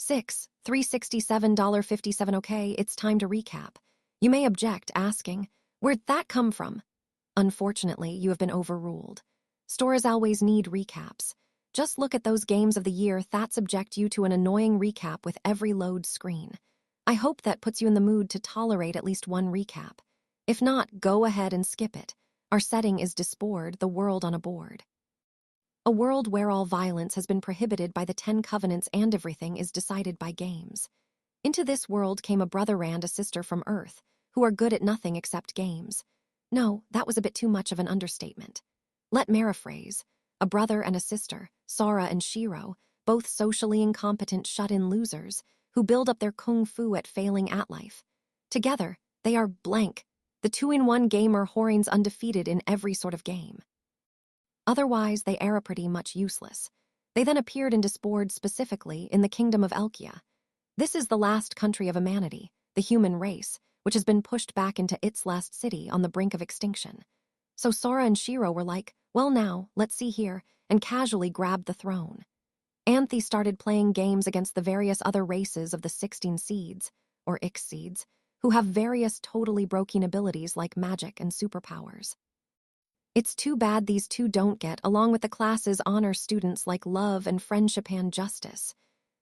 6, $367.57. Okay, it's time to recap. You may object, asking, where'd that come from? Unfortunately, you have been overruled. Stores always need recaps. Just look at those games of the year that subject you to an annoying recap with every load screen. I hope that puts you in the mood to tolerate at least one recap. If not, go ahead and skip it. Our setting is Disboard, the world on a board. A world where all violence has been prohibited by the 10 Covenants and everything is decided by games. Into this world came a brother and a sister from Earth, who are good at nothing except games. No, that was a bit too much of an understatement. Let me rephrase. A brother and a sister, Sora and Shiro, both socially incompetent shut-in losers, who build up their kung fu at failing at life. Together, they are blank, the two-in-one gamer Horings undefeated in every sort of game. Otherwise, they are pretty much useless. They then appeared in Disboard specifically in the Kingdom of Elkia. This is the last country of humanity, the human race, which has been pushed back into its last city on the brink of extinction. So Sora and Shiro were like, well now, let's see here, and casually grabbed the throne. Anthe started playing games against the various other races of the 16 seeds, or Ix seeds, who have various totally broken abilities like magic and superpowers. It's too bad these two don't get along with the class's honor students like love and friendship and justice.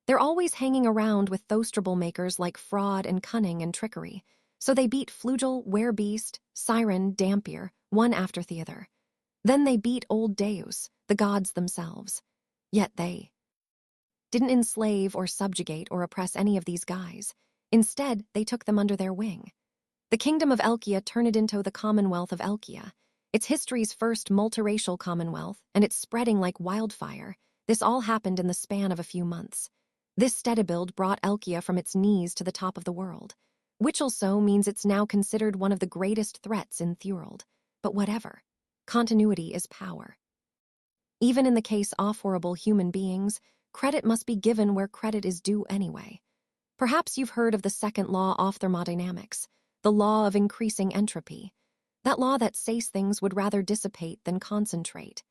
They're always hanging around with those troublemakers like fraud and cunning and trickery, so they beat Flugel, Werebeast, Siren, Dampier, one after the other. Then they beat Old Deus, the gods themselves. Yet they didn't enslave or subjugate or oppress any of these guys. Instead, they took them under their wing. The Kingdom of Elkia turned it into the Commonwealth of Elkia. It's history's first multiracial commonwealth, and it's spreading like wildfire. This all happened in the span of a few months. This steady-build brought Elkia from its knees to the top of the world, which also means it's now considered one of the greatest threats in Thurald. But whatever. Continuity is power. Even in the case of horrible human beings, credit must be given where credit is due anyway. Perhaps you've heard of the second law of thermodynamics, the law of increasing entropy. That law that says things would rather dissipate than concentrate.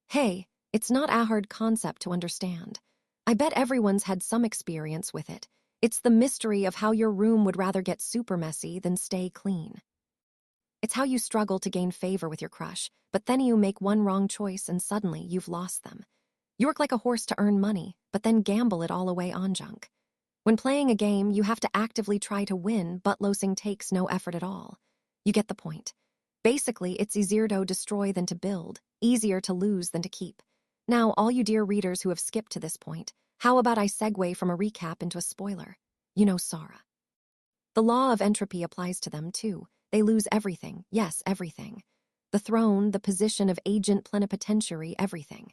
Hey, it's not a hard concept to understand. I bet everyone's had some experience with it. It's the mystery of how your room would rather get super messy than stay clean. It's how you struggle to gain favor with your crush, but then you make one wrong choice and suddenly you've lost them. You work like a horse to earn money, but then gamble it all away on junk. When playing a game, you have to actively try to win, but losing takes no effort at all. You get the point. Basically, it's easier to destroy than to build, easier to lose than to keep. Now, all you dear readers who have skipped to this point, how about I segue from a recap into a spoiler? You know Sora. The law of entropy applies to them too. They lose everything, yes, everything. The throne, the position of agent plenipotentiary, everything.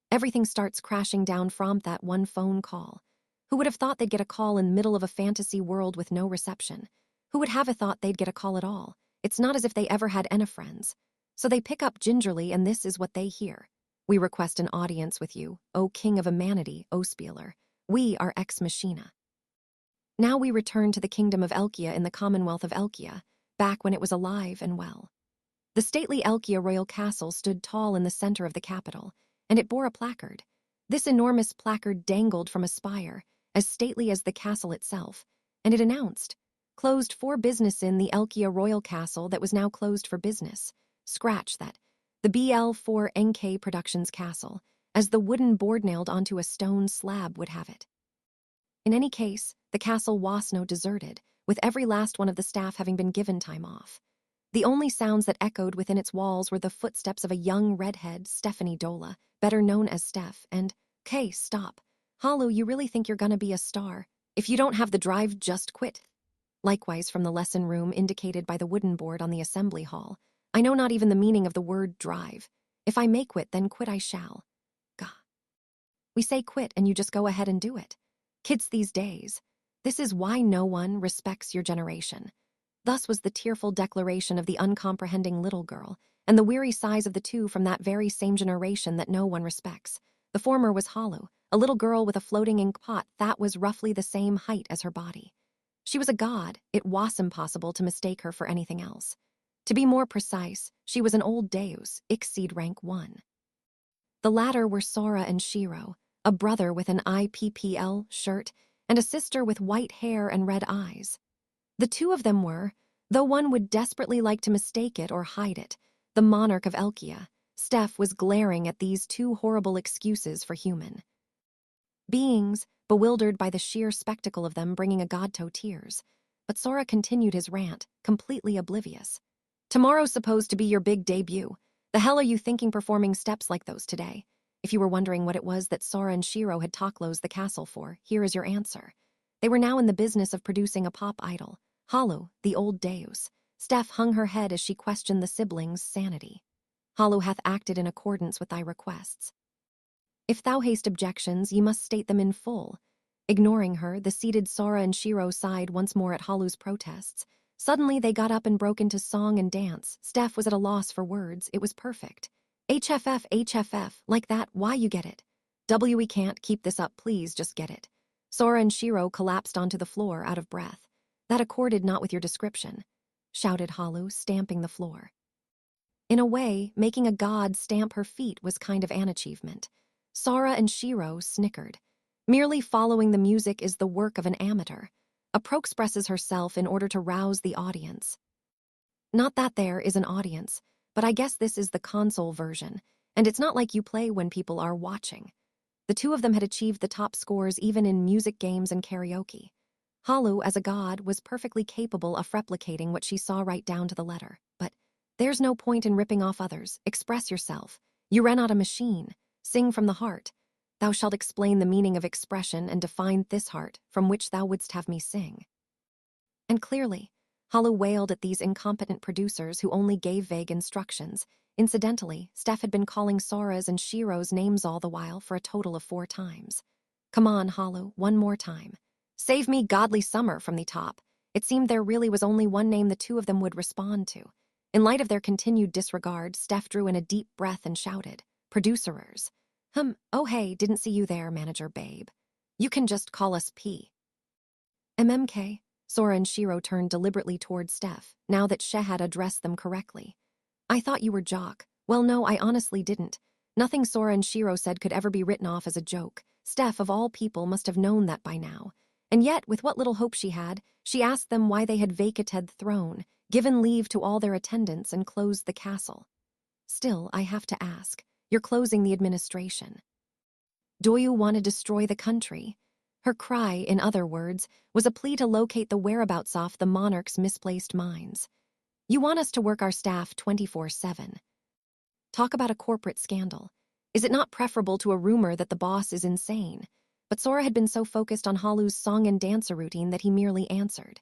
Everything starts crashing down from that one phone call. Who would have thought they'd get a call in the middle of a fantasy world with no reception? Who would have thought they'd get a call at all? It's not as if they ever had any friends. So they pick up gingerly, and this is what they hear. We request an audience with you, O King of Humanity, O Spieler. We are Ex Machina. Now we return to the Kingdom of Elkia in the Commonwealth of Elkia, back when it was alive and well. The stately Elkia royal castle stood tall in the center of the capital, and it bore a placard. This enormous placard dangled from a spire, as stately as the castle itself, and it announced, closed for business in the Elkia Royal Castle that was now closed for business. Scratch that. The BL4NK Productions Castle, as the wooden board nailed onto a stone slab would have it. In any case, the castle was now deserted, with every last one of the staff having been given time off. The only sounds that echoed within its walls were the footsteps of a young redhead, Stephanie Dola, better known as Steph, and, "Okay, stop. Halu, you really think you're gonna be a star? If you don't have the drive, just quit." Likewise from the lesson room indicated by the wooden board on the assembly hall. I know not even the meaning of the word drive. If I may quit, then quit I shall. Gah. We say quit and you just go ahead and do it. Kids these days. This is why no one respects your generation. Thus was the tearful declaration of the uncomprehending little girl, and the weary sighs of the two from that very same generation that no one respects. The former was Halu, a little girl with a floating ink pot that was roughly the same height as her body. She was a god. It was impossible to mistake her for anything else. To be more precise, she was an old Deus, Ixseed rank 1. The latter were Sora and Shiro, a brother with an IPPL shirt and a sister with white hair and red eyes. The two of them were, though one would desperately like to mistake it or hide it, the monarch of Elkia. Steph was glaring at these two horrible excuses for human beings, bewildered by the sheer spectacle of them bringing a god to tears. But Sora continued his rant, completely oblivious. Tomorrow's supposed to be your big debut. The hell are you thinking performing steps like those today? If you were wondering what it was that Sora and Shiro had talklosed the castle for, here is your answer. They were now in the business of producing a pop idol, Halu, the old deus. Steph hung her head as she questioned the siblings' sanity. Halu hath acted in accordance with thy requests. If thou hast objections, ye must state them in full. Ignoring her, the seated Sora and Shiro sighed once more at Halu's protests. Suddenly they got up and broke into song and dance. Steph was at a loss for words. It was perfect. HFF, HFF, like that, why you get it? We can't keep this up, please just get it. Sora and Shiro collapsed onto the floor, out of breath. That accorded not with your description, shouted Halu, stamping the floor. In a way, making a god stamp her feet was kind of an achievement. Sora and Shiro snickered. Merely following the music is the work of an amateur. A pro expresses herself in order to rouse the audience. Not that there is an audience, but I guess this is the console version, and it's not like you play when people are watching. The two of them had achieved the top scores even in music games and karaoke. Halu, as a god, was perfectly capable of replicating what she saw right down to the letter. But there's no point in ripping off others. Express yourself. You ran out a machine. Sing from the heart. Thou shalt explain the meaning of expression and define this heart from which thou wouldst have me sing. And clearly, Halu wailed at these incompetent producers who only gave vague instructions. Incidentally, Steph had been calling Sora's and Shiro's names all the while for a total of 4 times. Come on, Halu, one more time. Save me, godly summer, from the top. It seemed there really was only one name the two of them would respond to. In light of their continued disregard, Steph drew in a deep breath and shouted, Producerers. Oh hey, didn't see you there, Manager Babe. You can just call us P. MMK. Sora and Shiro turned deliberately toward Steph, now that She had addressed them correctly. I thought you were Jock. Well, no, I honestly didn't. Nothing Sora and Shiro said could ever be written off as a joke. Steph, of all people, must have known that by now. And yet, with what little hope she had, she asked them why they had vacated the throne, given leave to all their attendants, and closed the castle. Still, I have to ask, you're closing the administration. Do you want to destroy the country? Her cry, in other words, was a plea to locate the whereabouts of the monarch's misplaced minds. You want us to work our staff 24/7. Talk about a corporate scandal. Is it not preferable to a rumor that the boss is insane? But Sora had been so focused on Halu's song and dancer routine that he merely answered.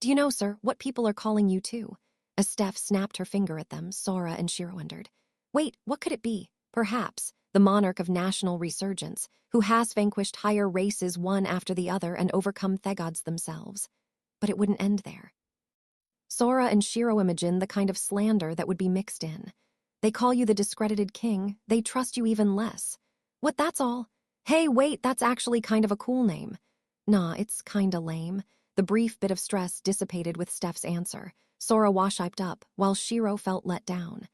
Do you know, sir, what people are calling you to? As Steph snapped her finger at them, Sora and Shiro wondered. Wait, what could it be? Perhaps the monarch of national resurgence, who has vanquished higher races one after the other and overcome thegods themselves. But it wouldn't end there. Sora and Shiro imagine the kind of slander that would be mixed in. They call you the discredited king, they trust you even less. What, that's all? Hey, wait, that's actually kind of a cool name. Nah, it's kinda lame. The brief bit of stress dissipated with Steph's answer. Sora wash-hyped up, while Shiro felt let down.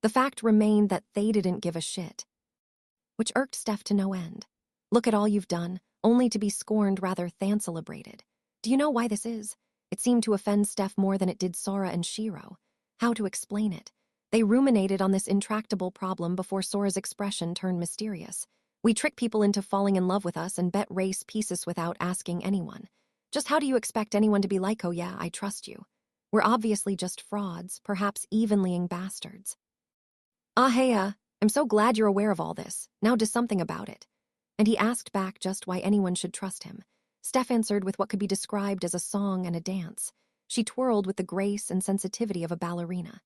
The fact remained that they didn't give a shit, which irked Steph to no end. Look at all you've done, only to be scorned rather than celebrated. Do you know why this is? It seemed to offend Steph more than it did Sora and Shiro. How to explain it? They ruminated on this intractable problem before Sora's expression turned mysterious. We trick people into falling in love with us and bet race pieces without asking anyone. Just how do you expect anyone to be like, oh yeah, I trust you? We're obviously just frauds, perhaps evenlying bastards. Hey, I'm so glad you're aware of all this. Now do something about it. And he asked back just why anyone should trust him. Steph answered with what could be described as a song and a dance. She twirled with the grace and sensitivity of a ballerina.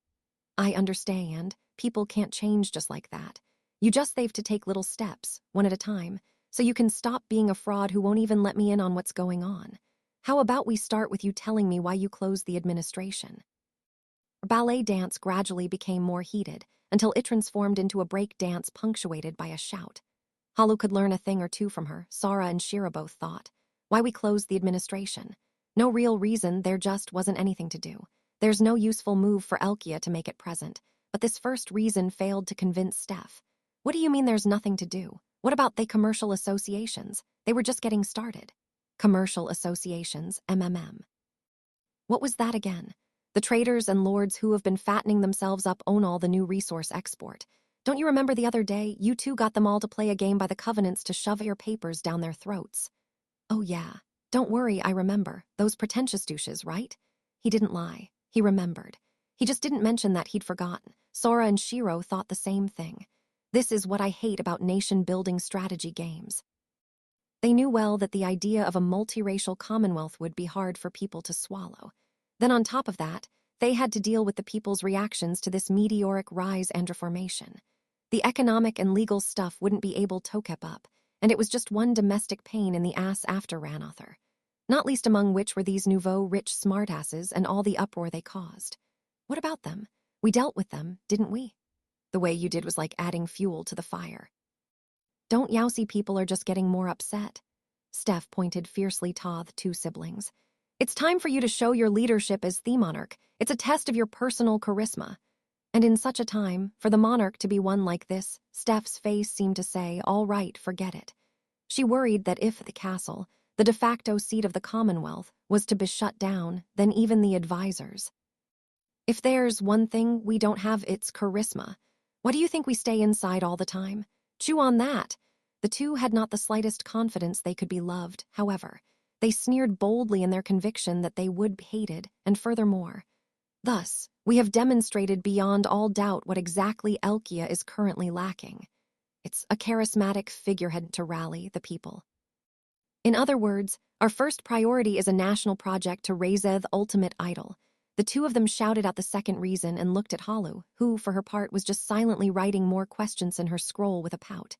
I understand. People can't change just like that. You just have to take little steps, one at a time, so you can stop being a fraud who won't even let me in on what's going on. How about we start with you telling me why you closed the administration? Her ballet dance gradually became more heated, until it transformed into a break dance punctuated by a shout. Halu could learn a thing or two from her, Sora and Shira both thought. Why we closed the administration? No real reason, there just wasn't anything to do. There's no useful move for Elkia to make it present, but this first reason failed to convince Steph. What do you mean there's nothing to do? What about the commercial associations? They were just getting started. Commercial Associations, MMM. What was that again? The traders and lords who have been fattening themselves up own all the new resource export. Don't you remember the other day, you two got them all to play a game by the covenants to shove your papers down their throats? Oh yeah. Don't worry, I remember. Those pretentious douches, right? He didn't lie. He remembered. He just didn't mention that he'd forgotten. Sora and Shiro thought the same thing. This is what I hate about nation-building strategy games. They knew well that the idea of a multiracial commonwealth would be hard for people to swallow. Then on top of that, they had to deal with the people's reactions to this meteoric rise and reformation. The economic and legal stuff wouldn't be able to keep up, and it was just one domestic pain in the ass after Ranother. Not least among which were these nouveau rich smartasses and all the uproar they caused. What about them? We dealt with them, didn't we? The way you did was like adding fuel to the fire. Don't Yaosi people are just getting more upset? Steph pointed fiercely to the two siblings. It's time for you to show your leadership as the monarch. It's a test of your personal charisma. And in such a time, for the monarch to be one like this, Steph's face seemed to say, all right, forget it. She worried that if the castle, the de facto seat of the Commonwealth, was to be shut down, then even the advisors. If there's one thing we don't have, it's charisma. Why do you think we stay inside all the time? Chew on that. The two had not the slightest confidence they could be loved, however. They sneered boldly in their conviction that they would be hated, and furthermore. Thus, we have demonstrated beyond all doubt what exactly Elkia is currently lacking. It's a charismatic figurehead to rally the people. In other words, our first priority is a national project to raise the ultimate idol. The two of them shouted out the second reason and looked at Halu, who, for her part, was just silently writing more questions in her scroll with a pout.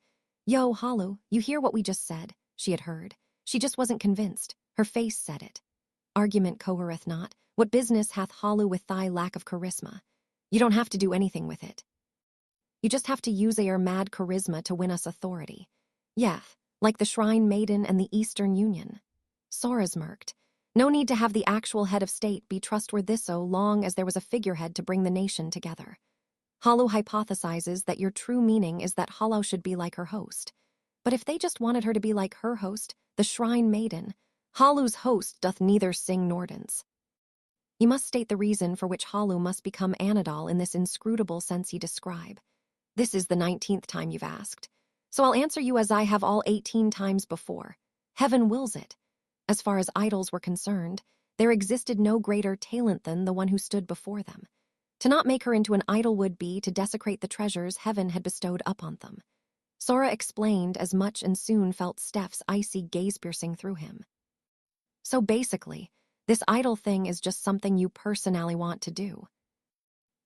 Yo, Halu, you hear what we just said? She had heard. She just wasn't convinced. Her face said it. Argument cohereth not. What business hath Halu with thy lack of charisma? You don't have to do anything with it. You just have to use your mad charisma to win us authority. Yeth, like the Shrine Maiden and the Eastern Union. Sora smirked. No need to have the actual head of state be trustworthy so long as there was a figurehead to bring the nation together. Halu hypothesizes that your true meaning is that Halu should be like her host. But if they just wanted her to be like her host, the Shrine Maiden, Halu's host doth neither sing nor dance. You must state the reason for which Halu must become Anadol in this inscrutable sense you describe. This is the 19th time you've asked. So I'll answer you as I have all 18 times before. Heaven wills it. As far as idols were concerned, there existed no greater talent than the one who stood before them. To not make her into an idol would be to desecrate the treasures heaven had bestowed upon them. Sora explained as much and soon felt Steph's icy gaze piercing through him. So basically, this idol thing is just something you personally want to do.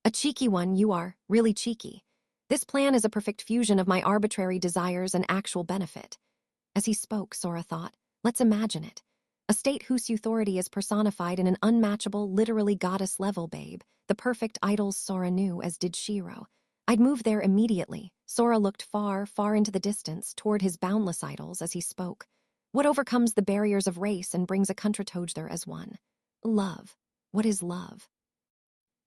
A cheeky one you are, really cheeky. This plan is a perfect fusion of my arbitrary desires and actual benefit. As he spoke, Sora thought, let's imagine it. A state whose authority is personified in an unmatchable, literally goddess-level babe, the perfect idols Sora knew, as did Shiro. I'd move there immediately. Sora looked far, far into the distance, toward his boundless idols as he spoke. What overcomes the barriers of race and brings a country together as one? Love. What is love?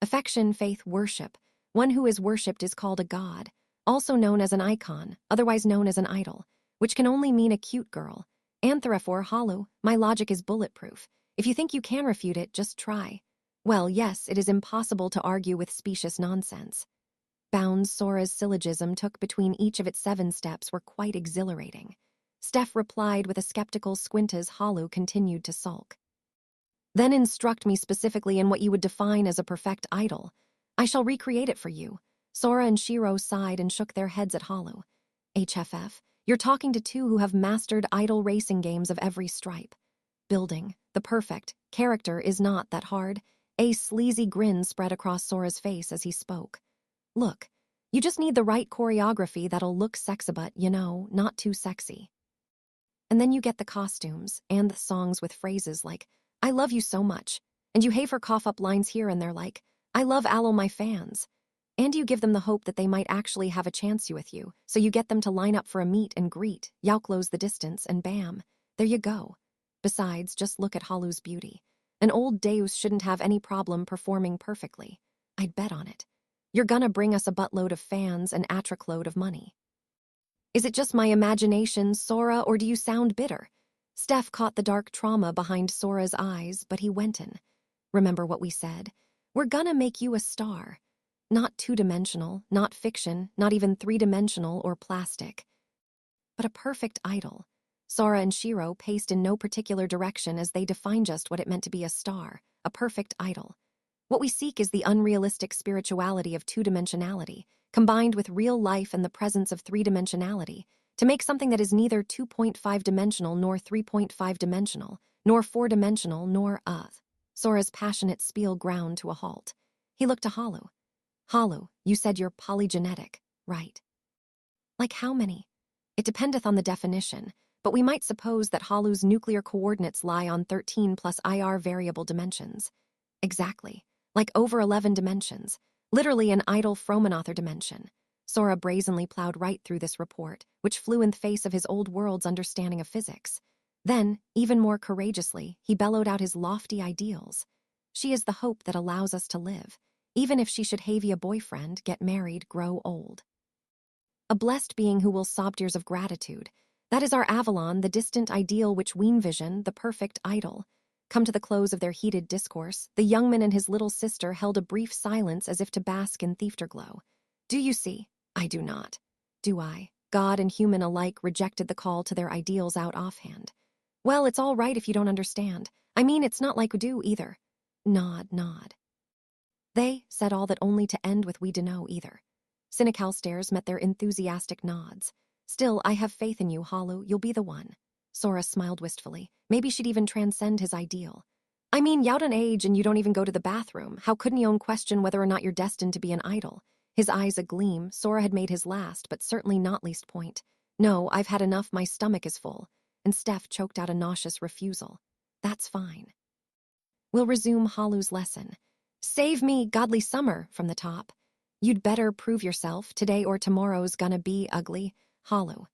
Affection, faith, worship. One who is worshipped is called a god, also known as an icon, otherwise known as an idol, which can only mean a cute girl. And therefore, Halu, my logic is bulletproof. If you think you can refute it, just try. Well, yes, it is impossible to argue with specious nonsense. Bounds Sora's syllogism took between each of its 7 steps were quite exhilarating. Steph replied with a skeptical squint as Halu continued to sulk. Then instruct me specifically in what you would define as a perfect idol. I shall recreate it for you. Sora and Shiro sighed and shook their heads at Halu. HFF, you're talking to two who have mastered idol racing games of every stripe. Building the perfect character is not that hard. A sleazy grin spread across Sora's face as he spoke. Look, you just need the right choreography that'll look sexy but, not too sexy. And then you get the costumes and the songs with phrases like, I love you so much, and you have her cough up lines here and there like, I love Aloe my fans. And you give them the hope that they might actually have a chance with you, so you get them to line up for a meet and greet, close the distance, and bam, there you go. Besides, just look at Halu's beauty. An old Deus shouldn't have any problem performing perfectly. I'd bet on it. You're gonna bring us a buttload of fans and a truckload of money. Is it just my imagination, Sora, or do you sound bitter? Steph caught the dark trauma behind Sora's eyes, but he went in. Remember what we said? We're gonna make you a star. Not two-dimensional, not fiction, not even three-dimensional or plastic, but a perfect idol. Sora and Shiro paced in no particular direction as they defined just what it meant to be a star, a perfect idol. What we seek is the unrealistic spirituality of two-dimensionality, combined with real life and the presence of three-dimensionality, to make something that is neither 2.5-dimensional nor 3.5-dimensional, nor four-dimensional nor Sora's passionate spiel ground to a halt. He looked to Halu. Halu, you said you're polygenetic, right? Like how many? It dependeth on the definition, but we might suppose that Halu's nuclear coordinates lie on 13 plus IR variable dimensions. Exactly. Like over 11 dimensions. Literally an idle Fromenauthor dimension. Sora brazenly plowed right through this report, which flew in the face of his old world's understanding of physics. Then, even more courageously, he bellowed out his lofty ideals. She is the hope that allows us to live, even if she should have a boyfriend, get married, grow old. A blessed being who will sob tears of gratitude. That is our Avalon, the distant ideal which we envision, the perfect idol. Come to the close of their heated discourse, the young man and his little sister held a brief silence as if to bask in theafterglow. Do you see? I do not. Do I? God and human alike rejected the call to their ideals out offhand. Well, it's all right if you don't understand. I mean, it's not like we do either. Nod, nod. They said all that only to end with we dunno either. Cynical stares met their enthusiastic nods. Still, I have faith in you, Halu. You'll be the one. Sora smiled wistfully. Maybe she'd even transcend his ideal. I mean, you're an age and you don't even go to the bathroom. How couldn't you question whether or not you're destined to be an idol? His eyes agleam, Sora had made his last, but certainly not least point. No, I've had enough, my stomach is full. And Steph choked out a nauseous refusal. That's fine. We'll resume Halu's lesson. Save me, godly summer, from the top. You'd better prove yourself. Today or tomorrow's gonna be ugly. Halu.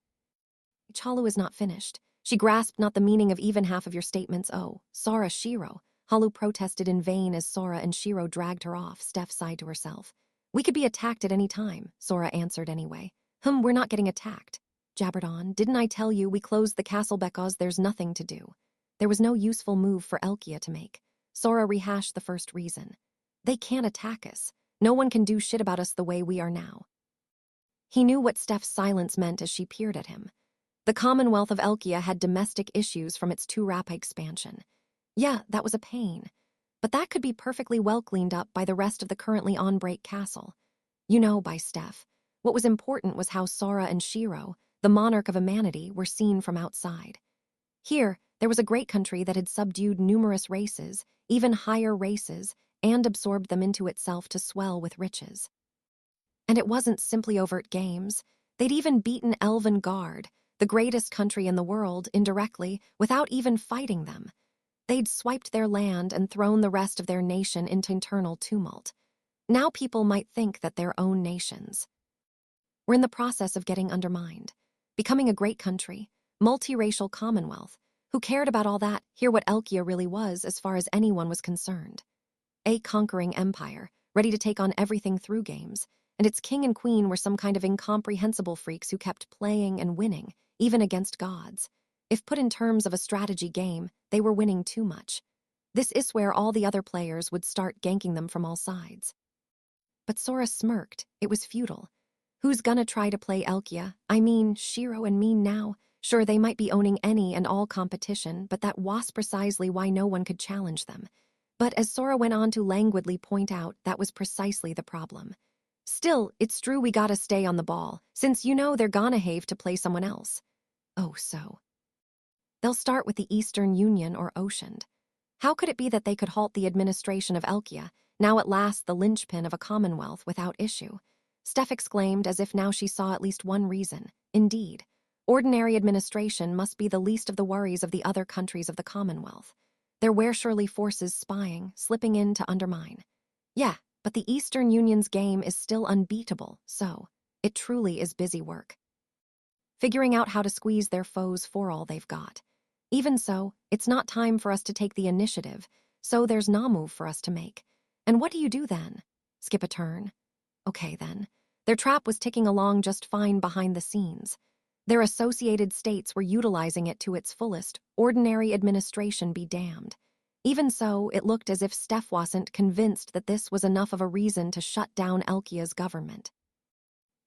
Halu is not finished. She grasped not the meaning of even half of your statements. Oh, Sora, Shiro. Halu protested in vain as Sora and Shiro dragged her off. Steph sighed to herself. We could be attacked at any time, Sora answered anyway. We're not getting attacked. Jabbered on. Didn't I tell you we closed the castle because there's nothing to do? There was no useful move for Elkia to make. Sora rehashed the first reason. They can't attack us. No one can do shit about us the way we are now. He knew what Steph's silence meant as she peered at him. The Commonwealth of Elkia had domestic issues from its too rapid expansion. Yeah, that was a pain. But that could be perfectly well cleaned up by the rest of the currently on-break castle. You know, by Steph. What was important was how Sora and Shiro, the monarch of humanity, were seen from outside. Here, there was a great country that had subdued numerous races, even higher races, and absorbed them into itself to swell with riches. And it wasn't simply overt games. They'd even beaten Elven Guard, the greatest country in the world, indirectly, without even fighting them. They'd swiped their land and thrown the rest of their nation into internal tumult. Now people might think that their own nations were in the process of getting undermined, becoming a great country, multiracial commonwealth. Who cared about all that? Hear what Elkia really was as far as anyone was concerned. A conquering empire, ready to take on everything through games, and its king and queen were some kind of incomprehensible freaks who kept playing and winning, even against gods. If put in terms of a strategy game, they were winning too much. This is where all the other players would start ganking them from all sides. But Sora smirked. It was futile. Who's gonna try to play Elkia? I mean, Shiro and me now. Sure, they might be owning any and all competition, but that was precisely why no one could challenge them. But as Sora went on to languidly point out, that was precisely the problem. Still, it's true we gotta stay on the ball, since you know they're gonna have to play someone else. Oh, so. They'll start with the Eastern Union or Oceaned. How could it be that they could halt the administration of Elkia, now at last the linchpin of a commonwealth, without issue? Steph exclaimed as if now she saw at least one reason. Indeed. Ordinary administration must be the least of the worries of the other countries of the Commonwealth. There were surely forces spying, slipping in to undermine. Yeah, but the Eastern Union's game is still unbeatable, so it truly is busy work. Figuring out how to squeeze their foes for all they've got. Even so, it's not time for us to take the initiative, so there's no move for us to make. And what do you do then? Skip a turn? Okay then. Their trap was ticking along just fine behind the scenes. Their associated states were utilizing it to its fullest, ordinary administration be damned. Even so, it looked as if Steph wasn't convinced that this was enough of a reason to shut down Elkia's government.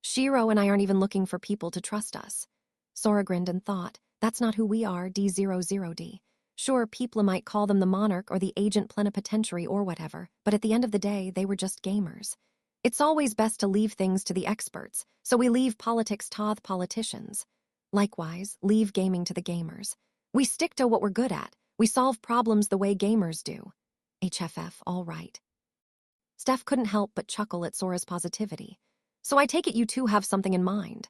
Shiro and I aren't even looking for people to trust us. Sora grinned and thought, that's not who we are, D00D. Sure, people might call them the monarch or the agent plenipotentiary or whatever, but at the end of the day, they were just gamers. It's always best to leave things to the experts, so we leave politics to the politicians. Likewise, leave gaming to the gamers. We stick to what we're good at. We solve problems the way gamers do. HFF, all right. Steph couldn't help but chuckle at Sora's positivity. So I take it you two have something in mind.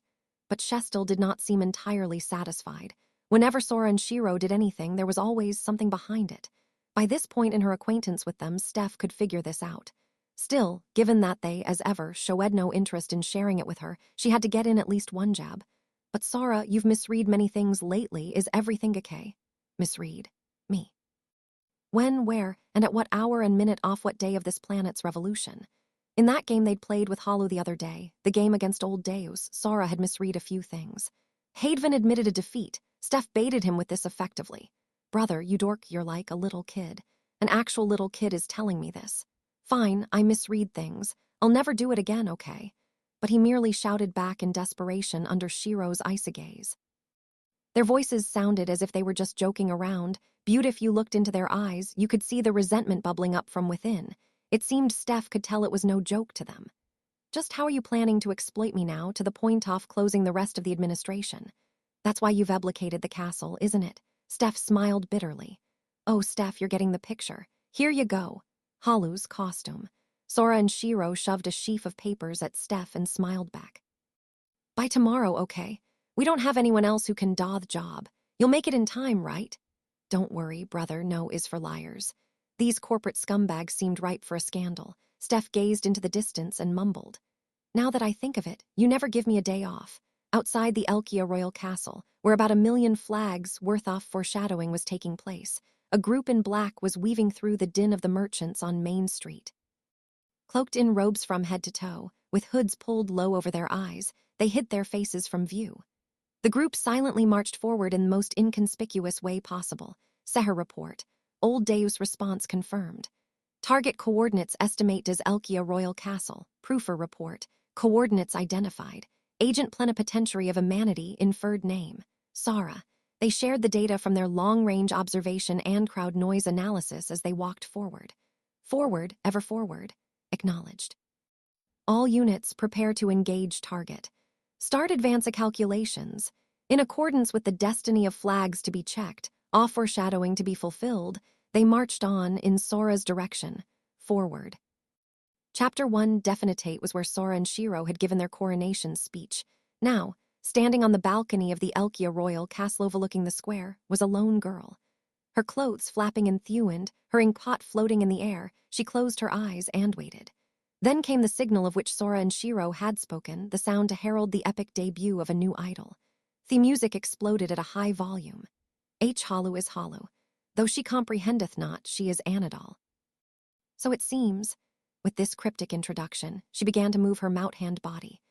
But Shestil did not seem entirely satisfied. Whenever Sora and Shiro did anything, there was always something behind it. By this point in her acquaintance with them, Steph could figure this out. Still, given that they, as ever, showed no interest in sharing it with her, she had to get in at least one jab. But Sora, you've misread many things lately. Is everything okay? Misread. Me. When, where, and at what hour and minute off what day of this planet's revolution? In that game they'd played with Hollow the other day, the game against old Deus, Sora had misread a few things. Haedvin admitted a defeat. Steph baited him with this effectively. Brother, you dork, you're like a little kid. An actual little kid is telling me this. Fine, I misread things. I'll never do it again, okay? But he merely shouted back in desperation under Shiro's icy gaze. Their voices sounded as if they were just joking around. But if you looked into their eyes, you could see the resentment bubbling up from within. It seemed Steph could tell it was no joke to them. Just how are you planning to exploit me now, to the point of closing the rest of the administration? That's why you've abdicated the castle, isn't it? Steph smiled bitterly. Oh, Steph, you're getting the picture. Here you go. Halu's costume. Sora and Shiro shoved a sheaf of papers at Steph and smiled back. By tomorrow, okay? We don't have anyone else who can do the job. You'll make it in time, right? Don't worry, brother, no is for liars. These corporate scumbags seemed ripe for a scandal. Steph gazed into the distance and mumbled. Now that I think of it, you never give me a day off. Outside the Elkia royal castle, where about 1 million flags worth of foreshadowing was taking place, a group in black was weaving through the din of the merchants on Main Street. Cloaked in robes from head to toe, with hoods pulled low over their eyes, they hid their faces from view. The group silently marched forward in the most inconspicuous way possible. Seher report. Old Deus response confirmed. Target coordinates estimate as Elkia Royal Castle. Proofer report. Coordinates identified. Agent plenipotentiary of Humanity, inferred name. Sara. They shared the data from their long-range observation and crowd noise analysis as they walked forward. Forward, ever forward. Acknowledged. All units prepare to engage target. Start advance calculations. In accordance with the destiny of flags to be checked, off foreshadowing to be fulfilled, they marched on in Sora's direction, forward. Chapter 1 Definitate was where Sora and Shiro had given their coronation speech. Now, standing on the balcony of the Elkia Royal Castle overlooking the square, was a lone girl. Her clothes flapping in Thewend, her inkpot floating in the air, she closed her eyes and waited. Then came the signal of which Sora and Shiro had spoken, the sound to herald the epic debut of a new idol. The music exploded at a high volume. Hollow is hollow. Though she comprehendeth not, she is Anadol. So it seems. With this cryptic introduction, she began to move her mout-hand body.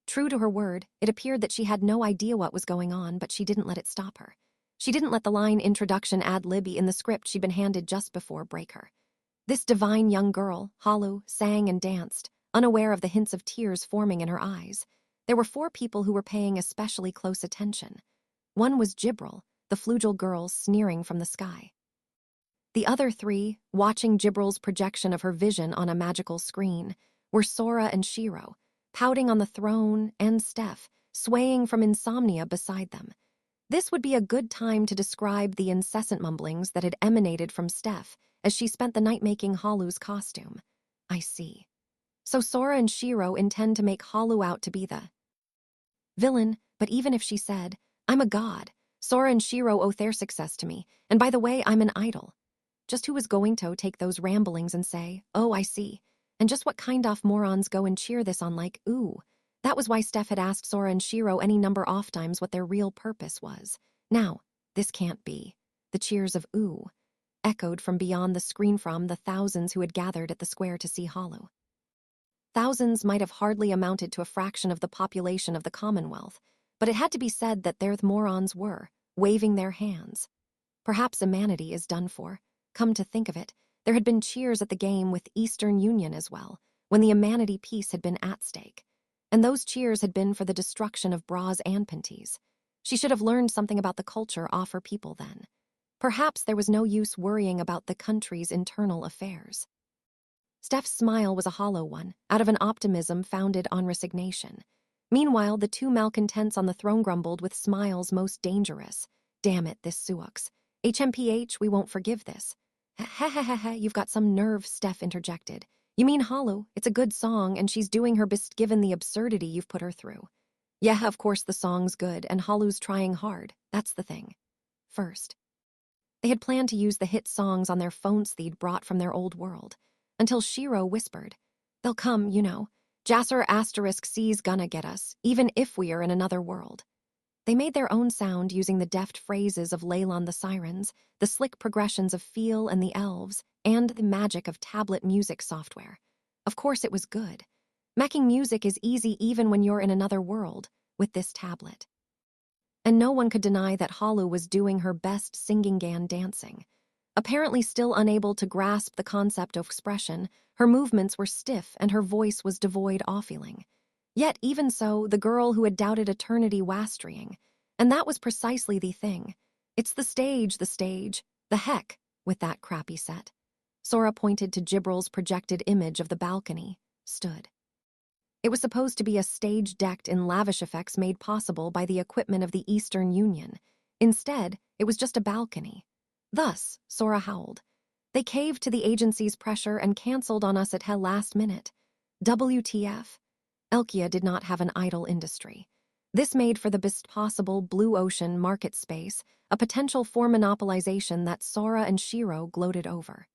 True to her word, it appeared that she had no idea what was going on, but she didn't let it stop her. She didn't let the line introduction ad-libby in the script she'd been handed just before break her. This divine young girl, Hollow, sang and danced, unaware of the hints of tears forming in her eyes. There were 4 people who were paying especially close attention. One was Jibril, the flugel girl sneering from the sky. The other 3, watching Jibril's projection of her vision on a magical screen, were Sora and Shiro, pouting on the throne, and Steph, swaying from insomnia beside them. This would be a good time to describe the incessant mumblings that had emanated from Steph as she spent the night making Halu's costume. I see. So Sora and Shiro intend to make Halu out to be the villain, but even if she said, I'm a god, Sora and Shiro owe their success to me, and by the way, I'm an idol. Just who was going to take those ramblings and say, oh, I see, and just what kind of morons go and cheer this on like, ooh. That was why Steph had asked Sora and Shiro any number of times what their real purpose was. Now, this can't be. The cheers of ooh echoed from beyond the screen from the thousands who had gathered at the square to see Hollow. Thousands might have hardly amounted to a fraction of the population of the Commonwealth, but it had to be said that their morons were, waving their hands. Perhaps humanity is done for. Come to think of it, there had been cheers at the game with Eastern Union as well, when the humanity peace had been at stake. And those cheers had been for the destruction of bras and panties. She should have learned something about the culture of her people then. Perhaps there was no use worrying about the country's internal affairs. Steph's smile was a hollow one, out of an optimism founded on resignation. Meanwhile, the two malcontents on the throne grumbled with smiles most dangerous. Damn it, this Suux. HMPH, we won't forgive this. Heh, you've got some nerve, Steph interjected. You mean Hollow? It's a good song, and she's doing her best given the absurdity you've put her through. Yeah, of course the song's good, and Hollow's trying hard. That's the thing. First, they had planned to use the hit songs on their phones they'd brought from their old world, until Shiro whispered, "They'll come, you know. Jasser *C's gonna get us, even if we are in another world." They made their own sound using the deft phrases of Leyland the Sirens, the slick progressions of Feel and the Elves, and the magic of tablet music software. Of course it was good. Making music is easy even when you're in another world, with this tablet. And no one could deny that Hollow was doing her best singing-gan dancing. Apparently still unable to grasp the concept of expression, her movements were stiff and her voice was devoid of feeling. Yet, even so, the girl who had doubted eternity was straying. And that was precisely the thing. It's the stage. The heck with that crappy set. Sora pointed to Jibral's projected image of the balcony, stood. It was supposed to be a stage decked in lavish effects made possible by the equipment of the Eastern Union. Instead, it was just a balcony. Thus, Sora howled. They caved to the agency's pressure and canceled on us at hell last minute. WTF? Elkia did not have an idle industry. This made for the best possible blue ocean market space, a potential for monopolization that Sora and Shiro gloated over.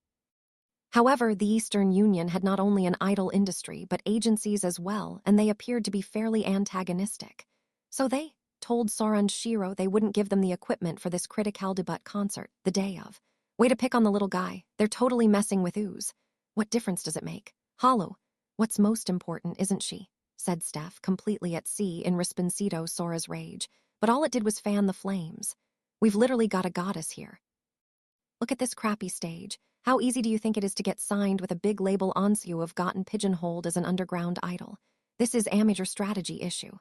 However, the Eastern Union had not only an idle industry but agencies as well, and they appeared to be fairly antagonistic. So they told Sora and Shiro they wouldn't give them the equipment for this critical debut concert the day of. Way to pick on the little guy. They're totally messing with ooze. What difference does it make? Hollow. What's most important, isn't she? Said Steph, completely at sea in responsido Sora's rage. But all it did was fan the flames. We've literally got a goddess here. Look at this crappy stage. How easy do you think it is to get signed with a big label once you have gotten pigeonholed as an underground idol? This is a major strategy issue.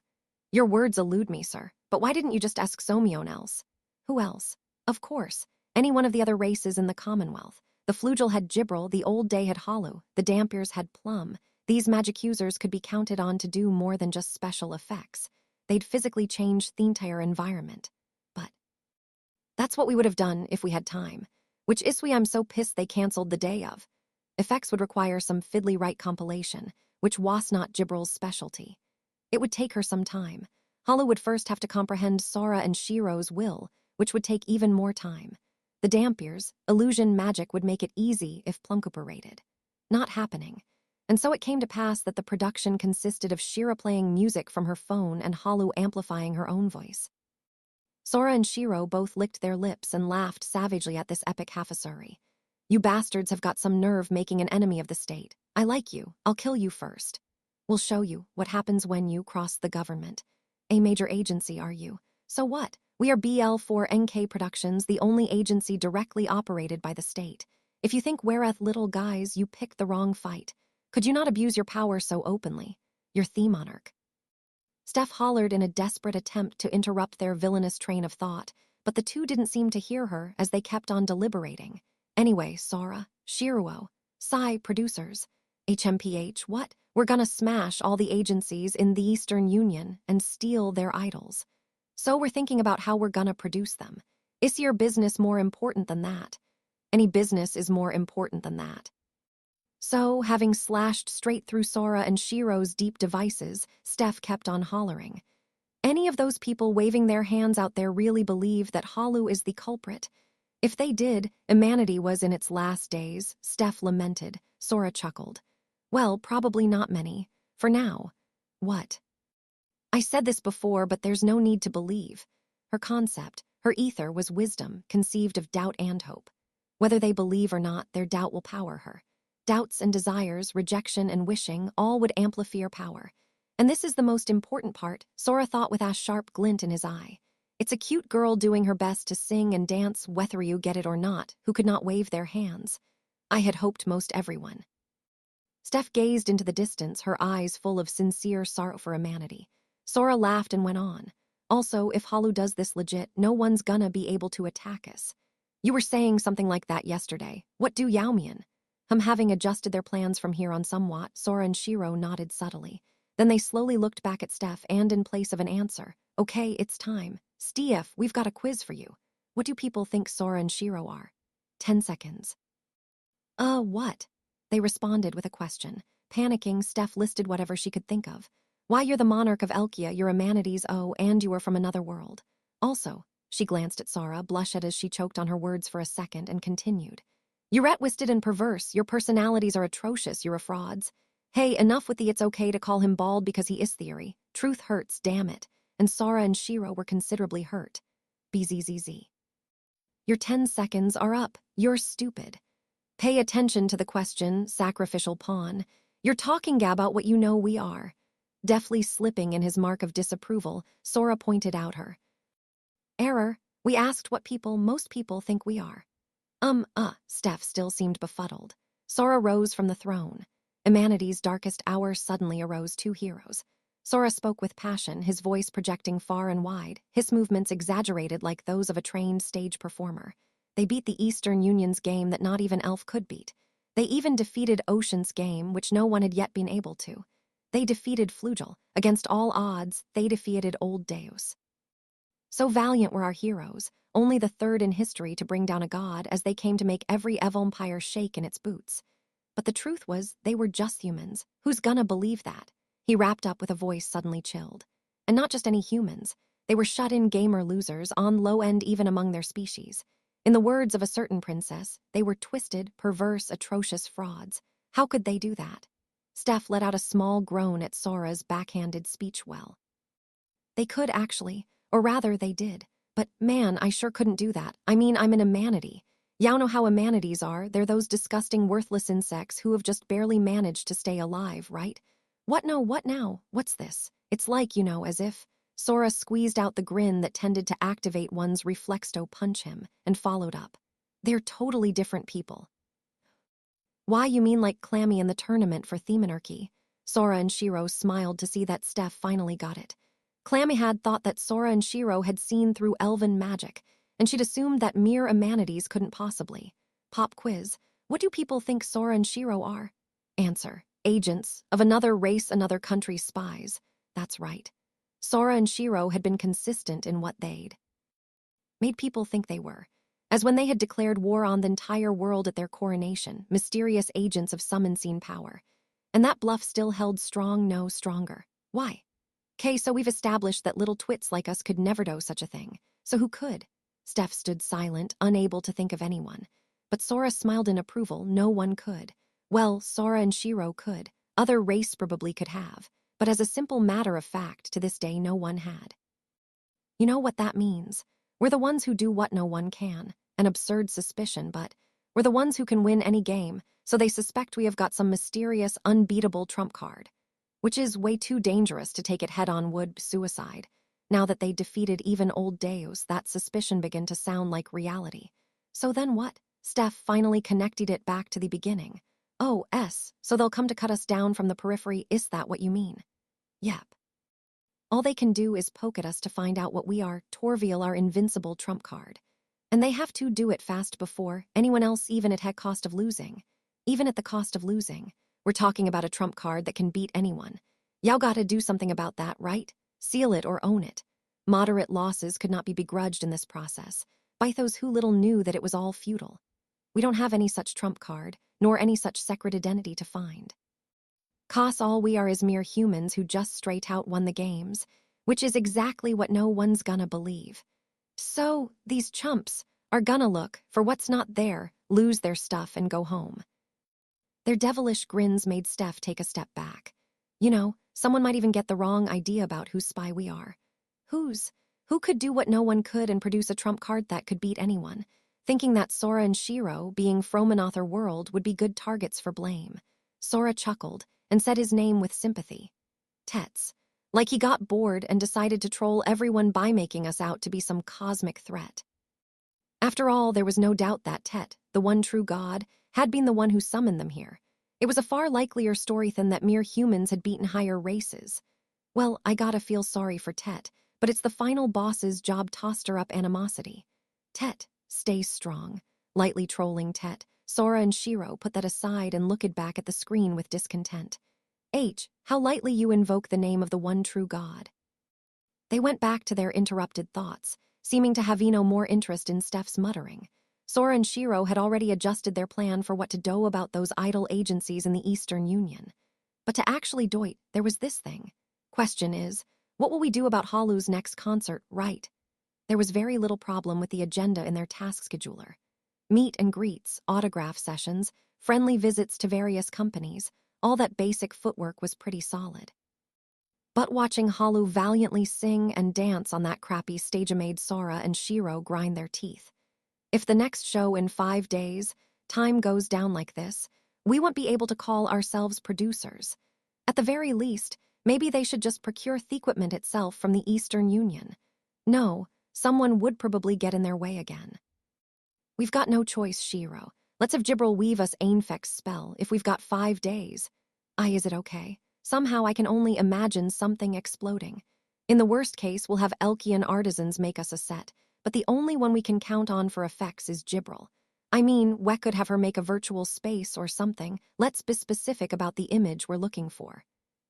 Your words elude me, sir, but why didn't you just ask Somion else? Who else? Of course, any one of the other races in the Commonwealth. The Flugel had Gibral, the Old Day had Hollow, the Dampiers had Plum. These magic users could be counted on to do more than just special effects. They'd physically change the entire environment. But that's what we would have done if we had time. Which iswy I'm so pissed they cancelled the day of. Effects would require some fiddly right compilation, which was not Gibral's specialty. It would take her some time. Hollow would first have to comprehend Sora and Shiro's will, which would take even more time. The Dampiers, illusion magic would make it easy if plunkoperated. Not happening. And so it came to pass that the production consisted of Shira playing music from her phone and Hollow amplifying her own voice. Sora and Shiro both licked their lips and laughed savagely at this epic half-asuri. You bastards have got some nerve making an enemy of the state. I like you. I'll kill you first. We'll show you what happens when you cross the government. A major agency, are you? So what? We are BL4NK Productions, the only agency directly operated by the state. If you think we're little guys, you picked the wrong fight. Could you not abuse your power so openly? You're the monarch. Steph hollered in a desperate attempt to interrupt their villainous train of thought, but the two didn't seem to hear her as they kept on deliberating. Anyway, Sora, Shiro, Psy, producers. HMPH, what? We're gonna smash all the agencies in the Eastern Union and steal their idols. So we're thinking about how we're gonna produce them. Is your business more important than that? Any business is more important than that. So, having slashed straight through Sora and Shiro's deep devices, Steph kept on hollering. Any of those people waving their hands out there really believe that Hollow is the culprit? If they did, humanity was in its last days, Steph lamented. Sora chuckled. Well, probably not many. For now. What? I said this before, but there's no need to believe. Her concept, her ether was wisdom, conceived of doubt and hope. Whether they believe or not, their doubt will power her. Doubts and desires, rejection and wishing, all would amplify her power. And this is the most important part, Sora thought with a sharp glint in his eye. It's a cute girl doing her best to sing and dance, whether you get it or not, who could not wave their hands. I had hoped most everyone. Steph gazed into the distance, her eyes full of sincere sorrow for humanity. Sora laughed and went on. Also, if Halu does this legit, no one's gonna be able to attack us. You were saying something like that yesterday. What do Yao mean? Having adjusted their plans from here on somewhat, Sora and Shiro nodded subtly. Then they slowly looked back at Steph and in place of an answer. Okay, it's time. Steph, we've got a quiz for you. What do people think Sora and Shiro are? 10 seconds. What? They responded with a question. Panicking, Steph listed whatever she could think of. Why, you're the monarch of Elkia, you're a manatees, oh, and you are from another world. Also, she glanced at Sora, blushed as she choked on her words for a second, and continued. You're rat-wisted and perverse, your personalities are atrocious, you're a frauds. Hey, enough with the it's okay to call him bald because he is theory. Truth hurts, damn it. And Sora and Shiro were considerably hurt. BZZZ. Your 10 seconds are up. You're stupid. Pay attention to the question, sacrificial pawn. You're talking about what you know we are. Deftly slipping in his mark of disapproval, Sora pointed out her. Error. We asked what most people think we are. Steph still seemed befuddled. Sora rose from the throne. Humanity's darkest hour suddenly arose two heroes. Sora spoke with passion, his voice projecting far and wide, his movements exaggerated like those of a trained stage performer. They beat the Eastern Union's game that not even Elf could beat. They even defeated Ocean's game, which no one had yet been able to. They defeated Flugel. Against all odds, they defeated Old Deus. So valiant were our heroes, only the third in history to bring down a god as they came to make every Evompire shake in its boots. But the truth was, they were just humans. Who's gonna believe that? He wrapped up with a voice suddenly chilled. And not just any humans. They were shut-in gamer losers, on low end even among their species. In the words of a certain princess, they were twisted, perverse, atrocious frauds. How could they do that? Steph let out a small groan at Sora's backhanded speech well. They could actually, or rather they did. But man, I sure couldn't do that. I mean, I'm an humanity. Y'all know how humanities are. They're those disgusting, worthless insects who have just barely managed to stay alive, right? What no, what now? What's this? It's like, as if... Sora squeezed out the grin that tended to activate one's reflex to punch him, and followed up. They're totally different people. Why, you mean like Clammy in the tournament for Themenarchy? Sora and Shiro smiled to see that Steph finally got it. Clammy had thought that Sora and Shiro had seen through elven magic, and she'd assumed that mere humanities couldn't possibly. Pop quiz. What do people think Sora and Shiro are? Answer. Agents of another race, another country's spies. That's right. Sora and Shiro had been consistent in what they'd made people think they were, as when they had declared war on the entire world at their coronation, mysterious agents of some unseen power. And that bluff still held strong, no stronger. Why? So we've established that little twits like us could never do such a thing. So who could? Steph stood silent, unable to think of anyone. But Sora smiled in approval. No one could. Well, Sora and Shiro could. Other race probably could have. But as a simple matter of fact, to this day no one had. You know what that means? We're the ones who do what no one can. An absurd suspicion, but we're the ones who can win any game, so they suspect we have got some mysterious, unbeatable trump card. Which is way too dangerous to take it head-on would suicide. Now that they defeated even Old Deus, that suspicion began to sound like reality. So then what? Steph finally connected it back to the beginning. Oh, so they'll come to cut us down from the periphery, is that what you mean? Yep. All they can do is poke at us to find out what we are, to reveal our invincible trump card. And they have to do it fast before anyone else, even at cost of losing. Even at the cost of losing. We're talking about a trump card that can beat anyone. Y'all gotta do something about that, right? Seal it or own it. Moderate losses could not be begrudged in this process, by those who little knew that it was all futile. We don't have any such trump card, nor any such secret identity to find. Cos all we are is mere humans who just straight out won the games, which is exactly what no one's gonna believe. So, these chumps are gonna look for what's not there, lose their stuff, and go home. Their devilish grins made Steph take a step back. Someone might even get the wrong idea about whose spy we are. Who could do what no one could and produce a trump card that could beat anyone, thinking that Sora and Shiro, being from another world, would be good targets for blame. Sora chuckled and said his name with sympathy. Tets. Like he got bored and decided to troll everyone by making us out to be some cosmic threat. After all, there was no doubt that Tet, the one true god, had been the one who summoned them here. It was a far likelier story than that mere humans had beaten higher races. Well, I gotta feel sorry for Tet, but it's the final boss's job to stir up animosity. Tet, stay strong. Lightly trolling Tet, Sora and Shiro put that aside and looked back at the screen with discontent. How lightly you invoke the name of the one true god. They went back to their interrupted thoughts, seeming to have more interest in Steph's muttering. Sora and Shiro had already adjusted their plan for what to do about those idle agencies in the Eastern Union. But to actually do it, there was this thing. Question is, what will we do about Halu's next concert, right? There was very little problem with the agenda in their task scheduler. Meet and greets, autograph sessions, friendly visits to various companies, all that basic footwork was pretty solid. But watching Halu valiantly sing and dance on that crappy stage made Sora and Shiro grind their teeth. If the next show in 5 days, time goes down like this, we won't be able to call ourselves producers. At the very least, maybe they should just procure the equipment itself from the Eastern Union. No, someone would probably get in their way again. We've got no choice, Shiro. Let's have Jibril weave us Ainfek's spell if we've got 5 days. Is it okay? Somehow I can only imagine something exploding. In the worst case, we'll have Elkian artisans make us a set, but the only one we can count on for effects is Jibril. I mean, we could have her make a virtual space or something. Let's be specific about the image we're looking for.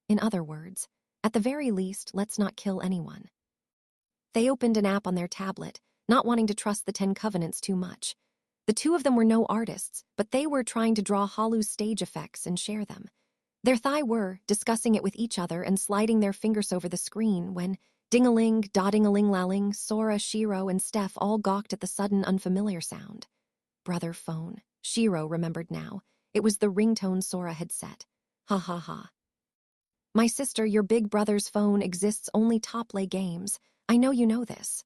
In other words, at the very least, let's not kill anyone. They opened an app on their tablet, not wanting to trust the 10 Covenants too much. The two of them were no artists, but they were trying to draw Halu's stage effects and share them. Their thigh were, discussing it with each other and sliding their fingers over the screen when, ding-a-ling, da-ding-a-ling-lalling, Sora, Shiro, and Steph all gawked at the sudden unfamiliar sound. Brother phone. Shiro remembered now. It was the ringtone Sora had set. Ha ha ha. My sister, your big brother's phone exists only to play games. I know you know this.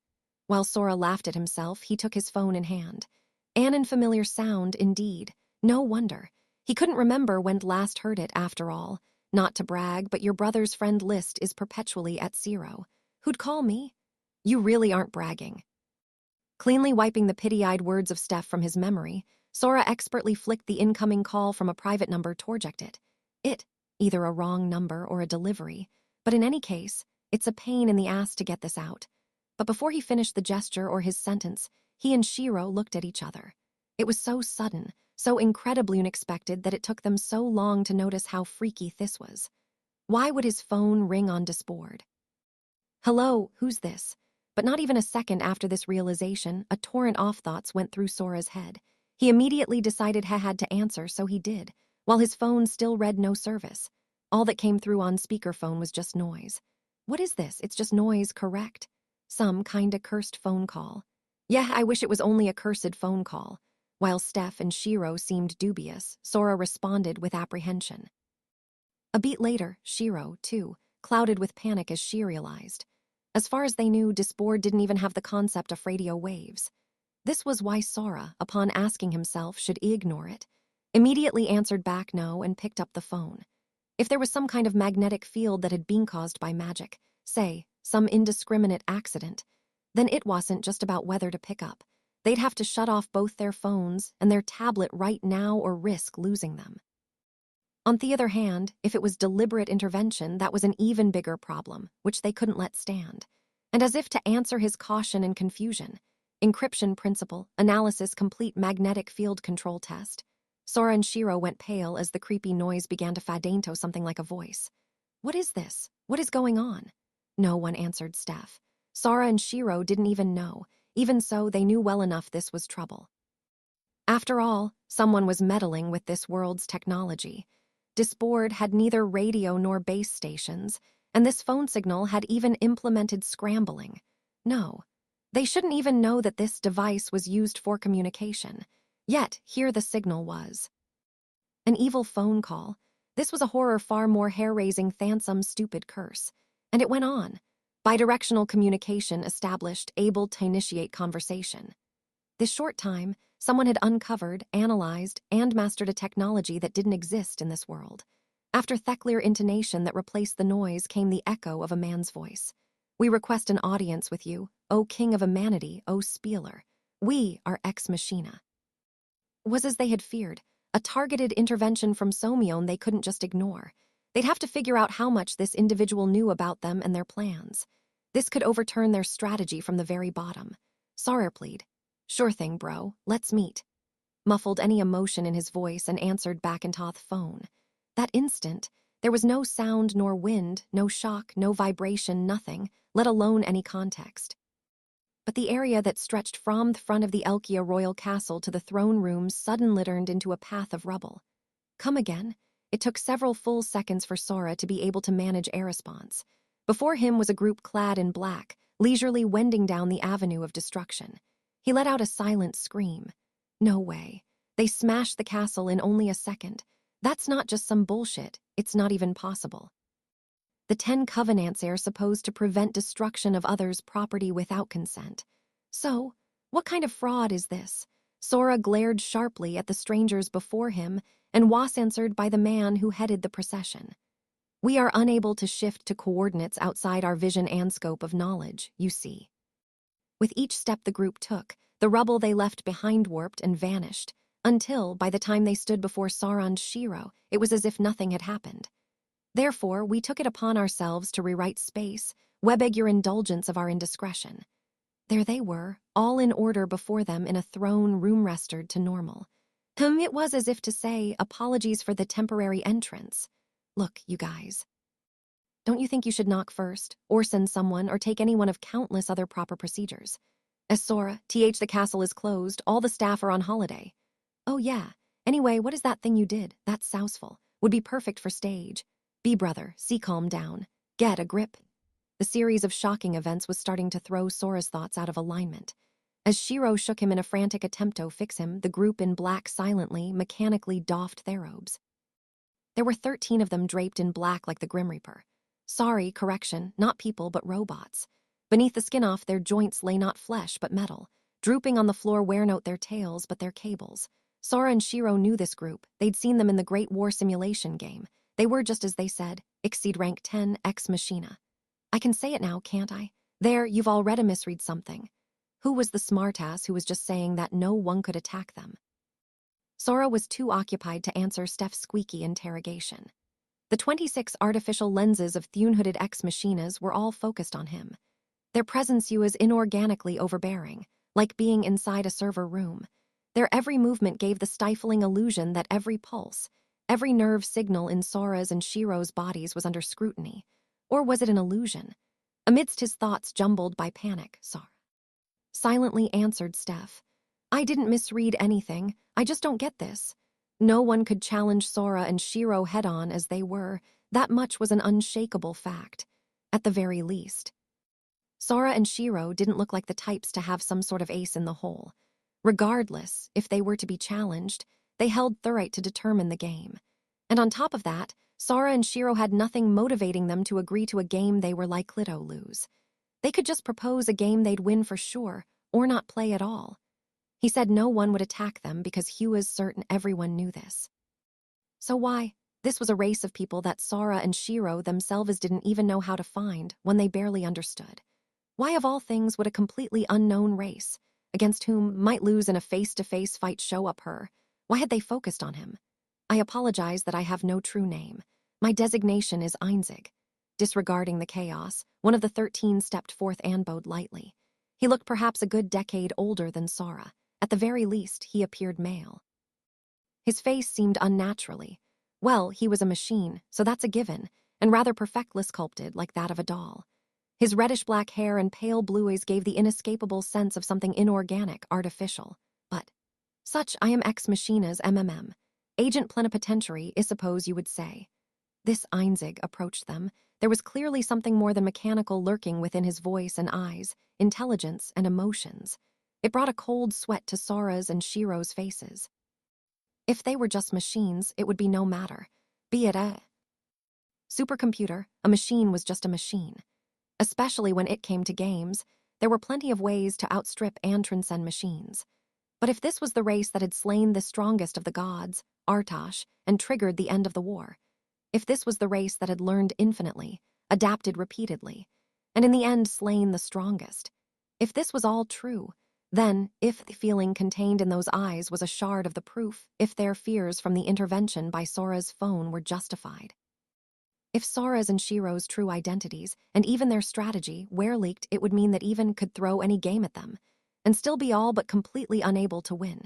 While Sora laughed at himself, he took his phone in hand. An unfamiliar sound, indeed. No wonder. He couldn't remember when last heard it, after all. Not to brag, but your brother's friend list is perpetually at 0. Who'd call me? You really aren't bragging. Cleanly wiping the pity-eyed words of Steph from his memory, Sora expertly flicked the incoming call from a private number toward it. Either a wrong number or a delivery, but in any case, it's a pain in the ass to get this out. But before he finished the gesture or his sentence, he and Shiro looked at each other. It was so sudden, so incredibly unexpected that it took them so long to notice how freaky this was. Why would his phone ring on disboard? Hello, who's this? But not even a second after this realization, a torrent of thoughts went through Sora's head. He immediately decided he had to answer, so he did, while his phone still read no service. All that came through on speakerphone was just noise. What is this? It's just noise, correct? Some kinda cursed phone call. Yeah, I wish it was only a cursed phone call. While Steph and Shiro seemed dubious, Sora responded with apprehension. A beat later, Shiro, too, clouded with panic as she realized. As far as they knew, Disboard didn't even have the concept of radio waves. This was why Sora, upon asking himself should he ignore it, immediately answered back no and picked up the phone. If there was some kind of magnetic field that had been caused by magic, say, some indiscriminate accident, then it wasn't just about whether to pick up. They'd have to shut off both their phones and their tablet right now or risk losing them. On the other hand, if it was deliberate intervention, that was an even bigger problem, which they couldn't let stand. And as if to answer his caution and confusion, encryption principle, analysis complete magnetic field control test, Sora and Shiro went pale as the creepy noise began to fadainto something like a voice. What is this? What is going on? No one answered Steph. Sora and Shiro didn't even know. Even so, they knew well enough this was trouble. After all, someone was meddling with this world's technology. Disboard had neither radio nor base stations, and this phone signal had even implemented scrambling. No, they shouldn't even know that this device was used for communication. Yet, here the signal was. An evil phone call. This was a horror far more hair-raising than some stupid curse. And it went on. Bidirectional communication established, able to initiate conversation. This short time, someone had uncovered, analyzed, and mastered a technology that didn't exist in this world. After Theklir intonation that replaced the noise came the echo of a man's voice. We request an audience with you, O King of Humanity, O Spieler. We are Ex Machina. Was as they had feared, a targeted intervention from Somion they couldn't just ignore. They'd have to figure out how much this individual knew about them and their plans. This could overturn their strategy from the very bottom. Sarar plead. Sure thing, bro. Let's meet. Muffled any emotion in his voice and answered back into the phone. That instant, there was no sound nor wind, no shock, no vibration, nothing, let alone any context. But the area that stretched from the front of the Elkia royal castle to the throne room suddenly turned into a path of rubble. Come again? It took several full seconds for Sora to be able to manage air response. Before him was a group clad in black, leisurely wending down the avenue of destruction. He let out a silent scream. No way. They smashed the castle in only a second. That's not just some bullshit, it's not even possible. The 10 Covenants are supposed to prevent destruction of others' property without consent. So, what kind of fraud is this? Sora glared sharply at the strangers before him and was answered by the man who headed the procession. We are unable to shift to coordinates outside our vision and scope of knowledge, you see. With each step the group took, the rubble they left behind warped and vanished, until, by the time they stood before Sauron's Shiro, it was as if nothing had happened. Therefore, we took it upon ourselves to rewrite space, beg your indulgence of our indiscretion. There they were, all in order before them in a throne room restored to normal. It was as if to say, apologies for the temporary entrance. Look, you guys. Don't you think you should knock first, or send someone, or take any one of countless other proper procedures? As Sora, the castle is closed, all the staff are on holiday. Oh yeah, anyway, what is that thing you did? That's souseful. Would be perfect for stage. Be brother, see calm down. Get a grip. The series of shocking events was starting to throw Sora's thoughts out of alignment. As Shiro shook him in a frantic attempt to fix him, the group in black silently, mechanically doffed their robes. There were 13 of them draped in black like the Grim Reaper. Sorry, correction, not people but robots. Beneath the skin off their joints lay not flesh but metal. Drooping on the floor were not their tails but their cables. Sora and Shiro knew this group. They'd seen them in the Great War simulation game. They were, just as they said, exceed rank 10 Ex Machina. I can say it now, can't I? There, you've already misread something. Who was the smartass who was just saying that no one could attack them? Sora was too occupied to answer Steph's squeaky interrogation. The 26 artificial lenses of Thune-hooded Ex Machinas were all focused on him. Their presence was inorganically overbearing, like being inside a server room. Their every movement gave the stifling illusion that every pulse, every nerve signal in Sora's and Shiro's bodies was under scrutiny. Or was it an illusion? Amidst his thoughts jumbled by panic, Sora silently answered Steph. I didn't misread anything, I just don't get this. No one could challenge Sora and Shiro head-on as they were. That much was an unshakable fact, at the very least. Sora and Shiro didn't look like the types to have some sort of ace in the hole. Regardless, if they were to be challenged, they held the right to determine the game. And on top of that, Sora and Shiro had nothing motivating them to agree to a game they were likely to lose. They could just propose a game they'd win for sure, or not play at all. He said no one would attack them because he was certain everyone knew this. So why? This was a race of people that Sora and Shiro themselves didn't even know how to find, one they barely understood. Why of all things would a completely unknown race, against whom might lose in a face-to-face fight, show up her? Why had they focused on him? I apologize that I have no true name. My designation is Einzig. Disregarding the chaos, one of the 13 stepped forth and bowed lightly. He looked perhaps a good decade older than Sora. At the very least, he appeared male. His face seemed unnaturally. Well, he was a machine, so that's a given, and rather perfectly sculpted like that of a doll. His reddish-black hair and pale blue eyes gave the inescapable sense of something inorganic, artificial. But such I am Ex Machina's MMM. Agent plenipotentiary, I suppose you would say. This Einzig approached them. There was clearly something more than mechanical lurking within his voice and eyes, intelligence and emotions. It brought a cold sweat to Sora's and Shiro's faces. If they were just machines, it would be no matter. Be it a supercomputer, a machine was just a machine. Especially when it came to games, there were plenty of ways to outstrip and transcend machines. But if this was the race that had slain the strongest of the gods, Artosh, and triggered the end of the war, If this was the race that had learned infinitely, adapted repeatedly, and in the end slain the strongest. If this was all true, then, if the feeling contained in those eyes was a shard of the proof, if their fears from the intervention by Sora's phone were justified. If Sora's and Shiro's true identities, and even their strategy, were leaked, it would mean that even could throw any game at them, and still be all but completely unable to win.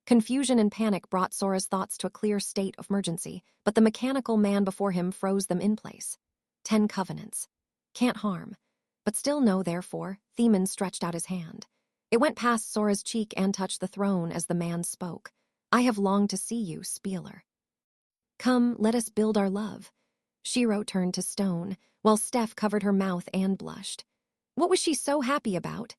Confusion and panic brought Sora's thoughts to a clear state of emergency, but the mechanical man before him froze them in place. 10 covenants. Can't harm. But still no, therefore, Theman stretched out his hand. It went past Sora's cheek and touched the throne as the man spoke. I have longed to see you, Spieler. Come, let us build our love. Shiro turned to stone, while Steph covered her mouth and blushed. What was she so happy about?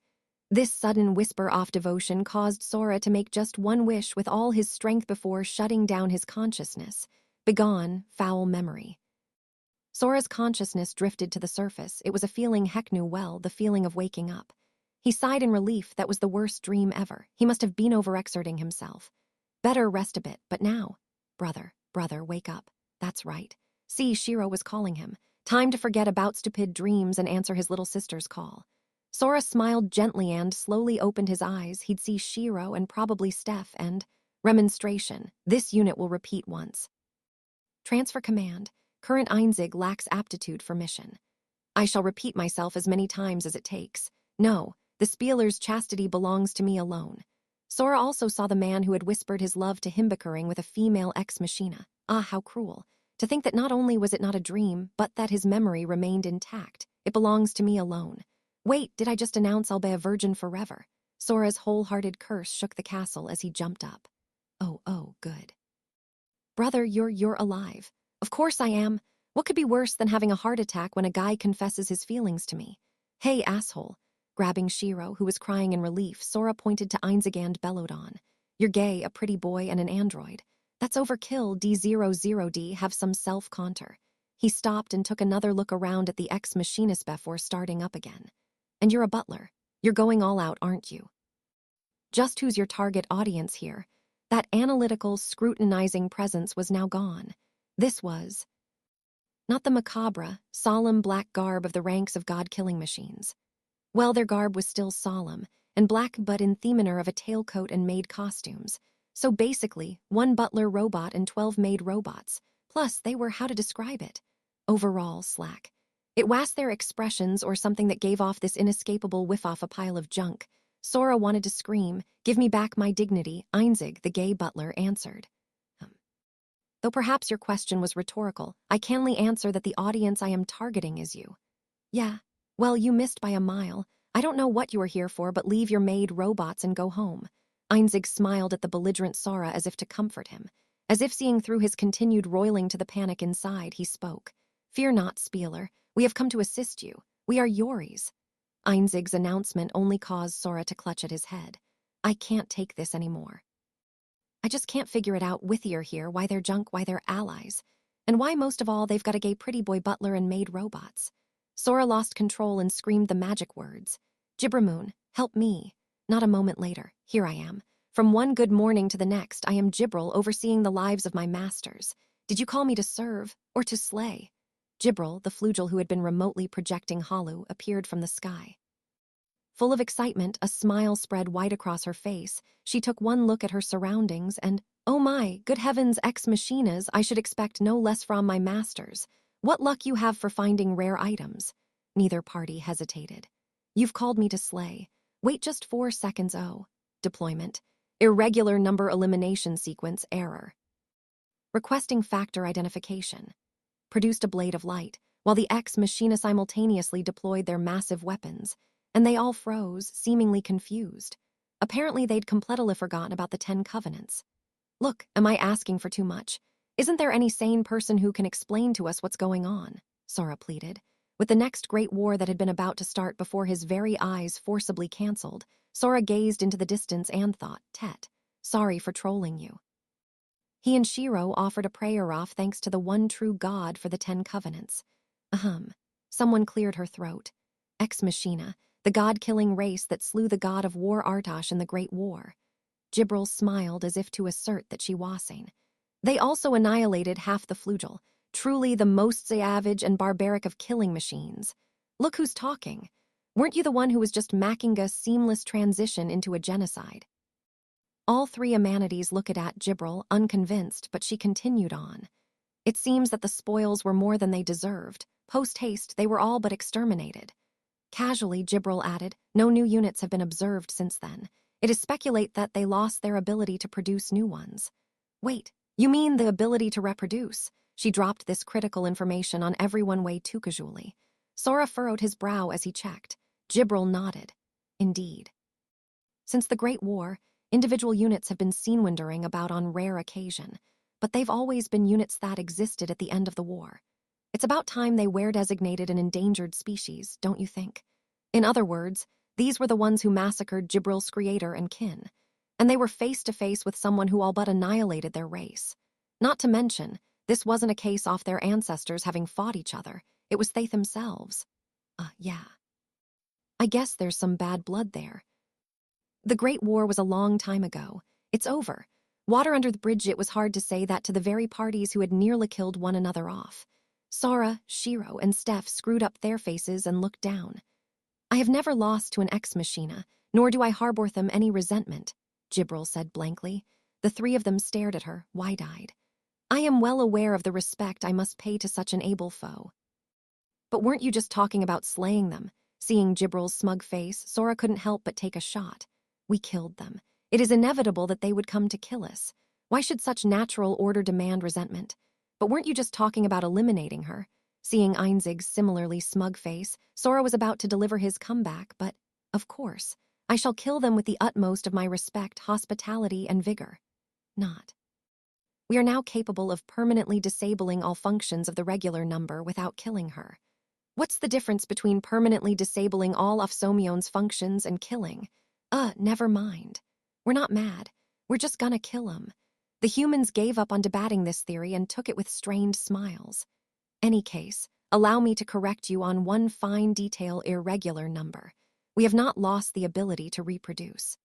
This sudden whisper-off devotion caused Sora to make just one wish with all his strength before shutting down his consciousness. Begone, foul memory. Sora's consciousness drifted to the surface. It was a feeling Heck knew well, the feeling of waking up. He sighed in relief. That was the worst dream ever. He must have been overexerting himself. Better rest a bit, but now. Brother, wake up. That's right. See, Shiro was calling him. Time to forget about stupid dreams and answer his little sister's call. Sora smiled gently and slowly opened his eyes. He'd see Shiro and probably Steph and... Remonstration. This unit will repeat once. Transfer command. Current Einzig lacks aptitude for mission. I shall repeat myself as many times as it takes. No, the Spieler's chastity belongs to me alone. Sora also saw the man who had whispered his love to Himbakering with a female ex-machina. Ah, how cruel. To think that not only was it not a dream, but that his memory remained intact. It belongs to me alone. Wait, did I just announce I'll be a virgin forever? Sora's wholehearted curse shook the castle as he jumped up. Oh, good. Brother, you're alive. Of course I am. What could be worse than having a heart attack when a guy confesses his feelings to me? Hey, asshole. Grabbing Shiro, who was crying in relief, Sora pointed to Einzig and bellowed on. You're gay, a pretty boy, and an android. That's overkill, D00D, have some self-contour. He stopped and took another look around at the ex-machinist before starting up again. And you're a butler. You're going all out, aren't you? Just who's your target audience here? That analytical, scrutinizing presence was now gone. This was not the macabre, solemn black garb of the ranks of god-killing machines. Well, their garb was still solemn, and black but in themanor of a tailcoat and maid costumes. So basically, 1 butler robot and 12 maid robots. Plus, they were, how to describe it? Overall slack. It was their expressions or something that gave off this inescapable whiff off a pile of junk. Sora wanted to scream, give me back my dignity, Einzig, the gay butler, answered. Though perhaps your question was rhetorical, I canly answer that the audience I am targeting is you. Yeah, well, you missed by a mile. I don't know what you are here for, but leave your maid robots and go home. Einzig smiled at the belligerent Sora as if to comfort him. As if seeing through his continued roiling to the panic inside, he spoke. Fear not, Spieler. We have come to assist you. We are Yoris. Einzig's announcement only caused Sora to clutch at his head. I can't take this anymore. I just can't figure it out with you here, why they're junk, why they're allies. And why most of all they've got a gay pretty boy butler and maid robots. Sora lost control and screamed the magic words. Gibramoon, help me. Not a moment later, here I am. From one good morning to the next, I am Gibril overseeing the lives of my masters. Did you call me to serve or to slay? Gibril, the flugel who had been remotely projecting Halu, appeared from the sky. Full of excitement, a smile spread wide across her face. She took one look at her surroundings and, oh my, good heavens, ex-machinas, I should expect no less from my masters. What luck you have for finding rare items. Neither party hesitated. You've called me to slay. Wait just 4 seconds, oh. Deployment. Irregular number elimination sequence error. Requesting factor identification. Produced a blade of light, while the ex-machina simultaneously deployed their massive weapons. And they all froze, seemingly confused. Apparently they'd completely forgotten about the 10 covenants. Look, am I asking for too much? Isn't there any sane person who can explain to us what's going on? Sora pleaded. With the next great war that had been about to start before his very eyes forcibly cancelled, Sora gazed into the distance and thought, Tet, sorry for trolling you. He and Shiro offered a prayer off thanks to the one true God for the 10 covenants. Someone cleared her throat. Ex-machina. The god-killing race that slew the god of war Artosh in the Great War. Gibril smiled as if to assert that she was sane. They also annihilated half the flugel, Truly the most savage and barbaric of killing machines. Look who's talking. Weren't you the one who was just making a seamless transition into a genocide? All three Amanides looked at Jibril, unconvinced, but she continued on. It seems that the spoils were more than they deserved. Post-haste, they were all but exterminated. Casually, Jibril added, no new units have been observed since then. It is speculate that they lost their ability to produce new ones. Wait, you mean the ability to reproduce? She dropped this critical information on everyone way too casually. Sora furrowed his brow as he checked. Jibril nodded. Indeed. Since the Great War, individual units have been seen wandering about on rare occasion, but they've always been units that existed at the end of the war. It's about time they were designated an endangered species, don't you think? In other words, these were the ones who massacred Jibril's creator and kin, and they were face to face with someone who all but annihilated their race. Not to mention, this wasn't a case off their ancestors having fought each other, it was they themselves. Yeah. I guess there's some bad blood there. The Great War was a long time ago. It's over. Water under the bridge. It was hard to say that to the very parties who had nearly killed one another off. Sora, Shiro, and Steph screwed up their faces and looked down. I have never lost to an ex-machina, nor do I harbor them any resentment, Jibril said blankly. The three of them stared at her, wide-eyed. I am well aware of the respect I must pay to such an able foe. But weren't you just talking about slaying them? Seeing Jibril's smug face, Sora couldn't help but take a shot. We killed them. It is inevitable that they would come to kill us. Why should such natural order demand resentment? But weren't you just talking about eliminating her? Seeing Einzig's similarly smug face, Sora was about to deliver his comeback, but, of course, I shall kill them with the utmost of my respect, hospitality, and vigor. Not. We are now capable of permanently disabling all functions of the regular number without killing her. What's the difference between permanently disabling all Afsomion's functions and killing? Never mind. We're not mad. We're just gonna kill him. The humans gave up on debating this theory and took it with strained smiles. Any case, allow me to correct you on one fine detail: irregular number. We have not lost the ability to reproduce.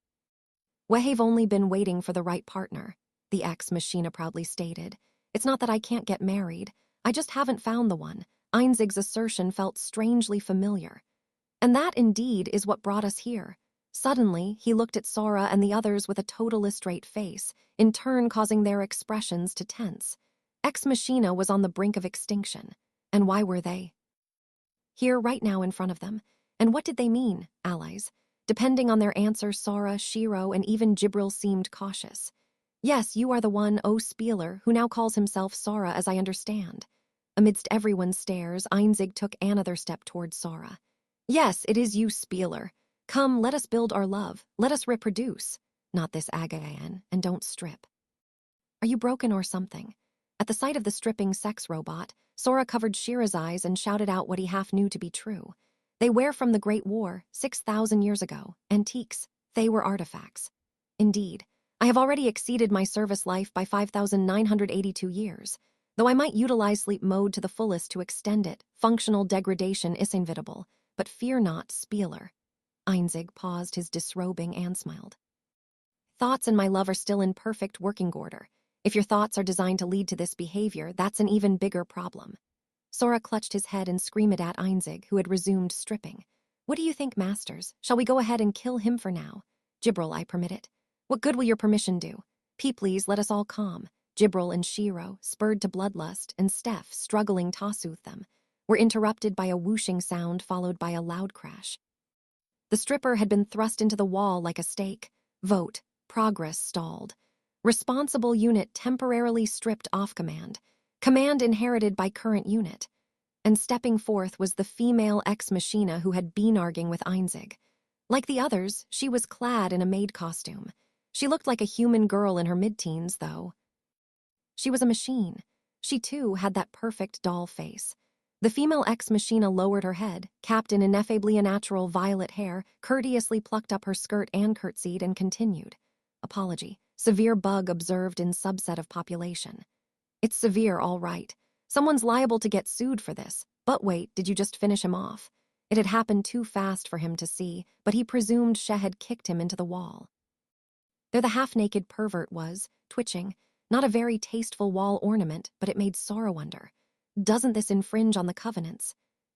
We have only been waiting for the right partner, the ex-machina proudly stated. It's not that I can't get married. I just haven't found the one. Einzig's assertion felt strangely familiar. And that indeed is what brought us here. Suddenly, he looked at Sora and the others with a totally straight face, in turn causing their expressions to tense. Ex Machina was on the brink of extinction. And why were they? Here, right now, in front of them. And what did they mean, allies? Depending on their answer, Sora, Shiro, and even Jibril seemed cautious. Yes, you are the one, Spieler, who now calls himself Sora, as I understand. Amidst everyone's stares, Einzig took another step towards Sora. Yes, it is you, Spieler. Come, let us build our love. Let us reproduce. Not this Agayan, and don't strip. Are you broken or something? At the sight of the stripping sex robot, Sora covered Shira's eyes and shouted out what he half knew to be true. They were from the Great War, 6,000 years ago. Antiques. They were artifacts. Indeed, I have already exceeded my service life by 5,982 years. Though I might utilize sleep mode to the fullest to extend it, functional degradation is inevitable. But fear not, Spieler. Einzig paused his disrobing and smiled. Thoughts and my love are still in perfect working order. If your thoughts are designed to lead to this behavior, that's an even bigger problem. Sora clutched his head and screamed at Einzig, who had resumed stripping. What do you think, masters? Shall we go ahead and kill him for now? Jibril, I permit it. What good will your permission do? Please, let us all calm. Jibril and Shiro, spurred to bloodlust, and Steph, struggling to soothe them, were interrupted by a whooshing sound followed by a loud crash. The stripper had been thrust into the wall like a stake. Vote. Progress stalled. Responsible unit temporarily stripped off command. Command inherited by current unit. And stepping forth was the female ex-machina who had been arguing with Einzig. Like the others, she was clad in a maid costume. She looked like a human girl in her mid-teens, though. She was a machine. She, too, had that perfect doll face. The female ex-machina lowered her head, capped in ineffably unnatural violet hair, courteously plucked up her skirt and curtsied and continued. Apology. Severe bug observed in subset of population. It's severe, all right. Someone's liable to get sued for this. But wait, did you just finish him off? It had happened too fast for him to see, but he presumed She had kicked him into the wall. There the half-naked pervert was, twitching. Not a very tasteful wall ornament, but it made Sora wonder. Doesn't this infringe on the covenants?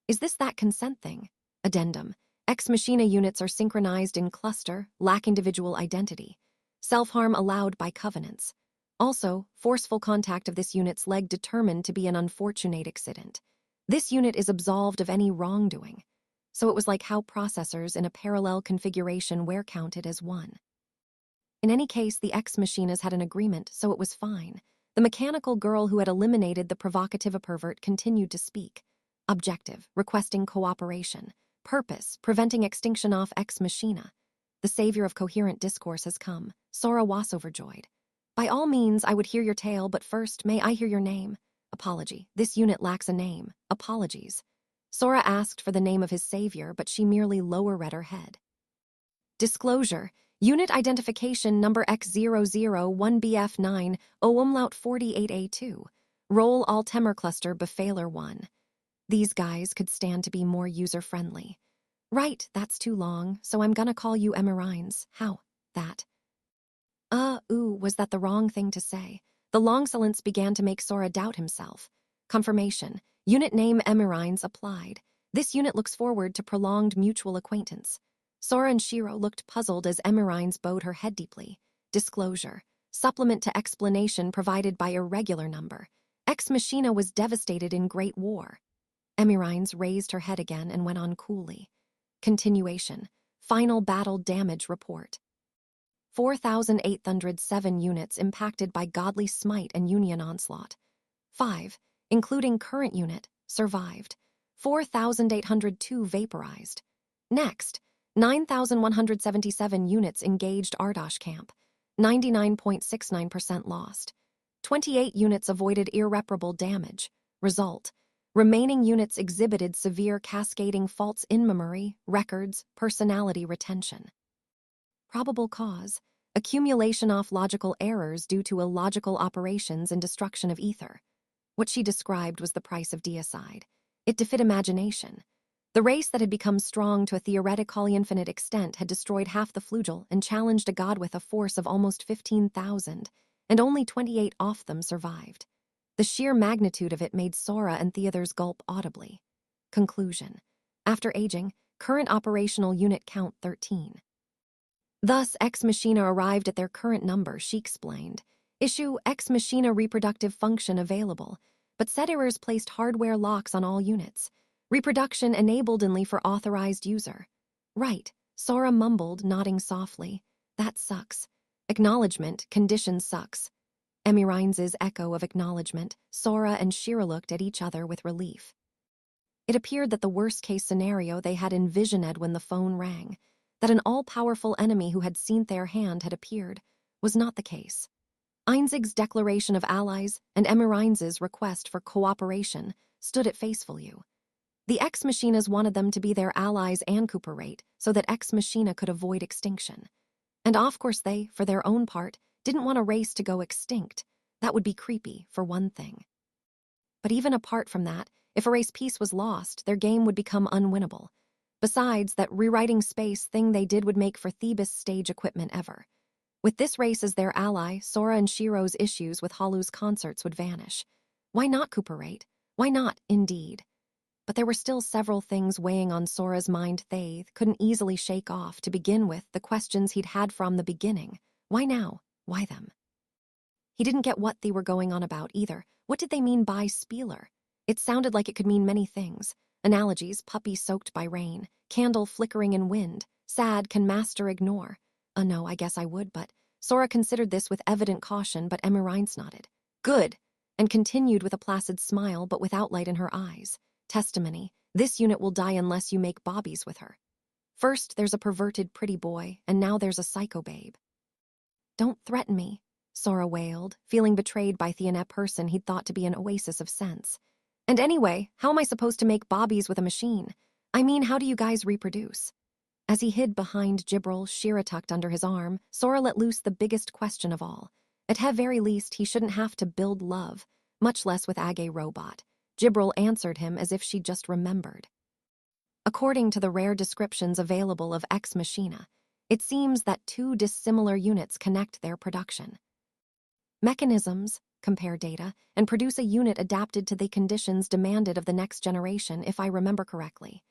Is this that consent thing? Addendum. Ex machina units are synchronized in cluster, lack individual identity. Self-harm allowed by covenants. Also, forceful contact of this unit's leg determined to be an unfortunate accident. This unit is absolved of any wrongdoing. So it was like how processors in a parallel configuration were counted as one. In any case, the ex machinas had an agreement, so it was fine. The mechanical girl who had eliminated the provocative pervert continued to speak. Objective, requesting cooperation. Purpose, preventing extinction off ex machina. The savior of coherent discourse has come. Sora was overjoyed. By all means, I would hear your tale, but first, may I hear your name? Apology. This unit lacks a name. Apologies. Sora asked for the name of his savior, but she merely lower-read her head. Disclosure. Unit identification number X001BF9, O 48A2. Role Altemer Cluster Befehler 1. These guys could stand to be more user-friendly. Right, that's too long, so I'm gonna call you Emerines. How? That. Was that the wrong thing to say? The long silence began to make Sora doubt himself. Confirmation. Unit name Emerines applied. This unit looks forward to prolonged mutual acquaintance. Sora and Shiro looked puzzled as Emerines bowed her head deeply. Disclosure. Supplement to explanation provided by irregular number. Ex Machina was devastated in Great War. Emerines raised her head again and went on coolly. Continuation. Final battle damage report. 4,807 units impacted by Godly Smite and Union Onslaught. 5, including current unit, survived. 4,802 vaporized. Next, 9,177 units engaged Ardosh camp. 99.69% lost. 28 units avoided irreparable damage. Result. Remaining units exhibited severe cascading faults in memory, records, personality retention. Probable cause. Accumulation of logical errors due to illogical operations and destruction of ether. What she described was the price of deicide. It defied imagination. The race that had become strong to a theoretically infinite extent had destroyed half the flugel and challenged a god with a force of almost 15,000, and only 28 off them survived. The sheer magnitude of it made Sora and Theodor's gulp audibly. Conclusion. After aging, current operational unit count 13. Thus, Ex Machina arrived at their current number, she explained. Issue Ex Machina reproductive function available, but said errors placed hardware locks on all units. Reproduction enabled only for authorized user. Right, Sora mumbled, nodding softly. That sucks. Acknowledgement, condition sucks. Emerines' echo of acknowledgement, Sora and Shira looked at each other with relief. It appeared that the worst-case scenario they had envisioned when the phone rang, that an all-powerful enemy who had seen their hand had appeared, was not the case. Einzig's declaration of allies and Emerines' request for cooperation stood at face value. The Ex Machinas wanted them to be their allies and cooperate so that Ex Machina could avoid extinction. And of course they, for their own part, didn't want a race to go extinct. That would be creepy, for one thing. But even apart from that, if a race piece was lost, their game would become unwinnable. Besides, that rewriting space thing they did would make for the best stage equipment ever. With this race as their ally, Sora and Shiro's issues with Halu's concerts would vanish. Why not cooperate? Why not, indeed? But there were still several things weighing on Sora's mind they couldn't easily shake off. To begin with, the questions he'd had from the beginning. Why now? Why them? He didn't get what they were going on about either. What did they mean by spieler? It sounded like it could mean many things. Analogies, puppy soaked by rain, candle flickering in wind, sad, can master ignore. No, I guess I would, but Sora considered this with evident caution, but Emerines nodded. Good, and continued with a placid smile, but without light in her eyes. Testimony, this unit will die unless you make bobbies with her. First, there's a perverted pretty boy, and now there's a psycho babe. Don't threaten me, Sora wailed, feeling betrayed by the person he'd thought to be an oasis of sense. And anyway, how am I supposed to make bobbies with a machine? I mean, how do you guys reproduce? As he hid behind Gibril, Shira tucked under his arm, Sora let loose the biggest question of all. At the very least, he shouldn't have to build love, much less with Age Robot. Gibril answered him as if she'd just remembered. According to the rare descriptions available of Ex Machina, it seems that two dissimilar units connect their production. Mechanisms, compare data, and produce a unit adapted to the conditions demanded of the next generation, if I remember correctly.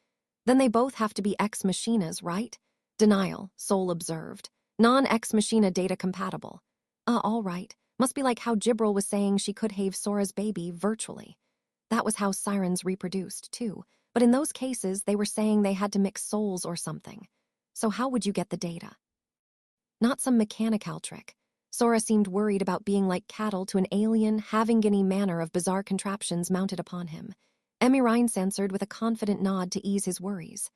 Then they both have to be ex machinas, right? Denial, Sol observed. Non-ex machina data compatible. All right. Must be like how Jibril was saying she could have Sora's baby virtually. That was how sirens reproduced, too. But in those cases, they were saying they had to mix souls or something. So how would you get the data? Not some mechanical trick. Sora seemed worried about being like cattle to an alien, Havingany manner of bizarre contraptions mounted upon him. Emirines answered with a confident nod to ease his worries.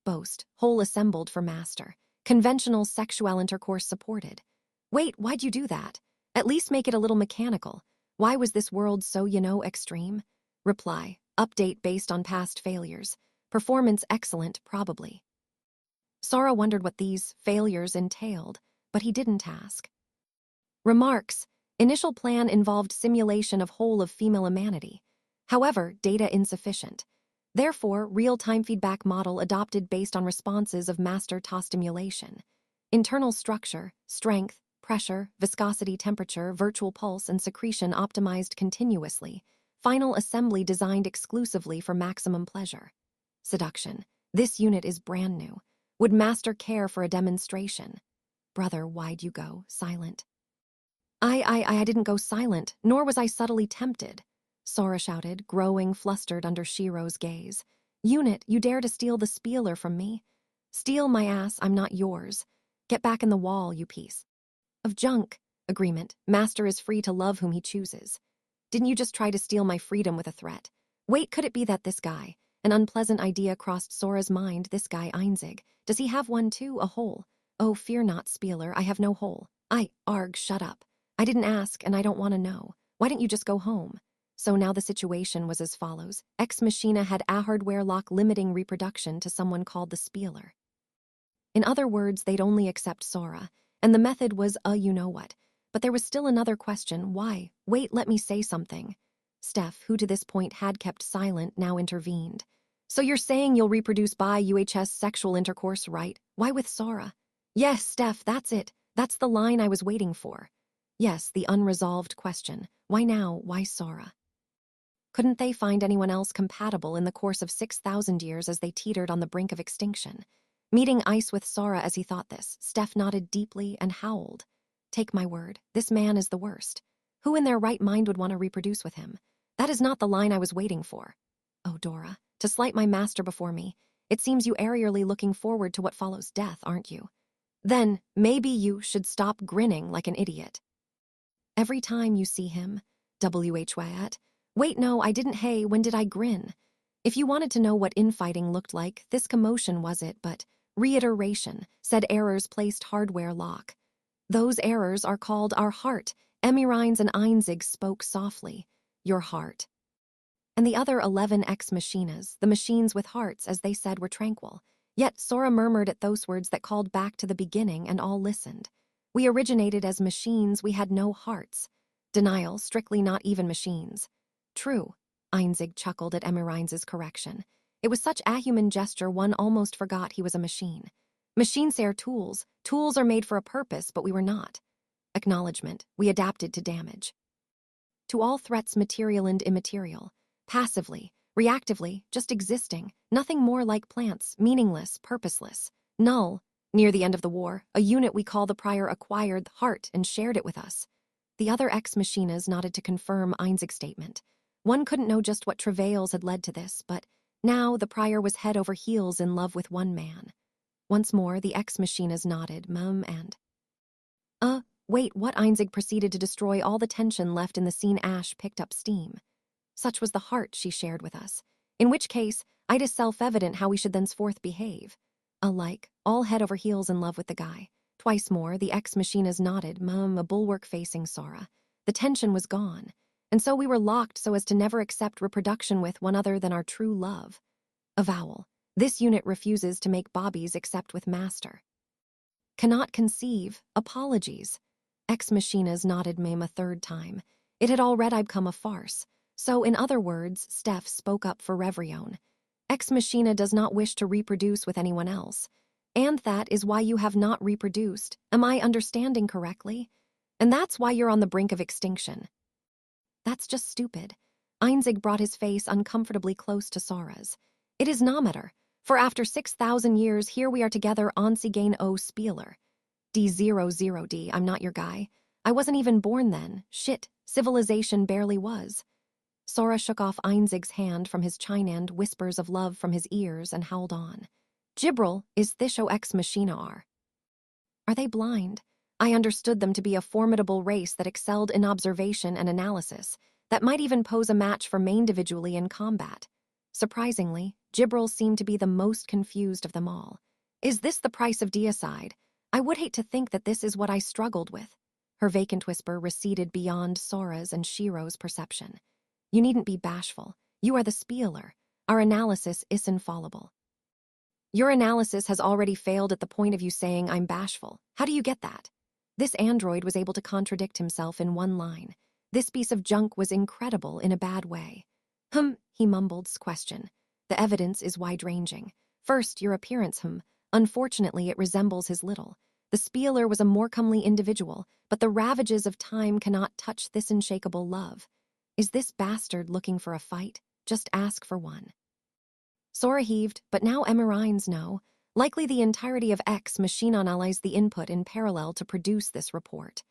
Boast, whole assembled for master. Conventional sexual intercourse supported. Wait, why'd you do that? At least make it a little mechanical. Why was this world so, extreme? Reply, update based on past failures. Performance excellent, probably. Sora wondered what these failures entailed, but he didn't ask. Remarks, initial plan involved simulation of whole of female humanity. However, data insufficient. Therefore, real-time feedback model adopted based on responses of master Ta stimulation. Internal structure, strength, pressure, viscosity, temperature, virtual pulse, and secretion optimized continuously. Final assembly designed exclusively for maximum pleasure. Seduction. This unit is brand new. Would master care for a demonstration? Brother, why'd you go silent? I didn't go silent, nor was I subtly tempted. Sora shouted, growing flustered under Shiro's gaze. Unit, you dare to steal the spieler from me? Steal my ass, I'm not yours. Get back in the wall, you piece of junk. Agreement, master is free to love whom he chooses. Didn't you just try to steal my freedom with a threat? Wait, could it be that this guy? An unpleasant idea crossed Sora's mind, this guy Einzig. Does he have one too, a hole? Oh, fear not, spieler, I have no hole. Arg, shut up. I didn't ask, and I don't want to know. Why didn't you just go home? So now the situation was as follows. Ex Machina had a hardware lock limiting reproduction to someone called the spieler. In other words, they'd only accept Sora, and the method was you-know-what. But there was still another question, why? Wait, let me say something. Steph, who to this point had kept silent, now intervened. So you're saying you'll reproduce by UHS sexual intercourse, right? Why with Sora? Yes, Steph, that's it. That's the line I was waiting for. Yes, the unresolved question. Why now? Why Sora? Couldn't they find anyone else compatible in the course of 6,000 years as they teetered on the brink of extinction? Meeting ice with Sora as he thought this, Steph nodded deeply and howled. Take my word, this man is the worst. Who in their right mind would want to reproduce with him? That is not the line I was waiting for. Oh, Dora, to slight my master before me, it seems you are eagerly looking forward to what follows death, aren't you? Then, maybe you should stop grinning like an idiot. Every time you see him, W.H. Wyatt. Wait, no, I didn't. Hey, when did I grin? If you wanted to know what infighting looked like, this commotion was it, but reiteration, said errors placed hardware lock. Those errors are called our heart. Emirines and Einzig spoke softly. Your heart. And the other 11 ex-machinas, the machines with hearts, as they said, were tranquil. Yet Sora murmured at those words that called back to the beginning, and all listened. We originated as machines, we had no hearts. Denial, strictly not even machines. True, Einzig chuckled at Emirines' correction. It was such a human gesture one almost forgot he was a machine. Machines are tools. Tools are made for a purpose, but we were not. Acknowledgement, we adapted to damage. To all threats material and immaterial. Passively, reactively, just existing. Nothing more like plants, meaningless, purposeless. Null. Near the end of the war, a unit we call the Prior acquired the heart and shared it with us. The other ex-machinas nodded to confirm Einzig's statement. One couldn't know just what travails had led to this, but now the Prior was head over heels in love with one man. Once more, the ex-machinas nodded, and... Wait, what? Einzig proceeded to destroy all the tension left in the scene. Ash picked up steam. Such was the heart she shared with us. In which case, it is self-evident how we should thenceforth behave. Alike, all head over heels in love with the guy. Twice more, the ex-machinas nodded, a bulwark facing Sora. The tension was gone, and so we were locked so as to never accept reproduction with one other than our true love. Avowal. This unit refuses to make bobbies except with master. Cannot conceive. Apologies. Ex-machinas nodded a third time. It had already become a farce. So, in other words, Steph spoke up for Revrione. Ex-machina does not wish to reproduce with anyone else. And that is why you have not reproduced. Am I understanding correctly? And that's why you're on the brink of extinction. That's just stupid. Einzig brought his face uncomfortably close to Sora's. It is no matter, for after 6,000 years here we are together Onsigain o Spieler. D00D, I'm not your guy. I wasn't even born then. Shit, civilization barely was. Sora shook off Einzig's hand from his chin end, whispers of love from his ears, and howled on. Gibril is Thisho ex machina are. Are they blind? I understood them to be a formidable race that excelled in observation and analysis, that might even pose a match for me individually in combat. Surprisingly, Gibril seemed to be the most confused of them all. Is this the price of deicide? I would hate to think that this is what I struggled with. Her vacant whisper receded beyond Sora's and Shiro's perception. You needn't be bashful. You are the spieler. Our analysis is infallible. Your analysis has already failed at the point of you saying I'm bashful. How do you get that? This android was able to contradict himself in one line. This piece of junk was incredible in a bad way. He mumbled, question. The evidence is wide-ranging. First, your appearance, Unfortunately, it resembles his little. The spieler was a more comely individual, but the ravages of time cannot touch this unshakable love. Is this bastard looking for a fight? Just ask for one. Sora heaved, but now Emerines know. Likely the entirety of X machine analyzed the input in parallel to produce this report.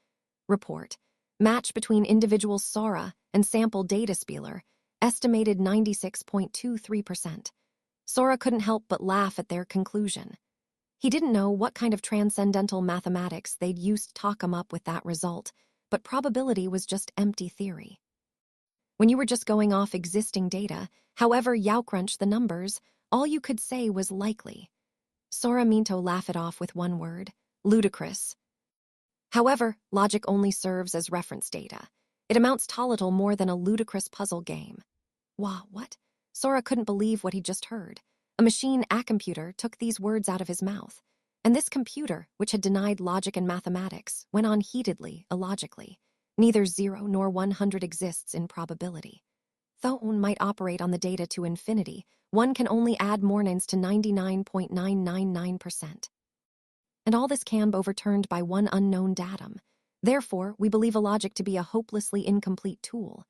Match between individual Sora and sample data spieler, estimated 96.23%. Sora couldn't help but laugh at their conclusion. He didn't know what kind of transcendental mathematics they'd used to talk him up with that result, but probability was just empty theory. When you were just going off existing data, however Yowcrunch the numbers, all you could say was likely. Sora Minto laughed it off with one word, ludicrous. However, logic only serves as reference data. It amounts to little more than a ludicrous puzzle game. Wah, what? Sora couldn't believe what he just heard. A machine, a computer, took these words out of his mouth. And this computer, which had denied logic and mathematics, went on heatedly, illogically. Neither 0 nor 100 exists in probability. Though one might operate on the data to infinity, one can only add mornings to 99.999%. And all this can be overturned by one unknown datum. Therefore, we believe a logic to be a hopelessly incomplete tool.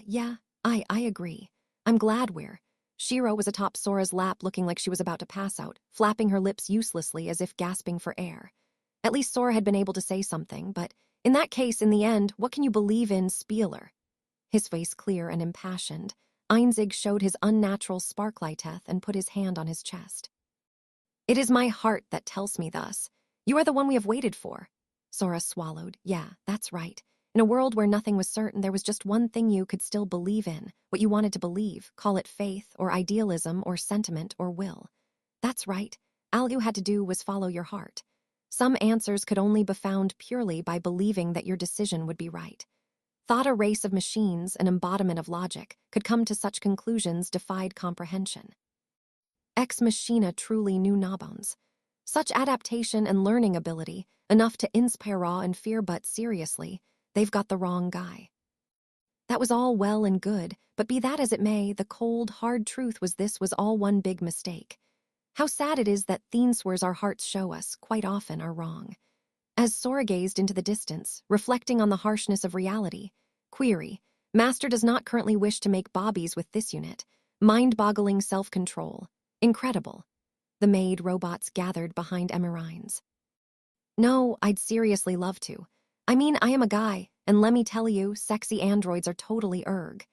Yeah, I agree. I'm glad we're. Shiro was atop Sora's lap looking like she was about to pass out, flapping her lips uselessly as if gasping for air. At least Sora had been able to say something, but in that case, in the end, what can you believe in, Spieler? His face clear and impassioned, Einzig showed his unnatural sparklighteth and put his hand on his chest. It is my heart that tells me thus. You are the one we have waited for. Sora swallowed. Yeah, that's right. In a world where nothing was certain, there was just one thing you could still believe in, what you wanted to believe, call it faith or idealism or sentiment or will. That's right. All you had to do was follow your heart. Some answers could only be found purely by believing that your decision would be right. Thought a race of machines, an embodiment of logic, could come to such conclusions defied comprehension. Ex Machina truly knew Nabons. Such adaptation and learning ability, enough to inspire awe and fear, but seriously, they've got the wrong guy. That was all well and good, but be that as it may, the cold, hard truth was this was all one big mistake. How sad it is that thinswers our hearts show us, quite often, are wrong. As Sora gazed into the distance, reflecting on the harshness of reality, query, Master does not currently wish to make bobbies with this unit. Mind-boggling self-control. Incredible. The maid robots gathered behind Emerines. No, I'd seriously love to. I mean, I am a guy, and let me tell you, sexy androids are totally erg.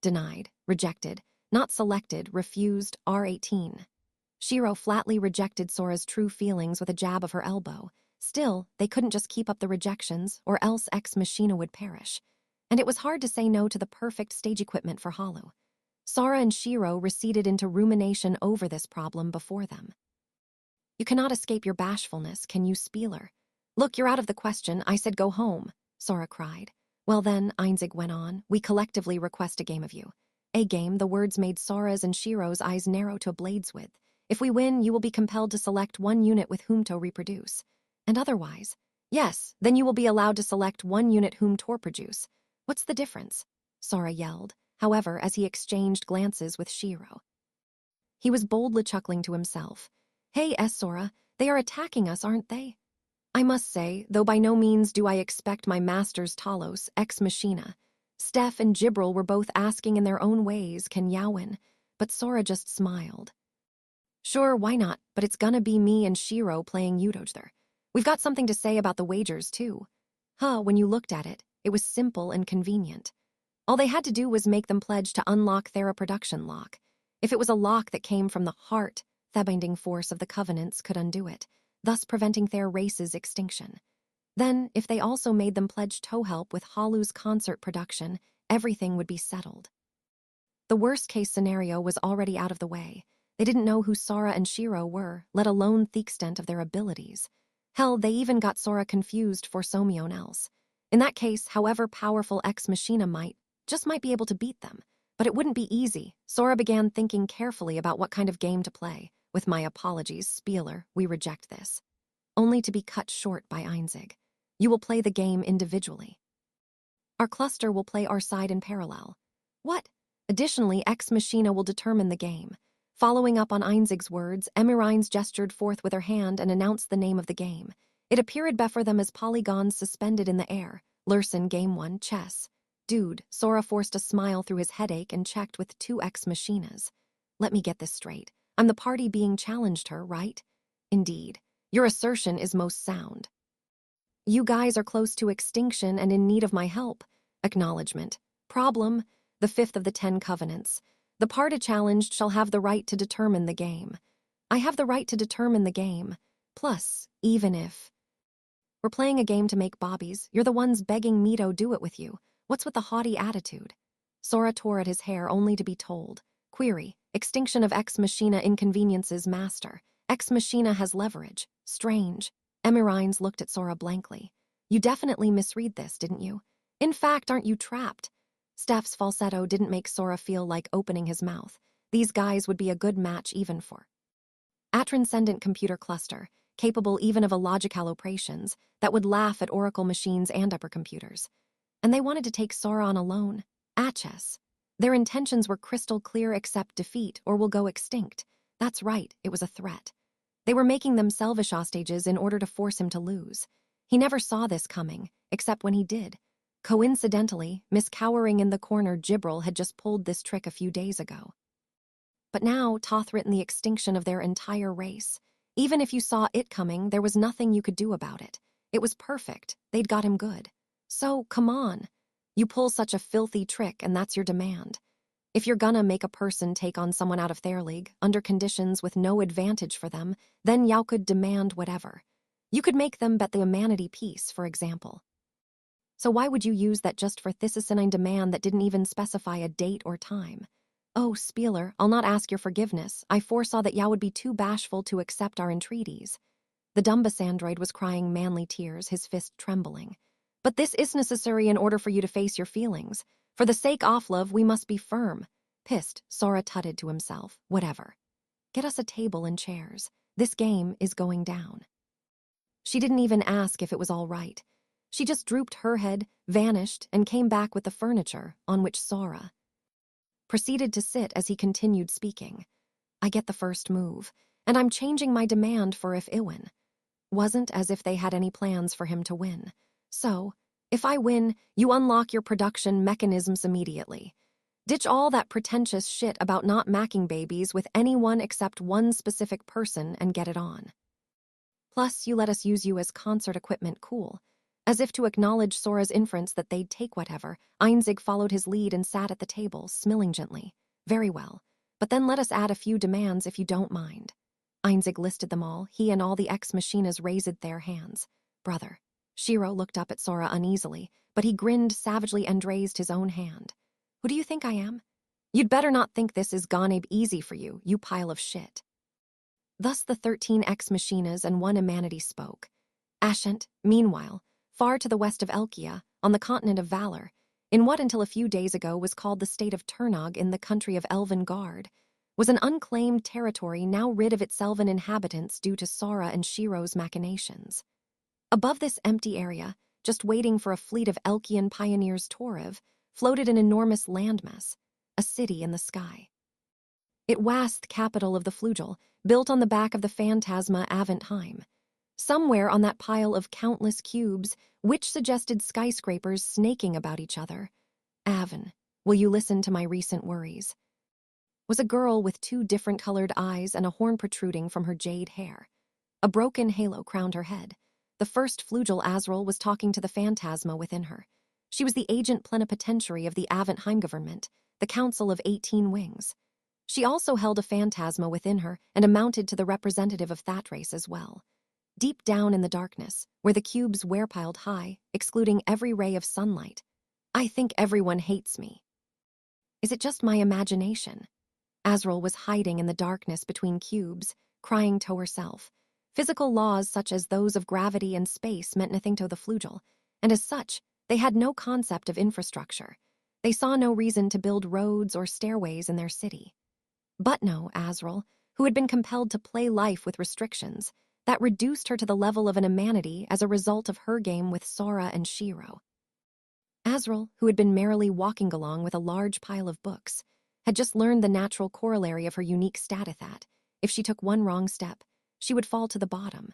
Denied, rejected, not selected, refused, R18. Shiro flatly rejected Sora's true feelings with a jab of her elbow. Still, they couldn't just keep up the rejections, or else Ex Machina would perish. And it was hard to say no to the perfect stage equipment for Hollow. Sora and Shiro receded into rumination over this problem before them. You cannot escape your bashfulness, can you, Spieler? Look, you're out of the question. I said go home, Sora cried. Well then, Einzig went on, we collectively request a game of you. A game, the words made Sora's and Shiro's eyes narrow to a blade's width. If we win, you will be compelled to select one unit with whom to reproduce. And otherwise, yes, then you will be allowed to select one unit whom to produce. What's the difference? Sora yelled, however, as he exchanged glances with Shiro. He was boldly chuckling to himself. Hey, Sora, they are attacking us, aren't they? I must say, though by no means do I expect my master's Talos, Ex Machina, Steph and Jibril were both asking in their own ways, can Yao win? But Sora just smiled. Sure, why not? But it's gonna be me and Shiro playing Yudojdar. We've got something to say about the wagers, too. When you looked at it, it was simple and convenient. All they had to do was make them pledge to unlock their production lock. If it was a lock that came from the heart, the binding force of the covenants could undo it, thus preventing their race's extinction. Then, if they also made them pledge toe help with Halu's concert production, everything would be settled. The worst-case scenario was already out of the way. They didn't know who Sora and Shiro were, let alone the extent of their abilities. Hell, they even got Sora confused for someone else. In that case, however powerful Ex Machina might be able to beat them. But it wouldn't be easy. Sora began thinking carefully about what kind of game to play. With my apologies, Spieler, we reject this. Only to be cut short by Einzig. You will play the game individually. Our cluster will play our side in parallel. What? Additionally, Ex Machina will determine the game. Following up on Einzig's words, Emirines gestured forth with her hand and announced the name of the game. It appeared before them as polygons suspended in the air. Lursen Game 1, Chess. Dude, Sora forced a smile through his headache and checked with 2 Ex Machinas. Let me get this straight. I'm the party being challenged her, right? Indeed. Your assertion is most sound. You guys are close to extinction and in need of my help. Acknowledgement. Problem. The 5th of the 10 covenants. The party challenged shall have the right to determine the game. I have the right to determine the game. Plus, even if we're playing a game to make bobbies, you're the ones begging me to do it with you. What's with the haughty attitude? Sora tore at his hair only to be told. Query. Extinction of Ex Machina inconveniences master. Ex Machina has leverage. Strange. Emirines looked at Sora blankly. You definitely misread this, didn't you? In fact, aren't you trapped? Steph's falsetto didn't make Sora feel like opening his mouth. These guys would be a good match even for a transcendent computer cluster, capable even of illogical operations, that would laugh at Oracle machines and upper computers. And they wanted to take Sora on alone. Chess. Their intentions were crystal clear: accept defeat or we'll go extinct. That's right, it was a threat. They were making them selfish hostages in order to force him to lose. He never saw this coming, except when he did. Coincidentally, miscowering in the corner, Jibril had just pulled this trick a few days ago. But now, Toth written the extinction of their entire race. Even if you saw it coming, there was nothing you could do about it. It was perfect. They'd got him good. So, come on. You pull such a filthy trick and that's your demand. If you're gonna make a person take on someone out of their league, under conditions with no advantage for them, then Yao could demand whatever. You could make them bet the humanity piece, for example. So why would you use that just for Thysicinine demand that didn't even specify a date or time? Oh, Spieler, I'll not ask your forgiveness. I foresaw that Yao would be too bashful to accept our entreaties. The Dumbus android was crying manly tears, his fist trembling. But this is necessary in order for you to face your feelings. For the sake of love, we must be firm. Pissed, Sora tutted to himself. Whatever. Get us a table and chairs. This game is going down. She didn't even ask if it was all right. She just drooped her head, vanished, and came back with the furniture, on which Sora proceeded to sit as he continued speaking. I get the first move, and I'm changing my demand for if Iwin. Wasn't as if they had any plans for him to win. So, if I win, you unlock your production mechanisms immediately. Ditch all that pretentious shit about not macking babies with anyone except one specific person and get it on. Plus, you let us use you as concert equipment, cool. As if to acknowledge Sora's inference that they'd take whatever, Einzig followed his lead and sat at the table, smiling gently. Very well. But then let us add a few demands if you don't mind. Einzig listed them all. He and all the Ex Machinas raised their hands. Brother. Shiro looked up at Sora uneasily, but he grinned savagely and raised his own hand. Who do you think I am? You'd better not think this is gonna be easy for you, you pile of shit. Thus the 13 Ex Machinas and one Humanity spoke. Ashent, meanwhile, far to the west of Elkia, on the continent of Valor, in what until a few days ago was called the state of Turnog in the country of Elven Guard, was an unclaimed territory now rid of its elven inhabitants due to Sora and Shiro's machinations. Above this empty area, just waiting for a fleet of Elkian pioneers Toriv, floated an enormous landmass, a city in the sky. It was the capital of the Flugel, built on the back of the phantasma Aventheim. Somewhere on that pile of countless cubes, which suggested skyscrapers snaking about each other, Avon, will you listen to my recent worries? Was a girl with two different colored eyes and a horn protruding from her jade hair. A broken halo crowned her head. The first flugel Azrael was talking to the phantasma within her. She was the agent plenipotentiary of the Avonheim government, the Council of 18 Wings. She also held a phantasma within her and amounted to the representative of that race as well. Deep down in the darkness, where the cubes were piled high, excluding every ray of sunlight, I think everyone hates me. Is it just my imagination? Azrael was hiding in the darkness between cubes, crying to herself. Physical laws such as those of gravity and space meant nothing to the flugel, and as such, they had no concept of infrastructure. They saw no reason to build roads or stairways in their city. But no, Azrael, who had been compelled to play life with restrictions, that reduced her to the level of an humanity as a result of her game with Sora and Shiro. Azrael, who had been merrily walking along with a large pile of books, had just learned the natural corollary of her unique stat that, if she took one wrong step, she would fall to the bottom.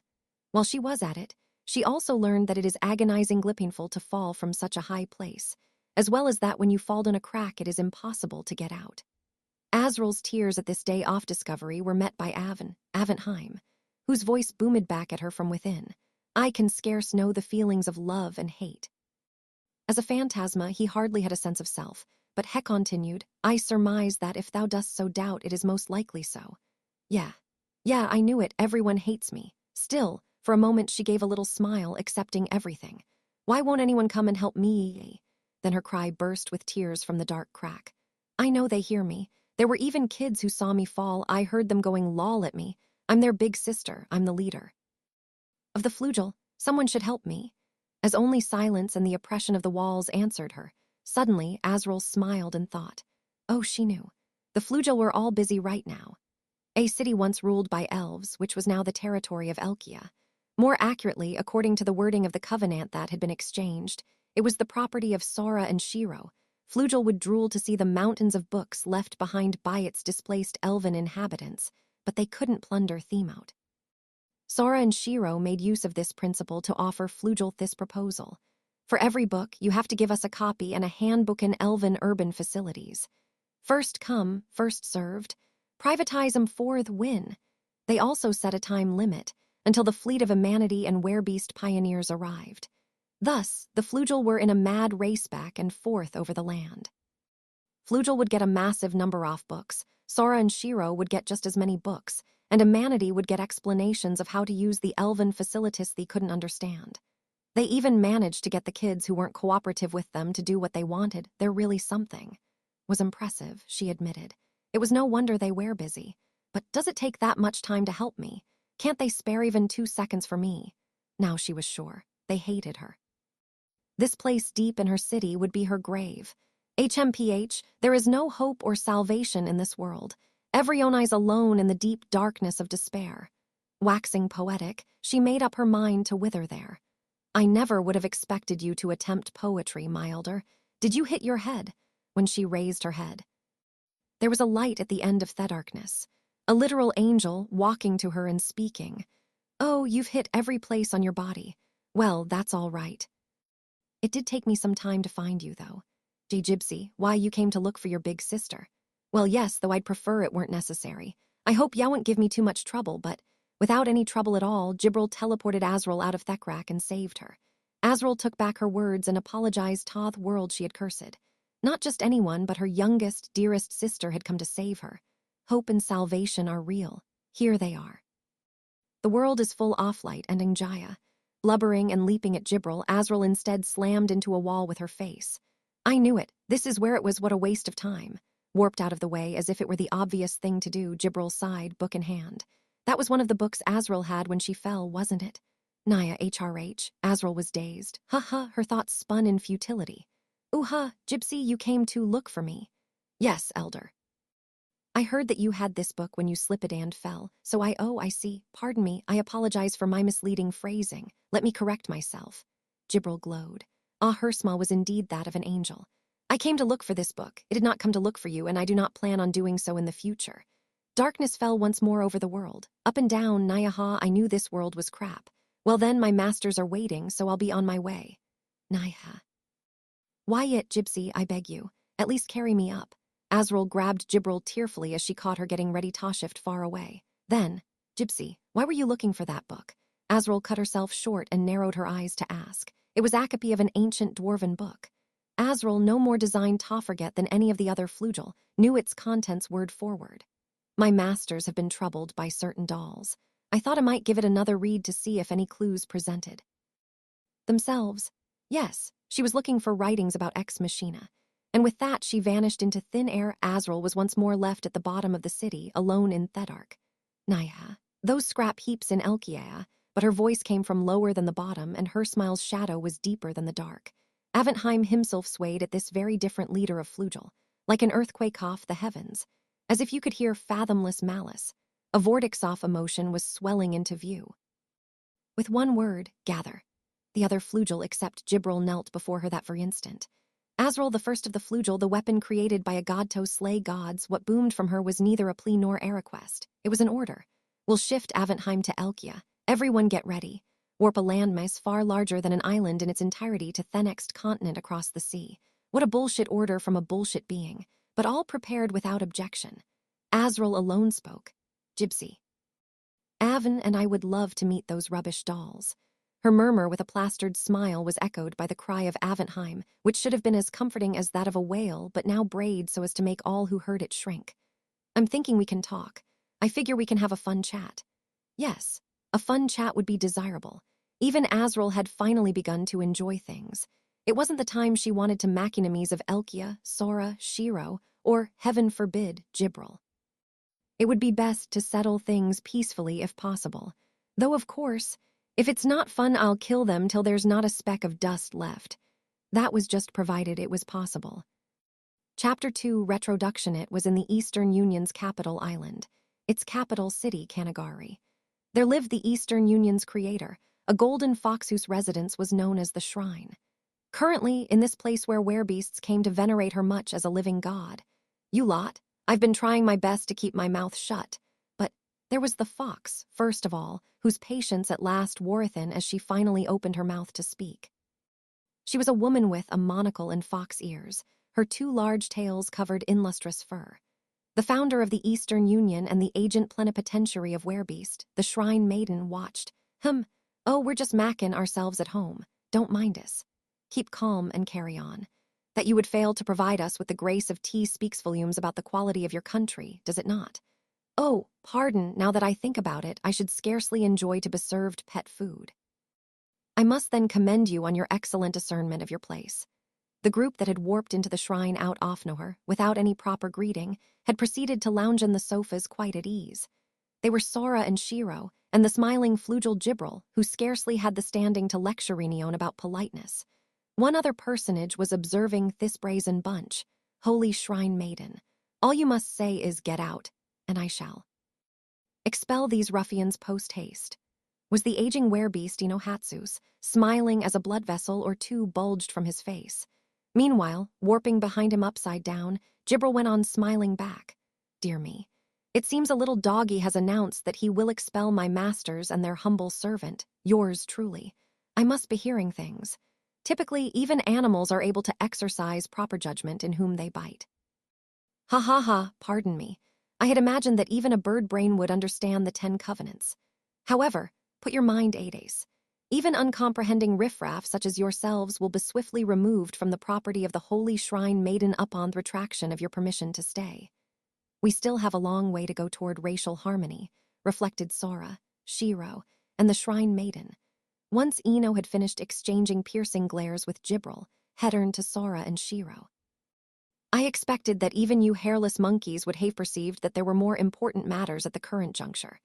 While she was at it, she also learned that it is agonizingly painful to fall from such a high place, as well as that when you fall in a crack it is impossible to get out. Azrael's tears at this day off discovery were met by Avonheim, whose voice boomed back at her from within. I can scarce know the feelings of love and hate. As a phantasma, he hardly had a sense of self, but Heck continued, I surmise that if thou dost so doubt, it is most likely so. Yeah, I knew it, everyone hates me. Still, for a moment she gave a little smile, accepting everything. Why won't anyone come and help me? Then her cry burst with tears from the dark crack. I know they hear me. There were even kids who saw me fall. I heard them going lol at me. I'm their big sister. I'm the leader. Of the flugel, someone should help me. As only silence and the oppression of the walls answered her, suddenly Azrael smiled and thought, oh, she knew. The flugel were all busy right now. A city once ruled by elves, which was now the territory of Elkia. More accurately, according to the wording of the covenant that had been exchanged, it was the property of Sora and Shiro. Flugel would drool to see the mountains of books left behind by its displaced elven inhabitants, but they couldn't plunder Themout. Sora and Shiro made use of this principle to offer Flugel this proposal. For every book, you have to give us a copy and a handbook in elven urban facilities. First come, first served. Privatize 'em forth win. They also set a time limit, until the fleet of humanity and werebeast pioneers arrived. Thus, the Flugel were in a mad race back and forth over the land. Flugel would get a massive number off books, Sora and Shiro would get just as many books, and humanity would get explanations of how to use the elven facilities they couldn't understand. They even managed to get the kids who weren't cooperative with them to do what they wanted. They're really something. Was impressive, she admitted. It was no wonder they were busy. But does it take that much time to help me? Can't they spare even 2 seconds for me? Now she was sure. They hated her. This place deep in her city would be her grave. HMPH, there is no hope or salvation in this world. Everyone is alone in the deep darkness of despair. Waxing poetic, she made up her mind to wither there. I never would have expected you to attempt poetry, Milder. Did you hit your head? When she raised her head. There was a light at the end of the darkness. A literal angel walking to her and speaking. Oh, you've hit every place on your body. Well, that's all right. It did take me some time to find you, though. Gypsy, why you came to look for your big sister? Well, yes, though I'd prefer it weren't necessary. I hope ya won't give me too much trouble, but without any trouble at all, Gibril teleported Azrael out of Thekrak and saved her. Azrael took back her words and apologized to the world she had cursed. Not just anyone, but her youngest, dearest sister had come to save her. Hope and salvation are real. Here they are. The world is full off-light and Anjaya. Blubbering and leaping at Gibril, Azrael instead slammed into a wall with her face. I knew it. This is where it was. What a waste of time. Warped out of the way as if it were the obvious thing to do, Gibril sighed, book in hand. That was one of the books Azrael had when she fell, wasn't it? Naya HRH. Azrael was dazed. Her thoughts spun in futility. Gypsy, you came to look for me. Yes, Elder. I heard that you had this book when you slipped and fell, so I see. Pardon me, I apologize for my misleading phrasing. Let me correct myself. Gibril glowed. Her smile was indeed that of an angel. I came to look for this book. It did not come to look for you, and I do not plan on doing so in the future. Darkness fell once more over the world. Up and down, Nayaha, I knew this world was crap. Well then, my masters are waiting, so I'll be on my way. Nayaha. Why it, Gypsy, I beg you. At least carry me up. Azrael grabbed Gibril tearfully as she caught her getting ready to shift far away. Then, Gypsy, why were you looking for that book? Azrael cut herself short and narrowed her eyes to ask. It was a copy of an ancient dwarven book. Azrael, no more designed to forget than any of the other flugel, knew its contents word for word. My masters have been troubled by certain dolls. I thought I might give it another read to see if any clues presented themselves. Yes, she was looking for writings about Ex Machina. And with that, she vanished into thin air. Azrael was once more left at the bottom of the city, alone in Thedark. Naya, those scrap heaps in Elkia, but her voice came from lower than the bottom, and her smile's shadow was deeper than the dark. Aventheim himself swayed at this very different leader of Flugel, like an earthquake off the heavens, as if you could hear fathomless malice. A vortex off emotion was swelling into view. With one word, gather. The other Flugel except Gibril knelt before her that very instant. Azrael, the first of the Flugel, the weapon created by a god to slay gods, what boomed from her was neither a plea nor a request. It was an order. We'll shift Aventheim to Elkia. Everyone get ready. Warp a landmass far larger than an island in its entirety to the next continent across the sea. What a bullshit order from a bullshit being, but all prepared without objection. Azrael alone spoke. Gypsy. Avon and I would love to meet those rubbish dolls. Her murmur with a plastered smile was echoed by the cry of Aventheim, which should have been as comforting as that of a whale, but now brayed so as to make all who heard it shrink. I'm thinking we can talk. I figure we can have a fun chat. Yes, a fun chat would be desirable. Even Azrael had finally begun to enjoy things. It wasn't the time she wanted to machinamies of Elkia, Sora, Shiro, or, heaven forbid, Gibril. It would be best to settle things peacefully if possible. Though, of course, if it's not fun, I'll kill them till there's not a speck of dust left. That was just provided it was possible. Chapter 2, Retroduction. It was in the Eastern Union's capital island. Its capital city, Kanagari. There lived the Eastern Union's creator, a golden fox whose residence was known as the Shrine. Currently, in this place where werebeasts came to venerate her much as a living god. You lot, I've been trying my best to keep my mouth shut, but there was the fox, first of all, whose patience at last wore thin as she finally opened her mouth to speak. She was a woman with a monocle and fox ears, her two large tails covered in lustrous fur. The founder of the Eastern Union and the agent plenipotentiary of Werebeast, the Shrine Maiden, watched. Oh, we're just macking ourselves at home. Don't mind us. Keep calm and carry on. That you would fail to provide us with the grace of tea speaks volumes about the quality of your country, does it not? Oh, pardon, now that I think about it, I should scarcely enjoy to be served pet food. I must then commend you on your excellent discernment of your place. The group that had warped into the shrine out off Noher, without any proper greeting, had proceeded to lounge on the sofas quite at ease. They were Sora and Shiro, and the smiling Flugel Gibril, who scarcely had the standing to lecture Renion about politeness. One other personage was observing this brazen bunch. Holy Shrine Maiden, all you must say is get out, and I shall. Expel these ruffians post-haste. Was the aging werebeast Inohatsus, smiling as a blood vessel or two bulged from his face. Meanwhile, warping behind him upside down, Gibril went on smiling back. Dear me, it seems a little doggy has announced that he will expel my masters and their humble servant, yours truly. I must be hearing things. Typically, even animals are able to exercise proper judgment in whom they bite. Ha ha ha, pardon me. I had imagined that even a bird brain would understand the 10 Covenants. However, put your mind at ease. Even uncomprehending riffraff such as yourselves will be swiftly removed from the property of the Holy Shrine Maiden upon the retraction of your permission to stay. We still have a long way to go toward racial harmony, reflected Sora, Shiro, and the Shrine Maiden. Once Ino had finished exchanging piercing glares with Gibril, Hedern to Sora and Shiro. I expected that even you hairless monkeys would have perceived that there were more important matters at the current juncture.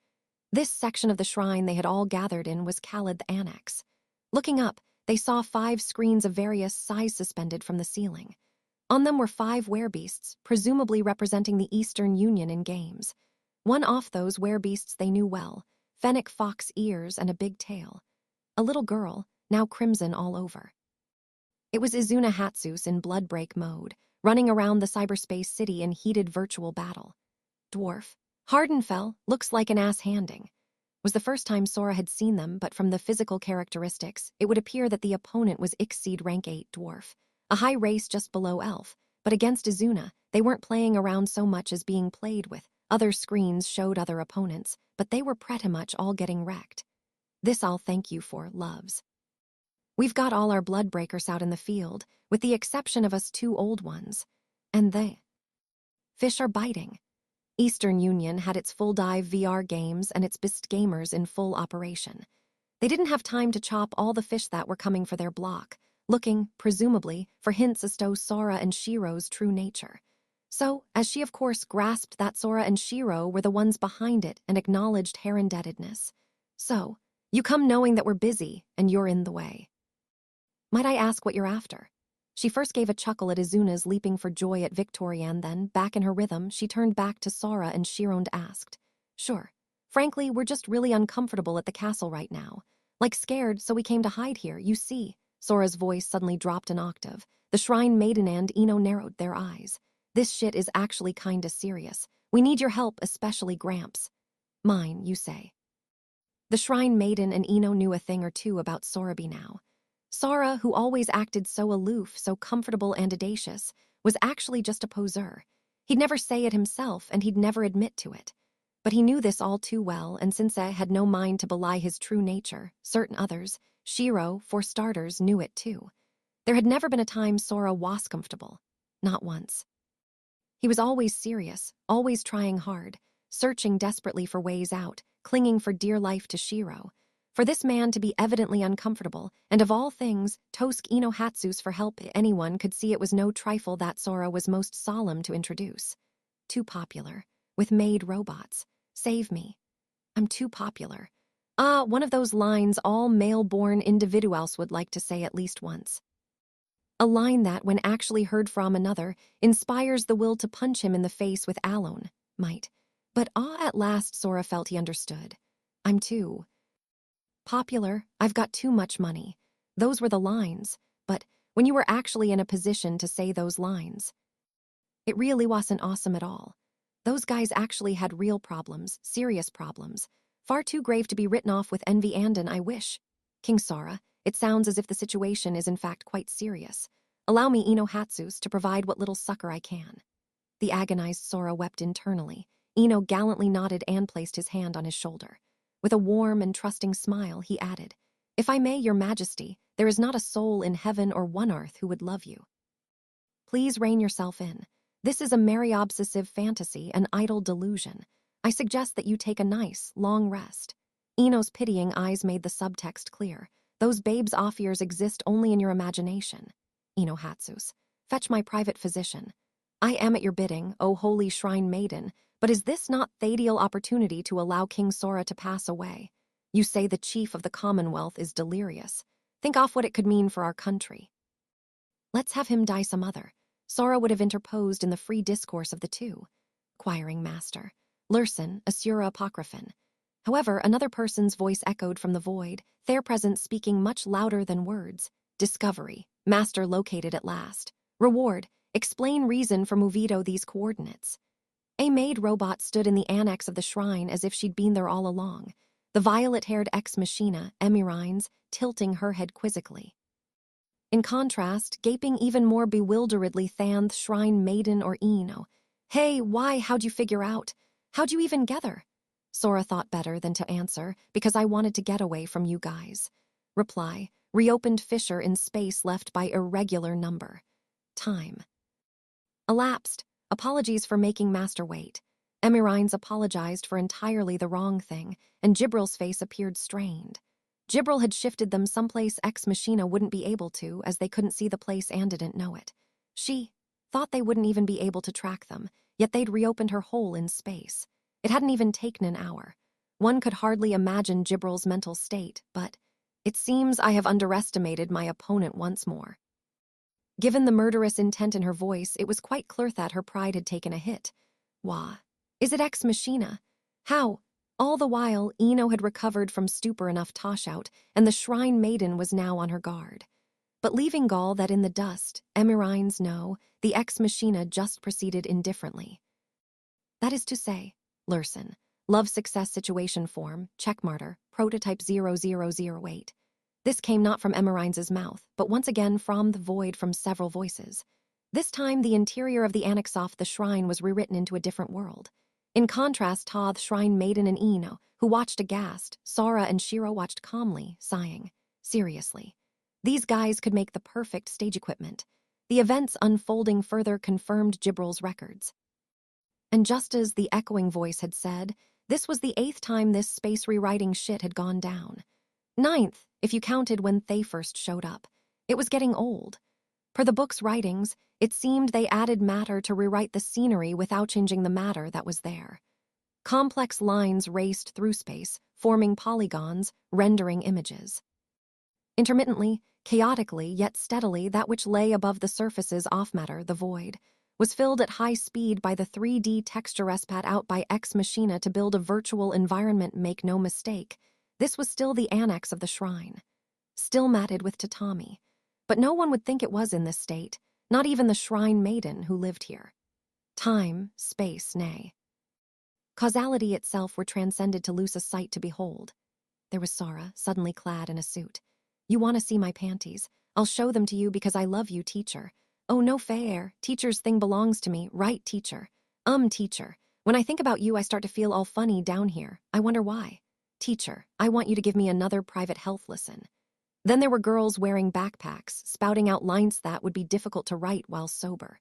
This section of the shrine they had all gathered in was Khalid the Annex. Looking up, they saw 5 screens of various size suspended from the ceiling. On them were 5 werebeasts, presumably representing the Eastern Union in games. One off those werebeasts they knew well, fennec fox ears and a big tail. A little girl, now crimson all over. It was Izuna Hatsus in bloodbreak mode, running around the cyberspace city in heated virtual battle. Dwarf, Hardenfell, looks like an ass handing. Was the first time Sora had seen them, but from the physical characteristics, it would appear that the opponent was Ixseed rank 8 dwarf. A high race just below Elf, but against Izuna, they weren't playing around so much as being played with. Other screens showed other opponents, but they were pretty much all getting wrecked. This I'll thank you for, loves. We've got all our blood breakers out in the field, with the exception of us two old ones. And the fish are biting. Eastern Union had its full dive VR games and its best gamers in full operation. They didn't have time to chop all the fish that were coming for their block, looking, presumably, for hints as to Sora and Shiro's true nature. So, as she of course grasped that Sora and Shiro were the ones behind it and acknowledged her indebtedness. So, you come knowing that we're busy and you're in the way. Might I ask what you're after? She first gave a chuckle at Izuna's leaping for joy at victory and then, back in her rhythm, she turned back to Sora and Shiro and asked, Sure. Frankly, we're just really uncomfortable at the castle right now. Like scared, so we came to hide here, you see. Sora's voice suddenly dropped an octave. The Shrine Maiden and Ino narrowed their eyes. This shit is actually kinda serious. We need your help, especially Gramps. Mine, you say. The Shrine Maiden and Ino knew a thing or two about Soraby now. Sora, who always acted so aloof, so comfortable and audacious, was actually just a poseur. He'd never say it himself, and he'd never admit to it. But he knew this all too well, and since I had no mind to belie his true nature, certain others, Shiro, for starters, knew it too. There had never been a time Sora was comfortable. Not once. He was always serious, always trying hard, searching desperately for ways out, clinging for dear life to Shiro. For this man to be evidently uncomfortable, and of all things, Tosuke Ino Hatsus for help, anyone could see it was no trifle that Sora was most solemn to introduce. Too popular. With maid robots. Save me. I'm too popular. One of those lines all male-born individuals would like to say at least once. A line that, when actually heard from another, inspires the will to punch him in the face with alone, might. But at last Sora felt he understood. I'm too popular, I've got too much money. Those were the lines, but when you were actually in a position to say those lines, it really wasn't awesome at all. Those guys actually had real problems, serious problems, far too grave to be written off with envy and an I wish. King Sora, it sounds as if the situation is in fact quite serious. Allow me, Ino Hatsus, to provide what little succor I can. The agonized Sora wept internally. Ino gallantly nodded and placed his hand on his shoulder. With a warm and trusting smile, he added, If I may, your majesty, there is not a soul in heaven or one earth who would love you. Please rein yourself in. This is a merry obsessive fantasy, an idle delusion. I suggest that you take a nice, long rest. Ino's pitying eyes made the subtext clear. Those babes' off ears exist only in your imagination. Ino Hatsus, fetch my private physician. I am at your bidding, O holy Shrine Maiden, but is this not the ideal opportunity to allow King Sora to pass away? You say the chief of the Commonwealth is delirious. Think off what it could mean for our country. Let's have him die some other. Sora would have interposed in the free discourse of the two. Choiring master. Lurson, Asura Apocryphon. However, another person's voice echoed from the void, their presence speaking much louder than words. Discovery. Master located at last. Reward. Explain reason for Movito these coordinates. A maid robot stood in the annex of the shrine as if she'd been there all along, the violet-haired ex-machina, Emirines, tilting her head quizzically. In contrast, gaping even more bewilderedly than the Shrine Maiden or Ino. Hey, how'd you figure out? How'd you even gather? Sora thought better than to answer, because I wanted to get away from you guys. Reply, reopened fissure in space left by irregular number. Time. Elapsed. Apologies for making Master wait. Emirines apologized for entirely the wrong thing, and Jibril's face appeared strained. Jibril had shifted them someplace Ex Machina wouldn't be able to, as they couldn't see the place and didn't know it. She thought they wouldn't even be able to track them, yet they'd reopened her hole in space. It hadn't even taken an hour. One could hardly imagine Jibril's mental state, but it seems I have underestimated my opponent once more. Given the murderous intent in her voice, it was quite clear that her pride had taken a hit. Wah. Is it Ex Machina? How? All the while, Ino had recovered from stupor enough tosh out, and the Shrine Maiden was now on her guard. But leaving Gaul that in the dust, Emirines no, the Ex Machina just proceeded indifferently. That is to say, Lurson, love success situation form, checkmarter, prototype 0008. This came not from Emerine's mouth, but once again from the void from several voices. This time, the interior of the annex off the shrine was rewritten into a different world. In contrast, Ta, the shrine maiden, and Ino, who watched aghast, Sora and Shiro watched calmly, sighing. Seriously. These guys could make the perfect stage equipment. The events unfolding further confirmed Gibril's records. And just as the echoing voice had said, this was the 8th time this space rewriting shit had gone down. 9th, if you counted when they first showed up. It was getting old. Per the book's writings, it seemed they added matter to rewrite the scenery without changing the matter that was there. Complex lines raced through space, forming polygons, rendering images. Intermittently, chaotically, yet steadily, that which lay above the surface's off-matter, the void, was filled at high speed by the 3D texture spat out by Ex Machina to build a virtual environment. Make no mistake, this was still the annex of the shrine. Still matted with tatami. But no one would think it was in this state, not even the shrine maiden who lived here. Time, space, nay. Causality itself were transcended to loose a sight to behold. There was Sora, suddenly clad in a suit. You want to see my panties? I'll show them to you because I love you, teacher. Oh, no fair. Teacher's thing belongs to me, right, teacher? Teacher. When I think about you, I start to feel all funny down here. I wonder why. Teacher, I want you to give me another private health lesson. Then there were girls wearing backpacks, spouting out lines that would be difficult to write while sober.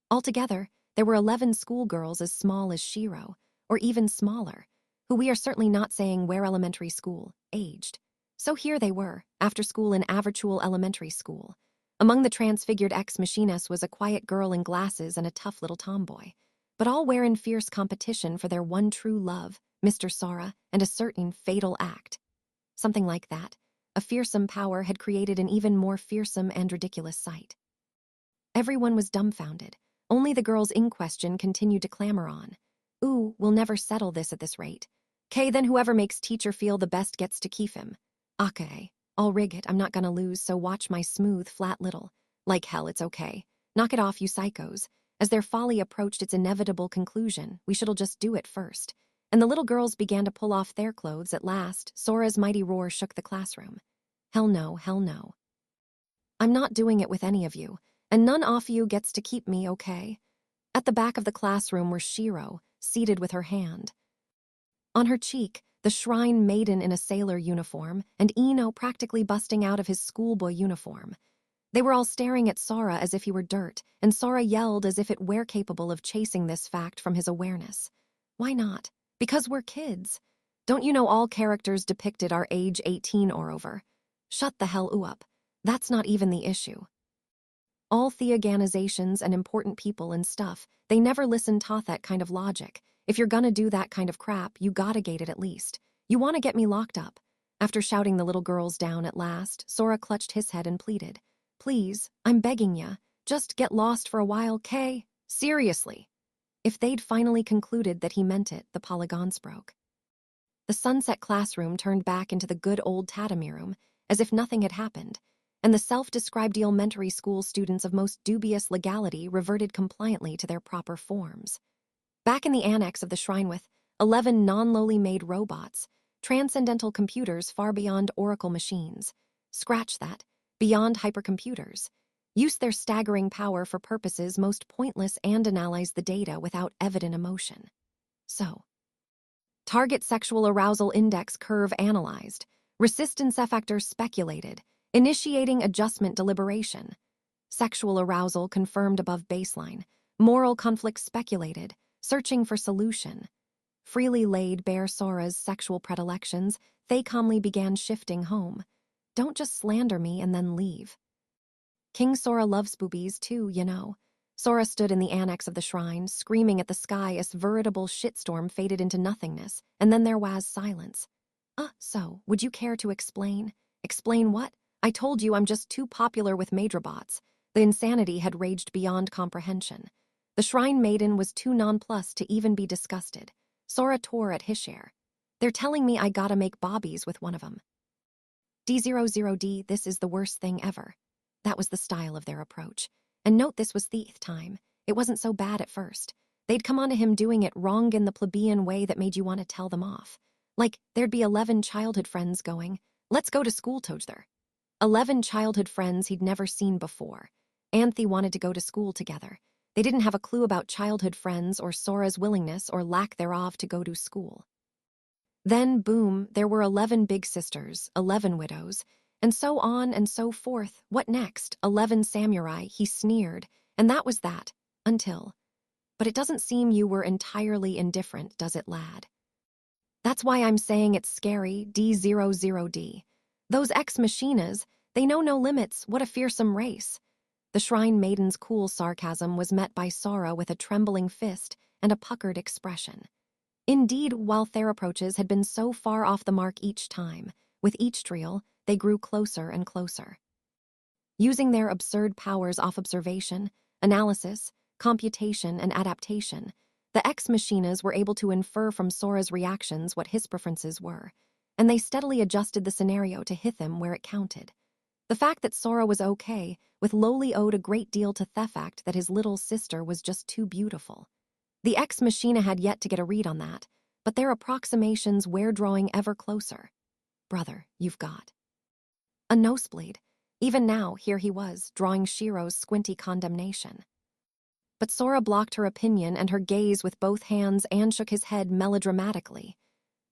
Altogether, there were 11 schoolgirls as small as Shiro, or even smaller, who we are certainly not saying where elementary school, aged. So here they were, after school in Avertual Elementary School. Among the transfigured ex-machines was a quiet girl in glasses and a tough little tomboy, but all were in fierce competition for their one true love, Mr. Sora, and a certain fatal act. Something like that. A fearsome power had created an even more fearsome and ridiculous sight. Everyone was dumbfounded. Only the girls in question continued to clamor on. Ooh, we'll never settle this at this rate. K, then whoever makes teacher feel the best gets to keep him. Okay, I'll rig it, I'm not gonna lose, so watch my smooth, flat little. Like hell, it's okay. Knock it off, you psychos. As their folly approached its inevitable conclusion, we should'll just do it first. And the little girls began to pull off their clothes at last. Sora's mighty roar shook the classroom. Hell no, hell no. I'm not doing it with any of you, and none of you gets to keep me, okay? At the back of the classroom were Shiro, seated with her hand. On her cheek, the shrine maiden in a sailor uniform, and Ino practically busting out of his schoolboy uniform. They were all staring at Sora as if he were dirt, and Sora yelled as if it were capable of chasing this fact from his awareness. Why not? Because we're kids. Don't you know all characters depicted are age 18 or over? Shut the hell up. That's not even the issue. All theorganizations and important people and stuff, they never listen to that kind of logic. If you're gonna do that kind of crap, you gotta gate it at least. You wanna get me locked up? After shouting the little girls down at last, Sora clutched his head and pleaded. Please, I'm begging ya, just get lost for a while, Kay? Seriously. If they'd finally concluded that he meant it, the polygons broke. The sunset classroom turned back into the good old tatami room, as if nothing had happened, and the self-described elementary school students of most dubious legality reverted compliantly to their proper forms. Back in the annex of the shrine with 11 non-lowly made robots, transcendental computers far beyond oracle machines. Scratch that, beyond hypercomputers. Use their staggering power for purposes most pointless and analyze the data without evident emotion. So, target sexual arousal index curve analyzed, resistance factor speculated, initiating adjustment deliberation. Sexual arousal confirmed above baseline, moral conflict speculated, searching for solution. Freely laid bare Sora's sexual predilections, they calmly began shifting home. Don't just slander me and then leave. King Sora loves boobies too, you know. Sora stood in the annex of the shrine, screaming at the sky as veritable shitstorm faded into nothingness, and then there was silence. So, would you care to explain? Explain what? I told you I'm just too popular with Madrabots. The insanity had raged beyond comprehension. The shrine maiden was too nonplussed to even be disgusted. Sora tore at his share. They're telling me I gotta make bobbies with one of them. D00D, this is the worst thing ever. That was the style of their approach. And note this was the 8th time. It wasn't so bad at first. They'd come onto him doing it wrong in the plebeian way that made you want to tell them off. Like, there'd be 11 childhood friends going, Let's go to school together. 11 childhood friends he'd never seen before. Anthe wanted to go to school together. They didn't have a clue about childhood friends or Sora's willingness or lack thereof to go to school. Then, boom, there were 11 big sisters, 11 widows, and so on and so forth. What next? 11 samurai, he sneered, and that was that, until. But it doesn't seem you were entirely indifferent, does it, lad? That's why I'm saying it's scary, D00D. Those ex-machinas, they know no limits, what a fearsome race. The shrine maiden's cool sarcasm was met by Sora with a trembling fist and a puckered expression. Indeed, while their approaches had been so far off the mark each time, with each trio, they grew closer and closer. Using their absurd powers off observation, analysis, computation, and adaptation, the ex-machinas were able to infer from Sora's reactions what his preferences were, and they steadily adjusted the scenario to hit him where it counted. The fact that Sora was okay with Loli owed a great deal to the fact that his little sister was just too beautiful. The ex-machina had yet to get a read on that, but their approximations were drawing ever closer. Brother, you've got a nosebleed. Even now, here he was, drawing Shiro's squinty condemnation. But Sora blocked her opinion and her gaze with both hands and shook his head melodramatically.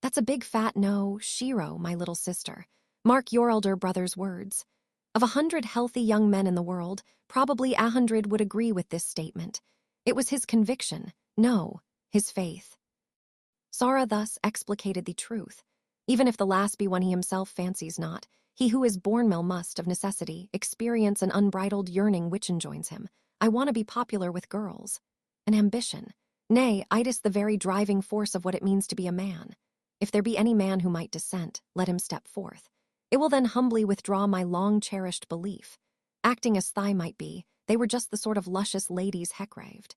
That's a big fat no, Shiro, my little sister. Mark your elder brother's words. Of 100 healthy young men in the world, probably 100 would agree with this statement. It was his conviction, no, his faith. Sora thus explicated the truth. Even if the last be one he himself fancies not, he who is born male must, of necessity, experience an unbridled yearning which enjoins him. I want to be popular with girls. An ambition. Nay, itis the very driving force of what it means to be a man. If there be any man who might dissent, let him step forth. It will then humbly withdraw my long-cherished belief. Acting as thigh might be, they were just the sort of luscious ladies Heck raved.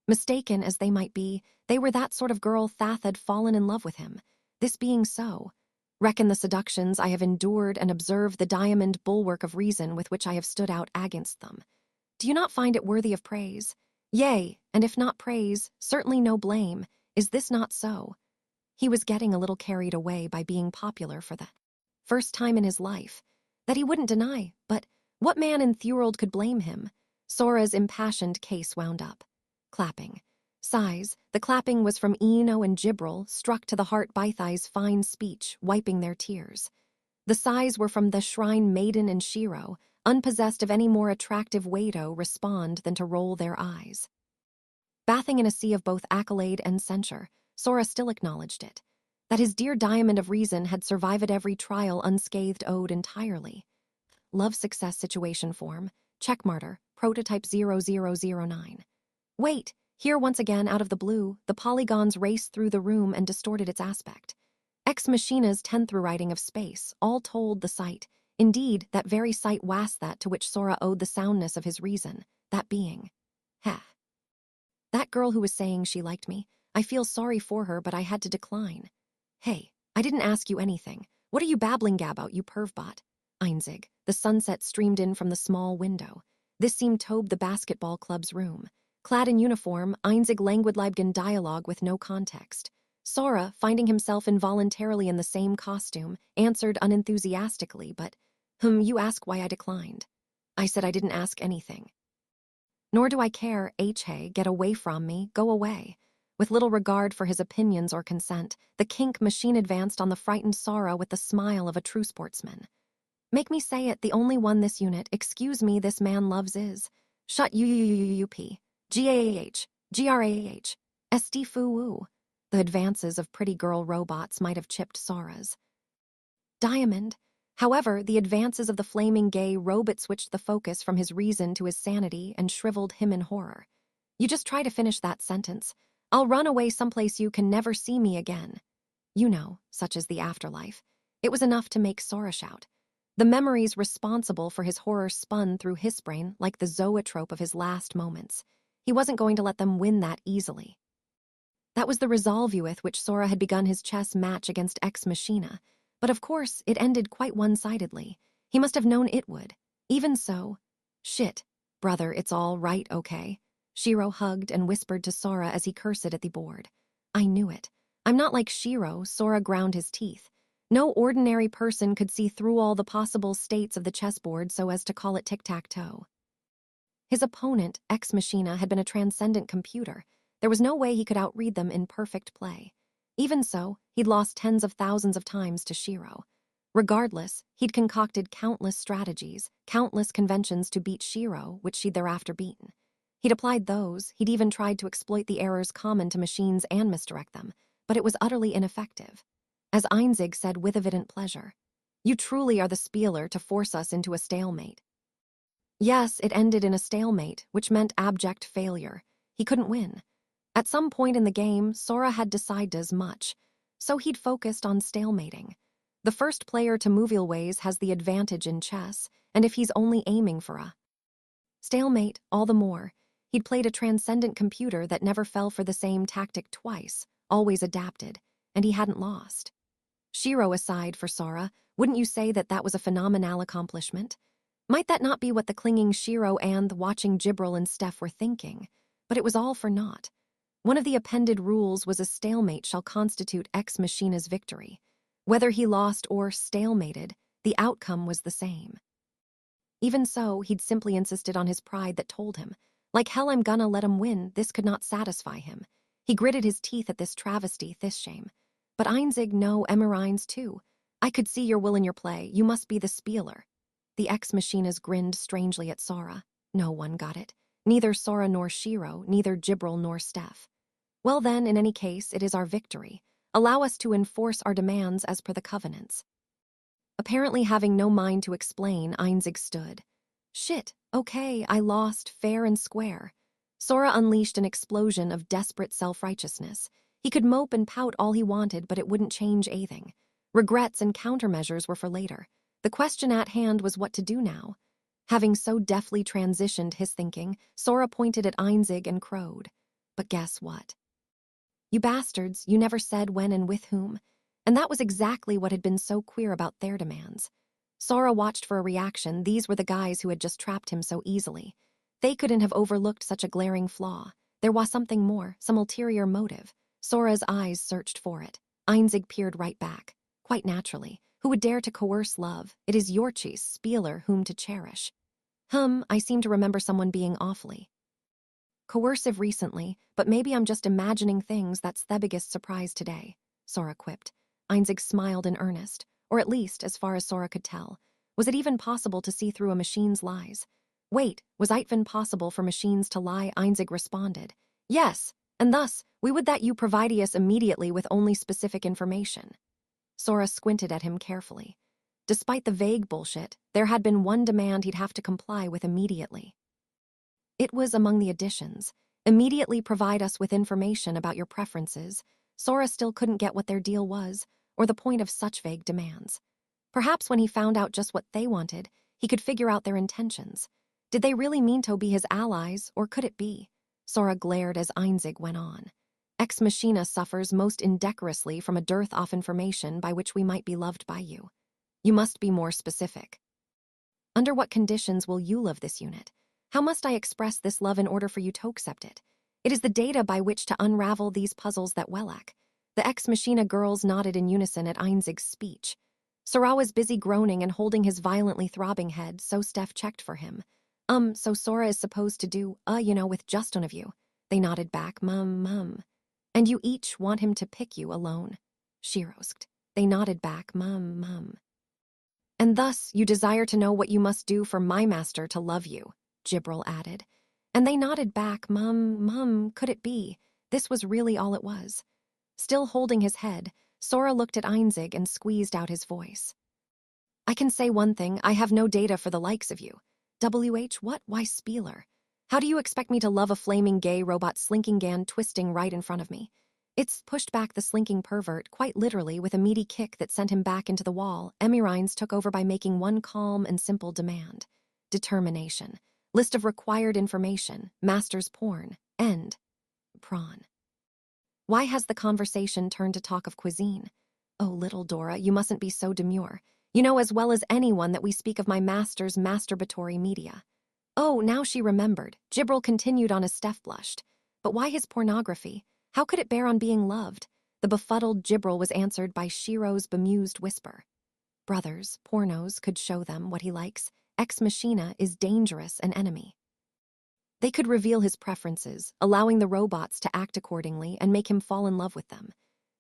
Mistaken as they might be, they were that sort of girl Thath had fallen in love with him. This being so, reckon the seductions I have endured and observe the diamond bulwark of reason with which I have stood out against them. Do you not find it worthy of praise? Yea, and if not praise, certainly no blame. Is this not so? He was getting a little carried away by being popular for the first time in his life. That he wouldn't deny, but what man in Thurald could blame him? Sora's impassioned case wound up. Clapping. Sighs. The clapping was from Eno and Gibril, struck to the heart by Thai's fine speech, wiping their tears. The sighs were from the shrine maiden and Shiro, unpossessed of any more attractive way to respond than to roll their eyes. Bathing in a sea of both accolade and censure, Sora still acknowledged it. That his dear diamond of reason had survived every trial unscathed owed entirely. Love success situation form, checkmarker, prototype 0009. Wait, here once again out of the blue, the polygons raced through the room and distorted its aspect. Ex Machina's 10th rewriting of space, all told the sight. Indeed, that very sight was that to which Sora owed the soundness of his reason, that being. Heh. That girl who was saying she liked me, I feel sorry for her, but I had to decline. Hey, I didn't ask you anything. What are you babbling about, you pervbot? Einzig, the sunset streamed in from the small window. This seemed Tobe the basketball club's room. Clad in uniform, Einzig languid dialogue with no context. Sora, finding himself involuntarily in the same costume, answered unenthusiastically, but, you ask why I declined. I said I didn't ask anything. Nor do I care, Hey, get away from me, go away. With little regard for his opinions or consent, the kink machine advanced on the frightened Sora with the smile of a true sportsman. Make me say it, the only one this unit, excuse me, this man loves is. Shut UUUUP. GAAH. GRAAH. SD foo woo. The advances of pretty girl robots might have chipped Sora's diamond. However, the advances of the flaming gay robot switched the focus from his reason to his sanity and shriveled him in horror. You just try to finish that sentence. I'll run away someplace you can never see me again. You know, such as the afterlife. It was enough to make Sora shout. The memories responsible for his horror spun through his brain like the zoetrope of his last moments. He wasn't going to let them win that easily. That was the resolve with which Sora had begun his chess match against Ex Machina, but of course it ended quite one-sidedly. He must have known it would. Even so, shit, brother, it's all right, okay? Shiro hugged and whispered to Sora as he cursed at the board. I knew it. I'm not like Shiro, Sora ground his teeth. No ordinary person could see through all the possible states of the chessboard so as to call it tic-tac-toe. His opponent, Ex Machina, had been a transcendent computer. There was no way he could outread them in perfect play. Even so, he'd lost tens of thousands of times to Shiro. Regardless, he'd concocted countless strategies, countless conventions to beat Shiro, which she'd thereafter beaten. He'd applied those, he'd even tried to exploit the errors common to machines and misdirect them, but it was utterly ineffective. As Einzig said with evident pleasure, "You truly are the spieler to force us into a stalemate." Yes, it ended in a stalemate, which meant abject failure. He couldn't win. At some point in the game, Sora had decided as much, so he'd focused on stalemating. The first player to move ways has the advantage in chess, and if he's only aiming for a stalemate, all the more. He'd played a transcendent computer that never fell for the same tactic twice, always adapted, and he hadn't lost. Shiro aside for Sora, wouldn't you say that that was a phenomenal accomplishment? Might that not be what the clinging Shiro and the watching Jibril and Steph were thinking? But it was all for naught. One of the appended rules was a stalemate shall constitute Ex Machina's victory. Whether he lost or stalemated, the outcome was the same. Even so, he'd simply insisted on his pride that told him, like hell I'm gonna let him win, this could not satisfy him. He gritted his teeth at this travesty, this shame. But Einzig, no, Emmerines too. I could see your will in your play, you must be the spieler. The Ex Machinas grinned strangely at Sora. No one got it. Neither Sora nor Shiro, neither Jibril nor Steph. Well then, in any case, it is our victory. Allow us to enforce our demands as per the covenants. Apparently having no mind to explain, Einzig stood. Shit, okay, I lost fair and square. Sora unleashed an explosion of desperate self-righteousness. He could mope and pout all he wanted, but it wouldn't change anything. Regrets and countermeasures were for later. The question at hand was what to do now. Having so deftly transitioned his thinking, Sora pointed at Einzig and crowed. But guess what? You bastards, you never said when and with whom. And that was exactly what had been so queer about their demands. Sora watched for a reaction. These were the guys who had just trapped him so easily. They couldn't have overlooked such a glaring flaw. There was something more, some ulterior motive. Sora's eyes searched for it. Einzig peered right back. Quite naturally. Who would dare to coerce love? It is your choice, spieler, whom to cherish. I seem to remember someone being awfully coercive recently, but maybe I'm just imagining things. That's the biggest surprise today, Sora quipped. Einzig smiled in earnest, or at least as far as Sora could tell. Was it even possible to see through a machine's lies? Wait, was it even possible for machines to lie? Einzig responded. Yes, and thus, we would that you provide us immediately with only specific information. Sora squinted at him carefully. Despite the vague bullshit, there had been one demand he'd have to comply with immediately. It was among the additions. Immediately provide us with information about your preferences. Sora still couldn't get what their deal was, or the point of such vague demands. Perhaps when he found out just what they wanted, he could figure out their intentions. Did they really mean to be his allies, or could it be? Sora glared as Einzig went on. Ex Machina suffers most indecorously from a dearth of information by which we might be loved by you. You must be more specific. Under what conditions will you love this unit? How must I express this love in order for you to accept it? It is the data by which to unravel these puzzles that Welak. The Ex Machina girls nodded in unison at Einzig's speech. Sora was busy groaning and holding his violently throbbing head, so Steph checked for him. So Sora is supposed to do, with just one of you. They nodded back, mum. And you each want him to pick you alone. Shirosked. They nodded back, mum. And thus you desire to know what you must do for my master to love you, Jibril added. And they nodded back, mum, could it be? This was really all it was. Still holding his head, Sora looked at Einzig and squeezed out his voice. I can say one thing, I have no data for the likes of you. What? Why spieler? How do you expect me to love a flaming gay robot slinking gan twisting right in front of me? It's pushed back the slinking pervert, quite literally, with a meaty kick that sent him back into the wall. Emirines took over by making one calm and simple demand. Determination. List of required information. Master's porn. End. Prawn. Why has the conversation turned to talk of cuisine? Oh, little Dora, you mustn't be so demure. You know as well as anyone that we speak of my master's masturbatory media. Oh, now she remembered. Jibril continued on as Steph blushed. But why his pornography? How could it bear on being loved? The befuddled Jibril was answered by Shiro's bemused whisper. Brothers, pornos could show them what he likes. Ex Machina is dangerous an enemy. They could reveal his preferences, allowing the robots to act accordingly and make him fall in love with them.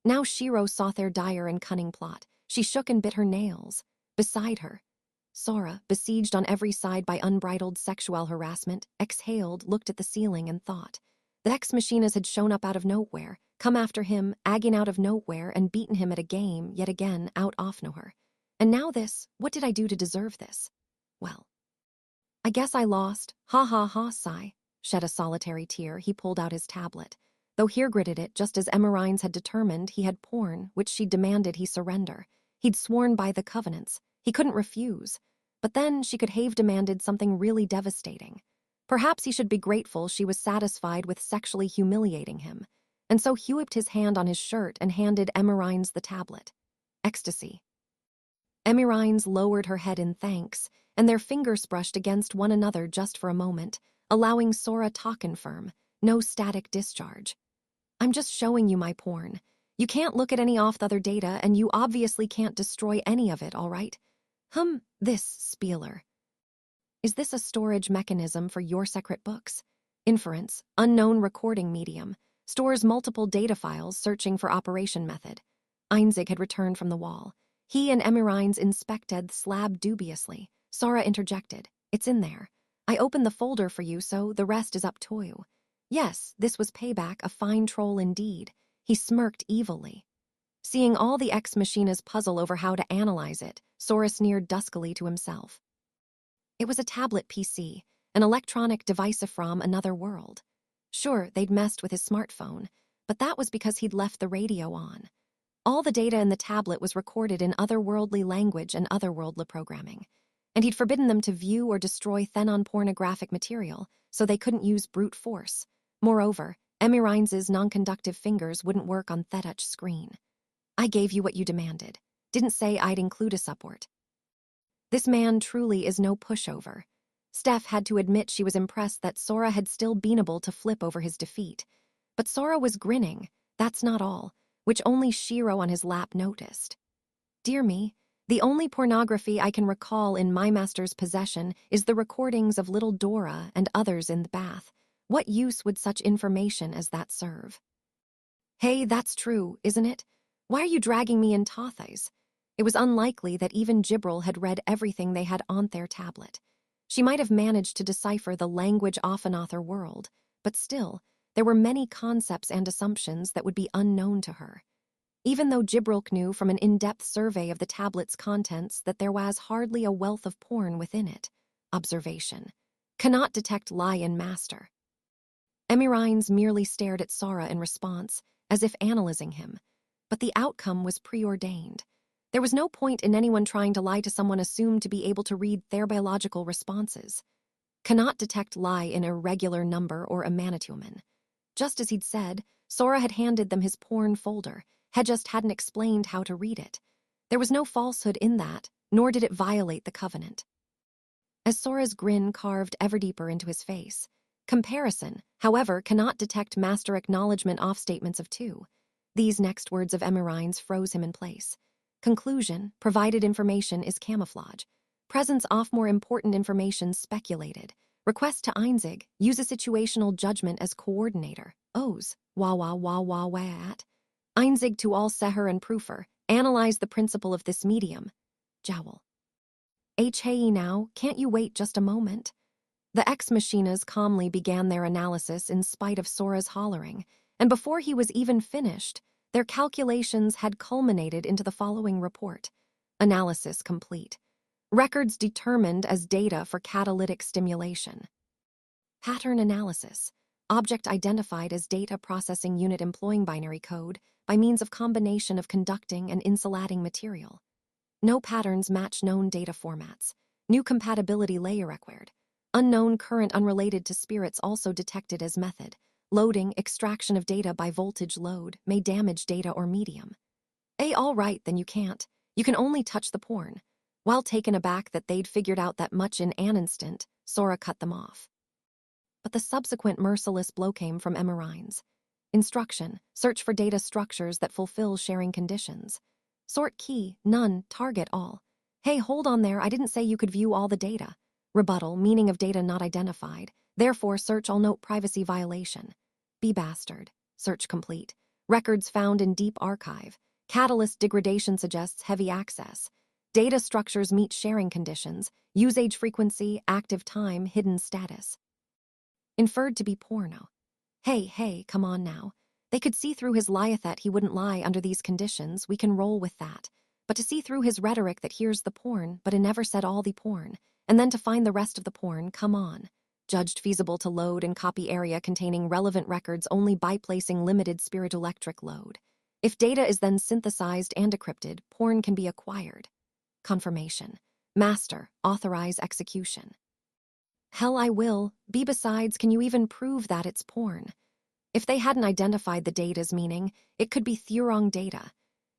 Now Shiro saw their dire and cunning plot. She shook and bit her nails. Beside her, Sora, besieged on every side by unbridled sexual harassment, exhaled, looked at the ceiling, and thought. The Ex Machinas had shown up out of nowhere, come after him, agging out of nowhere, and beaten him at a game, yet again, out off nowhere. And now this, what did I do to deserve this? Well, I guess I lost. Ha ha ha, sigh. Shed a solitary tear, he pulled out his tablet. Though here gritted it, just as Emerines had determined, he had porn, which she demanded he surrender. He'd sworn by the covenants. He couldn't refuse. But then she could have demanded something really devastating. Perhaps he should be grateful she was satisfied with sexually humiliating him. And so he whipped his hand on his shirt and handed Emerines the tablet. Ecstasy. Emerines lowered her head in thanks, and their fingers brushed against one another just for a moment, allowing Sora to confirm, no static discharge. I'm just showing you my porn. You can't look at any off the other data, and you obviously can't destroy any of it, all right? This spieler. Is this a storage mechanism for your secret books? Inference, unknown recording medium, stores multiple data files searching for operation method. Einzig had returned from the wall. He and Emerines inspected the slab dubiously. Sora interjected. It's in there. I opened the folder for you, so the rest is up to you. Yes, this was payback, a fine troll indeed. He smirked evilly. Seeing all the Ex Machinas puzzle over how to analyze it, Sora sneered duskily to himself. It was a tablet PC, an electronic device from another world. Sure, they'd messed with his smartphone, but that was because he'd left the radio on. All the data in the tablet was recorded in otherworldly language and otherworldly programming, and he'd forbidden them to view or destroy Thenon pornographic material, so they couldn't use brute force. Moreover, Emerines' non-conductive fingers wouldn't work on the touch screen. I gave you what you demanded. Didn't say I'd include a support. This man truly is no pushover. Steph had to admit she was impressed that Sora had still been able to flip over his defeat. But Sora was grinning, that's not all, which only Shiro on his lap noticed. Dear me, the only pornography I can recall in my master's possession is the recordings of little Dora and others in the bath. What use would such information as that serve? Hey, that's true, isn't it? Why are you dragging me in Tothais? It was unlikely that even Jibril had read everything they had on their tablet. She might have managed to decipher the language off another world, but still, there were many concepts and assumptions that would be unknown to her. Even though Jibril knew from an in-depth survey of the tablet's contents that there was hardly a wealth of porn within it. Observation. Cannot detect lie in master. Emerines merely stared at Sora in response, as if analyzing him. But the outcome was preordained. There was no point in anyone trying to lie to someone assumed to be able to read their biological responses. Cannot detect lie in irregular number or a manitumen. Just as he'd said, Sora had handed them his porn folder, had just hadn't explained how to read it. There was no falsehood in that, nor did it violate the covenant. As Sora's grin carved ever deeper into his face, comparison, however, cannot detect master acknowledgement off statements of two. These next words of Emerines froze him in place. Conclusion, provided information is camouflage. Presence off more important information speculated. Request to Einzig, use a situational judgment as coordinator. O's, wah-wah-wah-wah-wah-at. Einzig to all seher and proofer, analyze the principle of this medium. Jowl. Hey now, can't you wait just a moment? The Ex Machinas calmly began their analysis in spite of Sora's hollering, and before he was even finished, their calculations had culminated into the following report. Analysis complete. Records determined as data for catalytic stimulation. Pattern analysis. Object identified as data processing unit employing binary code by means of combination of conducting and insulating material. No patterns match known data formats. New compatibility layer required. Unknown current unrelated to spirits also detected as method. Loading, extraction of data by voltage load may damage data or medium. All right, then you can't. You can only touch the porn. While taken aback that they'd figured out that much in an instant, Sora cut them off. But the subsequent merciless blow came from Emerines. Instruction: search for data structures that fulfill sharing conditions. Sort key: none, target all. Hey, hold on there, I didn't say you could view all the data. Rebuttal: meaning of data not identified. Therefore, search all, note privacy violation. B bastard. Search complete. Records found in deep archive. Catalyst degradation suggests heavy access. Data structures meet sharing conditions. Usage frequency, active time, hidden status. Inferred to be porno. Hey, come on now. They could see through his lie that he wouldn't lie under these conditions, we can roll with that. But to see through his rhetoric that here's the porn, but it never said all the porn, and then to find the rest of the porn, come on. Judged feasible to load and copy area containing relevant records only by placing limited spiritoelectric load. If data is then synthesized and decrypted, porn can be acquired. Confirmation. Master, authorize execution. Hell, I will. B besides, can you even prove that it's porn? If they hadn't identified the data's meaning, it could be Thurong data.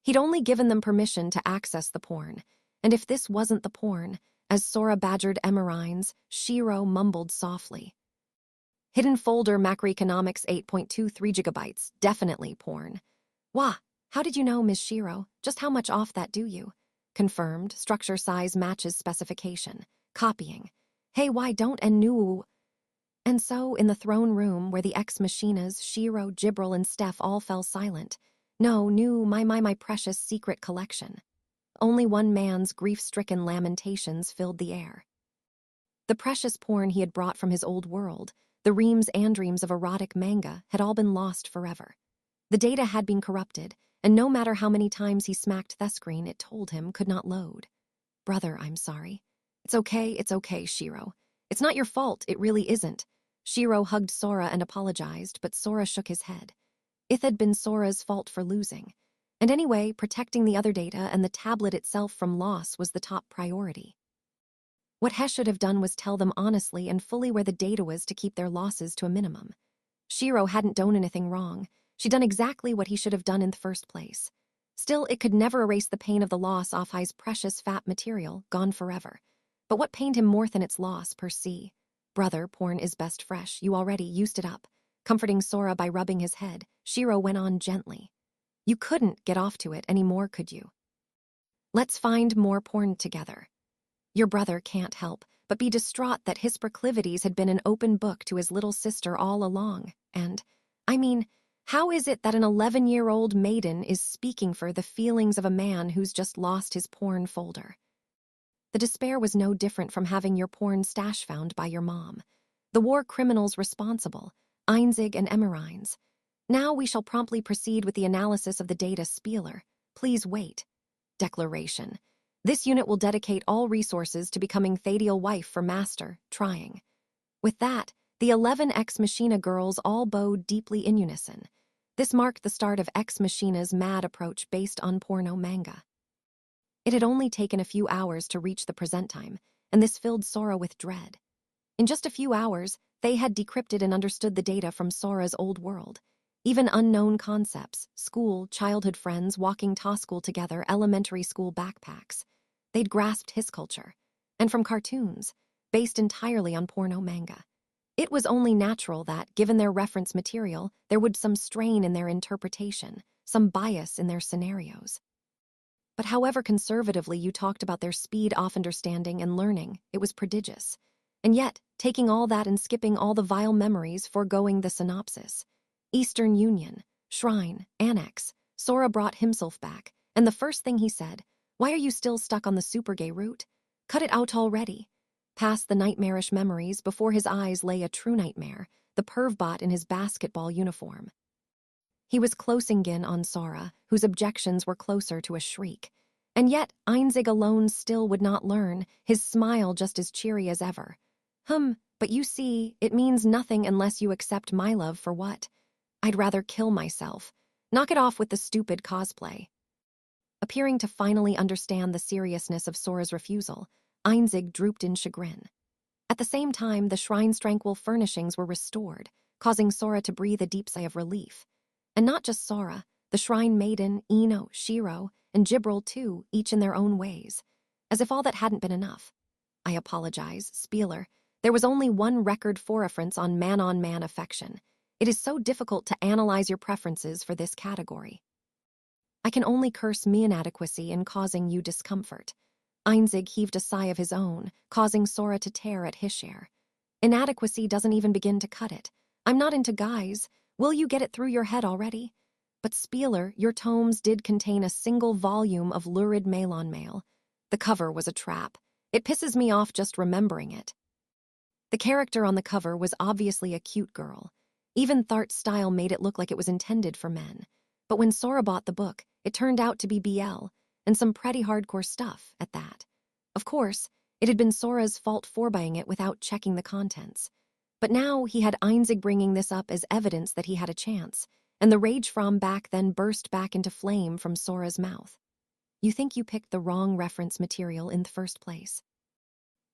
He'd only given them permission to access the porn. And if this wasn't the porn, as Sora badgered Emerines, Shiro mumbled softly. Hidden folder macroeconomics 8.23 gigabytes, definitely porn. Wah, how did you know, Ms. Shiro? Just how much off that do you? Confirmed, structure size matches specification. Copying. Hey, why don't and new? And so, in the throne room where the ex-machinas, Shiro, Jibril, and Steph all fell silent. No, new, my precious secret collection. Only one man's grief-stricken lamentations filled the air. The precious porn he had brought from his old world, the reams and dreams of erotic manga, had all been lost forever. The data had been corrupted, and no matter how many times he smacked Thescreen, it told him could not load. Brother, I'm sorry. It's okay, Shiro. It's not your fault, it really isn't. Shiro hugged Sora and apologized, but Sora shook his head. It had been Sora's fault for losing. And anyway, protecting the other data and the tablet itself from loss was the top priority. What He should have done was tell them honestly and fully where the data was to keep their losses to a minimum. Shiro hadn't done anything wrong. She'd done exactly what he should have done in the first place. Still, it could never erase the pain of the loss off Hi's precious fat material, gone forever. But what pained him more than its loss, per se? Brother, porn is best fresh, you already used it up. Comforting Sora by rubbing his head, Shiro went on gently. You couldn't get off to it anymore, could you? Let's find more porn together. Your brother can't help but be distraught that his proclivities had been an open book to his little sister all along, and, I mean, how is it that an 11-year-old maiden is speaking for the feelings of a man who's just lost his porn folder? The despair was no different from having your porn stash found by your mom. The war criminals responsible, Einzig and Emerines. Now we shall promptly proceed with the analysis of the data Spieler. Please wait. Declaration. This unit will dedicate all resources to becoming Thadiel wife for Master, trying. With that, the 11 Ex Machina girls all bowed deeply in unison. This marked the start of Ex Machina's mad approach based on porno manga. It had only taken a few hours to reach the present time, and this filled Sora with dread. In just a few hours, they had decrypted and understood the data from Sora's old world. Even unknown concepts, school, childhood friends walking to school together, elementary school backpacks. They'd grasped his culture. And from cartoons, based entirely on porno manga. It was only natural that, given their reference material, there would be some strain in their interpretation, some bias in their scenarios. But however conservatively you talked about their speed off understanding and learning, it was prodigious. And yet, taking all that and skipping all the vile memories, foregoing the synopsis. Eastern Union, Shrine, Annex, Sora brought himself back, and the first thing he said, why are you still stuck on the super gay route? Cut it out already. Past the nightmarish memories, before his eyes lay a true nightmare, the pervbot in his basketball uniform. He was closing in on Sora, whose objections were closer to a shriek. And yet, Einzig alone still would not learn, his smile just as cheery as ever. But you see, it means nothing unless you accept my love for what? I'd rather kill myself. Knock it off with the stupid cosplay. Appearing to finally understand the seriousness of Sora's refusal, Einzig drooped in chagrin. At the same time, the shrine's tranquil furnishings were restored, causing Sora to breathe a deep sigh of relief. And not just Sora, the shrine maiden, Ino, Shiro, and Jibril too, each in their own ways. As if all that hadn't been enough. I apologize, Spieler. There was only one record for reference on man-affection. It is so difficult to analyze your preferences for this category. I can only curse me inadequacy in causing you discomfort. Einzig heaved a sigh of his own, causing Sora to tear at his share. Inadequacy doesn't even begin to cut it. I'm not into guys. Will you get it through your head already? But Spieler, your tomes did contain a single volume of lurid Malon mail. The cover was a trap. It pisses me off just remembering it. The character on the cover was obviously a cute girl. Even Thart's style made it look like it was intended for men. But when Sora bought the book, it turned out to be BL, and some pretty hardcore stuff at that. Of course, it had been Sora's fault for buying it without checking the contents. But now he had Einzig bringing this up as evidence that he had a chance, and the rage from back then burst back into flame from Sora's mouth. You think you picked the wrong reference material in the first place.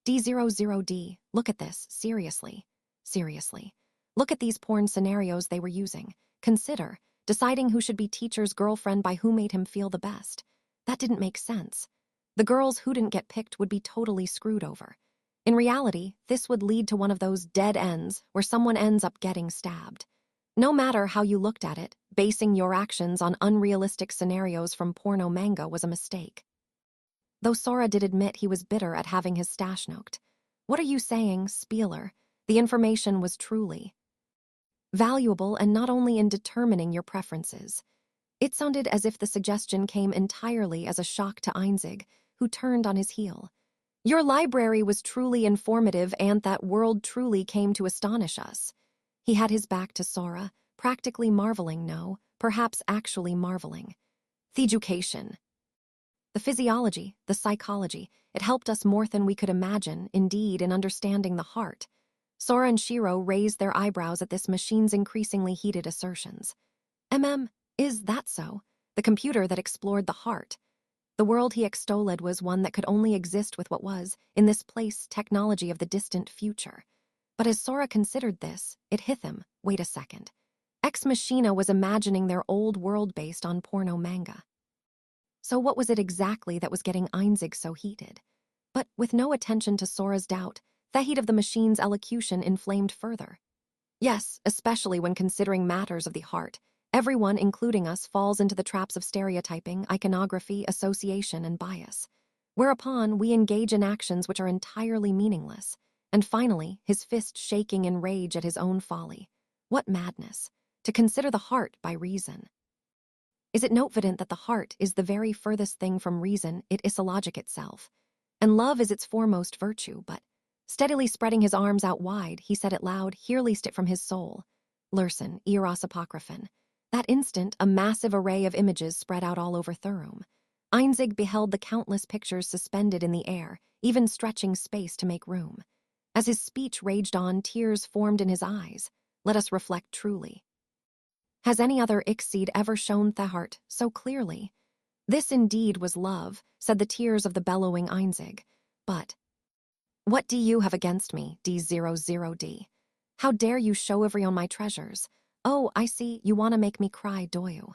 D00D, look at this, seriously. Seriously. Look at these porn scenarios they were using. Consider deciding who should be teacher's girlfriend by who made him feel the best. That didn't make sense. The girls who didn't get picked would be totally screwed over. In reality, this would lead to one of those dead ends where someone ends up getting stabbed. No matter how you looked at it, basing your actions on unrealistic scenarios from porno manga was a mistake. Though Sora did admit he was bitter at having his stash noked. What are you saying, Spieler? The information was truly valuable, and not only in determining your preferences. It sounded as if the suggestion came entirely as a shock to Einzig, who turned on his heel. Your library was truly informative, and that world truly came to astonish us. He had his back to Sora, practically marveling, no, perhaps actually marveling. The education. The physiology, the psychology, it helped us more than we could imagine, indeed, in understanding the heart. Sora and Shiro raised their eyebrows at this machine's increasingly heated assertions. Is that so? The computer that explored the heart. The world he extolled was one that could only exist with what was, in this place, technology of the distant future. But as Sora considered this, it hit him, wait a second. Ex Machina was imagining their old world based on porno manga. So what was it exactly that was getting Einzig so heated? But with no attention to Sora's doubt, the heat of the machine's elocution inflamed further. Yes, especially when considering matters of the heart. Everyone, including us, falls into the traps of stereotyping, iconography, association, and bias. Whereupon, we engage in actions which are entirely meaningless. And finally, his fist shaking in rage at his own folly. What madness! To consider the heart by reason. Is it notevident that the heart is the very furthest thing from reason, it is a logic itself. And love is its foremost virtue, but steadily spreading his arms out wide, he said it loud, here least it from his soul. Lurson, Eros Apocryphon. That instant, a massive array of images spread out all over Thurum. Einzig beheld the countless pictures suspended in the air, even stretching space to make room. As his speech raged on, tears formed in his eyes. Let us reflect truly. Has any other Ixcide ever shown the heart so clearly? This indeed was love, said the tears of the bellowing Einzig. But what do you have against me, D00D? How dare you show every on my treasures? Oh, I see, you want to make me cry, do you?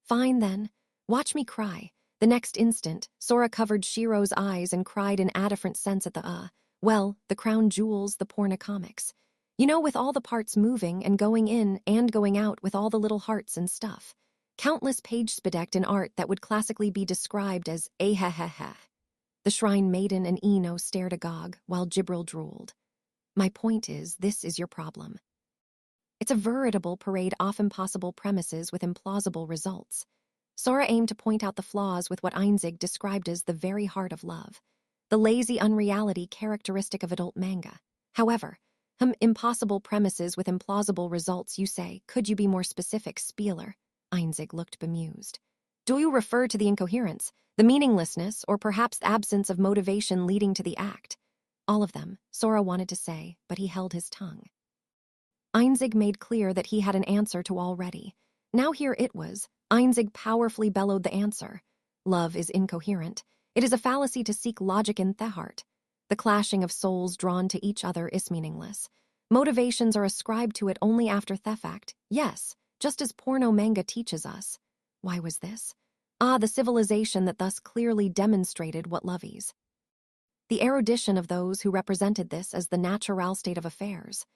Fine then, watch me cry. The next instant, Sora covered Shiro's eyes and cried in a different sense at the the crown jewels, the pornocomics. You know, with all the parts moving and going in and going out with all the little hearts and stuff. Countless pages bedecked in art that would classically be described as ahehehe. The shrine maiden and Eno stared agog, while Gibril drooled. My point is, this is your problem. It's a veritable parade of impossible premises with implausible results. Sora aimed to point out the flaws with what Einzig described as the very heart of love, the lazy unreality characteristic of adult manga. However, impossible premises with implausible results, you say. Could you be more specific, Spieler? Einzig looked bemused. Do you refer to the incoherence, the meaninglessness, or perhaps the absence of motivation leading to the act? All of them, Sora wanted to say, but he held his tongue. Einzig made clear that he had an answer to already. Now here it was. Einzig powerfully bellowed the answer. Love is incoherent. It is a fallacy to seek logic in the heart. The clashing of souls drawn to each other is meaningless. Motivations are ascribed to it only after the fact, yes, just as porno manga teaches us. Why was this? The civilization that thus clearly demonstrated what love is. The erudition of those who represented this as the natural state of affairs.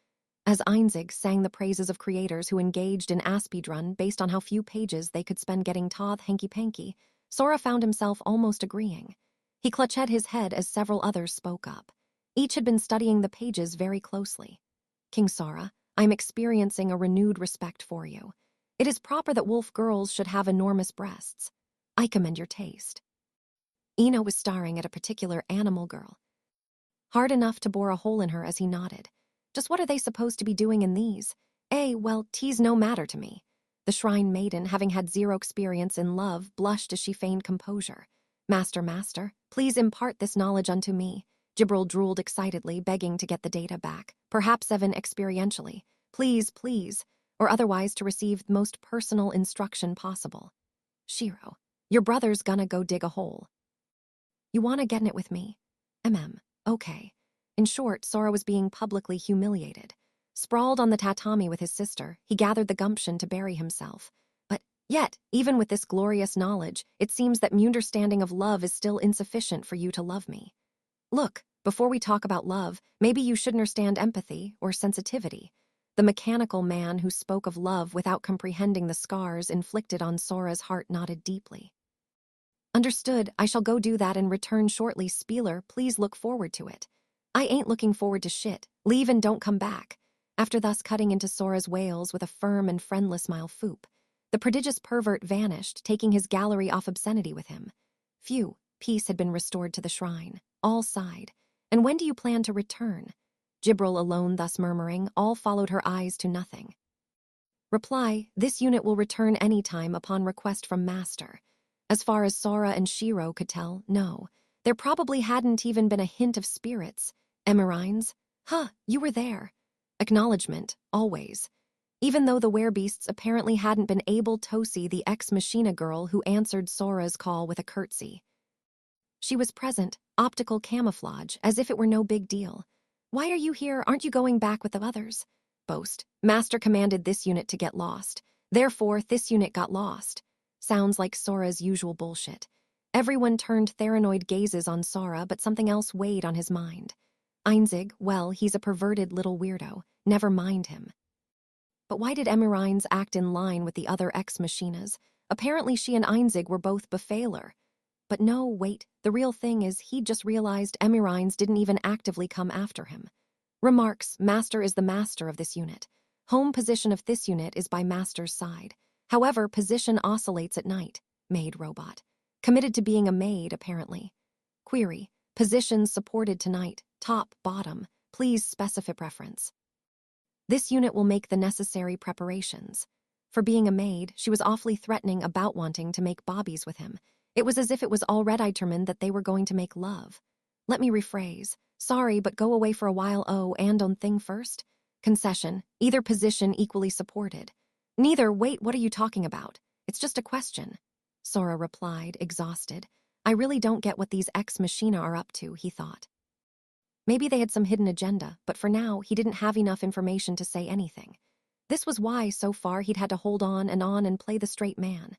As Einzig sang the praises of creators who engaged in speedrun based on how few pages they could spend getting Toth hanky-panky, Sora found himself almost agreeing. He clutched his head as several others spoke up. Each had been studying the pages very closely. King Sora, I am experiencing a renewed respect for you. It is proper that wolf girls should have enormous breasts. I commend your taste. Eno was staring at a particular animal girl, hard enough to bore a hole in her as he nodded. Just what are they supposed to be doing in these? Well, tea's no matter to me. The shrine maiden, having had zero experience in love, blushed as she feigned composure. Master, please impart this knowledge unto me. Gibril drooled excitedly, begging to get the data back, perhaps even experientially. Please, or otherwise to receive the most personal instruction possible. Shiro, your brother's gonna go dig a hole. You wanna get in it with me? Okay. In short, Sora was being publicly humiliated. Sprawled on the tatami with his sister, he gathered the gumption to bury himself. But yet, even with this glorious knowledge, it seems that my understanding of love is still insufficient for you to love me. Look, before we talk about love, maybe you should understand empathy or sensitivity. The mechanical man who spoke of love without comprehending the scars inflicted on Sora's heart nodded deeply. Understood, I shall go do that and return shortly. Spieler, please look forward to it. I ain't looking forward to shit. Leave and don't come back. After thus cutting into Sora's wails with a firm and friendless foop, the prodigious pervert vanished, taking his gallery off obscenity with him. Phew, peace had been restored to the shrine. All sighed. And when do you plan to return? Gibril alone thus murmuring, all followed her eyes to nothing. Reply, this unit will return any time upon request from Master. As far as Sora and Shiro could tell, no. There probably hadn't even been a hint of spirits. Emerines? You were there. Acknowledgement, always. Even though the werebeasts apparently hadn't been able to see the ex-machina girl who answered Sora's call with a curtsy. She was present, optical camouflage, as if it were no big deal. Why are you here? Aren't you going back with the others? Boast. Master commanded this unit to get lost. Therefore, this unit got lost. Sounds like Sora's usual bullshit. Everyone turned theranoid gazes on Sora, but something else weighed on his mind. Einzig, well, he's a perverted little weirdo. Never mind him. But why did Emerines act in line with the other ex-machinas? Apparently she and Einzig were both befehler. But no, wait, the real thing is he'd just realized Emerines didn't even actively come after him. Remarks, Master is the master of this unit. Home position of this unit is by Master's side. However, position oscillates at night. Maid robot. Committed to being a maid, apparently. Query, positions supported tonight, top, bottom. Please specify preference. This unit will make the necessary preparations. For being a maid, she was awfully threatening about wanting to make bobbies with him. It was as if it was already determined that they were going to make love. Let me rephrase. Sorry, but go away for a while. And on thing first? Concession. Either position equally supported. Neither. Wait, what are you talking about? It's just a question. Sora replied, exhausted. I really don't get what these ex-machina are up to, he thought. Maybe they had some hidden agenda, but for now, he didn't have enough information to say anything. This was why, so far, he'd had to hold on and play the straight man.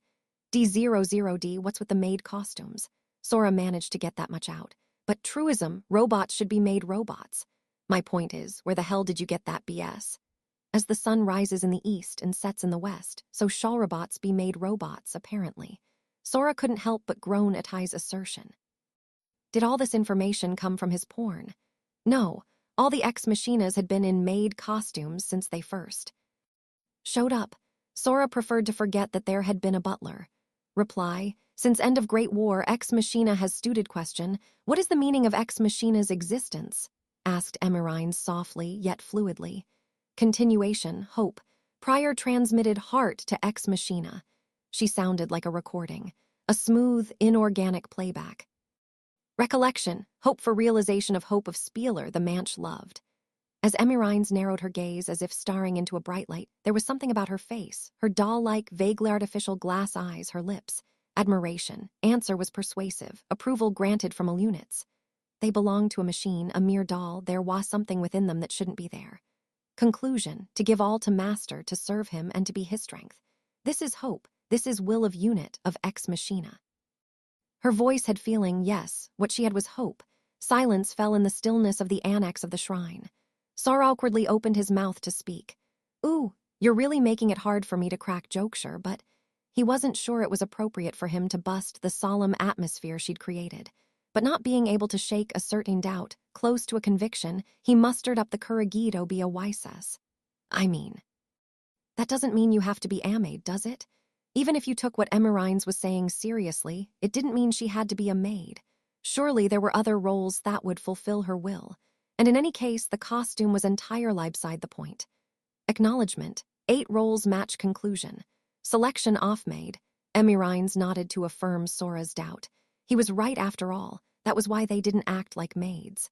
D00D, what's with the maid costumes? Sora managed to get that much out. But truism, robots should be made robots. My point is, where the hell did you get that BS? As the sun rises in the east and sets in the west, so shall robots be made robots, apparently. Sora couldn't help but groan at Hai's assertion. Did all this information come from his porn? No, all the ex-machinas had been in maid costumes since they first showed up. Sora preferred to forget that there had been a butler. Reply, since end of Great War, ex-machina has studed question, what is the meaning of ex-machina's existence? Asked Emerines softly, yet fluidly. Continuation, hope, prior transmitted heart to ex-machina. She sounded like a recording, a smooth, inorganic playback. Recollection, hope for realization of hope of Spieler, the manch loved. As Emerines narrowed her gaze as if staring into a bright light, there was something about her face, her doll-like, vaguely artificial glass eyes, her lips. Admiration. Answer was persuasive, approval granted from all units. They belonged to a machine, a mere doll. There was something within them that shouldn't be there. Conclusion, to give all to Master, to serve him, and to be his strength. This is hope. This is will of unit, of ex-machina. Her voice had feeling, yes, what she had was hope. Silence fell in the stillness of the annex of the shrine. Sora awkwardly opened his mouth to speak. Ooh, you're really making it hard for me to crack jokes, but he wasn't sure it was appropriate for him to bust the solemn atmosphere she'd created. But not being able to shake a certain doubt, close to a conviction, he mustered up the courage to be a wisess. I mean, that doesn't mean you have to be a maid, does it? Even if you took what Emerines was saying seriously, it didn't mean she had to be a maid. Surely there were other roles that would fulfill her will. And in any case, the costume was entirely beside the point. Acknowledgement. 8 roles match conclusion. Selection off-made. Emerines nodded to affirm Sora's doubt. He was right after all. That was why they didn't act like maids.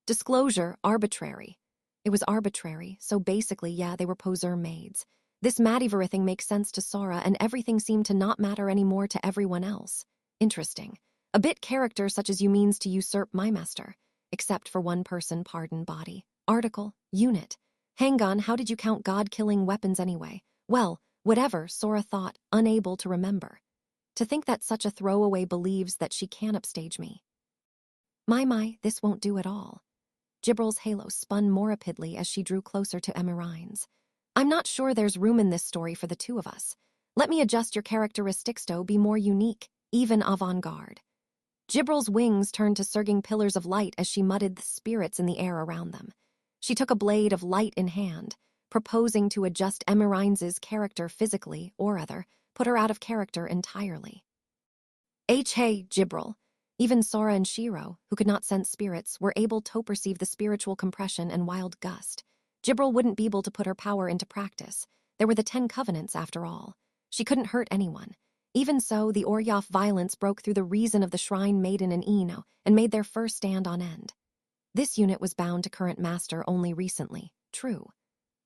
Disclosure, arbitrary. It was arbitrary, so basically, yeah, they were poseur maids. This Madiver thing makes sense to Sora, and everything seemed to not matter anymore to everyone else. Interesting. A bit character such as you means to usurp my master. Except for one person, pardon, body. Article, unit. Hang on, how did you count God-killing weapons anyway? Well, whatever, Sora thought, unable to remember. To think that such a throwaway believes that she can upstage me. My, this won't do at all. Gibbral's halo spun more rapidly as she drew closer to Emerines. I'm not sure there's room in this story for the two of us. Let me adjust your characteristics to be more unique, even avant-garde. Gibbral's wings turned to surging pillars of light as she mudded the spirits in the air around them. She took a blade of light in hand, proposing to adjust Emerines' character physically, or other, put her out of character entirely. Hey, Gibbral. Even Sora and Shiro, who could not sense spirits, were able to perceive the spiritual compression and wild gust. Gibbral wouldn't be able to put her power into practice. There were the 10 covenants, after all. She couldn't hurt anyone. Even so, the Oryoff violence broke through the reason of the Shrine Maiden and Ino and made their first stand on end. This unit was bound to current master only recently, true.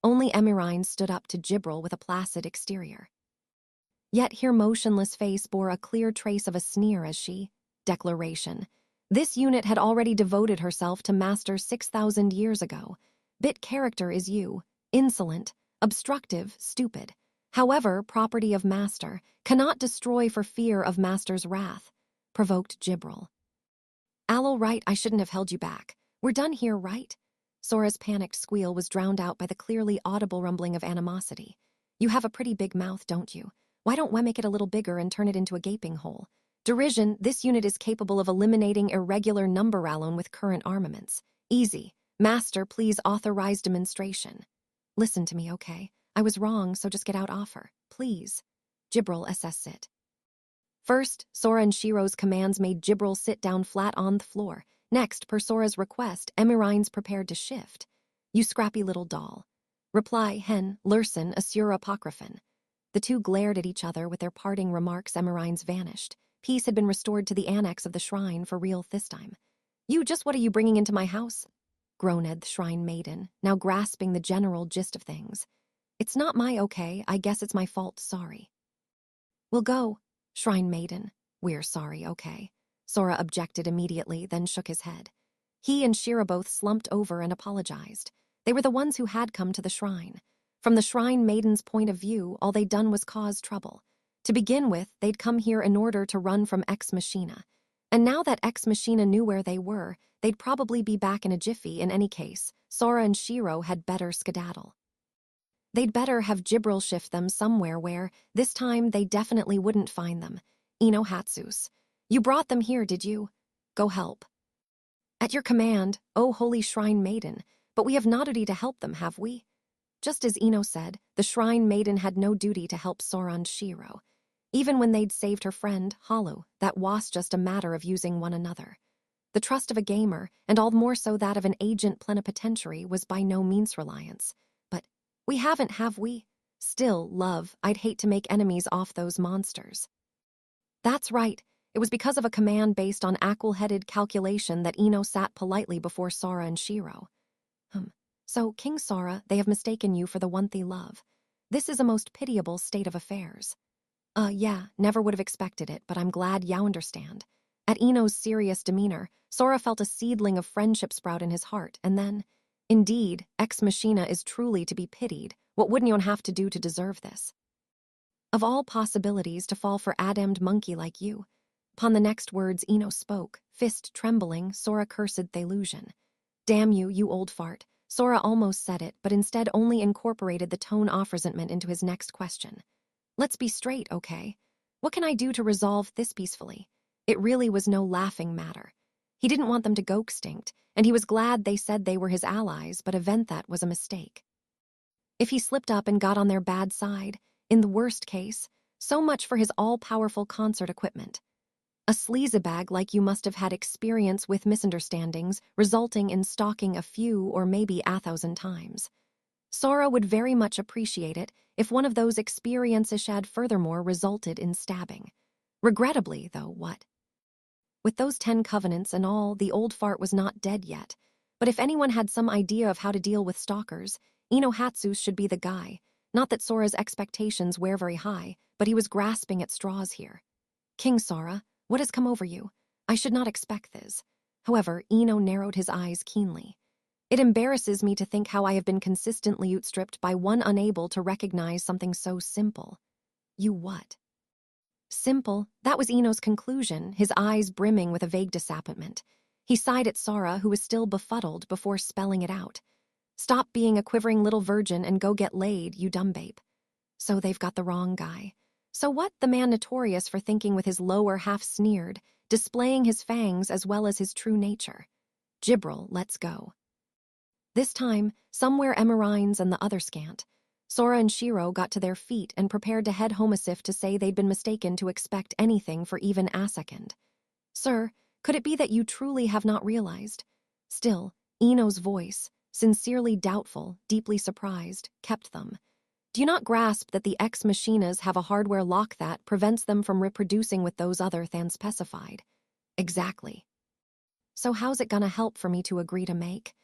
Only Emerine stood up to Gibbral with a placid exterior. Yet her motionless face bore a clear trace of a sneer as she... Declaration. This unit had already devoted herself to Master 6,000 years ago. Bit character is you, insolent, obstructive, stupid. However, property of Master, cannot destroy for fear of Master's wrath, provoked Gibbral. Allo, right, I shouldn't have held you back. We're done here, right? Sora's panicked squeal was drowned out by the clearly audible rumbling of animosity. You have a pretty big mouth, don't you? Why don't we make it a little bigger and turn it into a gaping hole? Derision, this unit is capable of eliminating irregular number alone with current armaments. Easy. Master, please authorize demonstration. Listen to me, okay? I was wrong, so just get out offer. Please. Gibbral assess it. First, Sora and Shiro's commands made Gibbral sit down flat on the floor. Next, per Sora's request, Emerines prepared to shift. You scrappy little doll. Reply, hen, lursen, assure apocryphon. The two glared at each other with their parting remarks. Emerines vanished. Peace had been restored to the annex of the shrine for real this time. You, just what are you bringing into my house? Groaned the Shrine Maiden, now grasping the general gist of things. It's not my okay, I guess it's my fault, sorry. We'll go, Shrine Maiden. We're sorry, okay. Sora objected immediately, then shook his head. He and Shira both slumped over and apologized. They were the ones who had come to the shrine. From the Shrine Maiden's point of view, all they'd done was cause trouble. To begin with, they'd come here in order to run from Ex Machina. And now that Ex Machina knew where they were, they'd probably be back in a jiffy in any case. Sora and Shiro had better skedaddle. They'd better have Gibbral shift them somewhere where, this time, they definitely wouldn't find them. Ino Hatsus. You brought them here, did you? Go help. At your command, O Holy Shrine Maiden, but we have not duty to help them, have we? Just as Ino said, the Shrine Maiden had no duty to help Sora and Shiro. Even when they'd saved her friend, Hollow, that was just a matter of using one another. The trust of a gamer, and all more so that of an agent plenipotentiary, was by no means reliance. But we haven't, have we? Still, love, I'd hate to make enemies off those monsters. That's right. It was because of a command based on aquil-headed calculation that Ino sat politely before Sora and Shiro. So, King Sora, they have mistaken you for the one they love. This is a most pitiable state of affairs. Yeah, never would have expected it, but I'm glad you understand. At Ino's serious demeanor, Sora felt a seedling of friendship sprout in his heart, and then, indeed, Ex Machina is truly to be pitied. What wouldn't you have to do to deserve this? Of all possibilities to fall for a damned monkey like you. Upon the next words Ino spoke, fist trembling, Sora cursed Thelusion. Damn you, you old fart. Sora almost said it, but instead only incorporated the tone of resentment into his next question. Let's be straight, okay? What can I do to resolve this peacefully? It really was no laughing matter. He didn't want them to go extinct, and he was glad they said they were his allies, but that was a mistake. If he slipped up and got on their bad side, in the worst case, so much for his all-powerful concert equipment. A sleazebag like you must have had experience with misunderstandings, resulting in stalking a few or maybe 1,000 times. Sora would very much appreciate it if one of those experiences had furthermore resulted in stabbing. Regrettably, though, what? With those 10 covenants and all, the old fart was not dead yet. But if anyone had some idea of how to deal with stalkers, Ino Hatsus should be the guy. Not that Sora's expectations were very high, but he was grasping at straws here. King Sora, what has come over you? I should not expect this. However, Ino narrowed his eyes keenly. It embarrasses me to think how I have been consistently outstripped by one unable to recognize something so simple. You what? Simple, that was Ino's conclusion, his eyes brimming with a vague disappointment. He sighed at Sora, who was still befuddled, before spelling it out. Stop being a quivering little virgin and go get laid, you dumb babe. So they've got the wrong guy. So what? The man notorious for thinking with his lower half sneered, displaying his fangs as well as his true nature. Gibril, let's go. This time, somewhere Emerines and the other scant. Sora and Shiro got to their feet and prepared to head home as if to say they'd been mistaken to expect anything for even a second. Sir, could it be that you truly have not realized? Still, Ino's voice, sincerely doubtful, deeply surprised, kept them. Do you not grasp that the ex-machinas have a hardware lock that prevents them from reproducing with those other than specified? Exactly. So how's it gonna help for me to agree to make?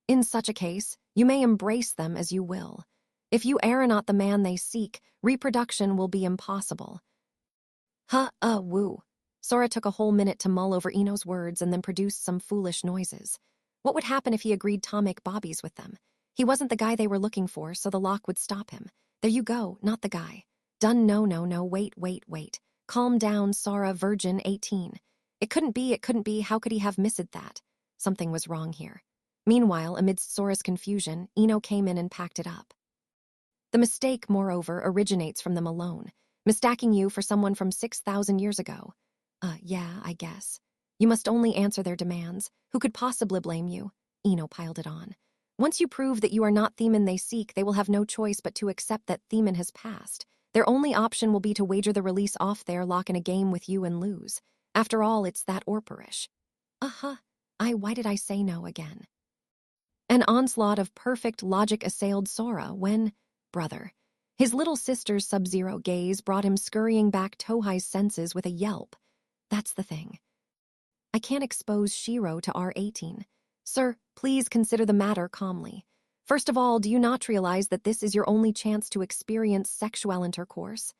In such a case, you may embrace them as you will. If you are not the man they seek, reproduction will be impossible. Woo. Sora took a whole minute to mull over Ino's words and then produced some foolish noises. What would happen if he agreed to make bobbies with them? He wasn't the guy they were looking for, so the lock would stop him. There you go, not the guy. Done, no, wait. Calm down, Sora, virgin 18. It couldn't be, how could he have missed that? Something was wrong here. Meanwhile, amidst Sora's confusion, Ino came in and packed it up. The mistake, moreover, originates from them alone, mistaking you for someone from 6,000 years ago. Yeah, I guess. You must only answer their demands. Who could possibly blame you? Ino piled it on. Once you prove that you are not Themin they seek, they will have no choice but to accept that Themin has passed. Their only option will be to wager the release off their lock in a game with you and lose. After all, it's that orperish. Why did I say no again? An onslaught of perfect logic assailed Sora when, brother, his little sister's sub-zero gaze brought him scurrying back Tohai's senses with a yelp. That's the thing. I can't expose Shiro to R18. Sir, please consider the matter calmly. First of all, do you not realize that this is your only chance to experience sexual intercourse?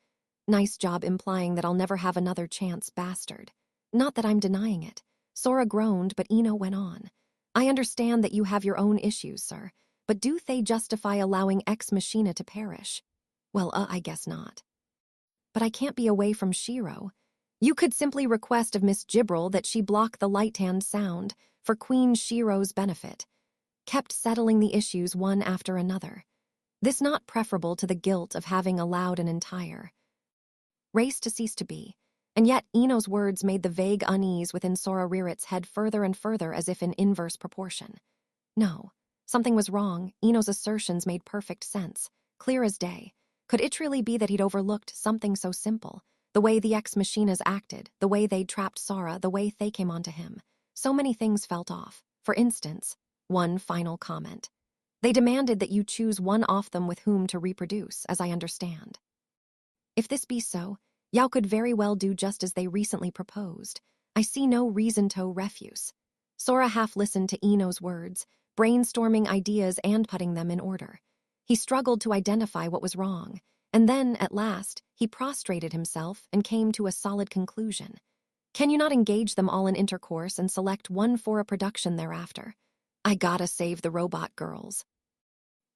Nice job implying that I'll never have another chance, bastard. Not that I'm denying it. Sora groaned, but Ino went on. I understand that you have your own issues, sir, but do they justify allowing Ex Machina to perish? Well, I guess not. But I can't be away from Shiro. You could simply request of Miss Gibril that she block the light-hand sound for Queen Shiro's benefit. Kept settling the issues one after another. This not preferable to the guilt of having allowed an entire race to cease to be. And yet Ino's words made the vague unease within Sora Ririt's head further and further as if in inverse proportion. No, something was wrong. Ino's assertions made perfect sense, clear as day. Could it really be that he'd overlooked something so simple? The way the ex-machinas acted, the way they'd trapped Sora, the way they came onto him. So many things felt off. For instance, one final comment. They demanded that you choose one of them with whom to reproduce, as I understand. If this be so, Yao could very well do just as they recently proposed. I see no reason to refuse. Sora half listened to Ino's words, brainstorming ideas and putting them in order. He struggled to identify what was wrong, and then, at last, he prostrated himself and came to a solid conclusion. Can you not engage them all in intercourse and select one for a production thereafter? I gotta save the robot girls.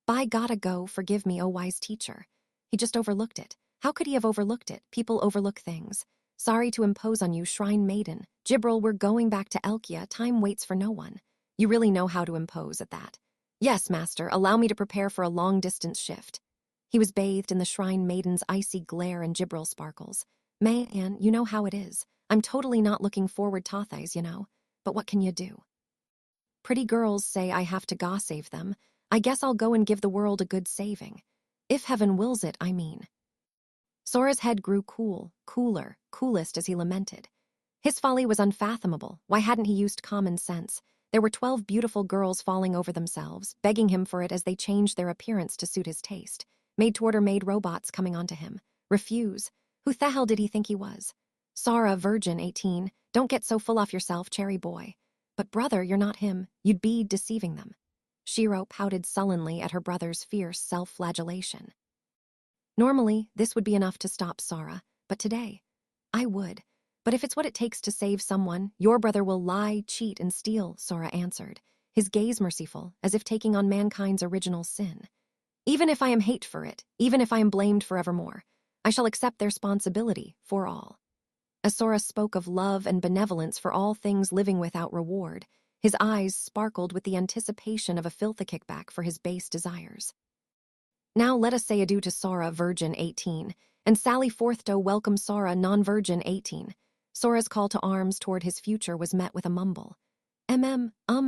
By gotta go, forgive me, oh wise teacher. He just overlooked it. How could he have overlooked it? People overlook things. Sorry to impose on you, Shrine Maiden. Gibril, we're going back to Elkia. Time waits for no one. You really know how to impose at that. Yes, master, allow me to prepare for a long-distance shift. He was bathed in the shrine maiden's icy glare and gibral sparkles. Man, you know how it is. I'm totally not looking forward to Thais, you know. But what can you do? Pretty girls say I have to save them. I guess I'll go and give the world a good saving. If heaven wills it, I mean. Sora's head grew coolest as he lamented. His folly was unfathomable. Why hadn't he used common sense? There were 12 beautiful girls falling over themselves, begging him for it as they changed their appearance to suit his taste. Made-to-order-made robots coming onto him. Refuse. Who the hell did he think he was? Sora, virgin, 18. Don't get so full off yourself, cherry boy. But brother, you're not him. You'd be deceiving them. Shiro pouted sullenly at her brother's fierce self-flagellation. Normally, this would be enough to stop Sora, but today, I would. But if it's what it takes to save someone, your brother will lie, cheat, and steal, Sora answered, his gaze merciful, as if taking on mankind's original sin. Even if I am hate for it, even if I am blamed forevermore, I shall accept their responsibility for all. As Sora spoke of love and benevolence for all things living without reward, his eyes sparkled with the anticipation of a filthy kickback for his base desires. Now let us say adieu to Sora, virgin 18, and sally forth to welcome Sora, non-virgin 18. Sora's call to arms toward his future was met with a mumble.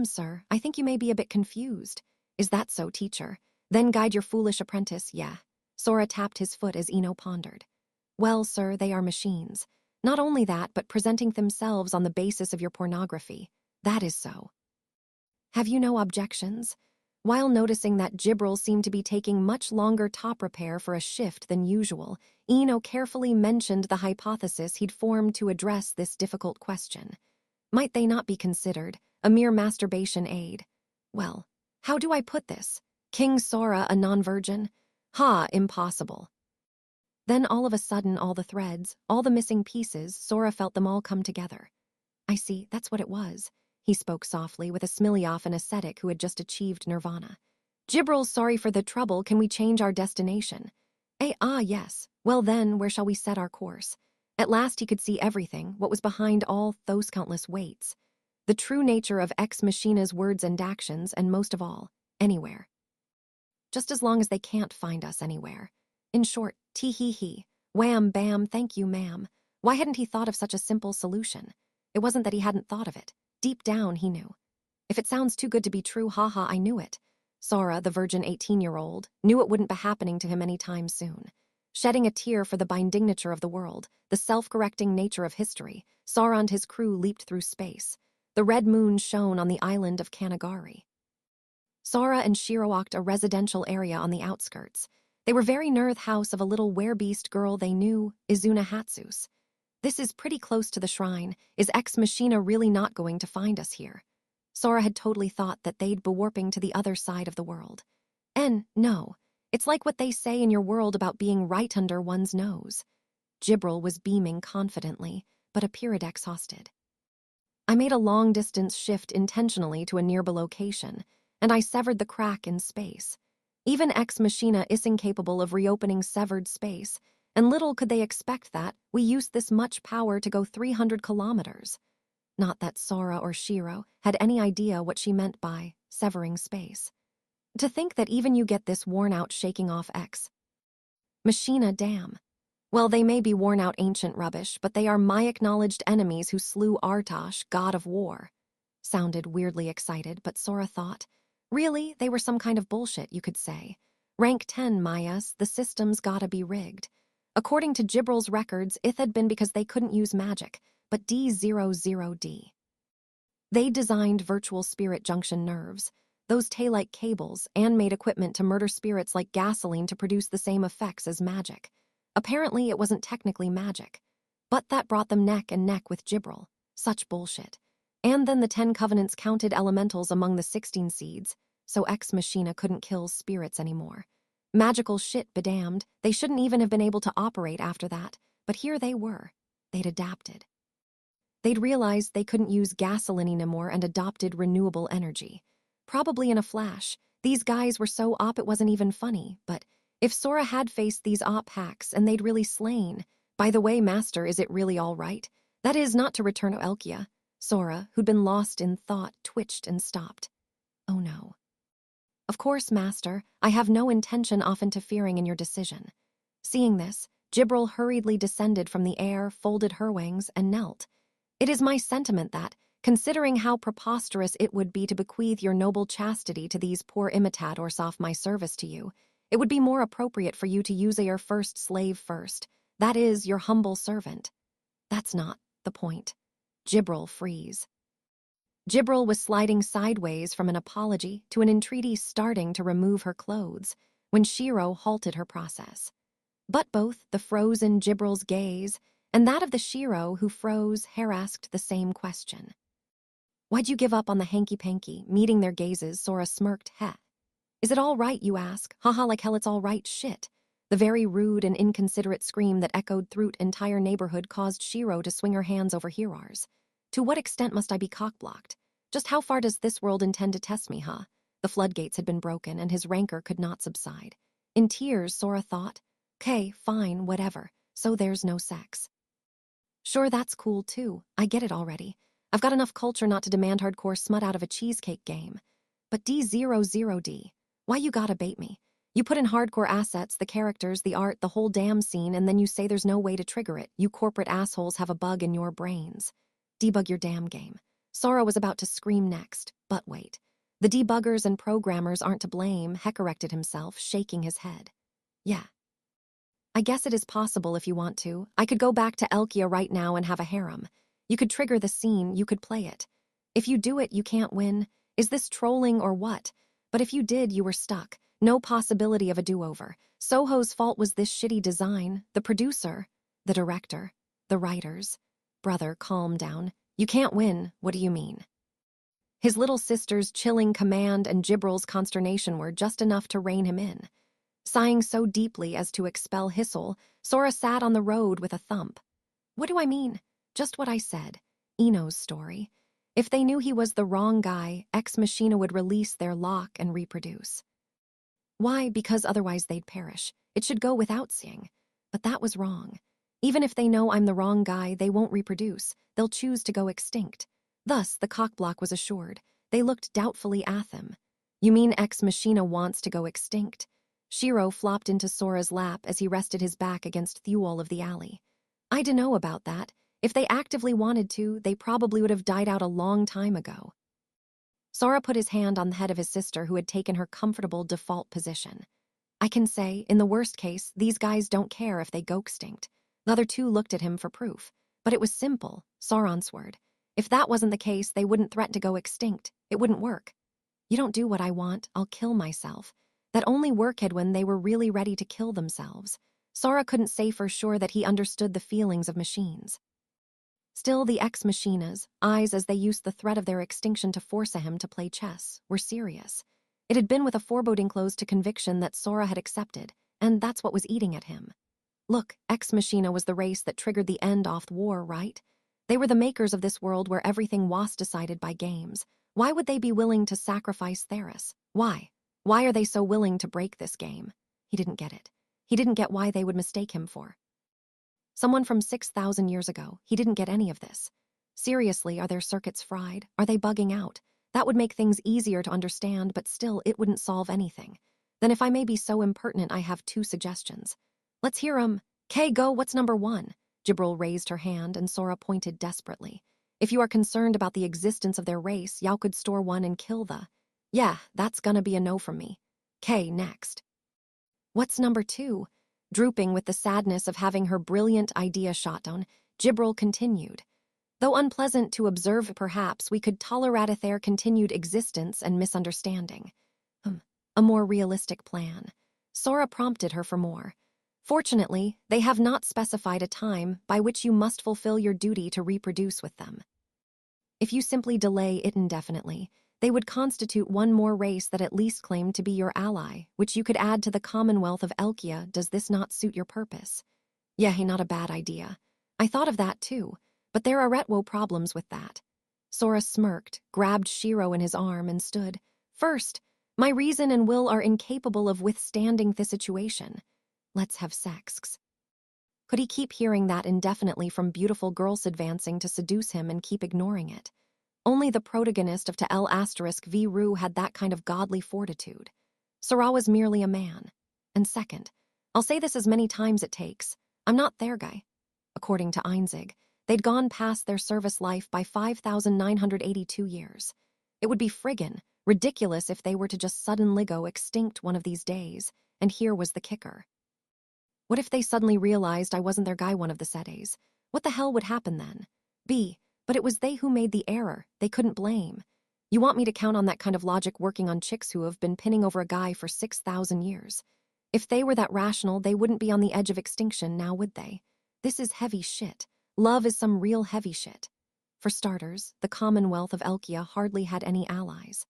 Sir, I think you may be a bit confused. Is that so, teacher? Then guide your foolish apprentice, yeah. Sora tapped his foot as Eno pondered. Well, sir, they are machines. Not only that, but presenting themselves on the basis of your pornography. That is so. Have you no objections? While noticing that Gibral seemed to be taking much longer top repair for a shift than usual, Eno carefully mentioned the hypothesis he'd formed to address this difficult question. Might they not be considered a mere masturbation aid? Well, how do I put this? King Sora a non-virgin? Ha, impossible. Then all of a sudden all the threads, all the missing pieces, Sora felt them all come together. I see, that's what it was. He spoke softly with a smile of an ascetic who had just achieved nirvana. Gibral's sorry for the trouble, can we change our destination? Yes. Well then, where shall we set our course? At last he could see everything, what was behind all those countless weights. The true nature of Ex Machina's words and actions, and most of all, anywhere. Just as long as they can't find us anywhere. In short, tee-hee-hee. Wham, bam, thank you, ma'am. Why hadn't he thought of such a simple solution? It wasn't that he hadn't thought of it. Deep down, he knew. If it sounds too good to be true, haha, I knew it. Sora, the virgin 18-year-old, knew it wouldn't be happening to him any time soon. Shedding a tear for the bindignature of the world, the self-correcting nature of history, Sora and his crew leaped through space. The red moon shone on the island of Kanagari. Sora and Shiro walked a residential area on the outskirts. They were very near the house of a little werebeast girl they knew, Izuna Hatsus. This is pretty close to the shrine. Is Ex Machina really not going to find us here? Sora had totally thought that they'd be warping to the other side of the world. No. It's like what they say in your world about being right under one's nose. Gibral was beaming confidently, but appeared exhausted. I made a long-distance shift intentionally to a nearby location, and I severed the crack in space. Even Ex Machina is incapable of reopening severed space, and little could they expect that we used this much power to go 300 kilometers. Not that Sora or Shiro had any idea what she meant by severing space. To think that even you get this worn-out shaking off Ex Machina, damn. Well, they may be worn-out ancient rubbish, but they are my acknowledged enemies who slew Artosh, god of war. Sounded weirdly excited, but Sora thought, really, they were some kind of bullshit, you could say. Rank 10, Mayas, the system's gotta be rigged. According to Gibral's records, it had been because they couldn't use magic, but D00D. They designed virtual spirit junction nerves, those tail-like cables, and made equipment to murder spirits like gasoline to produce the same effects as magic. Apparently, it wasn't technically magic, but that brought them neck and neck with Gibral. Such bullshit. And then the 10 Covenants counted elementals among the 16 seeds, so Ex Machina couldn't kill spirits anymore. Magical shit, bedamned. They shouldn't even have been able to operate after that, but here they were. They'd adapted. They'd realized they couldn't use gasoline anymore and adopted renewable energy. Probably in a flash. These guys were so op it wasn't even funny, but if Sora had faced these op hacks and they'd really slain, by the way, Master, is it really all right? That is, not to return to Elkia. Sora, who'd been lost in thought, twitched and stopped. Oh no. Of course, master, I have no intention of interfering in your decision. Seeing this, Jibril hurriedly descended from the air, folded her wings, and knelt. It is my sentiment that, considering how preposterous it would be to bequeath your noble chastity to these poor imitators of my service to you, it would be more appropriate for you to use your first slave first, that is, your humble servant. That's not the point. Jibril freeze. Jibril was sliding sideways from an apology to an entreaty starting to remove her clothes when Shiro halted her process. But both the frozen Jibril's gaze and that of the Shiro who froze harassed the same question. Why'd you give up on the hanky-panky? Meeting their gazes, Sora smirked. Heh. Is it all right, you ask? Haha, like hell it's all right, shit. The very rude and inconsiderate scream that echoed through the entire neighborhood caused Shiro to swing her hands over Hirar's. To what extent must I be cock-blocked? Just how far does this world intend to test me, huh? The floodgates had been broken, and his rancor could not subside. In tears, Sora thought, "'Kay, fine, whatever, so there's no sex. Sure, that's cool too, I get it already. I've got enough culture not to demand hardcore smut out of a cheesecake game. But D00D, why you gotta bait me? You put in hardcore assets, the characters, the art, the whole damn scene, and then you say there's no way to trigger it. You corporate assholes have a bug in your brains. Debug your damn game." Sora was about to scream next, but wait. The debuggers and programmers aren't to blame, he corrected himself, shaking his head. Yeah. I guess it is possible if you want to. I could go back to Elkia right now and have a harem. You could trigger the scene, you could play it. If you do it, you can't win. Is this trolling or what? But if you did, you were stuck. No possibility of a do-over. Soho's fault was this shitty design. The producer, the director, the writers. Brother, calm down. You can't win. What do you mean? His little sister's chilling command and Jibril's consternation were just enough to rein him in. Sighing so deeply as to expel Hissel, Sora sat on the road with a thump. What do I mean? Just what I said. Eno's story. If they knew he was the wrong guy, Ex Machina would release their lock and reproduce. Why? Because otherwise they'd perish. It should go without saying. But that was wrong. Even if they know I'm the wrong guy, they won't reproduce. They'll choose to go extinct. Thus, the cockblock was assured. They looked doubtfully at them. You mean Ex Machina wants to go extinct? Shiro flopped into Sora's lap as he rested his back against the wall of the alley. I dunno about that. If they actively wanted to, they probably would have died out a long time ago. Sora put his hand on the head of his sister who had taken her comfortable default position. I can say, in the worst case, these guys don't care if they go extinct. The other two looked at him for proof. But it was simple, Sauron's word. If that wasn't the case, they wouldn't threaten to go extinct. It wouldn't work. You don't do what I want, I'll kill myself. That only worked when they were really ready to kill themselves. Sora couldn't say for sure that he understood the feelings of machines. Still, the Ex Machinas, eyes as they used the threat of their extinction to force him to play chess, were serious. It had been with a foreboding close to conviction that Sora had accepted, and that's what was eating at him. Look, Ex Machina was the race that triggered the end off war, right? They were the makers of this world where everything was decided by games. Why would they be willing to sacrifice Theris? Why? Why are they so willing to break this game? He didn't get it. He didn't get why they would mistake him for someone from 6,000 years ago. He didn't get any of this. Seriously, are their circuits fried? Are they bugging out? That would make things easier to understand, but still, it wouldn't solve anything. Then if I may be so impertinent, I have two suggestions. Let's hear 'em. Kay, go, what's number one? Jibril raised her hand and Sora pointed desperately. If you are concerned about the existence of their race, Yao could store one and kill the... Yeah, that's gonna be a no from me. Kay, next. What's number two? Drooping with the sadness of having her brilliant idea shot down, Jibril continued. Though unpleasant to observe perhaps, we could tolerate their continued existence and misunderstanding. A more realistic plan. Sora prompted her for more. Fortunately, they have not specified a time by which you must fulfill your duty to reproduce with them. If you simply delay it indefinitely, they would constitute one more race that at least claimed to be your ally, which you could add to the Commonwealth of Elkia. Does this not suit your purpose? Yeah, not a bad idea. I thought of that too, but there are retwo problems with that. Sora smirked, grabbed Shiro in his arm, and stood. First, my reason and will are incapable of withstanding the situation. Let's have sex. Could he keep hearing that indefinitely from beautiful girls advancing to seduce him and keep ignoring it? Only the protagonist of To L asterisk V Rue had that kind of godly fortitude. Sora was merely a man. And second, I'll say this as many times it takes, I'm not their guy. According to Einzig, they'd gone past their service life by 5,982 years. It would be friggin' ridiculous if they were to just suddenly go extinct one of these days, and here was the kicker. What if they suddenly realized I wasn't their guy one of the days? What the hell would happen then? B, but it was they who made the error, they couldn't blame. You want me to count on that kind of logic working on chicks who have been pinning over a guy for 6,000 years? If they were that rational, they wouldn't be on the edge of extinction now, would they? This is heavy shit. Love is some real heavy shit. For starters, the Commonwealth of Elkia hardly had any allies.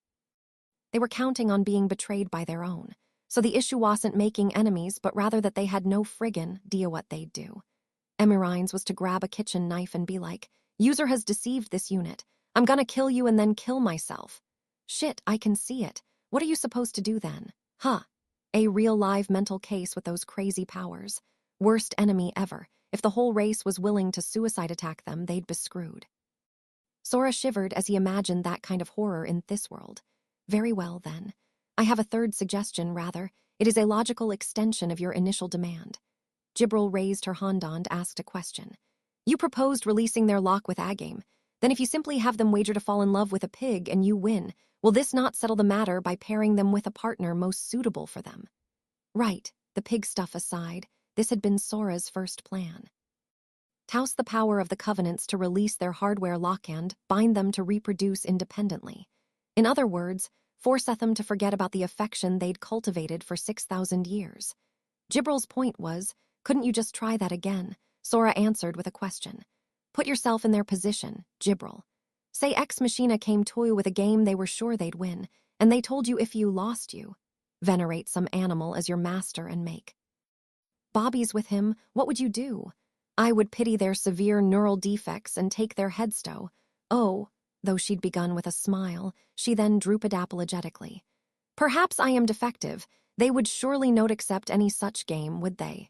They were counting on being betrayed by their own. So the issue wasn't making enemies, but rather that they had no friggin' idea what they'd do. Emirines was to grab a kitchen knife and be like, "User has deceived this unit. I'm gonna kill you and then kill myself." Shit, I can see it. What are you supposed to do then? Huh. A real live mental case with those crazy powers. Worst enemy ever. If the whole race was willing to suicide attack them, they'd be screwed. Sora shivered as he imagined that kind of horror in this world. Very well, then. I have a third suggestion, rather. It is a logical extension of your initial demand. Jibril raised her Hondond, asked a question. You proposed releasing their lock with Agame. Then if you simply have them wager to fall in love with a pig and you win, will this not settle the matter by pairing them with a partner most suitable for them? Right, the pig stuff aside, this had been Sora's first plan. Touse the power of the Covenants to release their hardware lock and bind them to reproduce independently. In other words, force them to forget about the affection they'd cultivated for 6,000 years. Jibril's point was, couldn't you just try that again? Sora answered with a question. Put yourself in their position, Jibril. Say Ex Machina came to you with a game they were sure they'd win, and they told you if you lost you. Venerate some animal as your master and make bobbies with him, what would you do? I would pity their severe neural defects and take their headstow. Oh, though she'd begun with a smile, she then drooped apologetically. Perhaps I am defective. They would surely not accept any such game, would they?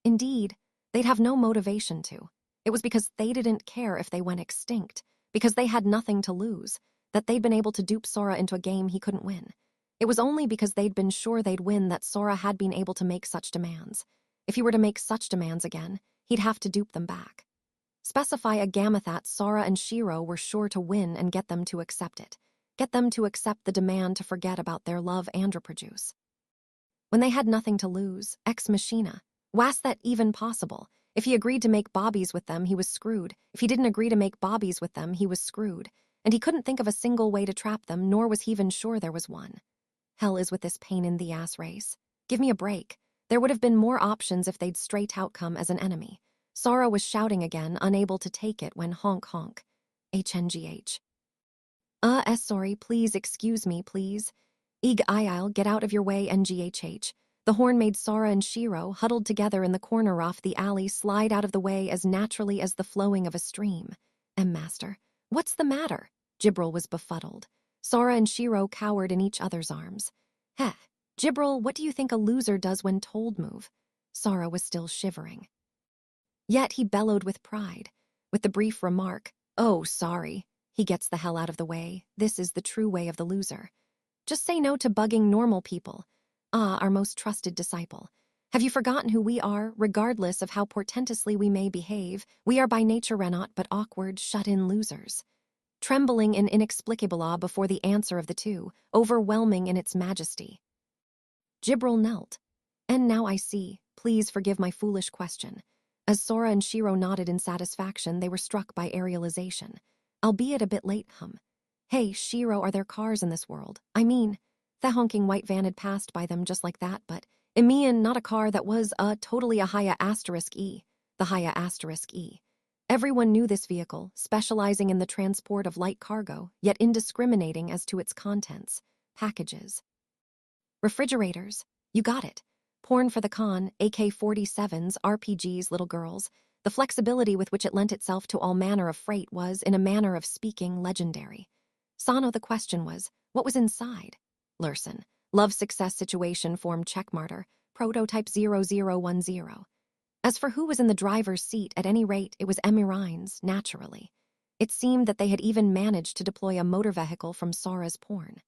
Indeed, they'd have no motivation to. It was because they didn't care if they went extinct, because they had nothing to lose, that they'd been able to dupe Sora into a game he couldn't win. It was only because they'd been sure they'd win that Sora had been able to make such demands. If he were to make such demands again, he'd have to dupe them back. Specify a gamma that Sora and Shiro were sure to win and get them to accept it. Get them to accept the demand to forget about their love and reproduce. When they had nothing to lose, Ex Machina. Was that even possible? If he agreed to make bobbies with them, he was screwed. If he didn't agree to make bobbies with them, he was screwed. And he couldn't think of a single way to trap them, nor was he even sure there was one. Hell is with this pain-in-the-ass race. Give me a break. There would have been more options if they'd straight out come as an enemy. Sora was shouting again, unable to take it when honk honk. HNGH. Sorry, please excuse me, please. I'll get out of your way, NGHH. The horn made Sora and Shiro, huddled together in the corner off the alley, slide out of the way as naturally as the flowing of a stream. Master, what's the matter? Jibril was befuddled. Sora and Shiro cowered in each other's arms. Heh, Jibril, what do you think a loser does when told move? Sora was still shivering. Yet he bellowed with pride. With the brief remark, "Oh, sorry," he gets the hell out of the way. This is the true way of the loser. Just say no to bugging normal people. Our most trusted disciple. Have you forgotten who we are, regardless of how portentously we may behave? We are by nature not but awkward, shut-in losers. Trembling in inexplicable awe before the answer of the two, overwhelming in its majesty. Jibril knelt. And now I see. Please forgive my foolish question. As Sora and Shiro nodded in satisfaction, they were struck by aerialization. Albeit a bit late, Hey, Shiro, are there cars in this world? I mean, the honking white van had passed by them just like that, but Emian, not a car that was totally a Haya *E. The Haya *E. Everyone knew this vehicle, specializing in the transport of light cargo, yet indiscriminating as to its contents. Packages. Refrigerators. You got it. Porn for the con, AK-47s, RPGs, little girls. The flexibility with which it lent itself to all manner of freight was, in a manner of speaking, legendary. Sano, the question was, what was inside? Lurson. Love success situation form checkmarker. Prototype 0010. As for who was in the driver's seat, at any rate, it was Emirines, naturally. It seemed that they had even managed to deploy a motor vehicle from Sora's porn.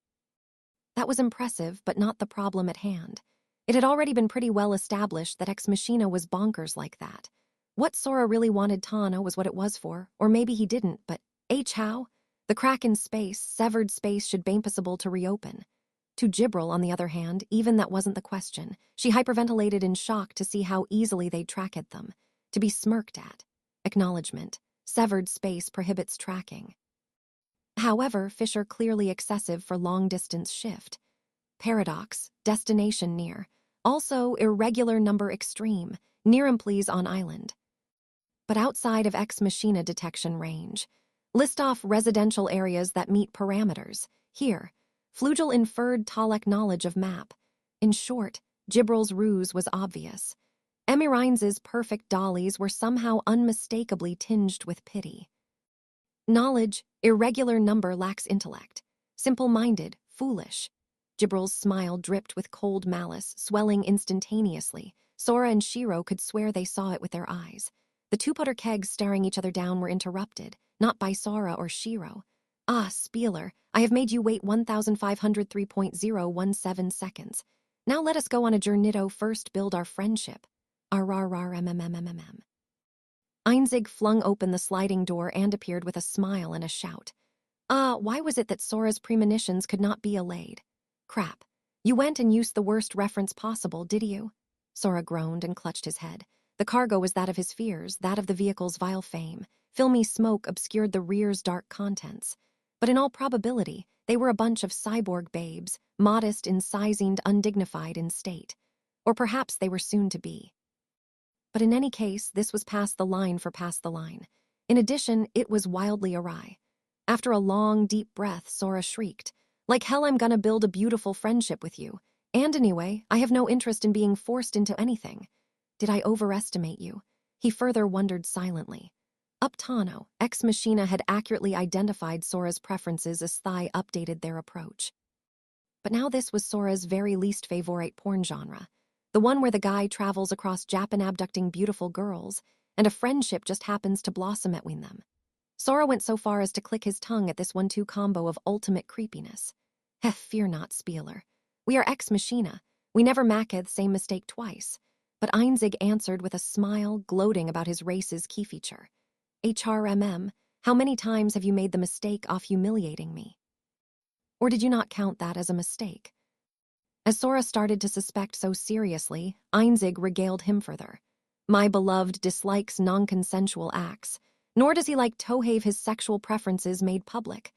That was impressive, but not the problem at hand. It had already been pretty well established that Ex Machina was bonkers like that. What Sora really wanted Tana was what it was for, or maybe he didn't, but how? The crack in space, severed space, should be impossible to reopen. To Jibril, on the other hand, even that wasn't the question. She hyperventilated in shock to see how easily they'd track at them. To be smirked at. Acknowledgement. Severed space prohibits tracking. However, Fisher clearly excessive for long-distance shift. Paradox, destination near. Also, irregular number extreme, near employees on island. But outside of Ex Machina detection range. List off residential areas that meet parameters. Here, Flugel inferred Talek knowledge of map. In short, Jibril's ruse was obvious. Emirines's perfect dollies were somehow unmistakably tinged with pity. Knowledge, irregular number lacks intellect. Simple-minded, foolish. Jibril's smile dripped with cold malice, swelling instantaneously. Sora and Shiro could swear they saw it with their eyes. The two-putter kegs staring each other down were interrupted, not by Sora or Shiro. Ah, Spieler, I have made you wait 1,503.017 seconds. Now let us go on a journito first build our friendship. RRRMMMMM. Einzig flung open the sliding door and appeared with a smile and a shout. Why was it that Sora's premonitions could not be allayed? Crap. You went and used the worst reference possible, did you? Sora groaned and clutched his head. The cargo was that of his fears, that of the vehicle's vile fame. Filmy smoke obscured the rear's dark contents. But in all probability, they were a bunch of cyborg babes, modest in sizing, undignified in state. Or perhaps they were soon to be. But in any case, this was past the line for past the line. In addition, it was wildly awry. After a long, deep breath, Sora shrieked, "Like hell I'm gonna build a beautiful friendship with you. And anyway, I have no interest in being forced into anything. Did I overestimate you?" He further wondered silently. Up Tano, Ex Machina had accurately identified Sora's preferences as Thai updated their approach. But now this was Sora's very least favorite porn genre. The one where the guy travels across Japan abducting beautiful girls, and a friendship just happens to blossom between them. Sora went so far as to click his tongue at this 1-2 combo of ultimate creepiness. Fear not, Spieler. We are Ex Machina. We never maketh the same mistake twice. But Einzig answered with a smile, gloating about his race's key feature. HRMM, how many times have you made the mistake of humiliating me? Or did you not count that as a mistake? As Sora started to suspect so seriously, Einzig regaled him further. My beloved dislikes non-consensual acts, nor does he like to have his sexual preferences made public.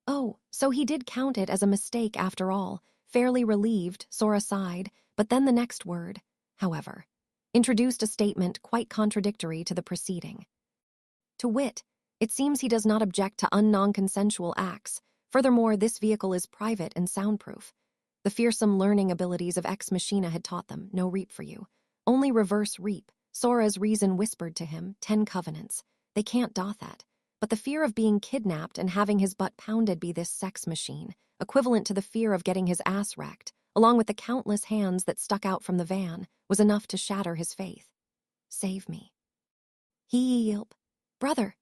Oh, so he did count it as a mistake after all. Fairly relieved, Sora sighed, but then the next word, however, introduced a statement quite contradictory to the preceding. To wit, it seems he does not object to non-consensual acts. Furthermore, this vehicle is private and soundproof. The fearsome learning abilities of Ex Machina had taught them, no reap for you. Only reverse reap. Sora's reason whispered to him, 10 covenants. They can't doth that. But the fear of being kidnapped and having his butt pounded be this sex machine, equivalent to the fear of getting his ass wrecked, along with the countless hands that stuck out from the van, was enough to shatter his faith. Save me. Yelp. Brother,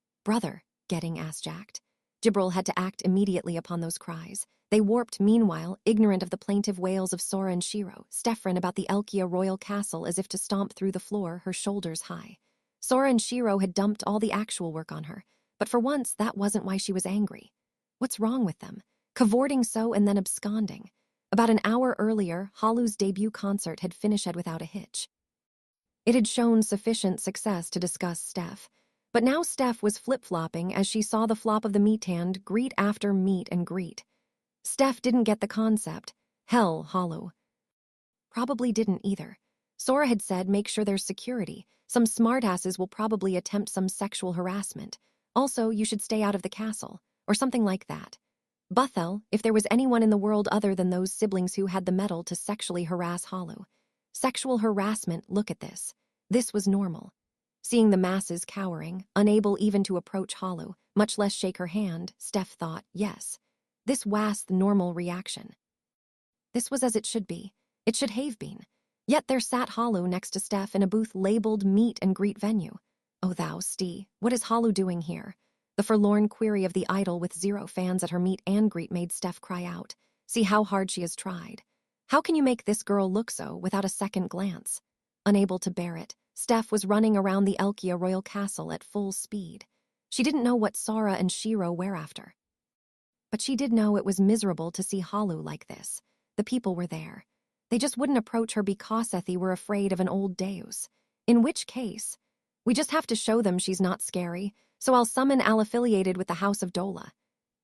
getting ass-jacked. Jibril had to act immediately upon those cries. They warped, meanwhile, ignorant of the plaintive wails of Sora and Shiro, Stefren about the Elkia royal castle as if to stomp through the floor, her shoulders high. Sora and Shiro had dumped all the actual work on her, but for once that wasn't why she was angry. What's wrong with them? Cavorting so and then absconding. About an hour earlier, Halu's debut concert had finished without a hitch. It had shown sufficient success to discuss Steph. But now Steph was flip-flopping as she saw the flop of the meat hand greet after meet and greet. Steph didn't get the concept. Hell, Halu probably didn't either. Sora had said make sure there's security. Some smartasses will probably attempt some sexual harassment. Also, you should stay out of the castle, or something like that. Buthel, if there was anyone in the world other than those siblings who had the mettle to sexually harass Halu. Sexual harassment, look at this. This was normal. Seeing the masses cowering, unable even to approach Halu, much less shake her hand, Steph thought, yes, this was the normal reaction. This was as it should be. It should have been. Yet there sat Halu next to Steph in a booth labeled Meet and Greet Venue. Oh thou Stee, what is Halu doing here? The forlorn query of the idol with 0 fans at her meet and greet made Steph cry out. See how hard she has tried. How can you make this girl look so without a second glance? Unable to bear it, Steph was running around the Elkia royal castle at full speed. She didn't know what Sora and Shiro were after. But she did know it was miserable to see Halu like this. The people were there. They just wouldn't approach her because they were afraid of an old Deus. In which case, we just have to show them she's not scary, so I'll summon Al affiliated with the House of Dola.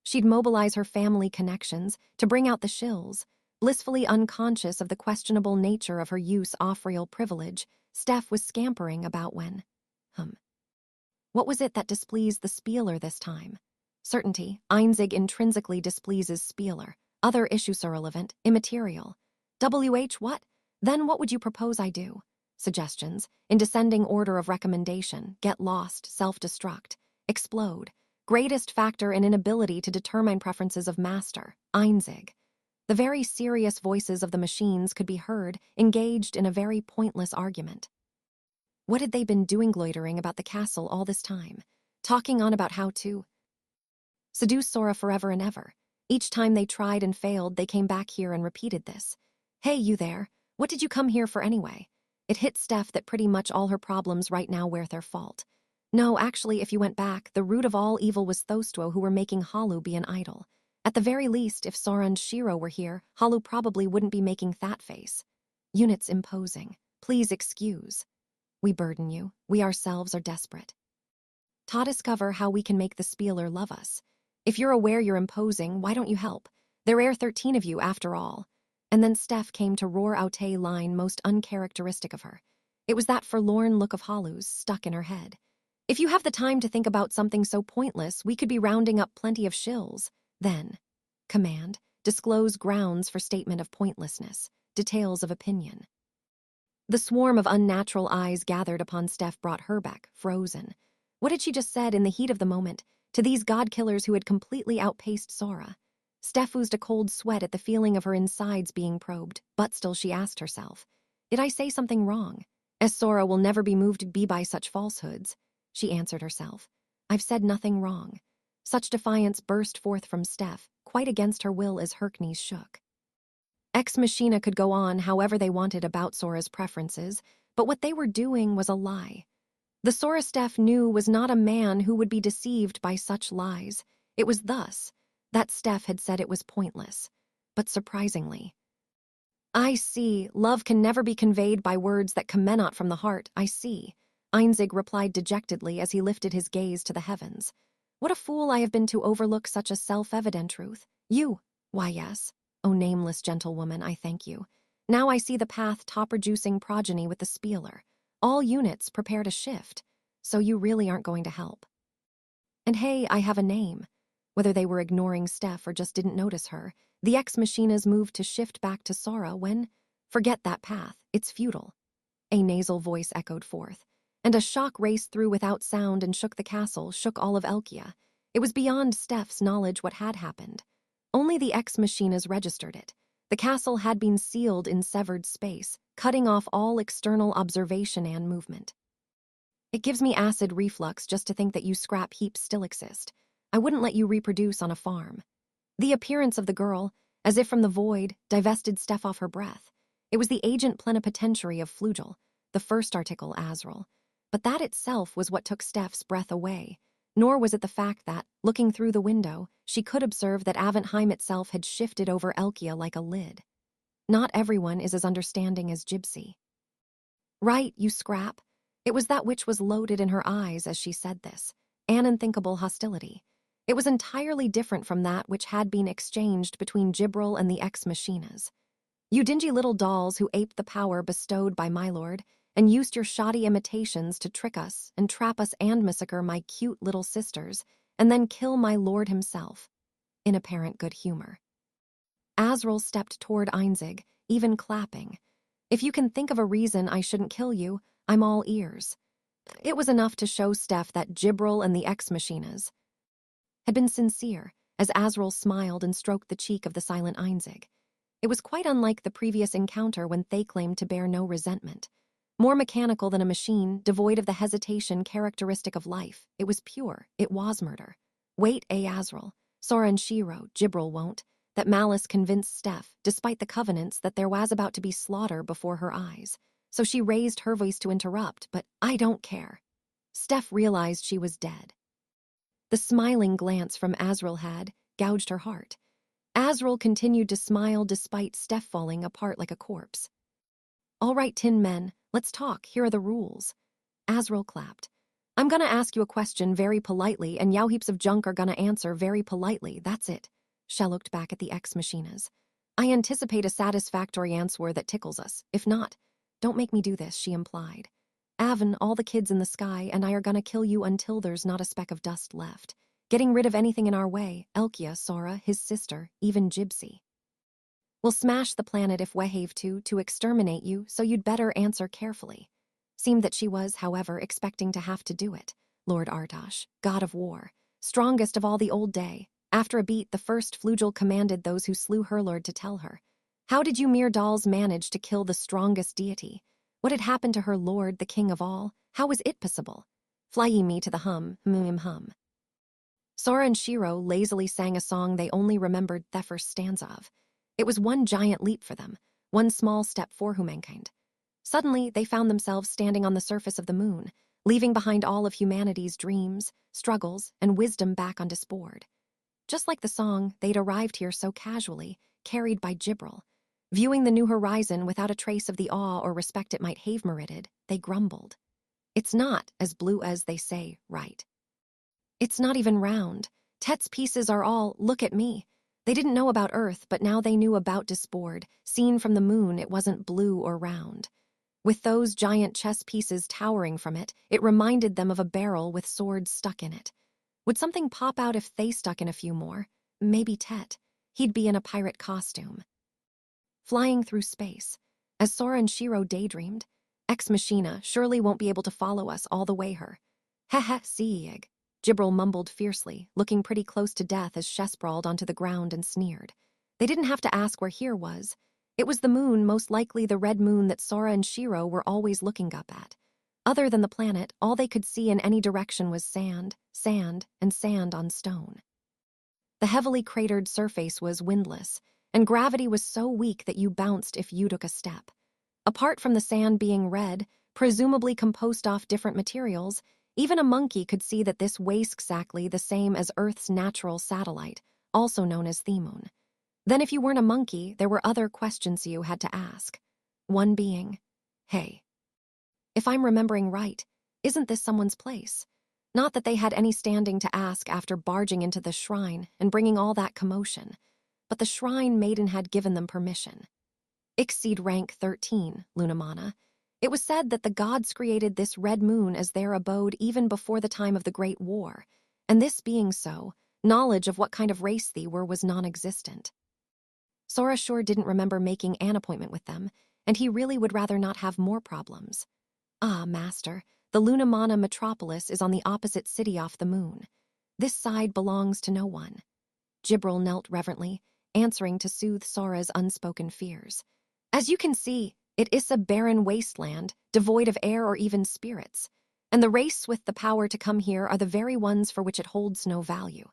She'd mobilize her family connections to bring out the shills. Blissfully unconscious of the questionable nature of her use of real privilege, Steph was scampering about when. What was it that displeased the Spieler this time? Certainty, Einzig intrinsically displeases Spieler. Other issues are irrelevant, immaterial. What? Then what would you propose I do? Suggestions, in descending order of recommendation: get lost, self-destruct, explode. Greatest factor in inability to determine preferences of master, Einzig. The very serious voices of the machines could be heard, engaged in a very pointless argument. What had they been doing loitering about the castle all this time? Talking on about how to seduce Sora forever and ever. Each time they tried and failed, they came back here and repeated this. Hey, you there, what did you come here for anyway? It hit Steph that pretty much all her problems right now were their fault. No, actually, if you went back, the root of all evil was Thostuo, who were making Halu be an idol. At the very least, if Sora and Shiro were here, Halu probably wouldn't be making that face. Units imposing. Please excuse. We burden you. We ourselves are desperate. Ta discover how we can make the Spieler love us. If you're aware you're imposing, why don't you help? There are 13 of you, after all. And then Steph came to roar out a line most uncharacteristic of her. It was that forlorn look of Halu's stuck in her head. If you have the time to think about something so pointless, we could be rounding up plenty of shills. Then, command, disclose grounds for statement of pointlessness, details of opinion. The swarm of unnatural eyes gathered upon Steph brought her back, frozen. What had she just said in the heat of the moment to these god-killers who had completely outpaced Sora? Steph oozed a cold sweat at the feeling of her insides being probed, but still she asked herself, did I say something wrong? As Sora will never be moved to be by such falsehoods. She answered herself, I've said nothing wrong. Such defiance burst forth from Steph, quite against her will as her knees shook. Ex Machina could go on however they wanted about Sora's preferences, but what they were doing was a lie. The Sora Steph knew was not a man who would be deceived by such lies. It was thus that Steph had said it was pointless. But surprisingly, I see, love can never be conveyed by words that come not from the heart, I see. Einzig replied dejectedly as he lifted his gaze to the heavens. What a fool I have been to overlook such a self-evident truth. You, why yes. O nameless gentlewoman, I thank you. Now I see the path top-reducing progeny with the Spieler. All units prepare to shift, so you really aren't going to help. And hey, I have a name. Whether they were ignoring Steph or just didn't notice her, the ex-machinas moved to shift back to Sora when, forget that path, it's futile. A nasal voice echoed forth, and a shock raced through without sound and shook the castle, shook all of Elkia. It was beyond Steph's knowledge what had happened. Only the ex-machinas registered it. The castle had been sealed in severed space, cutting off all external observation and movement. It gives me acid reflux just to think that you scrap heaps still exist. I wouldn't let you reproduce on a farm. The appearance of the girl, as if from the void, divested Steph off her breath. It was the agent plenipotentiary of Flugel, the first article Azrael. But that itself was what took Steph's breath away. Nor was it the fact that, looking through the window, she could observe that Aventheim itself had shifted over Elkia like a lid. Not everyone is as understanding as Gypsy. Right, you scrap. It was that which was loaded in her eyes as she said this, an unthinkable hostility. It was entirely different from that which had been exchanged between Gibril and the ex-machinas. You dingy little dolls who aped the power bestowed by my lord, and used your shoddy imitations to trick us and trap us and massacre my cute little sisters, and then kill my lord himself, in apparent good humor. Azrael stepped toward Einzig, even clapping. If you can think of a reason I shouldn't kill you, I'm all ears. It was enough to show Steph that Gibril and the ex-machinas had been sincere, as Azrael smiled and stroked the cheek of the silent Einzig. It was quite unlike the previous encounter when they claimed to bear no resentment. More mechanical than a machine, devoid of the hesitation characteristic of life, it was pure, it was murder. Wait, Azrael. Sora and Shiro, Jibril won't. That malice convinced Steph, despite the covenants, that there was about to be slaughter before her eyes. So she raised her voice to interrupt, but I don't care. Steph realized she was dead. The smiling glance from Azrael had gouged her heart. Azrael continued to smile despite Steph falling apart like a corpse. All right, Tin Men, let's talk. Here are the rules. Azrael clapped. I'm gonna ask you a question very politely, and Yow Heaps of Junk are gonna answer very politely. That's it. Shell looked back at the ex-machinas. I anticipate a satisfactory answer that tickles us. If not, don't make me do this, she implied. Avon, all the kids in the sky, and I are gonna kill you until there's not a speck of dust left. Getting rid of anything in our way, Elkia, Sora, his sister, even Gypsy. We'll smash the planet if we have to exterminate you, so you'd better answer carefully. Seemed that she was, however, expecting to have to do it. Lord Artosh, god of war, strongest of all the old day. After a beat, the first Flugel commanded those who slew her lord to tell her. How did you mere dolls manage to kill the strongest deity? What had happened to her lord, the king of all? How was it possible? Fly ye me to the hum. Sora and Shiro lazily sang a song they only remembered the first stanza of. It was one giant leap for them, one small step for humankind. Suddenly, they found themselves standing on the surface of the moon, leaving behind all of humanity's dreams, struggles, and wisdom back on disboard. Just like the song, they'd arrived here so casually, carried by Jibril. Viewing the new horizon without a trace of the awe or respect it might have merited, they grumbled. It's not as blue as they say, right? It's not even round. Tet's pieces are all, look at me. They didn't know about Earth, but now they knew about disboard. Seen from the moon, it wasn't blue or round. With those giant chess pieces towering from it, it reminded them of a barrel with swords stuck in it. Would something pop out if they stuck in a few more? Maybe Tet. He'd be in a pirate costume. Flying through space. As Sora and Shiro daydreamed, Ex Machina surely won't be able to follow us all the way her. Heh, seeig. Jibril mumbled fiercely, looking pretty close to death as Shess sprawled onto the ground and sneered. They didn't have to ask where here was. It was the moon, most likely the red moon that Sora and Shiro were always looking up at. Other than the planet, all they could see in any direction was sand, and sand on stone. The heavily cratered surface was windless, and gravity was so weak that you bounced if you took a step. Apart from the sand being red, presumably composed off different materials, even a monkey could see that this was exactly the same as Earth's natural satellite, also known as the moon. Then if you weren't a monkey, there were other questions you had to ask. One being, hey, if I'm remembering right, isn't this someone's place? Not that they had any standing to ask after barging into the shrine and bringing all that commotion, but the shrine maiden had given them permission. Exceed rank 13, Lunamana. It was said that the gods created this red moon as their abode even before the time of the Great War, and this being so, knowledge of what kind of race they were was non-existent. Sora sure didn't remember making an appointment with them, and he really would rather not have more problems. Ah, Master, the Lunamana metropolis is on the opposite city off the moon. This side belongs to no one. Jibril knelt reverently, answering to soothe Sora's unspoken fears. As you can see, it is a barren wasteland, devoid of air or even spirits, and the race with the power to come here are the very ones for which it holds no value.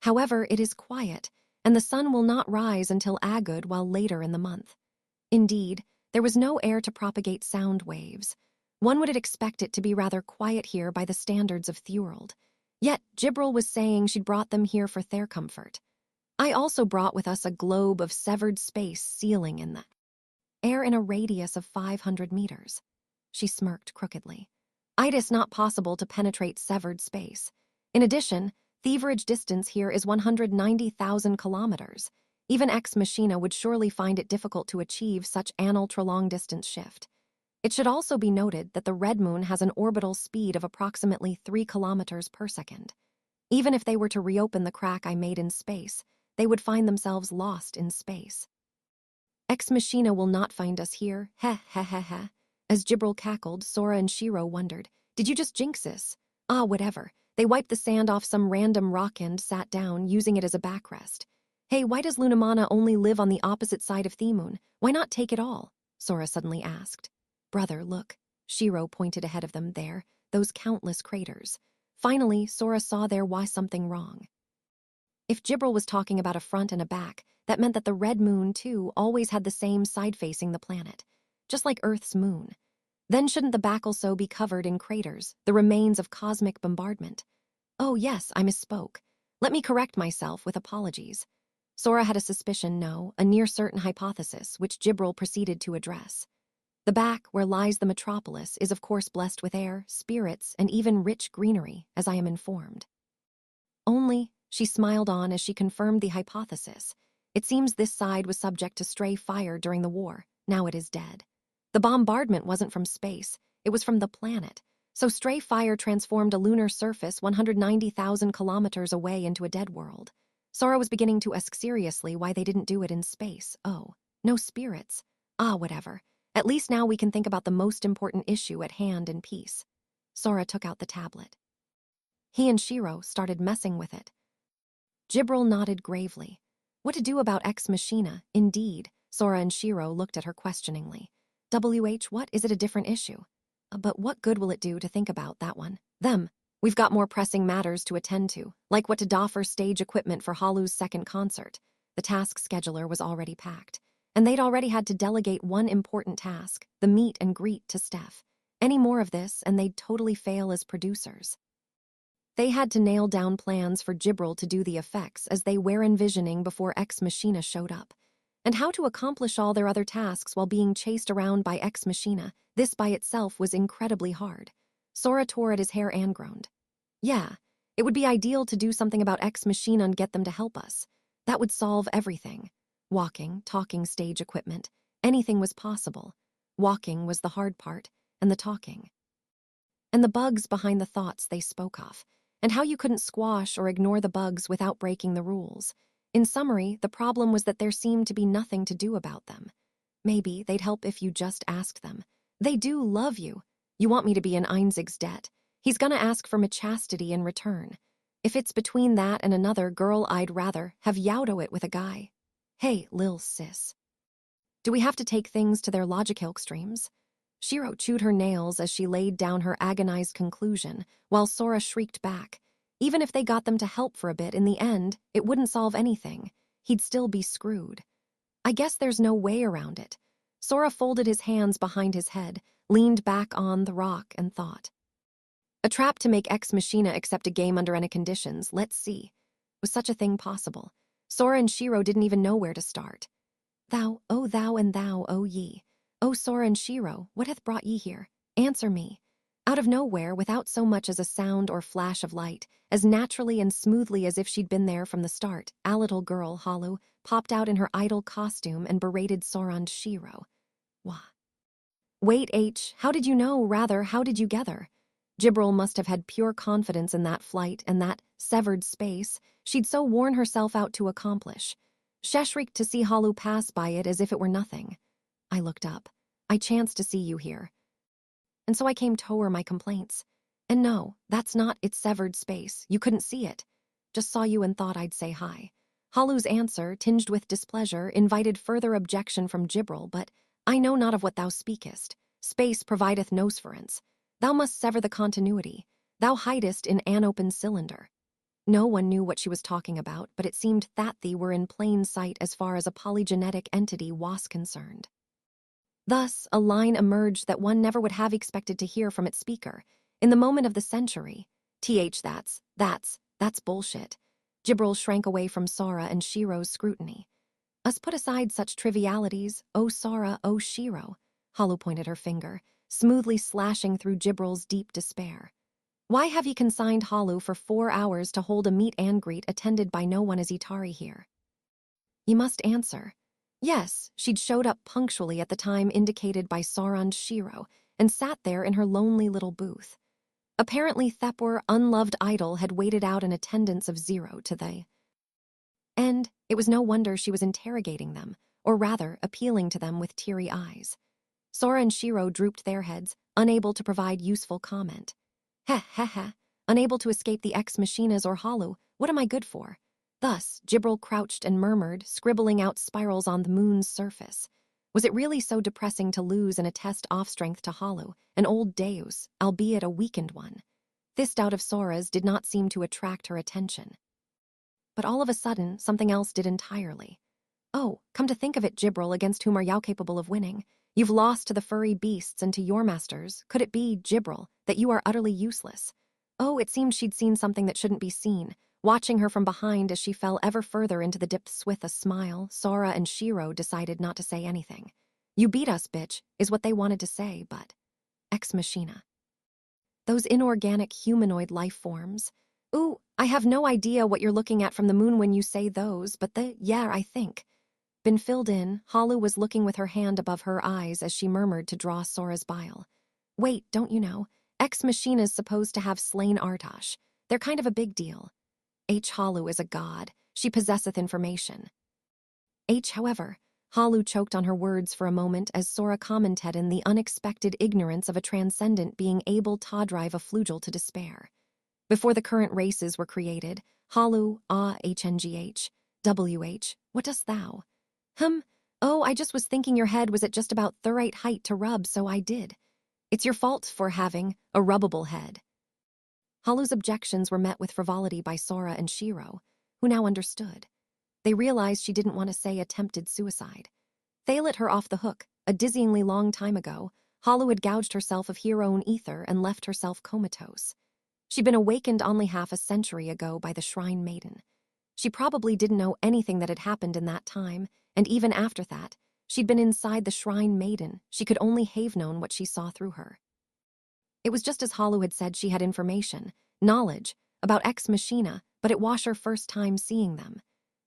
However, it is quiet, and the sun will not rise until Agud while later in the month. Indeed, there was no air to propagate sound waves. One would expect it to be rather quiet here by the standards of Thurald. Yet, Jibril was saying she'd brought them here for their comfort. I also brought with us a globe of severed space sealing in the air in a radius of 500 meters. She smirked crookedly. It is not possible to penetrate severed space. In addition, the average distance here is 190,000 kilometers. Even Ex Machina would surely find it difficult to achieve such an ultra-long distance shift. It should also be noted that the red moon has an orbital speed of approximately 3 kilometers per second. Even if they were to reopen the crack I made in space, they would find themselves lost in space. Ex Machina will not find us here, heh. As Jibril cackled, Sora and Shiro wondered, did you just jinx this? Ah, whatever. They wiped the sand off some random rock and sat down, using it as a backrest. Hey, why does Lunamana only live on the opposite side of Themoon? Why not take it all? Sora suddenly asked. Brother, look. Shiro pointed ahead of them there, those countless craters. Finally, Sora saw there was something wrong. If Jibril was talking about a front and a back, that meant that the red moon, too, always had the same side facing the planet, just like Earth's moon. Then shouldn't the back also be covered in craters, the remains of cosmic bombardment? Oh, yes, I misspoke. Let me correct myself with apologies. Sora had a suspicion, no, a near-certain hypothesis, which Jibril proceeded to address. The back, where lies the metropolis, is of course blessed with air, spirits, and even rich greenery, as I am informed. Only, she smiled on as she confirmed the hypothesis. It seems this side was subject to stray fire during the war. Now it is dead. The bombardment wasn't from space, it was from the planet. So stray fire transformed a lunar surface 190,000 kilometers away into a dead world. Sora was beginning to ask seriously why they didn't do it in space. Oh, no spirits. Ah, whatever. At least now we can think about the most important issue at hand in peace. Sora took out the tablet. He and Shiro started messing with it. Jibril nodded gravely. What to do about Ex Machina, indeed? Sora and Shiro looked at her questioningly. What? Is it a different issue? But what good will it do to think about that one? Them. We've got more pressing matters to attend to, like what to offer stage equipment for Halu's second concert. The task scheduler was already packed, and they'd already had to delegate one important task, the meet and greet, to Steph. Any more of this, and they'd totally fail as producers. They had to nail down plans for Jibril to do the effects as they were envisioning before Ex Machina showed up. And how to accomplish all their other tasks while being chased around by Ex Machina, this by itself was incredibly hard. Sora tore at his hair and groaned. Yeah, it would be ideal to do something about Ex Machina and get them to help us. That would solve everything. Walking, talking stage equipment, anything was possible. Walking was the hard part, and the talking. And the bugs behind the thoughts they spoke of, and how you couldn't squash or ignore the bugs without breaking the rules. In summary, the problem was that there seemed to be nothing to do about them. Maybe they'd help if you just asked them. They do love you. You want me to be in Einzig's debt. He's gonna ask for my chastity in return. If it's between that and another girl, I'd rather have Yaudo it with a guy. Hey, lil sis. Do we have to take things to their logical extremes? Shiro chewed her nails as she laid down her agonized conclusion, while Sora shrieked back. Even if they got them to help for a bit, in the end, it wouldn't solve anything. He'd still be screwed. I guess there's no way around it. Sora folded his hands behind his head, leaned back on the rock, and thought. A trap to make Ex Machina accept a game under any conditions, let's see. Was such a thing possible? Sora and Shiro didn't even know where to start. Thou, and thou, O ye. O Sora and Shiro, what hath brought ye here? Answer me. Out of nowhere, without so much as a sound or flash of light, as naturally and smoothly as if she'd been there from the start, a little girl, Halu, popped out in her idol costume and berated Sora and Shiro. Wah. Wait, how did you know? Rather, how did you gather? Jibril must have had pure confidence in that flight and that severed space she'd so worn herself out to accomplish. Sheshrieked to see Halu pass by it as if it were nothing. I looked up. I chanced to see you here. And so I came toward my complaints. And no, that's not its severed space. You couldn't see it. Just saw you and thought I'd say hi. Halu's answer, tinged with displeasure, invited further objection from Jibril, but I know not of what thou speakest. Space provideth nosference. Thou must sever the continuity. Thou hidest in an open cylinder. No one knew what she was talking about, but it seemed that they were in plain sight as far as a polygenetic entity was concerned. Thus, a line emerged that one never would have expected to hear from its speaker. In the moment of the century. That's bullshit. Jibril shrank away from Sora and Shiro's scrutiny. Us put aside such trivialities, O Sora, O Shiro. Halu pointed her finger, smoothly slashing through Jibril's deep despair. Why have ye consigned Halu for 4 hours to hold a meet and greet attended by no one as Itari here? You must answer. Yes, she'd showed up punctually at the time indicated by Sora and Shiro and sat there in her lonely little booth. Apparently Thepwar, unloved idol, had waited out an attendance of 0 to the end. It was no wonder she was interrogating them, or rather, appealing to them with teary eyes. Sora and Shiro drooped their heads, unable to provide useful comment. Heh, unable to escape the Ex Machinas or Halu, what am I good for? Thus, Jibril crouched and murmured, scribbling out spirals on the moon's surface. Was it really so depressing to lose in a test off strength to Halu, an old deus, albeit a weakened one? This doubt of Sora's did not seem to attract her attention. But all of a sudden, something else did entirely. Oh, come to think of it, Jibril, against whom are you capable of winning? You've lost to the furry beasts and to your masters. Could it be, Jibril, that you are utterly useless? Oh, it seemed she'd seen something that shouldn't be seen. Watching her from behind as she fell ever further into the depths with a smile, Sora and Shiro decided not to say anything. You beat us, bitch, is what they wanted to say, but... Ex Machina. Those inorganic humanoid life forms. Ooh, I have no idea what you're looking at from the moon when you say those, but yeah, I think. Been filled in, Halu was looking with her hand above her eyes as she murmured to draw Sora's bile. Wait, don't you know? Ex Machina's supposed to have slain Artosh. They're kind of a big deal. Halu is a god. She possesseth information. However, Halu choked on her words for a moment as Sora commented in the unexpected ignorance of a transcendent being able to drive a flugel to despair. Before the current races were created, Halu, HNGH, WH, what dost thou? Oh, I just was thinking your head was at just about the right height to rub, so I did. It's your fault for having a rubbable head. Halu's objections were met with frivolity by Sora and Shiro, who now understood. They realized she didn't want to say attempted suicide. They let her off the hook. A dizzyingly long time ago, Halu had gouged herself of hero ether and left herself comatose. She'd been awakened only half a century ago by the Shrine Maiden. She probably didn't know anything that had happened in that time, and even after that, she'd been inside the Shrine Maiden. She could only have known what she saw through her. It was just as Halu had said, she had information, knowledge, about Ex Machina, but it was her first time seeing them.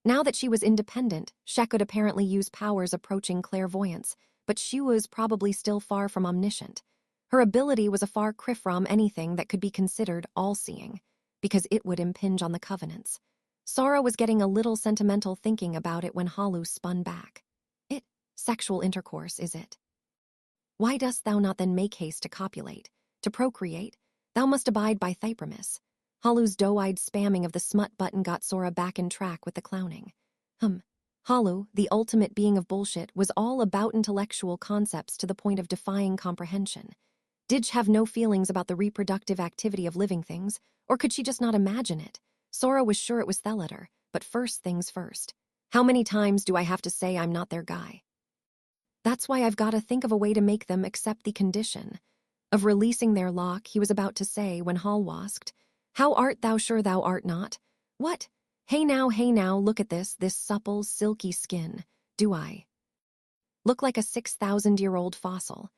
Now that she was independent, she could apparently use powers approaching clairvoyance, but she was probably still far from omniscient. Her ability was a far cry from anything that could be considered all-seeing, because it would impinge on the covenants. Sora was getting a little sentimental thinking about it when Halu spun back. Sexual intercourse, is it? Why dost thou not then make haste to copulate? To procreate? Thou must abide by Thypramis. Halu's doe-eyed spamming of the smut button got Sora back in track with the clowning. Halu, the ultimate being of bullshit, was all about intellectual concepts to the point of defying comprehension. Did she have no feelings about the reproductive activity of living things, or could she just not imagine it? Sora was sure it was Theletor, but first things first. How many times do I have to say I'm not their guy? That's why I've got to think of a way to make them accept the condition. Of releasing their lock, he was about to say when Hal asked, How art thou sure thou art not? What? Hey now, look at this supple, silky skin. Do I look like a 6,000-year-old fossil?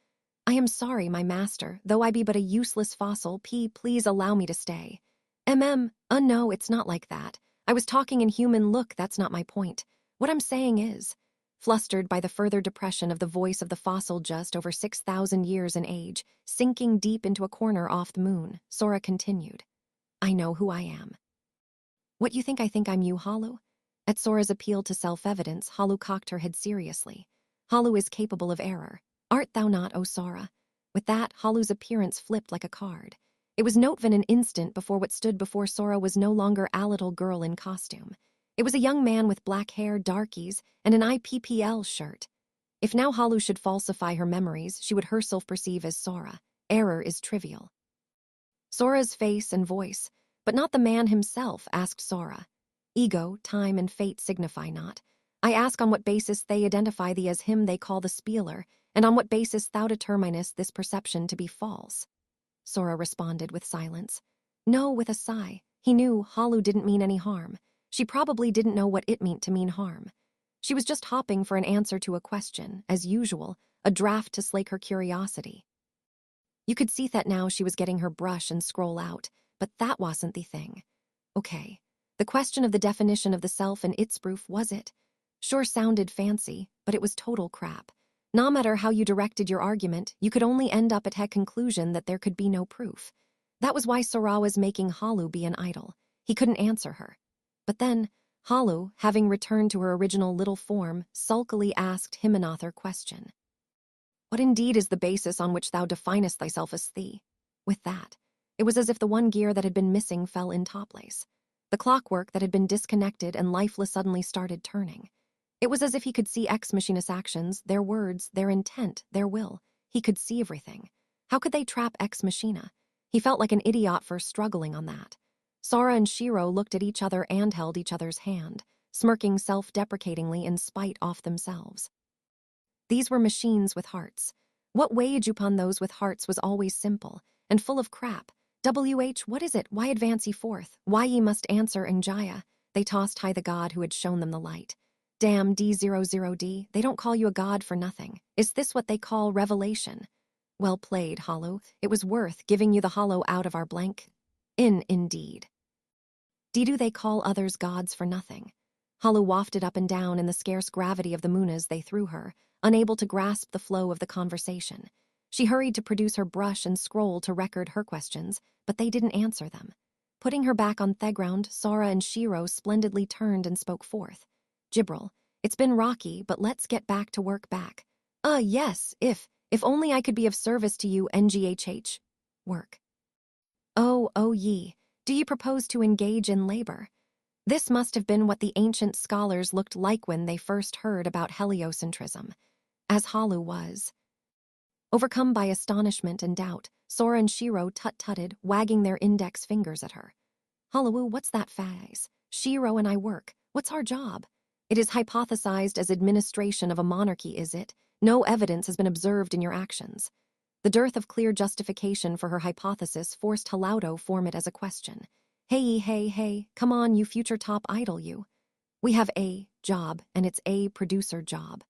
I am sorry, my master, though I be but a useless fossil, please allow me to stay. No, it's not like that. I was talking in human. Look, that's not my point. What I'm saying is, flustered by the further depression of the voice of the fossil just over 6,000 years in age, sinking deep into a corner off the moon, Sora continued. I know who I am. What you think I think I'm you, Halu? At Sora's appeal to self-evidence, Halu cocked her head seriously. Halu is capable of error. Art thou not, O Sora? With that, Halu's appearance flipped like a card. It was Notvin an instant before what stood before Sora was no longer a little girl in costume. It was a young man with black hair, darkies, and an IPPL shirt. If now Halu should falsify her memories, she would herself perceive as Sora. Error is trivial. Sora's face and voice, but not the man himself, asked Sora. Ego, time, and fate signify not. I ask on what basis they identify thee as him they call the Spieler, and on what basis thou determinest this perception to be false. Sora responded with silence. No, with a sigh. He knew Halu didn't mean any harm. She probably didn't know what it meant to mean harm. She was just hopping for an answer to a question, as usual, a draft to slake her curiosity. You could see that now she was getting her brush and scroll out, but that wasn't the thing. Okay, the question of the definition of the self and its proof, was it? Sure sounded fancy, but it was total crap. No matter how you directed your argument, you could only end up at a conclusion that there could be no proof. That was why Sora was making Halu be an idol. He couldn't answer her. But then, Halu, having returned to her original little form, sulkily asked him another question. What indeed is the basis on which thou definest thyself as thee? With that, it was as if the one gear that had been missing fell in topplace. The clockwork that had been disconnected and lifeless suddenly started turning. It was as if he could see Ex Machina's actions, their words, their intent, their will. He could see everything. How could they trap Ex Machina? He felt like an idiot for struggling on that. Sora and Shiro looked at each other and held each other's hand, smirking self-deprecatingly in spite of themselves. These were machines with hearts. What weighed upon those with hearts was always simple, and full of crap. What is it? Why advance ye forth? Why ye must answer Angjaya? They tossed high the god who had shown them the light. Damn D00D, they don't call you a god for nothing. Is this what they call revelation? Well played, Hollow. It was worth giving you the hollow out of our blank. Indeed. Do they call others gods for nothing? Hollow wafted up and down in the scarce gravity of the munas they threw her, unable to grasp the flow of the conversation. She hurried to produce her brush and scroll to record her questions, but they didn't answer them. Putting her back on Theground, Sora and Shiro splendidly turned and spoke forth. Gibril, it's been rocky, but let's get back to work back. Yes, if only I could be of service to you, NGHH. Work. Oh ye, do ye propose to engage in labor? This must have been what the ancient scholars looked like when they first heard about heliocentrism, as Halu was. Overcome by astonishment and doubt, Sora and Shiro tut-tutted, wagging their index fingers at her. Halu, what's that phase? Shiro and I work. What's our job? It is hypothesized as administration of a monarchy, is it? No evidence has been observed in your actions. The dearth of clear justification for her hypothesis forced Halaudo form it as a question. Hey, come on, you future top idol, you. We have a job, and it's a producer job.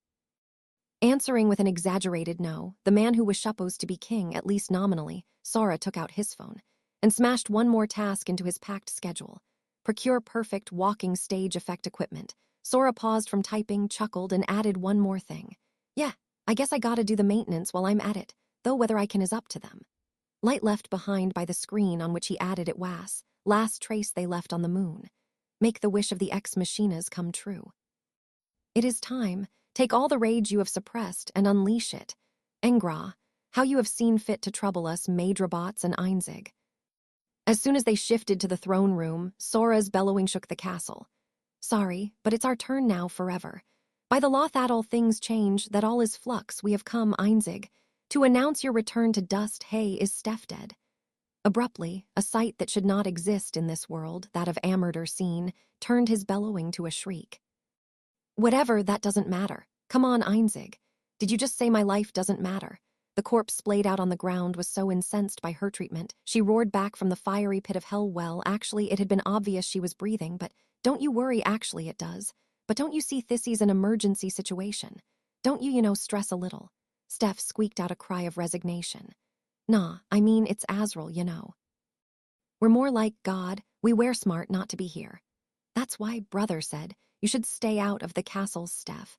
Answering with an exaggerated no, the man who was supposed to be king, at least nominally, Sora took out his phone and smashed one more task into his packed schedule. Procure perfect walking stage effect equipment. Sora paused from typing, chuckled, and added one more thing. Yeah, I guess I gotta do the maintenance while I'm at it, though whether I can is up to them. Light left behind by the screen on which he added it was, last trace they left on the moon. Make the wish of the ex-machinas come true. It is time. Take all the rage you have suppressed and unleash it. Engra, how you have seen fit to trouble us, Madrabots and Einzig. As soon as they shifted to the throne room, Sora's bellowing shook the castle. Sorry, but it's our turn now forever. By the law that all things change, that all is flux, we have come, Einzig. To announce your return to dust, hey, is Steph dead? Abruptly, a sight that should not exist in this world, that of Amurder seen, turned his bellowing to a shriek. Whatever, that doesn't matter. Come on, Einzig. Did you just say my life doesn't matter? The corpse splayed out on the ground was so incensed by her treatment, she roared back from the fiery pit of hell. Well, actually, it had been obvious she was breathing, but don't you worry, actually it does. But don't you see this is an emergency situation? Don't you stress a little? Steph squeaked out a cry of resignation. Nah, I mean, it's Azrael, We're more like God, we wear smart not to be here. That's why Brother said, you should stay out of the castle, Steph.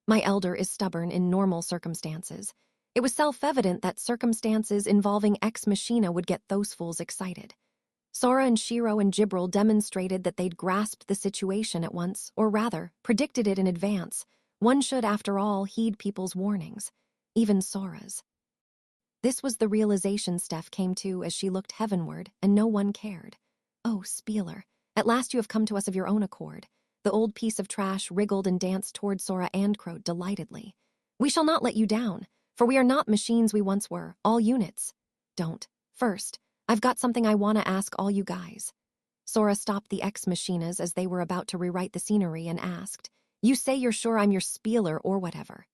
My elder is stubborn in normal circumstances. It was self-evident that circumstances involving Ex Machina would get those fools excited. Sora and Shiro and Gibril demonstrated that they'd grasped the situation at once, or rather, predicted it in advance. One should, after all, heed people's warnings, even Sora's. This was the realization Steph came to as she looked heavenward, and no one cared. Oh, Spieler, at last you have come to us of your own accord. The old piece of trash wriggled and danced toward Sora and crowed delightedly. We shall not let you down, for we are not machines we once were, all units. Don't. First, I've got something I want to ask all you guys. Sora stopped the ex-machinas as they were about to rewrite the scenery and asked, You say you're sure I'm your Spieler or whatever.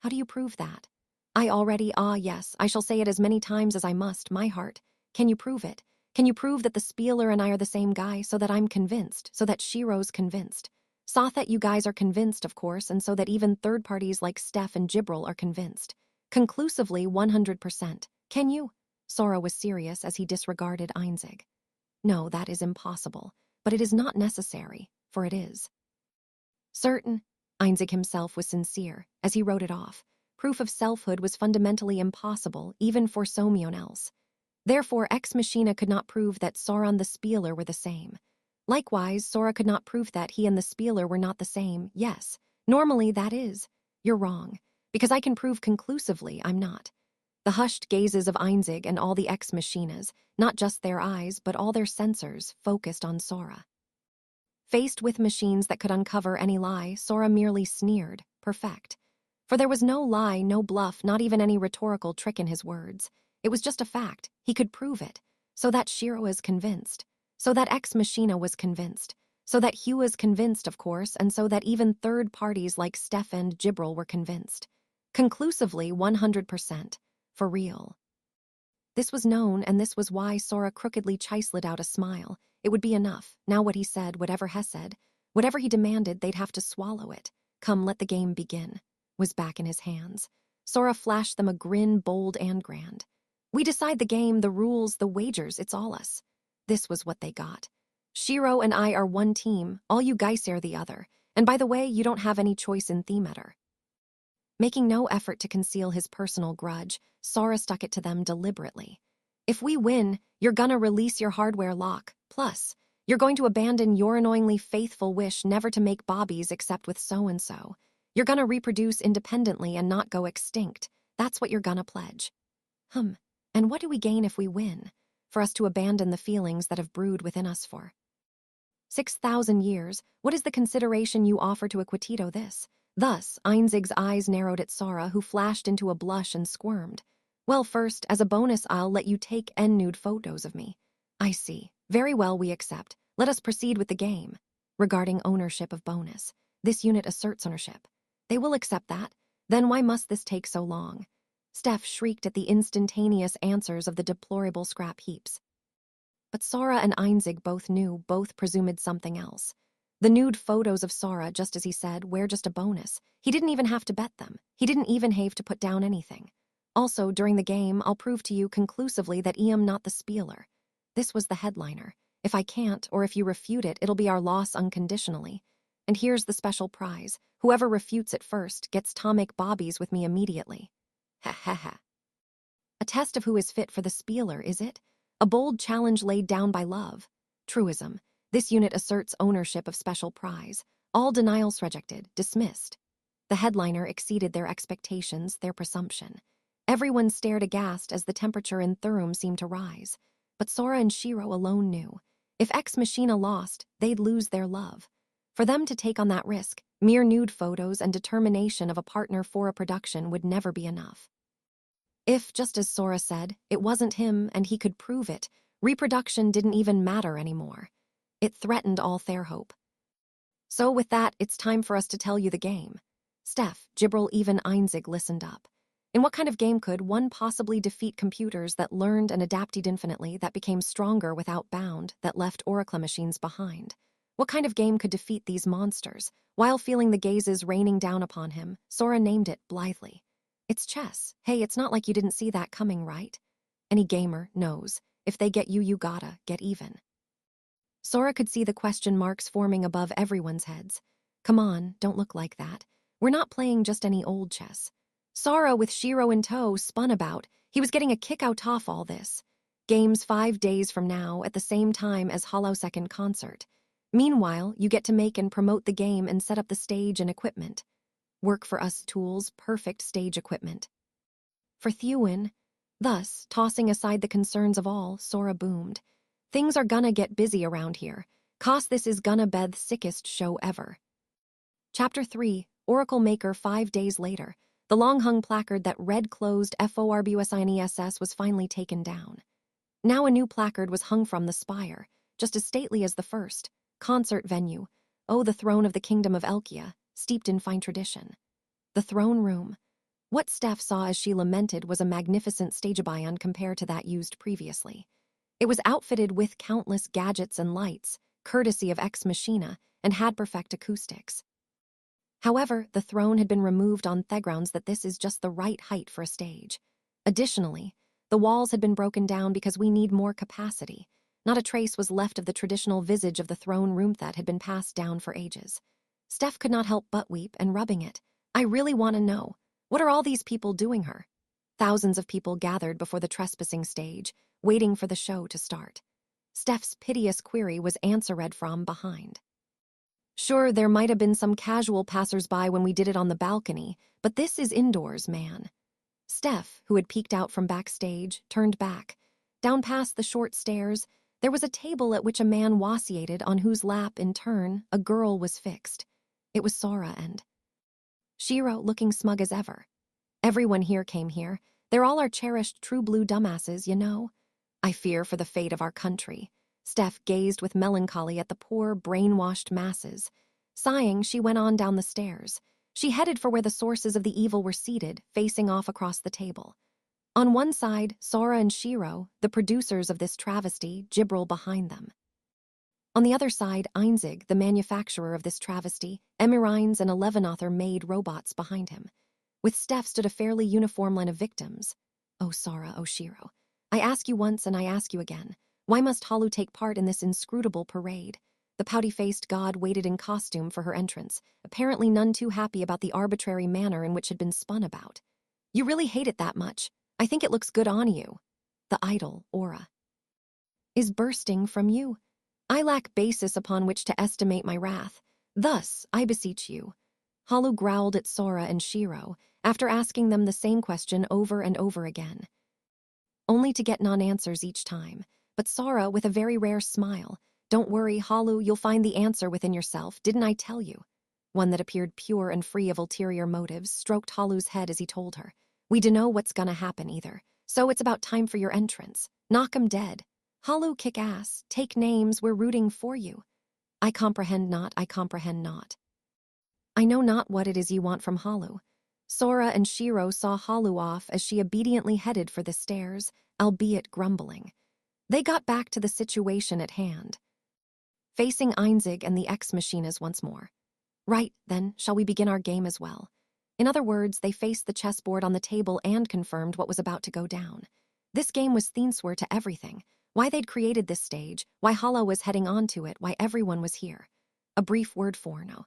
How do you prove that? Yes, I shall say it as many times as I must, my heart. Can you prove it? Can you prove that the Spieler and I are the same guy so that I'm convinced, so that Shiro's convinced? Saw that you guys are convinced, of course, and so that even third parties like Steph and Gibril are convinced. Conclusively, 100%. Can you? Sora was serious as he disregarded Einzig. No, that is impossible, but it is not necessary, for it is. Certain. Einzig himself was sincere, as he wrote it off. Proof of selfhood was fundamentally impossible, even for someone else. Therefore, Ex Machina could not prove that Sora and the Spieler were the same. Likewise, Sora could not prove that he and the Spieler were not the same. Yes, normally that is. You're wrong, because I can prove conclusively I'm not. The hushed gazes of Einzig and all the Ex Machinas, not just their eyes, but all their sensors, focused on Sora. Faced with machines that could uncover any lie, Sora merely sneered, perfect. For there was no lie, no bluff, not even any rhetorical trick in his words. It was just a fact. He could prove it. So that Shiro is convinced. So that Ex Machina was convinced. So that Hugh was convinced, of course, and so that even third parties like Steph and Jibril were convinced. Conclusively, 100%. For real. This was known, and this was why Sora crookedly chiseled out a smile. It would be enough. Now what he said, whatever Hess said, whatever he demanded, they'd have to swallow it. Come, let the game begin. Was back in his hands. Sora flashed them a grin, bold and grand. We decide the game, the rules, the wagers, it's all us. This was what they got. Shiro and I are one team, all you guys are the other. And by the way, you don't have any choice in Thematter. Making no effort to conceal his personal grudge, Sora stuck it to them deliberately. If we win, you're gonna release your hardware lock. Plus, you're going to abandon your annoyingly faithful wish never to make bobbies except with so-and-so. You're gonna reproduce independently and not go extinct. That's what you're gonna pledge. And what do we gain if we win? For us to abandon the feelings that have brewed within us for 6,000 years, what is the consideration you offer to Equitito this? Thus, Einzig's eyes narrowed at Sora, who flashed into a blush and squirmed. Well, first, as a bonus, I'll let you take nude photos of me. I see. Very well, we accept. Let us proceed with the game. Regarding ownership of bonus, this unit asserts ownership. They will accept that. Then why must this take so long? Steph shrieked at the instantaneous answers of the deplorable scrap heaps. But Sora and Einzig both knew, both presumed something else. The nude photos of Sora, just as he said, were just a bonus. He didn't even have to bet them. He didn't even have to put down anything. Also, during the game, I'll prove to you conclusively that I'm not the spieler. This was the headliner. If I can't, or if you refute it, it'll be our loss unconditionally. And here's the special prize. Whoever refutes it first gets Tomic Bobbies with me immediately. Ha ha ha. A test of who is fit for the spieler, is it? A bold challenge laid down by love. Truism. This unit asserts ownership of special prize. All denials rejected, dismissed. The headliner exceeded their expectations, their presumption. Everyone stared aghast as the temperature in Thurum seemed to rise. But Sora and Shiro alone knew. If Ex Machina lost, they'd lose their love. For them to take on that risk, mere nude photos and determination of a partner for a production would never be enough. If, just as Sora said, it wasn't him and he could prove it, reproduction didn't even matter anymore. It threatened all their hope. So with that, it's time for us to tell you the game. Steph, Jibril, even Einzig listened up. In what kind of game could one possibly defeat computers that learned and adapted infinitely, that became stronger without bound, that left Oracle machines behind? What kind of game could defeat these monsters? While feeling the gazes raining down upon him, Sora named it blithely. It's chess. Hey, it's not like you didn't see that coming, right? Any gamer knows. If they get you, you gotta get even. Sora could see the question marks forming above everyone's heads. Come on, don't look like that. We're not playing just any old chess. Sora, with Shiro in tow, spun about. He was getting a kick out of all this. Games 5 days from now at the same time as Hollow-Second concert. Meanwhile, you get to make and promote the game and set up the stage and equipment. Work for us tools, perfect stage equipment. For Thewin, thus, tossing aside the concerns of all, Sora boomed. Things are gonna get busy around here. Cause this is gonna be the sickest show ever. Chapter 3, Oracle Maker 5 days later. The long-hung placard that read closed FORBUSINESS was finally taken down. Now a new placard was hung from the spire, just as stately as the first. Concert venue. Oh, the throne of the kingdom of Elkia, steeped in fine tradition. The throne room. What Steph saw as she lamented was a magnificent stageabion compared to that used previously. It was outfitted with countless gadgets and lights, courtesy of Ex Machina, and had perfect acoustics. However, the throne had been removed on grounds that this is just the right height for a stage. Additionally, the walls had been broken down because we need more capacity. Not a trace was left of the traditional visage of the throne room that had been passed down for ages. Steph could not help but weep and rubbing it. I really want to know, what are all these people doing her? Thousands of people gathered before the trespassing stage, waiting for the show to start. Steph's piteous query was answered from behind. Sure, there might have been some casual passers-by when we did it on the balcony, but this is indoors, man. Steph, who had peeked out from backstage, turned back. Down past the short stairs, there was a table at which a man wassated, on whose lap, in turn, a girl was fixed. It was Sora and Shiro, looking smug as ever. Everyone here came here. They're all our cherished true blue dumbasses, you know. I fear for the fate of our country. Steph gazed with melancholy at the poor, brainwashed masses. Sighing, she went on down the stairs. She headed for where the sources of the evil were seated, facing off across the table. On one side, Sora and Shiro, the producers of this travesty, Jibril behind them. On the other side, Einzig, the manufacturer of this travesty, Emirines and 11 made robots behind him. With Steph stood a fairly uniform line of victims. Oh, Sora, oh, Shiro. I ask you once and I ask you again. Why must Halu take part in this inscrutable parade? The pouty-faced god waited in costume for her entrance, apparently none too happy about the arbitrary manner in which had been spun about. You really hate it that much. I think it looks good on you. The idol, aura, is bursting from you. I lack basis upon which to estimate my wrath. Thus, I beseech you. Halu growled at Sora and Shiro, after asking them the same question over and over again, only to get non-answers each time. But Sora, with a very rare smile, "Don't worry, Halu, you'll find the answer within yourself, didn't I tell you?" One that appeared pure and free of ulterior motives stroked Halu's head as he told her, "We dunno what's gonna happen either, so it's about time for your entrance. Knock 'em dead. Halu, kick ass, take names, we're rooting for you. I comprehend not, I comprehend not. I know not what it is you want from Halu." Sora and Shiro saw Halu off as she obediently headed for the stairs, albeit grumbling. They got back to the situation at hand, facing Einzig and the ex-machines once more. Right, then, shall we begin our game as well? In other words, they faced the chessboard on the table and confirmed what was about to go down. This game was Thienswer to everything. Why they'd created this stage, why Hala was heading on to it, why everyone was here. A brief word for no.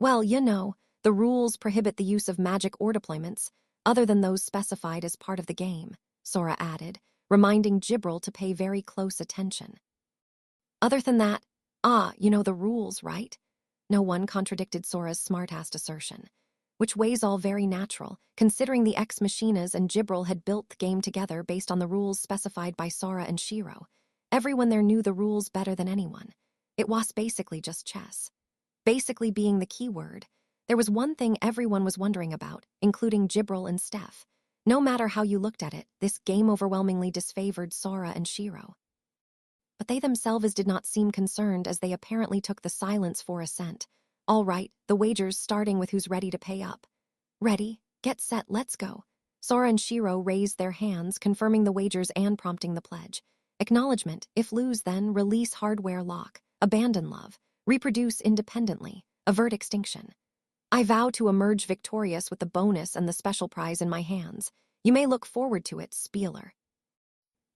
Well, you know, the rules prohibit the use of magic or deployments, other than those specified as part of the game, Sora added, reminding Jibril to pay very close attention. Other than that, you know the rules, right? No one contradicted Sora's smart-assed assertion, which weighs all very natural, considering the ex-machines and Jibril had built the game together based on the rules specified by Sora and Shiro. Everyone there knew the rules better than anyone. It was basically just chess. Basically being the key word. There was one thing everyone was wondering about, including Jibril and Steph. No matter how you looked at it, this game overwhelmingly disfavored Sora and Shiro. But they themselves did not seem concerned, as they apparently took the silence for assent. All right, the wagers, starting with who's ready to pay up. Ready, get set, let's go. Sora and Shiro raised their hands, confirming the wagers and prompting the pledge. Acknowledgement: if lose, then release hardware lock, abandon love, reproduce independently, avert extinction. I vow to emerge victorious with the bonus and the special prize in my hands. You may look forward to it, Spieler.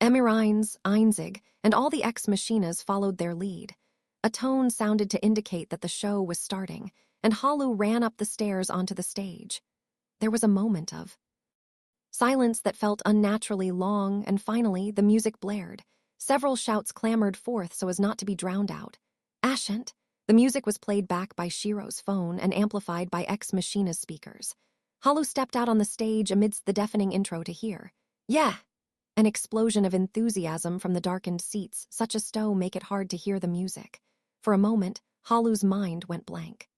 Emirines, Einzig, and all the ex-machines followed their lead. A tone sounded to indicate that the show was starting, and Halu ran up the stairs onto the stage. There was a moment of silence that felt unnaturally long, and finally the music blared. Several shouts clamored forth so as not to be drowned out. Ashent. The music was played back by Shiro's phone and amplified by ex-machines speakers. Halu stepped out on the stage amidst the deafening intro to hear, "Yeah!" An explosion of enthusiasm from the darkened seats, such a stow make it hard to hear the music. For a moment, Halu's mind went blank.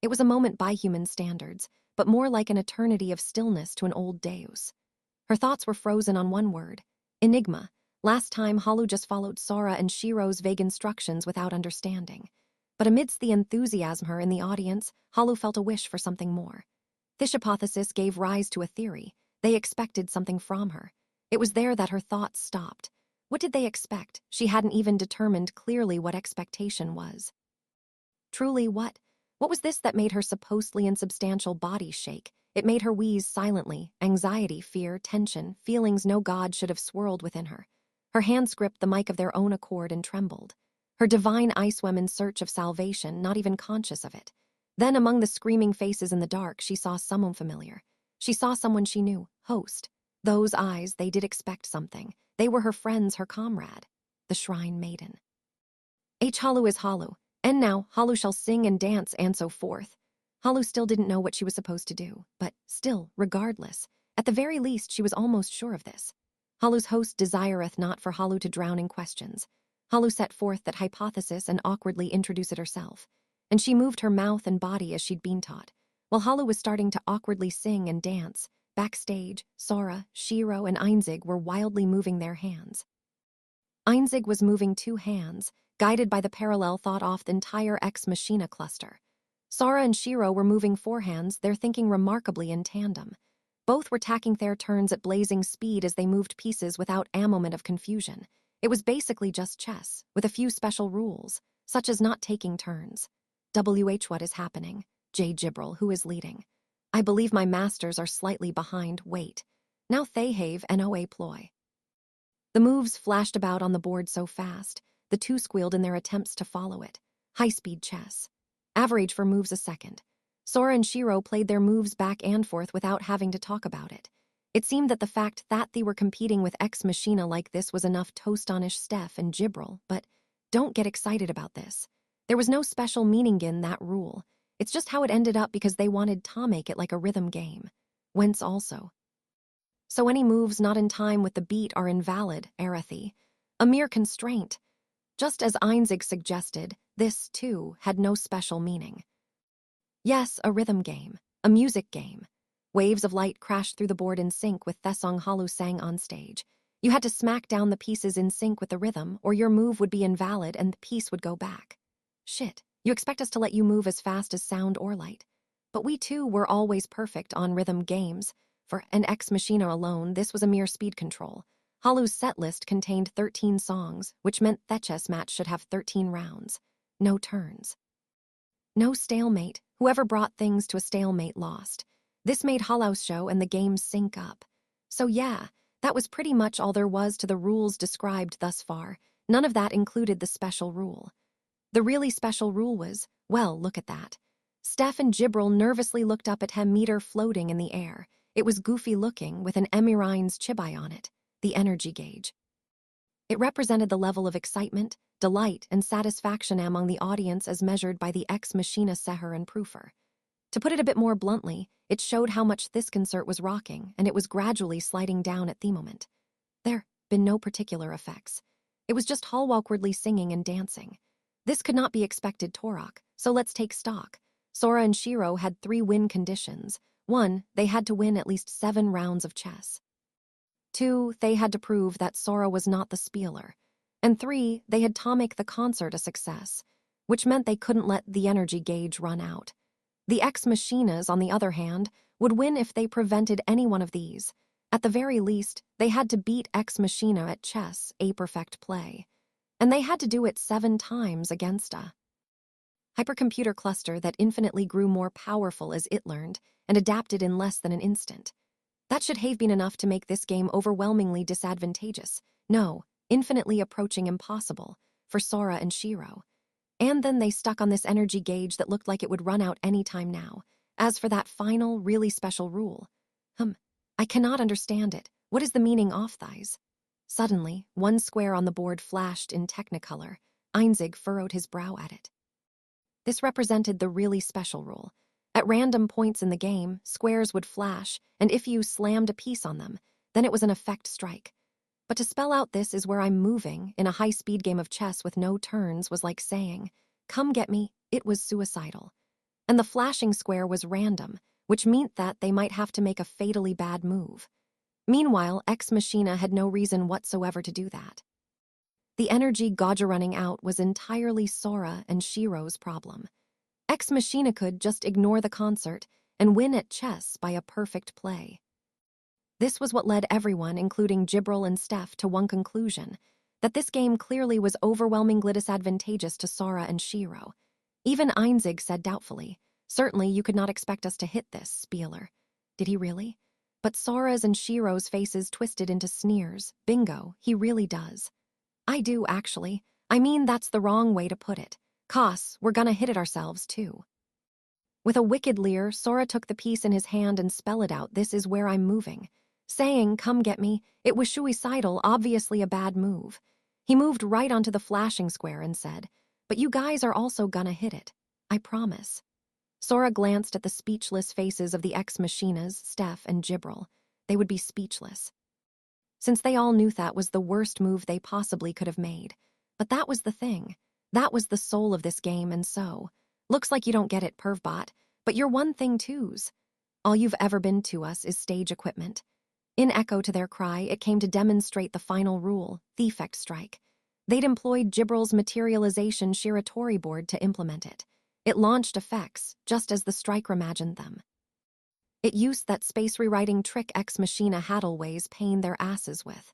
It was a moment by human standards, but more like an eternity of stillness to an old deus. Her thoughts were frozen on one word: enigma. Last time, Halu just followed Sora and Shiro's vague instructions without understanding. But amidst the enthusiasm in the audience, Halu felt a wish for something more. This hypothesis gave rise to a theory. They expected something from her. It was there that her thoughts stopped. What did they expect? She hadn't even determined clearly what expectation was. Truly, what? What was this that made her supposedly insubstantial body shake? It made her wheeze silently, anxiety, fear, tension, feelings no god should have swirled within her. Her hands gripped the mic of their own accord and trembled. Her divine eye swam in search of salvation, not even conscious of it. Then, among the screaming faces in the dark, she saw someone familiar. She saw someone she knew, Host. Those eyes, they did expect something. They were her friends, her comrade, the Shrine Maiden. Halu is Halu, and now Halu shall sing and dance and so forth. Halu still didn't know what she was supposed to do, but still, regardless, at the very least she was almost sure of this. Halu's host desireth not for Halu to drown in questions. Halu set forth that hypothesis and awkwardly introduced it herself, and she moved her mouth and body as she'd been taught. While Halu was starting to awkwardly sing and dance, Backstage, Sora, Shiro, and Einzig were wildly moving their hands. Einzig was moving 2 hands, guided by the parallel thought off the entire Ex Machina cluster. Sora and Shiro were moving 4 hands, their thinking remarkably in tandem. Both were tacking their turns at blazing speed as they moved pieces without a moment of confusion. It was basically just chess, with a few special rules, such as not taking turns. What is happening? J. Gibril, who is leading. I believe my masters are slightly behind, wait. Now they have NOA ploy. The moves flashed about on the board so fast, the 2 squealed in their attempts to follow it. High-speed chess. Average for moves a second. Sora and Shiro played their moves back and forth without having to talk about it. It seemed that the fact that they were competing with Ex Machina like this was enough to astonish Steph and Gibril, but don't get excited about this. There was no special meaning in that rule. It's just how it ended up because they wanted to make it like a rhythm game. Whence also. So any moves not in time with the beat are invalid, Arathi. A mere constraint. Just as Einzig suggested, this, too, had no special meaning. Yes, a rhythm game, a music game. Waves of light crashed through the board in sync with Thesong Halu sang on stage. You had to smack down the pieces in sync with the rhythm, or your move would be invalid and the piece would go back. Shit, you expect us to let you move as fast as sound or light. But we too were always perfect on rhythm games. For an Ex Machina alone, this was a mere speed control. Halu's set list contained 13 songs, which meant that chess match should have 13 rounds. No turns. No stalemate. Whoever brought things to a stalemate lost. This made Halu's show and the game sync up. So yeah, that was pretty much all there was to the rules described thus far. None of that included the special rule. The really special rule was, well, look at that. Steph and Gibril nervously looked up at him meter floating in the air. It was goofy looking, with an Emirine's chibai on it, the energy gauge. It represented the level of excitement, delight, and satisfaction among the audience as measured by the Ex Machina Seher and Proofer. To put it a bit more bluntly, it showed how much this concert was rocking, and it was gradually sliding down at the moment. There been no particular effects. It was just Hall awkwardly singing and dancing. This could not be expected Torok, so let's take stock. Sora and Shiro had 3 win conditions. 1, they had to win at least 7 rounds of chess. 2, they had to prove that Sora was not the spieler. And 3, they had to make the concert a success, which meant they couldn't let the energy gauge run out. The Ex Machinas, on the other hand, would win if they prevented any one of these. At the very least, they had to beat Ex Machina at chess, a perfect play. And they had to do it 7 times against a hypercomputer cluster that infinitely grew more powerful as it learned and adapted in less than an instant. That should have been enough to make this game overwhelmingly disadvantageous. No, infinitely approaching impossible for Sora and Shiro. And then they stuck on this energy gauge that looked like it would run out any time now. As for that final, really special rule, I cannot understand it. What is the meaning of these? Suddenly, 1 square on the board flashed in Technicolor. Einzig furrowed his brow at it. This represented the really special rule. At random points in the game, squares would flash, and if you slammed a piece on them, then it was an effect strike. But to spell out this is where I'm moving in a high-speed game of chess with no turns was like saying, come get me, it was suicidal. And the flashing square was random, which meant that they might have to make a fatally bad move. Meanwhile, Ex Machina had no reason whatsoever to do that. The energy gauge running out was entirely Sora and Shiro's problem. Ex Machina could just ignore the concert and win at chess by a perfect play. This was what led everyone, including Gibril and Steph, to one conclusion, that this game clearly was overwhelmingly disadvantageous to Sora and Shiro. Even Einzig said doubtfully, certainly you could not expect us to hit this, Spieler. Did he really? But Sora's and Shiro's faces twisted into sneers. Bingo, he really does. I do, actually. I mean, that's the wrong way to put it. Cos, we're gonna hit it ourselves, too. With a wicked leer, Sora took the piece in his hand and spelled it out, this is where I'm moving. Saying, come get me, it was suicidal, obviously a bad move. He moved right onto the flashing square and said, but you guys are also gonna hit it. I promise. Sora glanced at the speechless faces of the Ex Machinas, Steph and Gibril. They would be speechless. Since they all knew that was the worst move they possibly could have made. But that was the thing. That was the soul of this game, and so. Looks like you don't get it, Pervbot, but you're one thing twos. All you've ever been to us is stage equipment. In echo to their cry, it came to demonstrate the final rule, the effect strike. They'd employed Gibbral's materialization Shiratori board to implement it. It launched effects, just as the strike imagined them. It used that space rewriting trick Ex Machina Hadalways pain their asses with.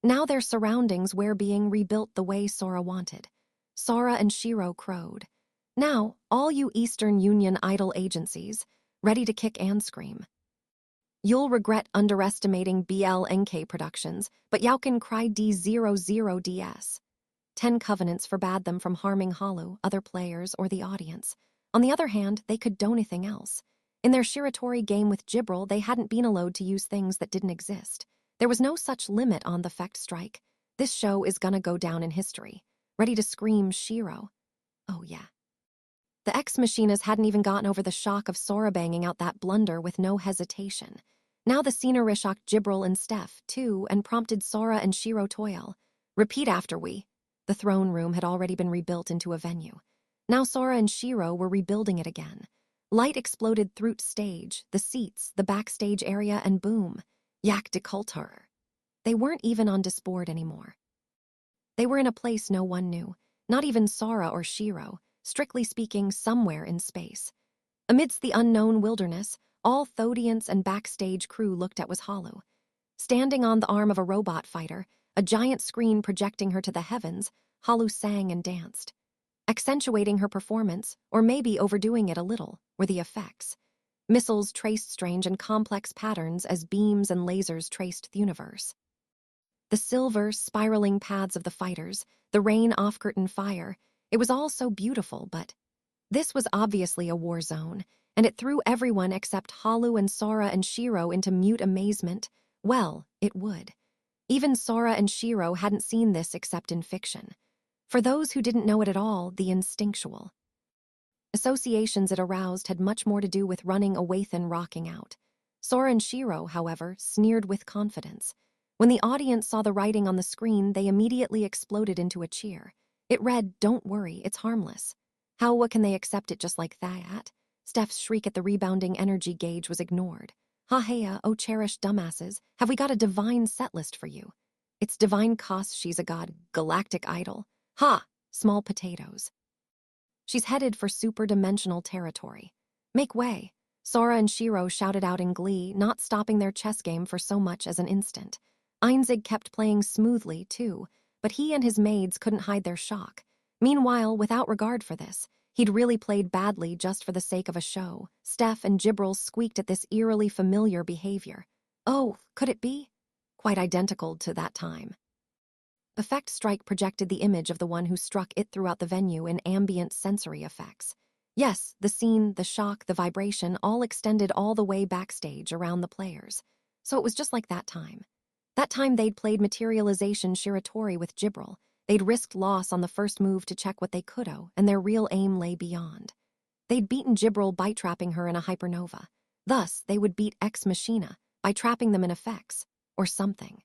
Now their surroundings were being rebuilt the way Sora wanted. Sora and Shiro crowed. Now, all you Eastern Union idol agencies, ready to kick and scream. You'll regret underestimating BLNK Productions, but Yaukin cried D00DS. 10 covenants forbade them from harming Halu, other players, or the audience. On the other hand, they could do anything else. In their Shiratori game with Gibril, they hadn't been allowed to use things that didn't exist. There was no such limit on the effect strike. This show is gonna go down in history. Ready to scream Shiro. Oh yeah. The Ex Machinas hadn't even gotten over the shock of Sora banging out that blunder with no hesitation. Now the scenery shocked Gibril and Steph, too, and prompted Sora and Shiro toil. Repeat after we. The throne room had already been rebuilt into a venue. Now Sora and Shiro were rebuilding it again. Light exploded through stage, the seats, the backstage area, and boom. Yak de culture. They weren't even on disboard anymore. They were in a place no one knew, not even Sora or Shiro, strictly speaking somewhere in space. Amidst the unknown wilderness, all Thodians and backstage crew looked at was Halu. Standing on the arm of a robot fighter, a giant screen projecting her to the heavens, Halu sang and danced. Accentuating her performance, or maybe overdoing it a little, were the effects. Missiles traced strange and complex patterns as beams and lasers traced the universe. The silver, spiraling paths of the fighters, the rain off-curtain fire, it was all so beautiful, but this was obviously a war zone, and it threw everyone except Halu and Sora and Shiro into mute amazement. Well, it would. Even Sora and Shiro hadn't seen this except in fiction. For those who didn't know it at all, the instinctual associations it aroused had much more to do with running away than rocking out. Sora and Shiro, however, sneered with confidence. When the audience saw the writing on the screen, they immediately exploded into a cheer. It read, "Don't worry, it's harmless." What can they accept it just like that? Steph's shriek at the rebounding energy gauge was ignored. "Ha-heya, oh cherished dumbasses, have we got a divine set list for you? It's divine costs she's a god, galactic idol. Ha! Small potatoes. She's headed for super-dimensional territory. Make way." Sora and Shiro shouted out in glee, not stopping their chess game for so much as an instant. Einzig kept playing smoothly, too, but he and his maids couldn't hide their shock. Meanwhile, without regard for this, he'd really played badly just for the sake of a show. Steph and Gibril squeaked at this eerily familiar behavior. Oh, could it be? Quite identical to that time. Effect Strike projected the image of the one who struck it throughout the venue in ambient sensory effects. Yes, the scene, the shock, the vibration all extended all the way backstage around the players. So it was just like that time. That time they'd played materialization Shiratori with Gibril. They'd risked loss on the first move to check what they could-o, and their real aim lay beyond. They'd beaten Gibril by trapping her in a hypernova. Thus, they would beat Ex Machina by trapping them in effects, or something.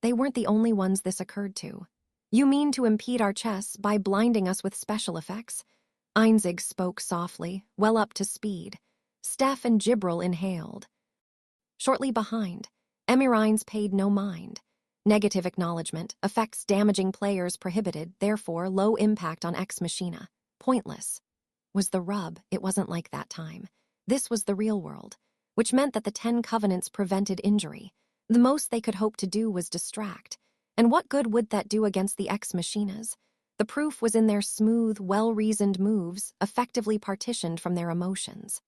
They weren't the only ones this occurred to. "You mean to impede our chess by blinding us with special effects?" Einzig spoke softly, well up to speed. Steph and Gibril inhaled. Shortly behind, Emirines paid no mind. Negative acknowledgement, effects damaging players prohibited, therefore low impact on Ex Machina. Pointless. Was the rub, it wasn't like that time. This was the real world, which meant that the 10 covenants prevented injury. The most they could hope to do was distract. And what good would that do against the Ex Machinas? The proof was in their smooth, well-reasoned moves, effectively partitioned from their emotions.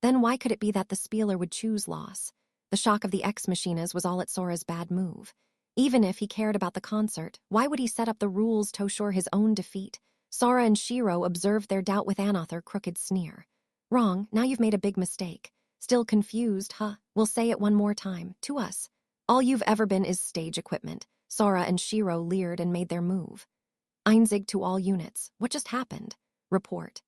Then why could it be that the spieler would choose loss? The shock of the Ex Machinas was all at Sora's bad move. Even if he cared about the concert, why would he set up the rules to assure his own defeat? Sora and Shiro observed their doubt with another crooked sneer. "Wrong, now you've made a big mistake. Still confused, huh? We'll say it one more time, to us. All you've ever been is stage equipment." Sora and Shiro leered and made their move. Einzig to all units. What just happened? Report.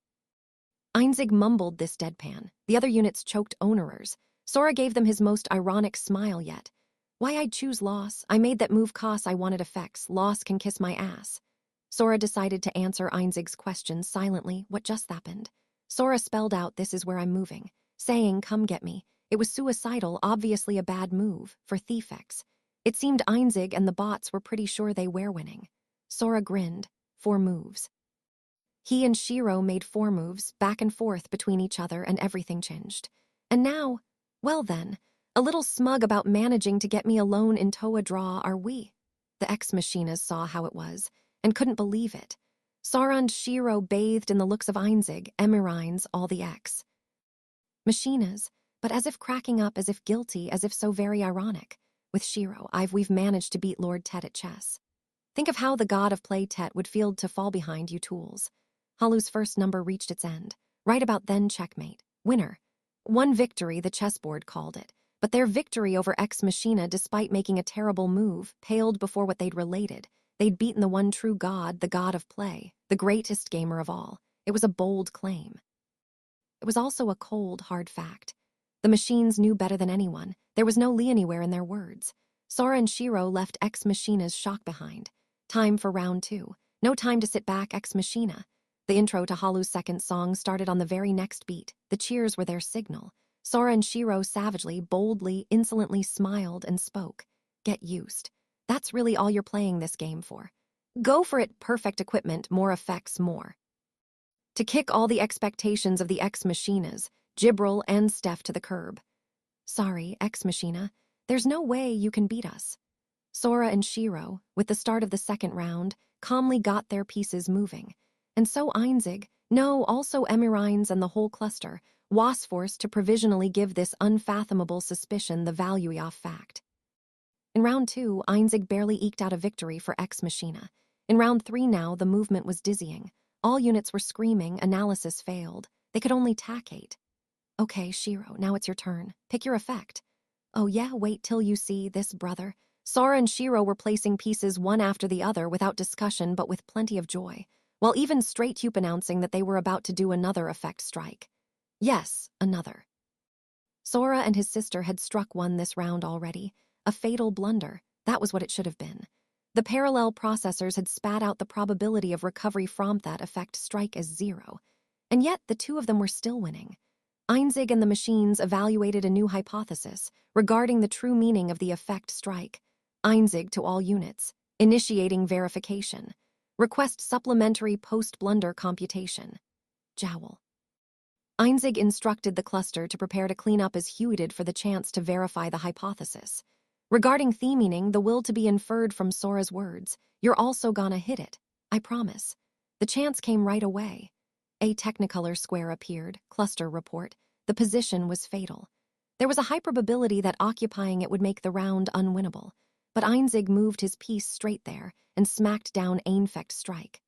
Einzig mumbled this deadpan. The other units choked onerers. Sora gave them his most ironic smile yet. "Why I'd choose loss? I made that move cause I wanted effects. Loss can kiss my ass." Sora decided to answer Einzig's question silently. What just happened? Sora spelled out, "This is where I'm moving." saying, "Come get me." It was suicidal, obviously a bad move, for Thiefex. It seemed Einzig and the bots were pretty sure they were winning. Sora grinned. 4 moves. He and Shiro made 4 moves, back and forth between each other, and everything changed. And now, well then, a little smug about managing to get me alone in Toa Draw are we. The ex-machinas saw how it was, and couldn't believe it. Sora and Shiro bathed in the looks of Einzig, Emirines, all the ex. Machinas, but as if cracking up, as if guilty, as if so very ironic. With Shiro, we've managed to beat Lord Tet at chess. Think of how the god of play Tet would feel to fall behind you tools. Halu's first number reached its end. Right about then, checkmate. Winner. One victory, the chessboard called it. But their victory over Ex Machina, despite making a terrible move, paled before what they'd related. They'd beaten the one true god, the god of play, the greatest gamer of all. It was a bold claim. It was also a cold, hard fact. The machines knew better than anyone. There was no lee anywhere in their words. Sora and Shiro left Ex Machina's shock behind. Time for round 2. No time to sit back, Ex Machina. The intro to Halu's second song started on the very next beat. The cheers were their signal. Sora and Shiro savagely, boldly, insolently smiled and spoke. Get used. That's really all you're playing this game for. Go for it, perfect equipment, more effects, more. To kick all the expectations of the Ex Machinas, Jibril and Steph to the curb. Sorry, Ex Machina, there's no way you can beat us. Sora and Shiro, with the start of the second round, calmly got their pieces moving. And so Einzig, no, also Emirines and the whole cluster, was forced to provisionally give this unfathomable suspicion the value of fact. In round 2, Einzig barely eked out a victory for Ex Machina. In round 3 now, the movement was dizzying. All units were screaming, analysis failed. They could only tacate. Okay, Shiro, now it's your turn. Pick your effect. Oh yeah, wait till you see this, brother. Sora and Shiro were placing pieces one after the other without discussion but with plenty of joy, while even Straight Tube announcing that they were about to do another effect strike. Yes, another. Sora and his sister had struck one this round already. A fatal blunder. That was what it should have been. The parallel processors had spat out the probability of recovery from that effect strike as 0. And yet the two of them were still winning. Einzig and the machines evaluated a new hypothesis regarding the true meaning of the effect strike. Einzig to all units. Initiating verification. Request supplementary post-blunder computation. Jowl. Einzig instructed the cluster to prepare to clean up as Huey did for the chance to verify the hypothesis. Regarding theming, the will to be inferred from Sora's words, "You're also gonna hit it, I promise." The chance came right away. A Technicolor square appeared, cluster report. The position was fatal. There was a high probability that occupying it would make the round unwinnable, but Einzig moved his piece straight there and smacked down Ainfect strike.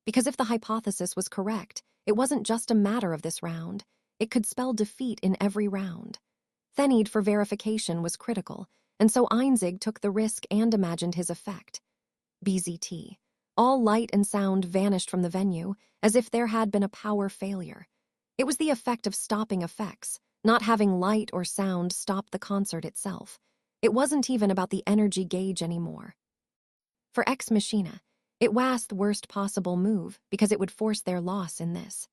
Because if the hypothesis was correct, it wasn't just a matter of this round. It could spell defeat in every round. Thenid for verification was critical, and so Einzig took the risk and imagined his effect. BZT. All light and sound vanished from the venue, as if there had been a power failure. It was the effect of stopping effects, not having light or sound stop the concert itself. It wasn't even about the energy gauge anymore. For Ex Machina, it was the worst possible move because it would force their loss in this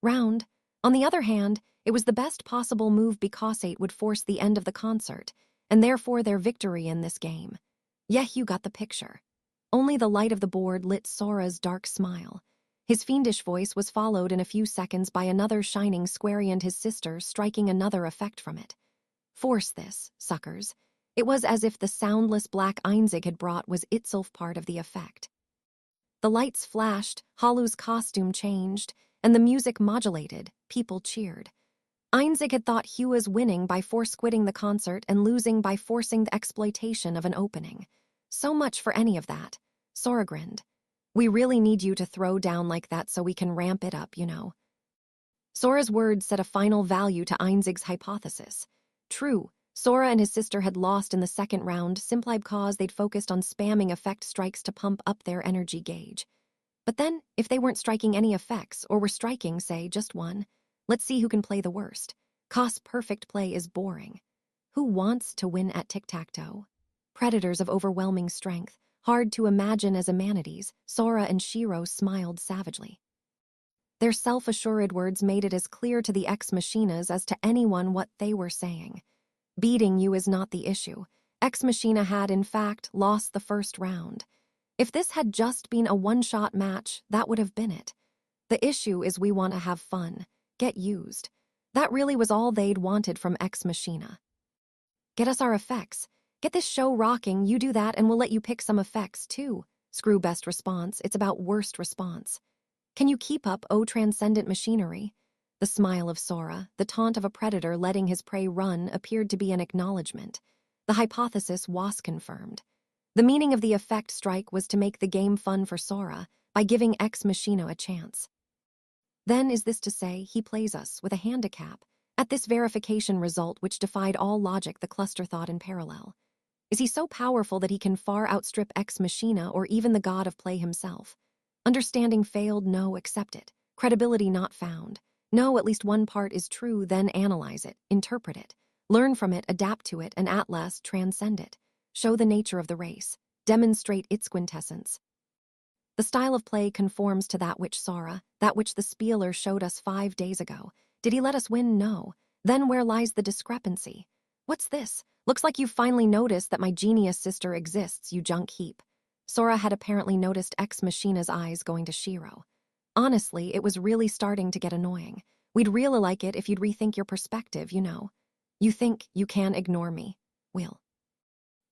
round. On the other hand, it was the best possible move because it would force the end of the concert, and therefore their victory in this game. Yeah, you got the picture. Only the light of the board lit Sora's dark smile. His fiendish voice was followed in a few seconds by another shining square and his sister striking another effect from it. Force this, suckers. It was as if the soundless black Einzig had brought was itself part of the effect. The lights flashed, Halu's costume changed, and the music modulated. People cheered. Einzig had thought Hugh was winning by force-quitting the concert and losing by forcing the exploitation of an opening. So much for any of that. Sora grinned. We really need you to throw down like that so we can ramp it up, you know. Sora's words set a final value to Einzig's hypothesis. True, Sora and his sister had lost in the second round simply because they'd focused on spamming effect strikes to pump up their energy gauge. But then, if they weren't striking any effects, or were striking, say, just one, let's see who can play the worst. Cause perfect play is boring. Who wants to win at tic-tac-toe? Predators of overwhelming strength, hard to imagine as amenities, Sora and Shiro smiled savagely. Their self-assured words made it as clear to the ex-machinas as to anyone what they were saying. Beating you is not the issue. Ex-machina had, in fact, lost the first round. If this had just been a one-shot match, that would have been it. The issue is we want to have fun, get used. That really was all they'd wanted from ex-machina. Get us our effects. Get this show rocking, you do that, and we'll let you pick some effects, too. Screw best response, it's about worst response. Can you keep up, oh transcendent machinery? The smile of Sora, the taunt of a predator letting his prey run, appeared to be an acknowledgement. The hypothesis was confirmed. The meaning of the effect strike was to make the game fun for Sora by giving Ex Machina a chance. Then is this to say he plays us with a handicap at this verification result which defied all logic, the cluster thought in parallel. Is he so powerful that he can far outstrip Ex Machina or even the god of play himself? Understanding failed, no, accept it. Credibility not found. No, at least one part is true, then analyze it, interpret it, learn from it, adapt to it, and at last transcend it. Show the nature of the race. Demonstrate its quintessence. The style of play conforms to that which Sora, that which the spieler showed us 5 days ago. Did he let us win? No. Then where lies the discrepancy? What's this? Looks like you've finally noticed that my genius sister exists, you junk heap. Sora had apparently noticed Ex Machina's eyes going to Shiro. Honestly, it was really starting to get annoying. We'd really like it if you'd rethink your perspective, you know. You think you can ignore me. Will.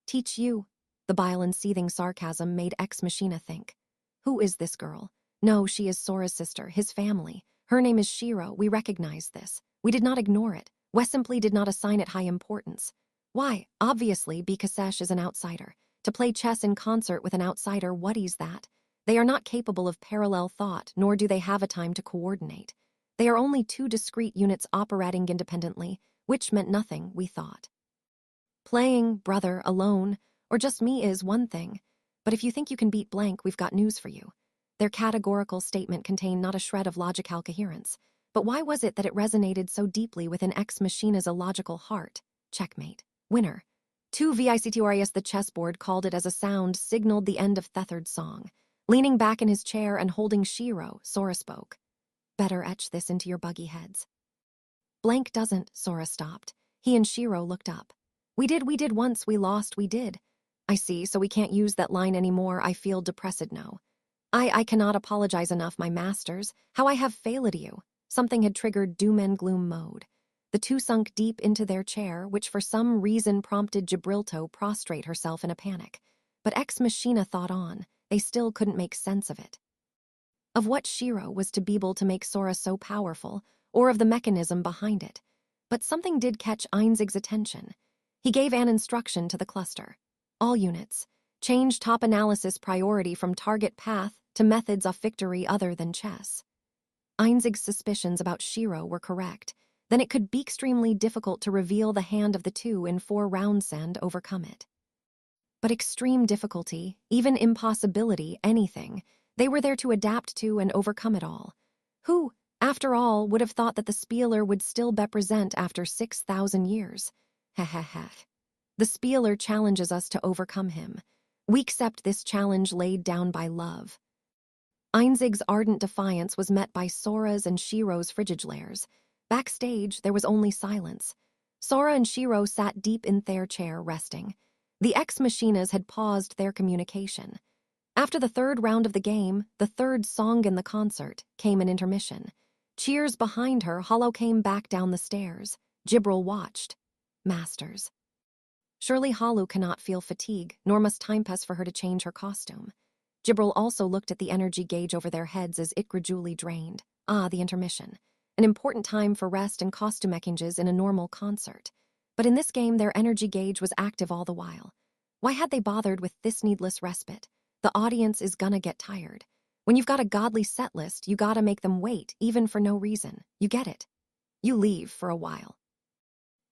Teach you. The bile and seething sarcasm made Ex Machina think. Who is this girl? No, she is Sora's sister, his family. Her name is Shiro. We recognize this. We did not ignore it. We simply did not assign it high importance. Why? Obviously, Bikasesh is an outsider. To play chess in concert with an outsider, what is that? They are not capable of parallel thought, nor do they have a time to coordinate. They are only two discrete units operating independently, which meant nothing, we thought. Playing, brother, alone, or just me is one thing. But if you think you can beat blank, we've got news for you. Their categorical statement contained not a shred of logical coherence. But why was it that it resonated so deeply within Ex Machina's illogical heart? Checkmate. Winner. 2 VICTORIS. The chessboard called it as a sound signaled the end of Thethard's song. Leaning back in his chair and holding Shiro, Sora spoke. Better etch this into your buggy heads. Blank doesn't, Sora stopped. He and Shiro looked up. We did once, we lost, we did. I see, so we can't use that line anymore, I feel depressed no. I cannot apologize enough, my masters, how I have failed you. Something had triggered doom and gloom mode. The two sunk deep into their chair, which for some reason prompted Gibralto prostrate herself in a panic. But Ex Machina thought on. They still couldn't make sense of it. Of what Shiro was to be able to make Sora so powerful, or of the mechanism behind it. But something did catch Einzig's attention. He gave an instruction to the cluster. All units, change top analysis priority from target path to methods of victory other than chess. Einzig's suspicions about Shiro were correct. Then it could be extremely difficult to reveal the hand of the two in 4 rounds and overcome it. But extreme difficulty, even impossibility, anything, they were there to adapt to and overcome it all. Who, after all, would have thought that the spieler would still be present after 6,000 years? Heh. The spieler challenges us to overcome him. We accept this challenge laid down by love. Einzig's ardent defiance was met by Sora's and Shiro's frigid glares. Backstage, there was only silence. Sora and Shiro sat deep in their chair, resting. The Ex Machinas had paused their communication. After the 3rd round of the game, the 3rd song in the concert, came an intermission. Cheers behind her, Hollow came back down the stairs. Gibril watched. Masters. Surely Hollow cannot feel fatigue, nor must time pass for her to change her costume. Gibril also looked at the energy gauge over their heads as it gradually drained. The intermission. An important time for rest and costume changes in a normal concert. But in this game, their energy gauge was active all the while. Why had they bothered with this needless respite? The audience is gonna get tired. When you've got a godly set list, you gotta make them wait, even for no reason. You get it. You leave for a while.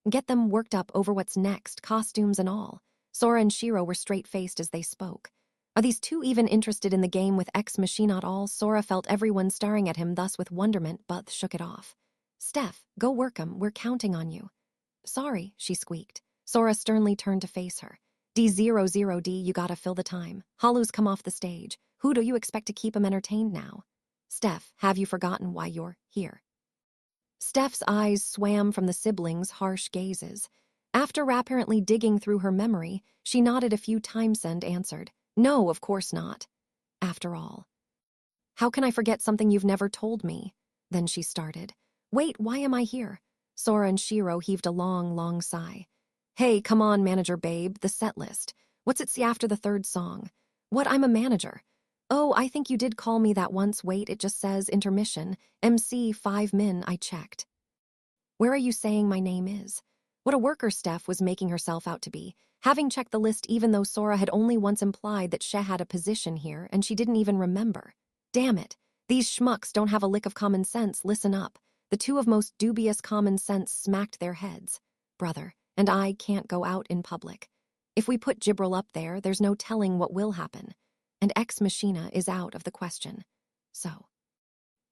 Get them worked up over what's next, costumes and all. Sora and Shiro were straight-faced as they spoke. Are these two even interested in the game with Ex Machina at all? Sora felt everyone staring at him thus with wonderment, but shook it off. Steph, go work 'em, we're counting on you. Sorry, she squeaked. Sora sternly turned to face her. D00D, you gotta fill the time. Hollow's come off the stage. Who do you expect to keep him entertained now? Steph, have you forgotten why you're here? Steph's eyes swam from the siblings' harsh gazes. After apparently digging through her memory, she nodded a few times and answered, "No, of course not. After all." "How can I forget something you've never told me?" Then she started. "Wait, why am I here?" Sora and Shiro heaved a long, long sigh. "Hey, come on, manager babe, the set list. What's it say after the third song?" "What, I'm a manager." "Oh, I think you did call me that once. Wait, it just says intermission. MC 5 min, I checked." "Where are you saying my name is?" What a worker Steph was making herself out to be, having checked the list even though Sora had only once implied that she had a position here and she didn't even remember. Damn it. These schmucks don't have a lick of common sense. Listen up. The two of most dubious common sense smacked their heads. Brother, and I can't go out in public. If we put Jibril up there's no telling what will happen. And Ex Machina is out of the question. So,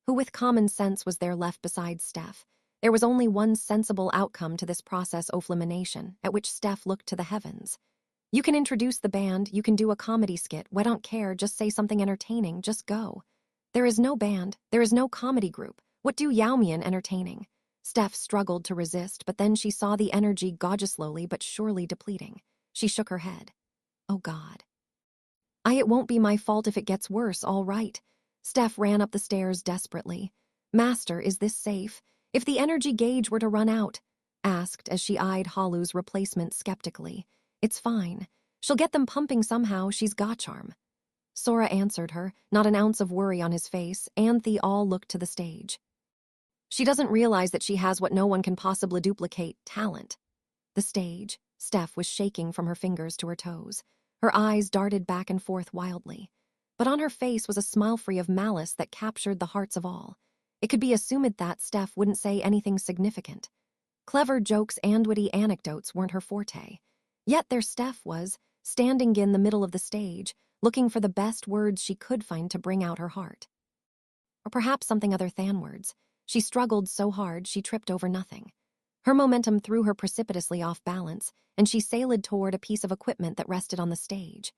who with common sense was there left besides Steph? There was only one sensible outcome to this process of elimination, at which Steph looked to the heavens. "You can introduce the band, you can do a comedy skit, I don't care, just say something entertaining, just go." "There is no band, there is no comedy group. What do Yao mean entertaining?" Steph struggled to resist, but then she saw the energy gauge slowly but surely depleting. She shook her head. Oh God. It won't be my fault if it gets worse, all right. Steph ran up the stairs desperately. "Master, is this safe? If the energy gauge were to run out?" asked as she eyed Halu's replacement skeptically. "It's fine. She'll get them pumping somehow, she's got charm." Sora answered her, not an ounce of worry on his face, and they all looked to the stage. "She doesn't realize that she has what no one can possibly duplicate, talent." The stage. Steph was shaking from her fingers to her toes. Her eyes darted back and forth wildly. But on her face was a smile free of malice that captured the hearts of all. It could be assumed that Steph wouldn't say anything significant. Clever jokes and witty anecdotes weren't her forte. Yet there Steph was, standing in the middle of the stage, looking for the best words she could find to bring out her heart. Or perhaps something other than words. She struggled so hard she tripped over nothing. Her momentum threw her precipitously off balance, and she sailed toward a piece of equipment that rested on the stage.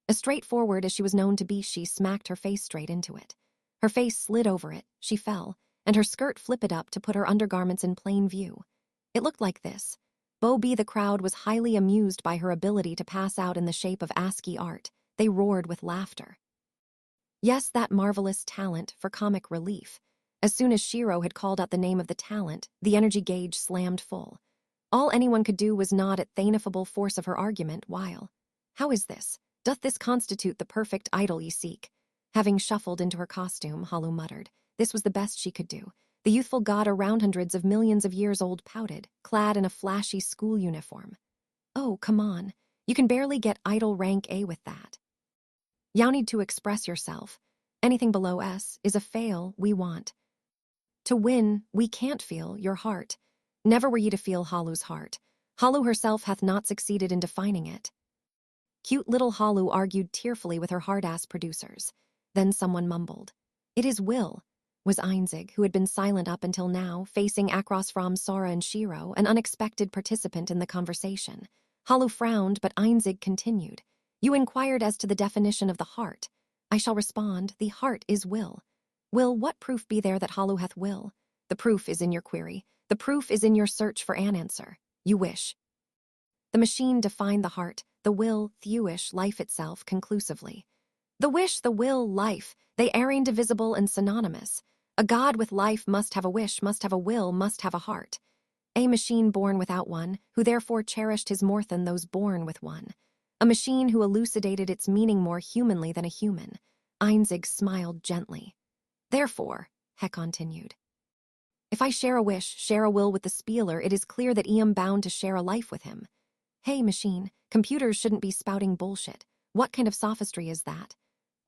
As straightforward as she was known to be, she smacked her face straight into it. Her face slid over it, she fell, and her skirt flipped up to put her undergarments in plain view. It looked like this. Bo B. The crowd was highly amused by her ability to pass out in the shape of ASCII art. They roared with laughter. Yes, that marvelous talent for comic relief. As soon as Shiro had called out the name of the talent, the energy gauge slammed full. All anyone could do was nod at the ineffable force of her argument while, "How is this? Doth this constitute the perfect idol ye seek?" Having shuffled into her costume, Halu muttered. This was the best she could do. The youthful god around hundreds of millions of years old pouted, clad in a flashy school uniform. "Oh, come on. You can barely get idol rank A with that. You need to express yourself. Anything below S is a fail we want. To win, we can't feel your heart. Never were ye to feel Halu's heart. Halu herself hath not succeeded in defining it." Cute little Halu argued tearfully with her hard-ass producers. Then someone mumbled. "It is Will," was Einzig, who had been silent up until now, facing across from Sora and Shiro, an unexpected participant in the conversation. Halu frowned, but Einzig continued. "You inquired as to the definition of the heart. I shall respond, the heart is will. Will, what proof be there that Halu hath will? The proof is in your query. The proof is in your search for an answer. You wish." The machine defined the heart, the will, thewish, life itself, conclusively. The wish, the will, life, they are indivisible and synonymous. A god with life must have a wish, must have a will, must have a heart. A machine born without one, who therefore cherished his more than those born with one. A machine who elucidated its meaning more humanly than a human. Einzig smiled gently. "Therefore," He continued, "if I share a wish, share a will with the spieler, it is clear that I am bound to share a life with him." Hey, machine, computers shouldn't be spouting bullshit. What kind of sophistry is that?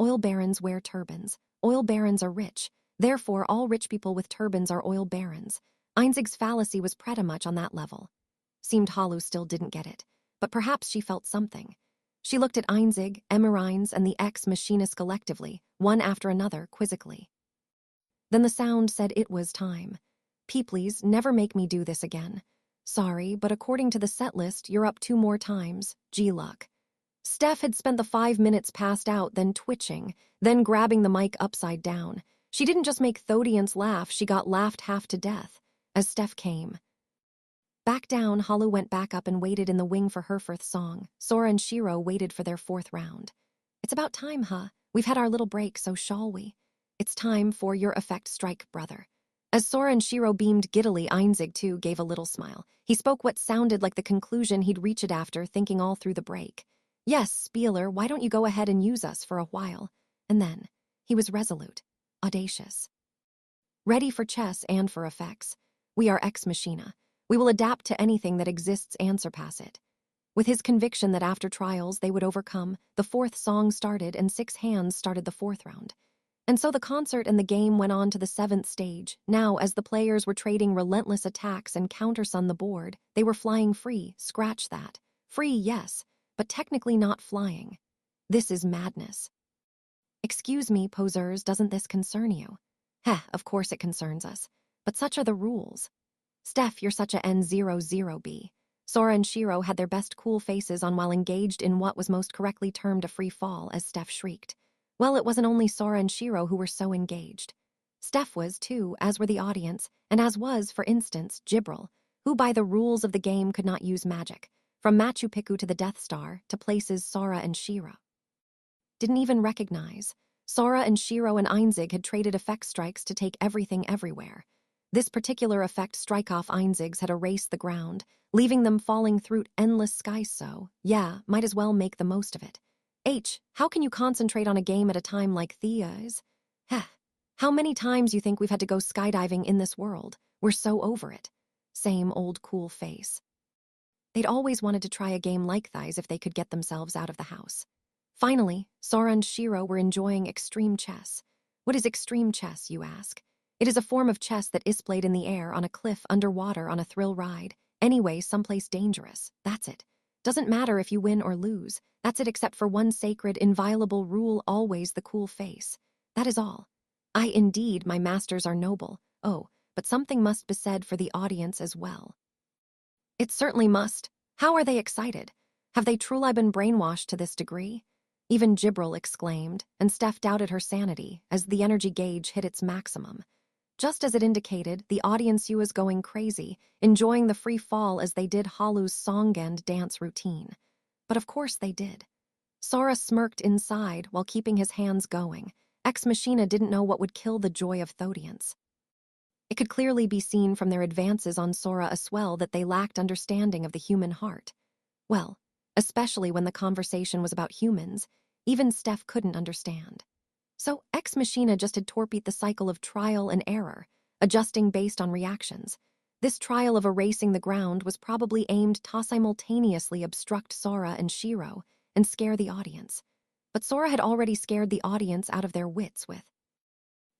Oil barons wear turbans. Oil barons are rich. Therefore, all rich people with turbans are oil barons. Einzig's fallacy was pretty much on that level. Seemed Halu still didn't get it, but perhaps she felt something. She looked at Einzig, Emerines, and the ex-machinist collectively, one after another, quizzically. Then the sound said it was time. "Please, never make me do this again. Sorry, but according to the set list, you're up 2 more times. G-luck." Steph had spent the 5 minutes passed out, then twitching, then grabbing the mic upside down. She didn't just make Thodians laugh, she got laughed half to death. As Steph came back down, Halu went back up and waited in the wing for Herforth's song. Sora and Shiro waited for their fourth round. It's about time, huh? We've had our little break, so shall we? It's time for your effect strike, brother. As Sora and Shiro beamed giddily, Einzig, too, gave a little smile. He spoke what sounded like the conclusion he'd reached after thinking all through the break. Yes, Spieler, why don't you go ahead and use us for a while? And then, he was resolute, audacious. Ready for chess and for effects. We are ex machina. We will adapt to anything that exists and surpass it. With his conviction that after trials they would overcome, the fourth song started and 6 hands started the fourth round. And so the concert and the game went on to the 7th stage. Now, as the players were trading relentless attacks and counters on the board, they were flying free, scratch that. Free, yes, but technically not flying. This is madness. Excuse me, posers, doesn't this concern you? Heh, of course it concerns us, but such are the rules. Steph, you're such a N00B. Sora and Shiro had their best cool faces on while engaged in what was most correctly termed a free fall as Steph shrieked. Well, it wasn't only Sora and Shiro who were so engaged. Steph was, too, as were the audience, and as was, for instance, Jibril, who by the rules of the game could not use magic, from Machu Picchu to the Death Star to places Sora and Shiro didn't even recognize. Sora and Shiro and Einzig had traded effect strikes to take everything everywhere. This particular effect strike-off Einzig's had erased the ground, leaving them falling through endless skies, so, yeah, might as well make the most of it. How can you concentrate on a game at a time like Thea's? Heh, how many times you think we've had to go skydiving in this world? We're so over it. Same old cool face. They'd always wanted to try a game like Thighs if they could get themselves out of the house. Finally, Sora and Shiro were enjoying extreme chess. What is extreme chess, you ask? It is a form of chess that is played in the air, on a cliff, underwater, on a thrill ride. Anyway, someplace dangerous. That's it. Doesn't matter if you win or lose. That's it, except for one sacred, inviolable rule, always the cool face. That is all. Indeed, my masters are noble. Oh, but something must be said for the audience as well. It certainly must. How are they excited? Have they truly been brainwashed to this degree? Even Jibril exclaimed, and Steph doubted her sanity as the energy gauge hit its maximum. Just as it indicated, the audience was going crazy, enjoying the free fall as they did Halu's song and dance routine. But of course they did. Sora smirked inside while keeping his hands going. Ex Machina didn't know what would kill the joy of Thodians. It could clearly be seen from their advances on Sora as well that they lacked understanding of the human heart. Well, especially when the conversation was about humans, even Steph couldn't understand. So Ex Machina just had torpedoed the cycle of trial and error, adjusting based on reactions. This trial of erasing the ground was probably aimed to simultaneously obstruct Sora and Shiro and scare the audience. But Sora had already scared the audience out of their wits with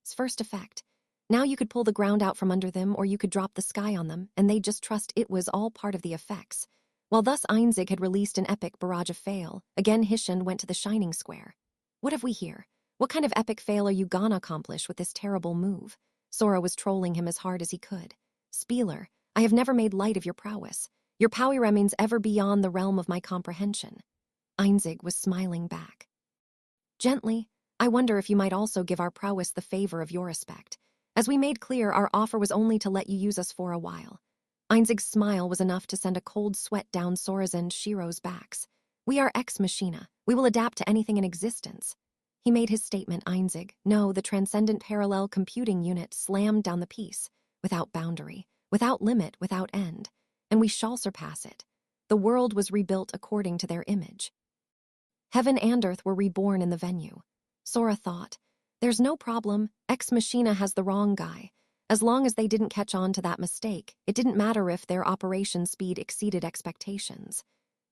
his first effect. Now you could pull the ground out from under them or you could drop the sky on them, and they'd just trust it was all part of the effects. While thus Einzig had released an epic barrage of fail, again Hishan went to the shining square. What have we here? What kind of epic fail are you gonna accomplish with this terrible move? Sora was trolling him as hard as he could. Spieler, I have never made light of your prowess. Your power remains ever beyond the realm of my comprehension. Einzig was smiling back. Gently, I wonder if you might also give our prowess the favor of your respect. As we made clear, our offer was only to let you use us for a while. Einzig's smile was enough to send a cold sweat down Sora's and Shiro's backs. We are ex machina. We will adapt to anything in existence. He made his statement, Einzig. No, the transcendent parallel computing unit slammed down the piece, without boundary, without limit, without end. And we shall surpass it. The world was rebuilt according to their image. Heaven and earth were reborn in the venue. Sora thought, there's no problem, Ex Machina has the wrong guy. As long as they didn't catch on to that mistake, it didn't matter if their operation speed exceeded expectations.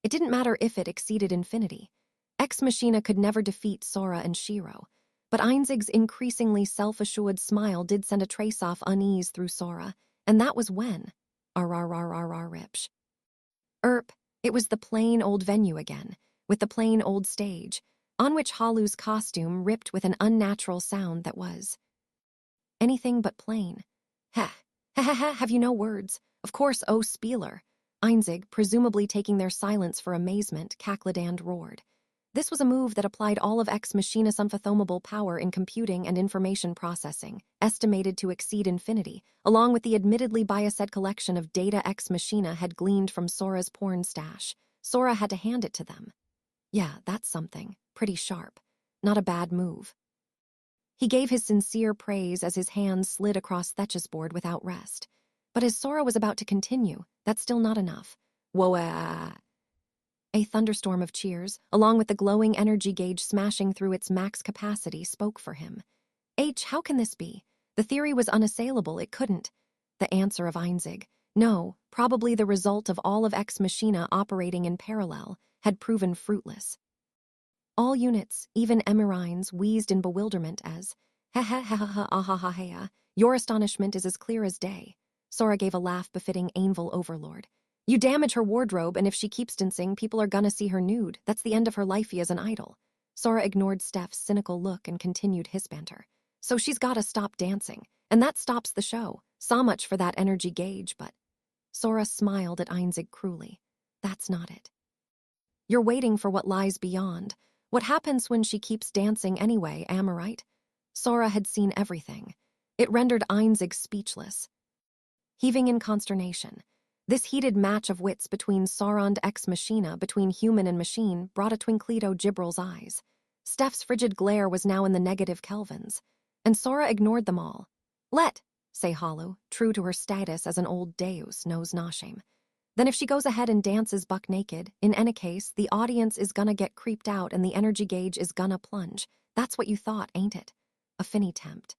It didn't matter if it exceeded infinity. Ex Machina could never defeat Sora and Shiro, but Einzig's increasingly self-assured smile did send a trace-off unease through Sora, and that was when. Ripsh. It was the plain old venue again, with the plain old stage, on which Halu's costume ripped with an unnatural sound that was anything but plain. Have you no words? Of course, oh Spieler. Einzig, presumably taking their silence for amazement, cackled and roared. This was a move that applied all of Ex Machina's unfathomable power in computing and information processing, estimated to exceed infinity, along with the admittedly biased collection of data Ex Machina had gleaned from Sora's porn stash. Sora had to hand it to them. Yeah, that's something. Pretty sharp. Not a bad move. He gave his sincere praise as his hands slid across Thetch's board without rest. But as Sora was about to continue, that's still not enough. Whoa, A thunderstorm of cheers, along with the glowing energy gauge smashing through its max capacity, spoke for him. How can this be? The theory was unassailable, it couldn't. The answer of Einzig, no, probably the result of all of Ex Machina operating in parallel, had proven fruitless. All units, even Emirines, wheezed in bewilderment as, ha ha ha ha ha ah ha ha ha, your astonishment is as clear as day. Sora gave a laugh befitting Anvil Overlord. You damage her wardrobe, and if she keeps dancing, people are gonna see her nude. That's the end of her life as an idol. Sora ignored Steph's cynical look and continued his banter. So she's gotta stop dancing, and that stops the show. So much for that energy gauge, but... Sora smiled at Einzig cruelly. That's not it. You're waiting for what lies beyond. What happens when she keeps dancing anyway, am I right? Sora had seen everything. It rendered Einzig speechless. Heaving in consternation, this heated match of wits between Sora and Ex Machina, between human and machine, brought a twinkle to Gibbral's eyes. Steph's frigid glare was now in the negative kelvins, and Sora ignored them all. Say Hollow, true to her status as an old deus, knows no shame. Then if she goes ahead and dances buck naked, in any case, the audience is gonna get creeped out and the energy gauge is gonna plunge. That's what you thought, ain't it? A finny tempt.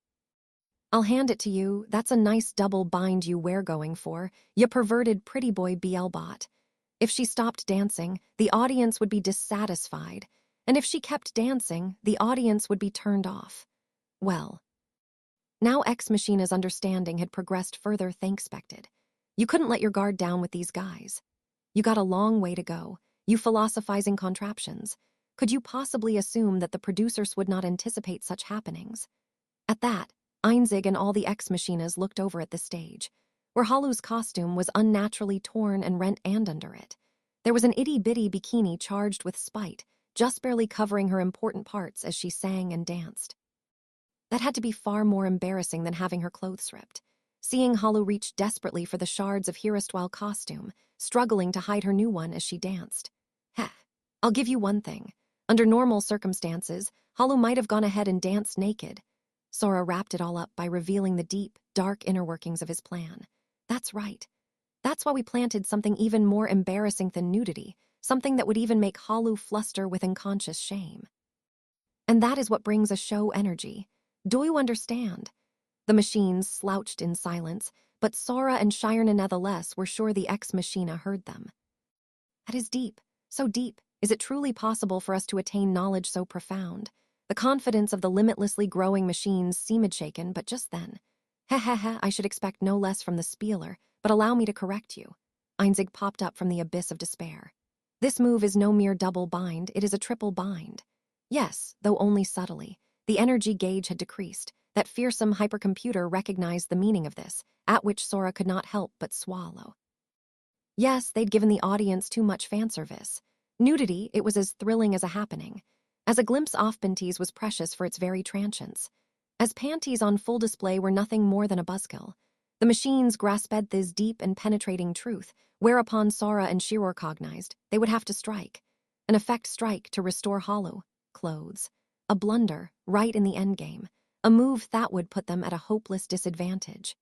I'll hand it to you, that's a nice double bind you were going for, you perverted pretty boy BL-bot. If she stopped dancing, the audience would be dissatisfied, and if she kept dancing, the audience would be turned off. Well, now Ex Machina's understanding had progressed further thanks-spected. You couldn't let your guard down with these guys. You got a long way to go, you philosophizing contraptions. Could you possibly assume that the producers would not anticipate such happenings? At that, Einzig and all the Ex Machinas looked over at the stage, where Hollow's costume was unnaturally torn and rent and under it. There was an itty-bitty bikini charged with spite, just barely covering her important parts as she sang and danced. That had to be far more embarrassing than having her clothes ripped. Seeing Hollow reach desperately for the shards of her erstwhile costume, struggling to hide her new one as she danced. Heh, I'll give you one thing. Under normal circumstances, Hollow might have gone ahead and danced naked. Sora wrapped it all up by revealing the deep, dark inner workings of his plan. That's right. That's why we planted something even more embarrassing than nudity, something that would even make Hollow fluster with unconscious shame. And that is what brings a show energy. Do you understand? The machines slouched in silence, but Sora and Shirna nevertheless were sure the Ex Machina heard them. That is deep, so deep. Is it truly possible for us to attain knowledge so profound? The confidence of the limitlessly growing machines seemed shaken, but just then. I should expect no less from the spieler, but allow me to correct you. Einzig popped up from the abyss of despair. This move is no mere double bind, it is a triple bind. Yes, though only subtly. The energy gauge had decreased. That fearsome hypercomputer recognized the meaning of this, at which Sora could not help but swallow. Yes, they'd given the audience too much fanservice. Nudity, it was as thrilling as a happening. As a glimpse off panties was precious for its very transience. As panties on full display were nothing more than a buzzkill. The machines grasped this deep and penetrating truth, whereupon Sora and Shiro cognized they would have to strike. An effect strike to restore Hollow clothes. A blunder, right in the endgame. A move that would put them at a hopeless disadvantage.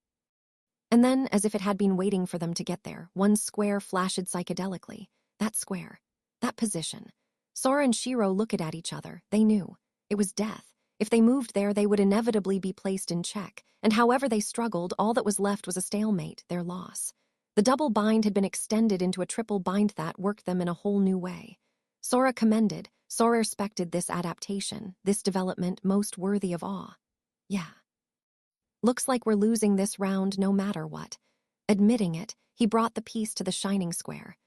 And then, as if it had been waiting for them to get there, one square flashed psychedelically. That square. That position. Sora and Shiro looked at each other. They knew. It was death. If they moved there, they would inevitably be placed in check, and however they struggled, all that was left was a stalemate, their loss. The double bind had been extended into a triple bind that worked them in a whole new way. Sora commended, Sora respected this adaptation, this development most worthy of awe. Yeah. Looks like we're losing this round no matter what. Admitting it, he brought the piece to the shining square.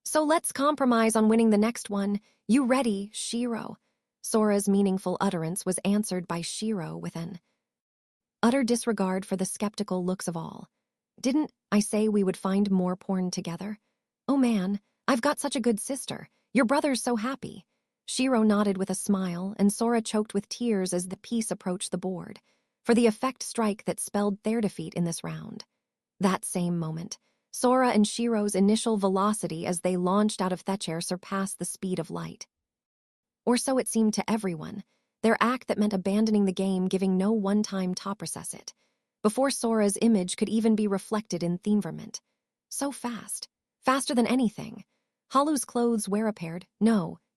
So let's compromise on winning the next one. You ready, Shiro? Sora's meaningful utterance was answered by Shiro with an utter disregard for the skeptical looks of all. Didn't I say we would find more porn together? Oh man, I've got such a good sister. Your brother's so happy. Shiro nodded with a smile, and Sora choked with tears as the piece approached the board, for the effect strike that spelled their defeat in this round. That same moment, Sora and Shiro's initial velocity as they launched out of Thatcher surpassed the speed of light. Or so it seemed to everyone, their act that meant abandoning the game, giving no one-time top recess it, before Sora's image could even be reflected in themeverment. So fast. Faster than anything. Halu's clothes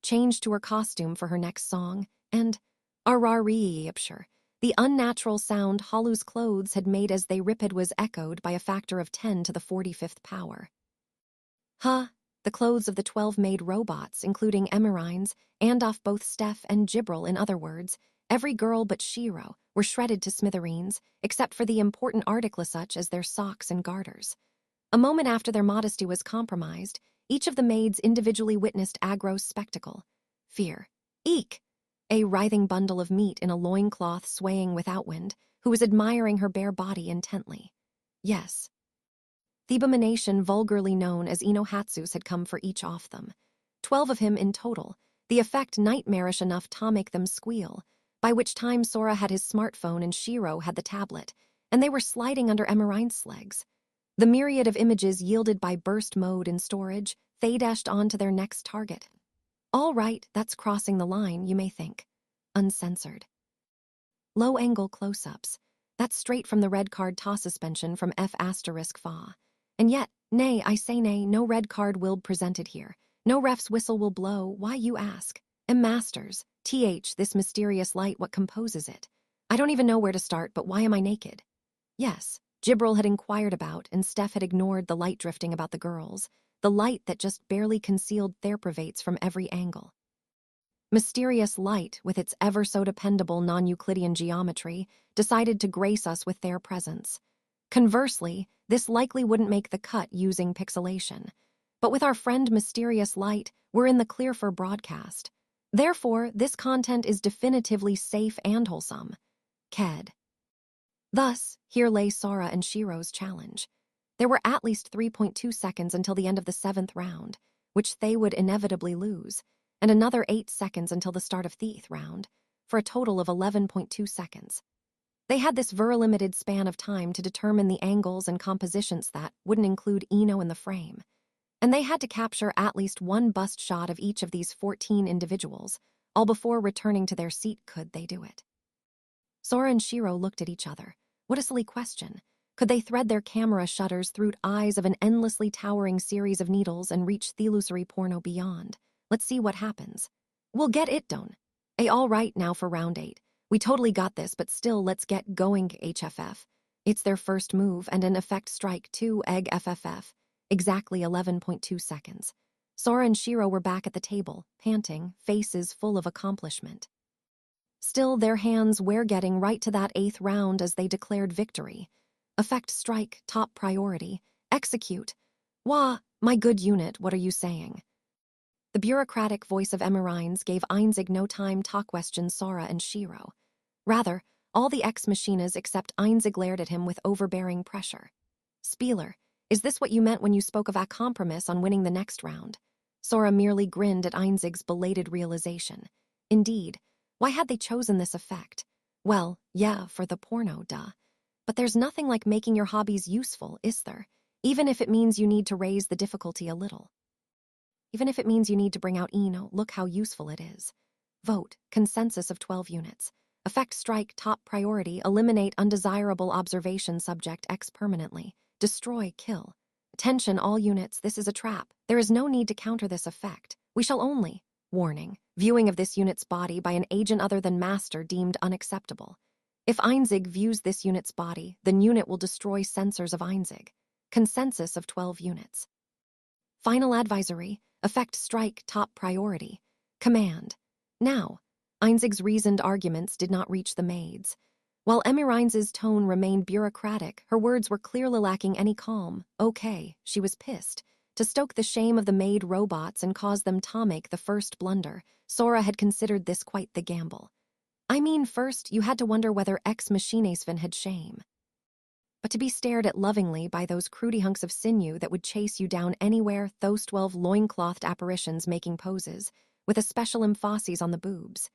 changed to her costume for her next song, and Araree-ipshire. The unnatural sound Halu's clothes had made as they ripped was echoed by a factor of 10 to the 45th power. The clothes of the 12 made robots, including Emerines, and off both Steph and Gibril, in other words, every girl but Shiro, were shredded to smithereens, except for the important articles such as their socks and garters. A moment after their modesty was compromised, each of the maids individually witnessed Agro's spectacle. Fear. Eek! A writhing bundle of meat in a loincloth swaying without wind, who was admiring her bare body intently. Yes. The abomination vulgarly known as Inohatsus had come for each of them. 12 of him in total, the effect nightmarish enough to make them squeal, by which time Sora had his smartphone and Shiro had the tablet, and they were sliding under Emerine's legs. The myriad of images yielded by burst mode in storage, they dashed on to their next target. All right, that's crossing the line, you may think. Uncensored. Low-angle close-ups. That's straight from the red card toss suspension from F*Fa. And yet, nay, I say nay, no red card will presented here. No ref's whistle will blow, why you ask? Masters, this mysterious light, what composes it? I don't even know where to start, but why am I naked? Yes, Gibril had inquired about, and Steph had ignored the light drifting about the girls, the light that just barely concealed their privates from every angle. Mysterious light, with its ever-so-dependable non-Euclidean geometry, decided to grace us with their presence. Conversely, this likely wouldn't make the cut using pixelation. But with our friend Mysterious Light, we're in the clear for broadcast. Therefore, this content is definitively safe and wholesome. Ked. Thus, here lay Sora and Shiro's challenge. There were at least 3.2 seconds until the end of the 7th round, which they would inevitably lose, and another 8 seconds until the start of the 8th round, for a total of 11.2 seconds. They had this very limited span of time to determine the angles and compositions that wouldn't include Ino in the frame, and they had to capture at least one bust shot of each of these 14 individuals, all before returning to their seat. Could they do it? Sora and Shiro looked at each other. What a silly question. Could they thread their camera shutters through eyes of an endlessly towering series of needles and reach the illusory porno beyond? Let's see what happens. We'll get it done. All right, now for round 8. We totally got this, but still, let's get going, HFF. It's their first move and an effect strike 2 egg FFF. Exactly 11.2 seconds. Sora and Shiro were back at the table, panting, faces full of accomplishment. Still, their hands were getting right to that 8th round as they declared victory. Effect strike, top priority. Execute. Wah, my good unit, what are you saying? The bureaucratic voice of Emerines gave Einzig no time to question Sora and Shiro. Rather, all the ex-machinas except Einzig glared at him with overbearing pressure. Spieler, is this what you meant when you spoke of a compromise on winning the next round? Sora merely grinned at Einzig's belated realization. Indeed, why had they chosen this effect? Well, yeah, for the porno, duh. But there's nothing like making your hobbies useful, is there? Even if it means you need to raise the difficulty a little. Even if it means you need to bring out Eno, look how useful it is. Vote, consensus of 12 units. Effect strike, top priority, eliminate undesirable observation subject X permanently. Destroy, kill. Attention all units, this is a trap. There is no need to counter this effect. We shall only, warning, viewing of this unit's body by an agent other than master deemed unacceptable. If Einzig views this unit's body, then unit will destroy sensors of Einzig. Consensus of 12 units. Final advisory, effect strike, top priority. Command. Now, Einzig's reasoned arguments did not reach the maids. While Emirines's tone remained bureaucratic, her words were clearly lacking any calm. Okay, she was pissed. To stoke the shame of the maid robots and cause them to make the first blunder, Sora had considered this quite the gamble. I mean, first, you had to wonder whether ex-machinesven had shame. But to be stared at lovingly by those crudy hunks of sinew that would chase you down anywhere, those 12 loinclothed apparitions making poses, with a special emphasis on the boobs.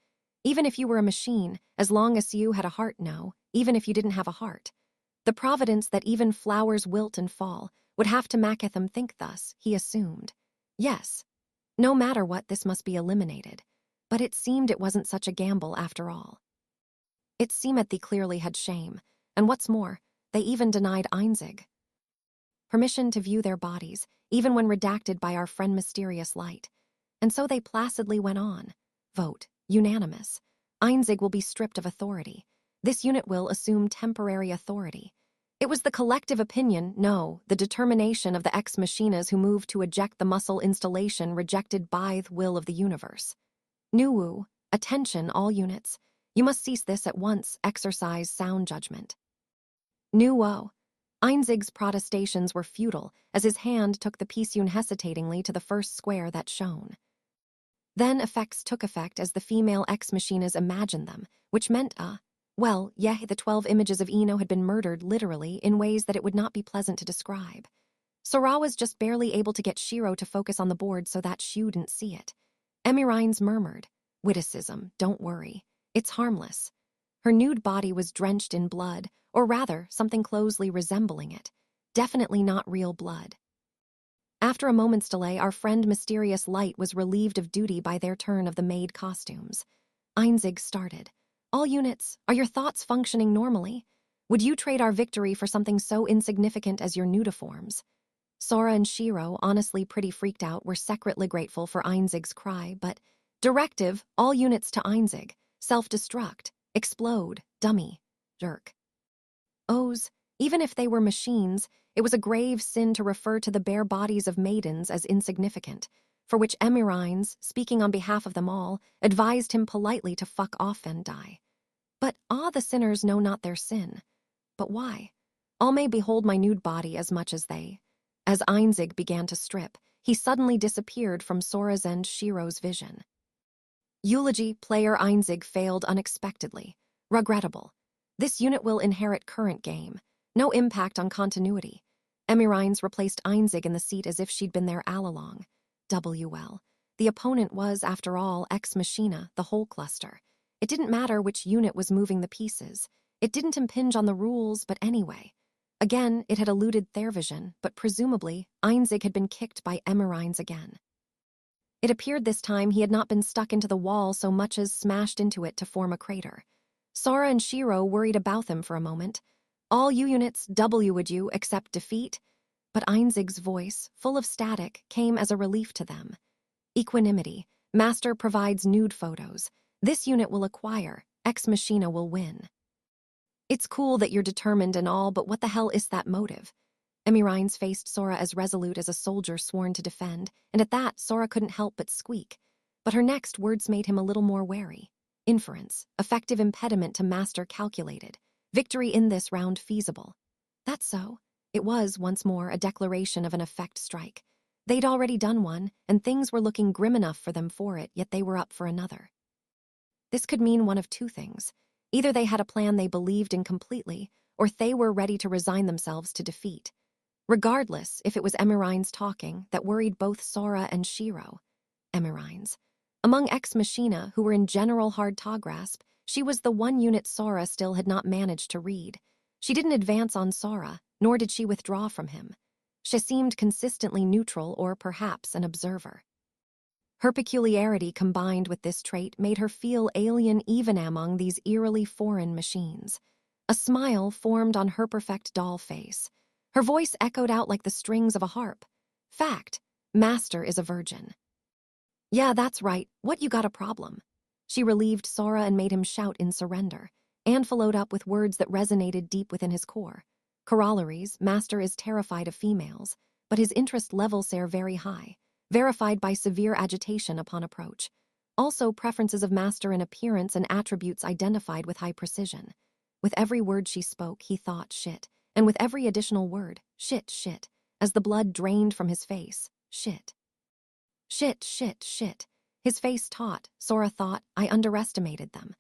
Even if you were a machine, as long as you had a heart, no, even if you didn't have a heart. The providence that even flowers wilt and fall would have to maketh them think thus, he assumed. Yes, no matter what, this must be eliminated. But it seemed it wasn't such a gamble after all. It seemed they clearly had shame, and what's more, they even denied Einzig permission to view their bodies, even when redacted by our friend Mysterious Light. And so they placidly went on. Vote, unanimous. Einzig will be stripped of authority. This unit will assume temporary authority. It was the collective opinion, no, the determination of the ex-machinas who moved to eject the muscle installation rejected by the will of the universe. Nuwu, attention all units. You must cease this at once, exercise sound judgment. Nuwo. Einzig's protestations were futile as his hand took the piece unhesitatingly to the first square that shone. Then effects took effect as the female ex-machinas imagined them, which meant the 12 images of Eno had been murdered literally in ways that it would not be pleasant to describe. Sora was just barely able to get Shiro to focus on the board so that she didn't see it. Emirines murmured, "Witticism, don't worry. It's harmless." Her nude body was drenched in blood, or rather, something closely resembling it. Definitely not real blood. After a moment's delay, our friend Mysterious Light was relieved of duty by their turn of the maid costumes. Einzig started. All units, are your thoughts functioning normally? Would you trade our victory for something so insignificant as your nudiforms? Sora and Shiro, honestly pretty freaked out, were secretly grateful for Einzig's cry, but directive, all units to Einzig, self-destruct, explode, dummy, jerk. O's, even if they were machines, it was a grave sin to refer to the bare bodies of maidens as insignificant, for which Emirines, speaking on behalf of them all, advised him politely to fuck off and die. But the sinners know not their sin. But why? All may behold my nude body as much as they. As Einzig began to strip, he suddenly disappeared from Sora's and Shiro's vision. Eulogy, player Einzig failed unexpectedly. Regrettable. This unit will inherit current game. No impact on continuity. Emirines replaced Einzig in the seat as if she'd been there all along. WL. The opponent was, after all, Ex Machina, the whole cluster. It didn't matter which unit was moving the pieces. It didn't impinge on the rules, but anyway. Again, it had eluded their vision, but presumably, Einzig had been kicked by Emirines again. It appeared this time he had not been stuck into the wall so much as smashed into it to form a crater. Sora and Shiro worried about them for a moment. All you units, W would you accept defeat? But Einzig's voice, full of static, came as a relief to them. Equanimity. Master provides nude photos. This unit will acquire. Ex Machina will win. It's cool that you're determined and all, but what the hell is that motive? Emirines faced Sora as resolute as a soldier sworn to defend, and at that, Sora couldn't help but squeak. But her next words made him a little more wary. Inference, effective impediment to master calculated. Victory in this round feasible. That's so. It was, once more, a declaration of an effect strike. They'd already done one, and things were looking grim enough for them for it, yet they were up for another. This could mean one of two things. Either they had a plan they believed in completely, or they were ready to resign themselves to defeat. Regardless, if it was Emirines talking, that worried both Sora and Shiro. Emirines. Among Ex Machina, who were in general hard to grasp, she was the one unit Sora still had not managed to read. She didn't advance on Sora, nor did she withdraw from him. She seemed consistently neutral or perhaps an observer. Her peculiarity combined with this trait made her feel alien even among these eerily foreign machines. A smile formed on her perfect doll face. Her voice echoed out like the strings of a harp. Fact, Master is a virgin. Yeah, that's right. What, you got a problem? She relieved Sora and made him shout in surrender, and followed up with words that resonated deep within his core. Corollaries, Master is terrified of females, but his interest levels are very high, verified by severe agitation upon approach. Also preferences of Master in appearance and attributes identified with high precision. With every word she spoke, he thought shit, and with every additional word, shit, as the blood drained from his face, shit. Shit. His face taut, Sora thought, I underestimated them.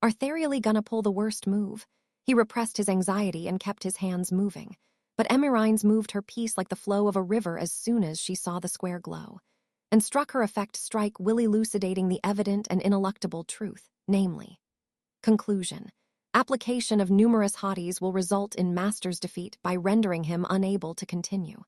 Are they really gonna pull the worst move? He repressed his anxiety and kept his hands moving. But Emirines moved her piece like the flow of a river as soon as she saw the square glow. and struck her effect strike, will elucidating the evident and ineluctable truth, namely. Conclusion. Application of numerous hotties will result in Master's defeat by rendering him unable to continue.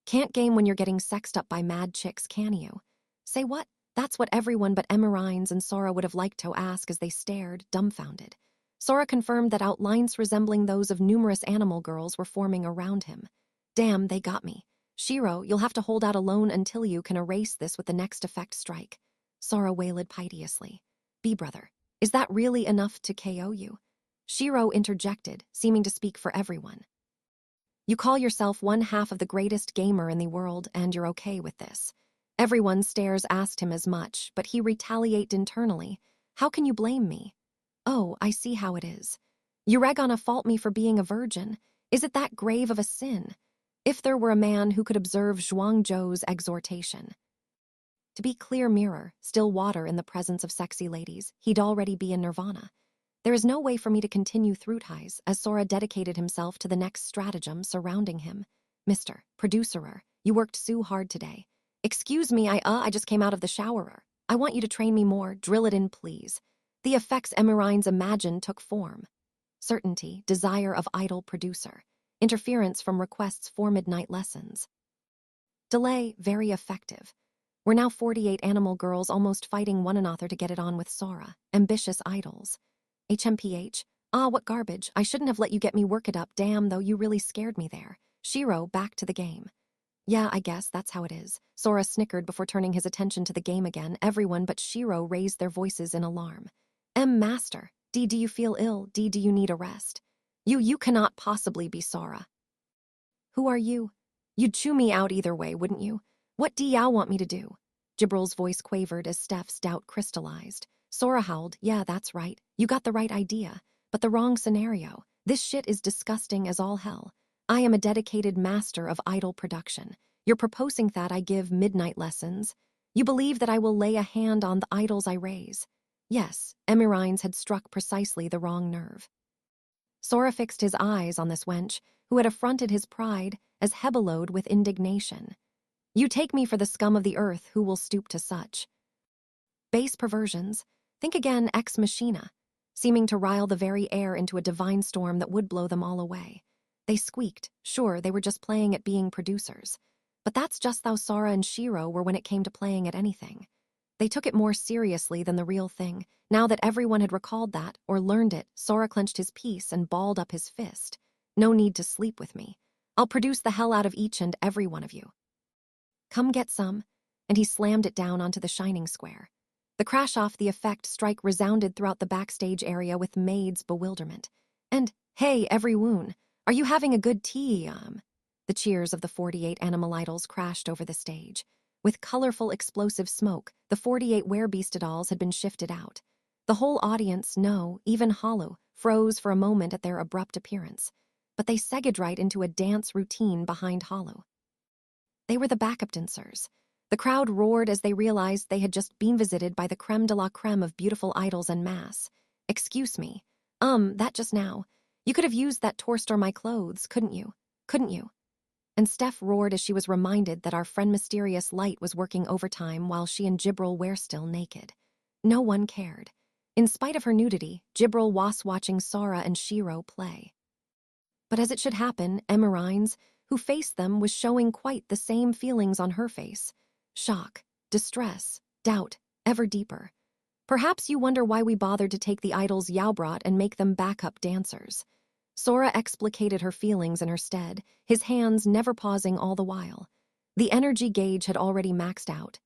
Can't game when you're getting sexed up by mad chicks, can you? Say what? That's what everyone but Emerines and Sora would have liked to ask as they stared, dumbfounded. Sora confirmed that outlines resembling those of numerous animal girls were forming around him. Damn, they got me. Shiro, you'll have to hold out alone until you can erase this with the next effect strike. Sora wailed piteously. B-brother, is that really enough to KO you? Shiro interjected, seeming to speak for everyone. You call yourself one half of the greatest gamer in the world, and you're okay with this. Everyone's stares asked him as much, but he retaliated internally. How can you blame me? Oh, I see how it is. You Regana fault me for being a virgin. Is it that grave of a sin? If there were a man who could observe Zhuangzhou's exhortation. To be clear mirror, still water in the presence of sexy ladies, he'd already be in nirvana. There is no way for me to continue through ties, as Sora dedicated himself to the next stratagem surrounding him. Mr. Producerer, you worked so hard today. Excuse me, I just came out of the showerer. I want you to train me more, drill it in, please. The effects Emerines imagined took form. Certainty, desire of idle producer. Interference from requests for midnight lessons. Delay, very effective. We're now 48 animal girls almost fighting one another to get it on with Sora. Ambitious idols. HMPH. Ah, what garbage. I shouldn't have let you get me work it up. Damn, though, you really scared me there. Shiro, back to the game. Yeah, I guess that's how it is. Sora snickered before turning his attention to the game again. Everyone but Shiro raised their voices in alarm. Master. D, do you feel ill? D, do you need a rest? You cannot possibly be Sora. Who are you? You'd chew me out either way, wouldn't you? What do y'all want me to do? Jibral's voice quavered as Steph's doubt crystallized. Sora howled, yeah, that's right. You got the right idea, but the wrong scenario. This shit is disgusting as all hell. I am a dedicated master of idol production. You're proposing that I give midnight lessons. You believe that I will lay a hand on the idols I raise. Yes, Emerines had struck precisely the wrong nerve. Sora fixed his eyes on this wench, who had affronted his pride, as he bellowed with indignation. You take me for the scum of the earth who will stoop to such base perversions. Think again, ex machina, seeming to rile the very air into a divine storm that would blow them all away. They squeaked. Sure, they were just playing at being producers. But that's just how Sora and Shiro were when it came to playing at anything. They took it more seriously than the real thing. Now that everyone had recalled that, or learned it, Sora clenched his peace and balled up his fist. No need to sleep with me. I'll produce the hell out of each and every one of you. Come get some. And he slammed it down onto the shining square. The crash off the effect strike resounded throughout the backstage area with Maid's bewilderment. And, hey, everyone, are you having a good tea? The cheers of the 48 animal idols crashed over the stage. With colorful explosive smoke, the 48 werebeast dolls had been shifted out. The whole audience, no, even Hollow, froze for a moment at their abrupt appearance. But they segued right into a dance routine behind Hollow. They were the backup dancers. The crowd roared as they realized they had just been visited by the creme de la creme of beautiful idols en masse. Excuse me. That just now. You could have used that to store my clothes, couldn't you? Couldn't you? And Steph roared as she was reminded that our friend Mysterious Light was working overtime while she and Jibril were still naked. No one cared. In spite of her nudity, Jibril was watching Sora and Shiro play. But as it should happen, Emerines, who faced them, was showing quite the same feelings on her face. Shock, distress, doubt, ever deeper. Perhaps you wonder why we bothered to take the idols Yao brought and make them backup dancers. Sora explicated her feelings in her stead, his hands never pausing all the while. The energy gauge had already maxed out,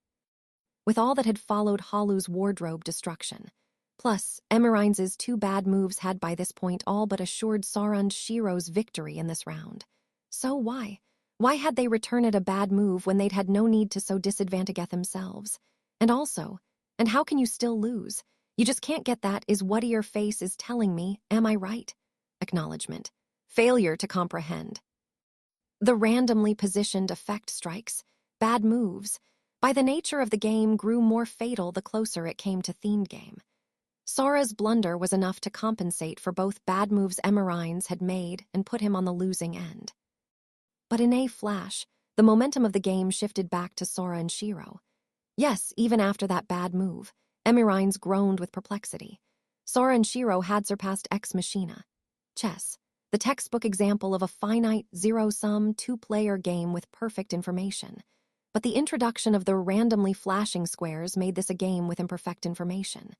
with all that had followed Halu's wardrobe destruction. Plus, Emerines' two bad moves had by this point all but assured Sora and Shiro's victory in this round. So why? Why had they returned a bad move when they'd had no need to so disadvantage themselves? And also, and how can you still lose? You just can't get that is what your face is telling me, am I right? Acknowledgement. Failure to comprehend. The randomly positioned effect strikes, bad moves, by the nature of the game grew more fatal the closer it came to themed game. Sora's blunder was enough to compensate for both bad moves Emerines had made and put him on the losing end. But in a flash, the momentum of the game shifted back to Sora and Shiro. Yes, even after that bad move, Emirines groaned with perplexity. Sora and Shiro had surpassed Ex Machina. Chess, the textbook example of a finite, zero-sum, two-player game with perfect information. But the introduction of the randomly flashing squares made this a game with imperfect information.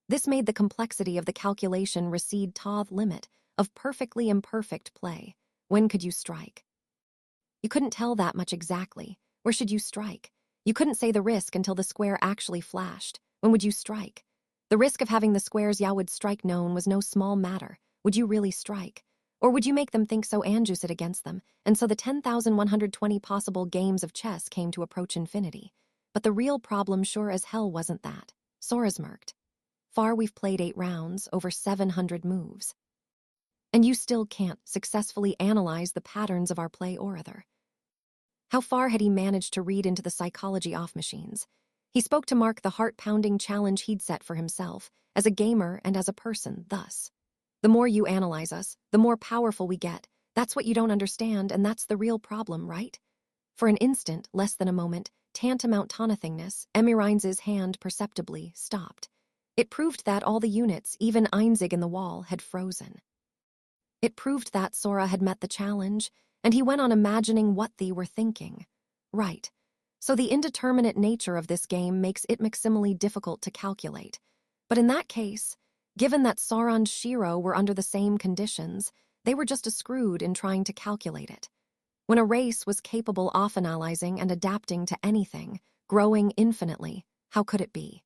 This made the complexity of the calculation recede to the limit of perfectly imperfect play. When could you strike? You couldn't tell that much exactly. Where should you strike? You couldn't say the risk until the square actually flashed. When would you strike? The risk of having the squares you would strike known was no small matter. Would you really strike? Or would you make them think so and use it against them, and so the 10,120 possible games of chess came to approach infinity? But the real problem sure as hell wasn't that. Sora's smirked. Far we've played 8 rounds, over 700 moves. And you still can't successfully analyze the patterns of our play or other. How far had he managed to read into the psychology off machines? He spoke to mark the heart-pounding challenge he'd set for himself, as a gamer and as a person, thus. The more you analyze us, the more powerful we get. That's what you don't understand, and that's the real problem, right? For an instant, less than a moment, tantamount to nothingness, Emirines' hand perceptibly stopped. It proved that all the units, even Einzig in the wall, had frozen. It proved that Sora had met the challenge, and he went on imagining what they were thinking. Right. So the indeterminate nature of this game makes it maximally difficult to calculate. But in that case, given that Sora and Shiro were under the same conditions, they were just as screwed in trying to calculate it. When a race was capable of analyzing and adapting to anything, growing infinitely, how could it be?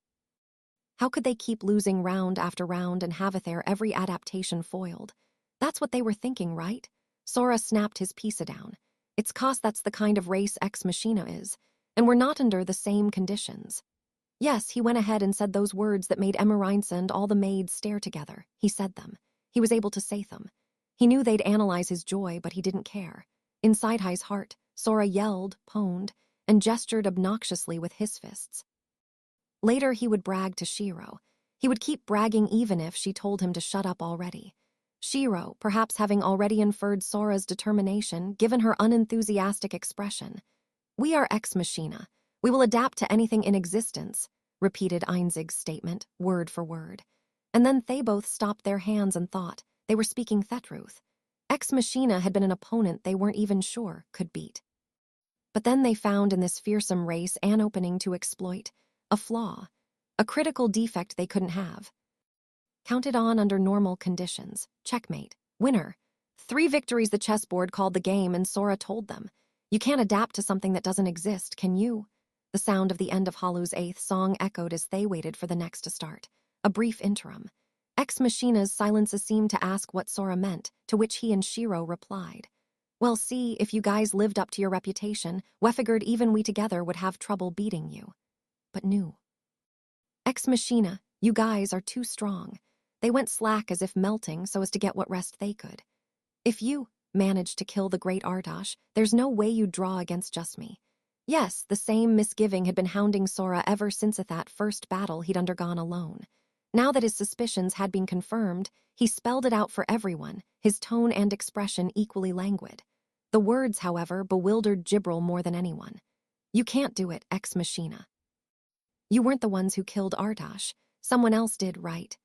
How could they keep losing round after round and have their every adaptation foiled? That's what they were thinking, right? Sora snapped his pizza down. It's 'cause that's the kind of race Ex Machina is, and we're not under the same conditions. Yes, he went ahead and said those words that made Emirines and all the maids stare together. He said them. He was able to say them. He knew they'd analyze his joy, but he didn't care. Inside his heart, Sora yelled, pwned, and gestured obnoxiously with his fists. Later he would brag to Shiro. He would keep bragging even if she told him to shut up already. Shiro, perhaps having already inferred Sora's determination, given her unenthusiastic expression. We are Ex Machina. We will adapt to anything in existence, repeated Einzig's statement, word for word. And then they both stopped their hands and thought. They were speaking Thetruth. Ex Machina had been an opponent they weren't even sure could beat. But then they found in this fearsome race an opening to exploit, a flaw, a critical defect they couldn't have. Counted on under normal conditions. Checkmate. Winner. 3 victories the chessboard called the game, and Sora told them. You can't adapt to something that doesn't exist, can you? The sound of the end of Halu's 8th song echoed as they waited for the next to start. A brief interim. Ex Machina's silences seemed to ask what Sora meant, to which he and Shiro replied. Well, see, if you guys lived up to your reputation, we figured even we together would have trouble beating you. But new. Ex Machina, you guys are too strong. They went slack as if melting so as to get what rest they could. If you managed to kill the great Ardash, there's no way you'd draw against just me. Yes, the same misgiving had been hounding Sora ever since at that first battle he'd undergone alone. Now that his suspicions had been confirmed, he spelled it out for everyone, his tone and expression equally languid. The words, however, bewildered Jibril more than anyone. You can't do it, Ex Machina. You weren't the ones who killed Ardash. Someone else did, right?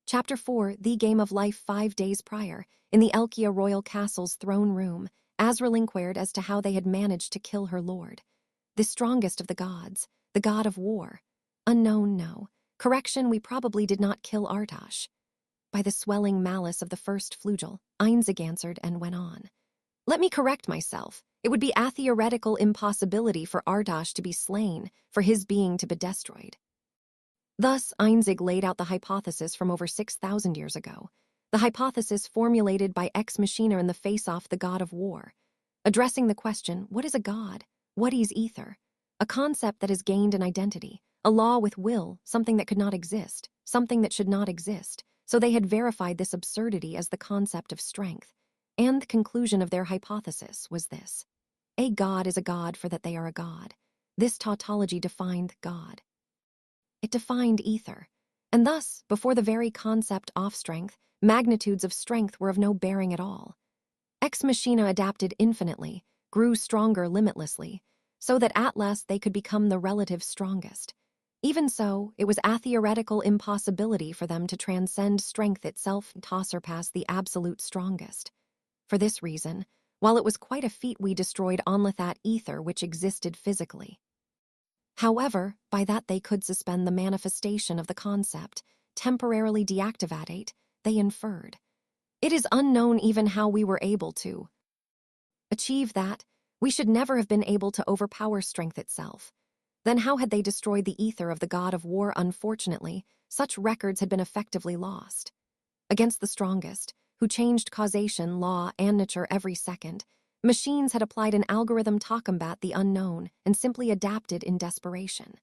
Chapter 4, The Game of Life 5 days prior, in the Elkia royal castle's throne room, Azrael inquired as to how they had managed to kill her lord. The strongest of the gods, the god of war. Unknown, no. Correction, we probably did not kill Ardash. By the swelling malice of the first flugel, Einzig answered and went on. Let me correct myself. It would be a theoretical impossibility for Ardash to be slain, for his being to be destroyed. Thus, Einzig laid out the hypothesis from over 6,000 years ago, the hypothesis formulated by Ex Machina in the face-off the god of war, addressing the question, what is a god? What is ether? A concept that has gained an identity, a law with will, something that could not exist, something that should not exist, so they had verified this absurdity as the concept of strength. And the conclusion of their hypothesis was this. A god is a god for that they are a god. This tautology defined God. It defined ether, and thus, before the very concept of strength, magnitudes of strength were of no bearing at all. Ex Machina adapted infinitely, grew stronger limitlessly, so that at last they could become the relative strongest. Even so, it was a theoretical impossibility for them to transcend strength itself and to surpass the absolute strongest. For this reason, while it was quite a feat, we destroyed that ether which existed physically. However, by that they could suspend the manifestation of the concept, temporarily deactivate, they inferred. It is unknown even how we were able to achieve that. We should never have been able to overpower strength itself. Then how had they destroyed the ether of the god of war? Unfortunately, such records had been effectively lost. Against the strongest, who changed causation, law, and nature every second, machines had applied an algorithm to combat the unknown and simply adapted in desperation.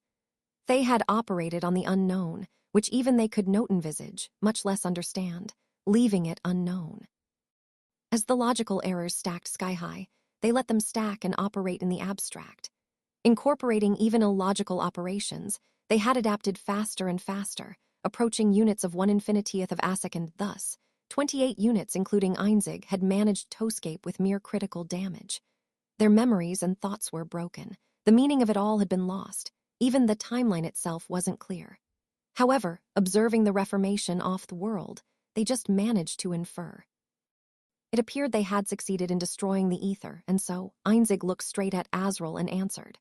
They had operated on the unknown, which even they could not envisage, much less understand, leaving it unknown. As the logical errors stacked sky-high, they let them stack and operate in the abstract. Incorporating even illogical operations, they had adapted faster and faster, approaching units of 1/infinitieth of a second. Thus, 28 units including Einzig had managed to escape with mere critical damage. Their memories and thoughts were broken. The meaning of it all had been lost. Even the timeline itself wasn't clear. However, observing the reformation off the world, they just managed to infer. It appeared they had succeeded in destroying the ether, and so Einzig looked straight at Azrael and answered,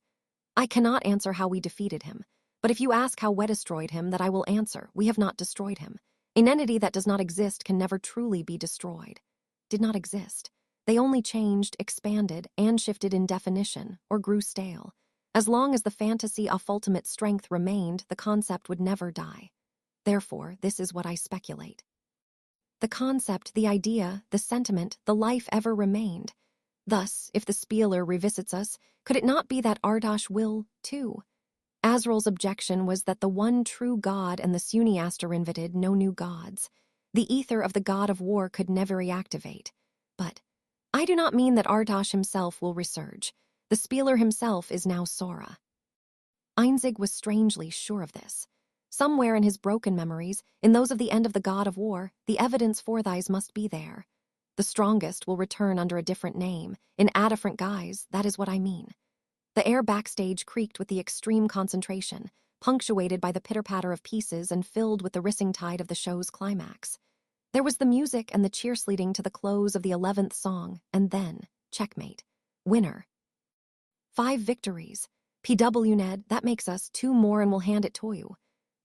"I cannot answer how we defeated him, but if you ask how we destroyed him, that I will answer, we have not destroyed him. An entity that does not exist can never truly be destroyed. Did not exist. They only changed, expanded, and shifted in definition, or grew stale. As long as the fantasy of ultimate strength remained, the concept would never die. Therefore, this is what I speculate. The concept, the idea, the sentiment, the life ever remained. Thus, if the Spieler revisits us, could it not be that Ardosh will, too?" Azrael's objection was that the one true god and the Suniaster invited no new gods. The ether of the god of war could never reactivate. But I do not mean that Ardosh himself will resurge. The Spieler himself is now Sora. Einzig was strangely sure of this. Somewhere in his broken memories, in those of the end of the god of war, the evidence for these must be there. The strongest will return under a different name, in a different guise, that is what I mean. The air backstage creaked with the extreme concentration, punctuated by the pitter-patter of pieces and filled with the racing tide of the show's climax. There was the music and the cheers leading to the close of the 11th song, and then, checkmate. Winner. 5 victories. PW Ned, that makes us 2 more and we'll hand it to you.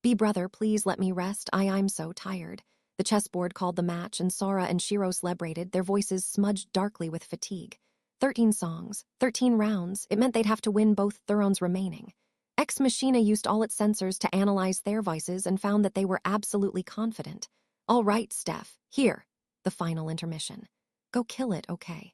Be brother, please let me rest, I'm so tired. The chessboard called the match and Sora and Shiro celebrated, their voices smudged darkly with fatigue. 13 songs, 13 rounds, it meant they'd have to win both Thrones remaining. Ex Machina used all its sensors to analyze their voices and found that they were absolutely confident. All right, Steph, here, the final intermission. Go kill it, okay?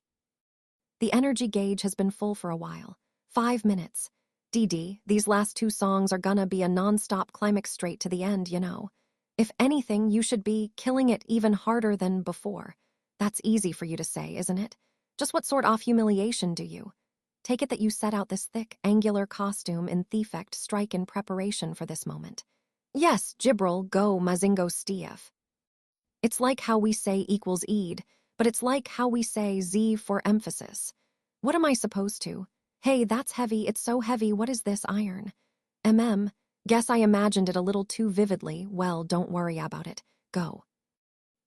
The energy gauge has been full for a while. 5 minutes. DD, these last 2 songs are gonna be a non-stop climax straight to the end, you know. If anything, you should be killing it even harder than before. That's easy for you to say, isn't it? Just what sort of humiliation do you? Take it that you set out this thick, angular costume in Thefect strike in preparation for this moment. Yes, Gibril, go Mazingo Stief. It's like how we say equals Eid, but it's like how we say Z for emphasis. What am I supposed to? Hey, that's heavy, it's so heavy, what is this iron? Guess I imagined it a little too vividly, well, don't worry about it, go.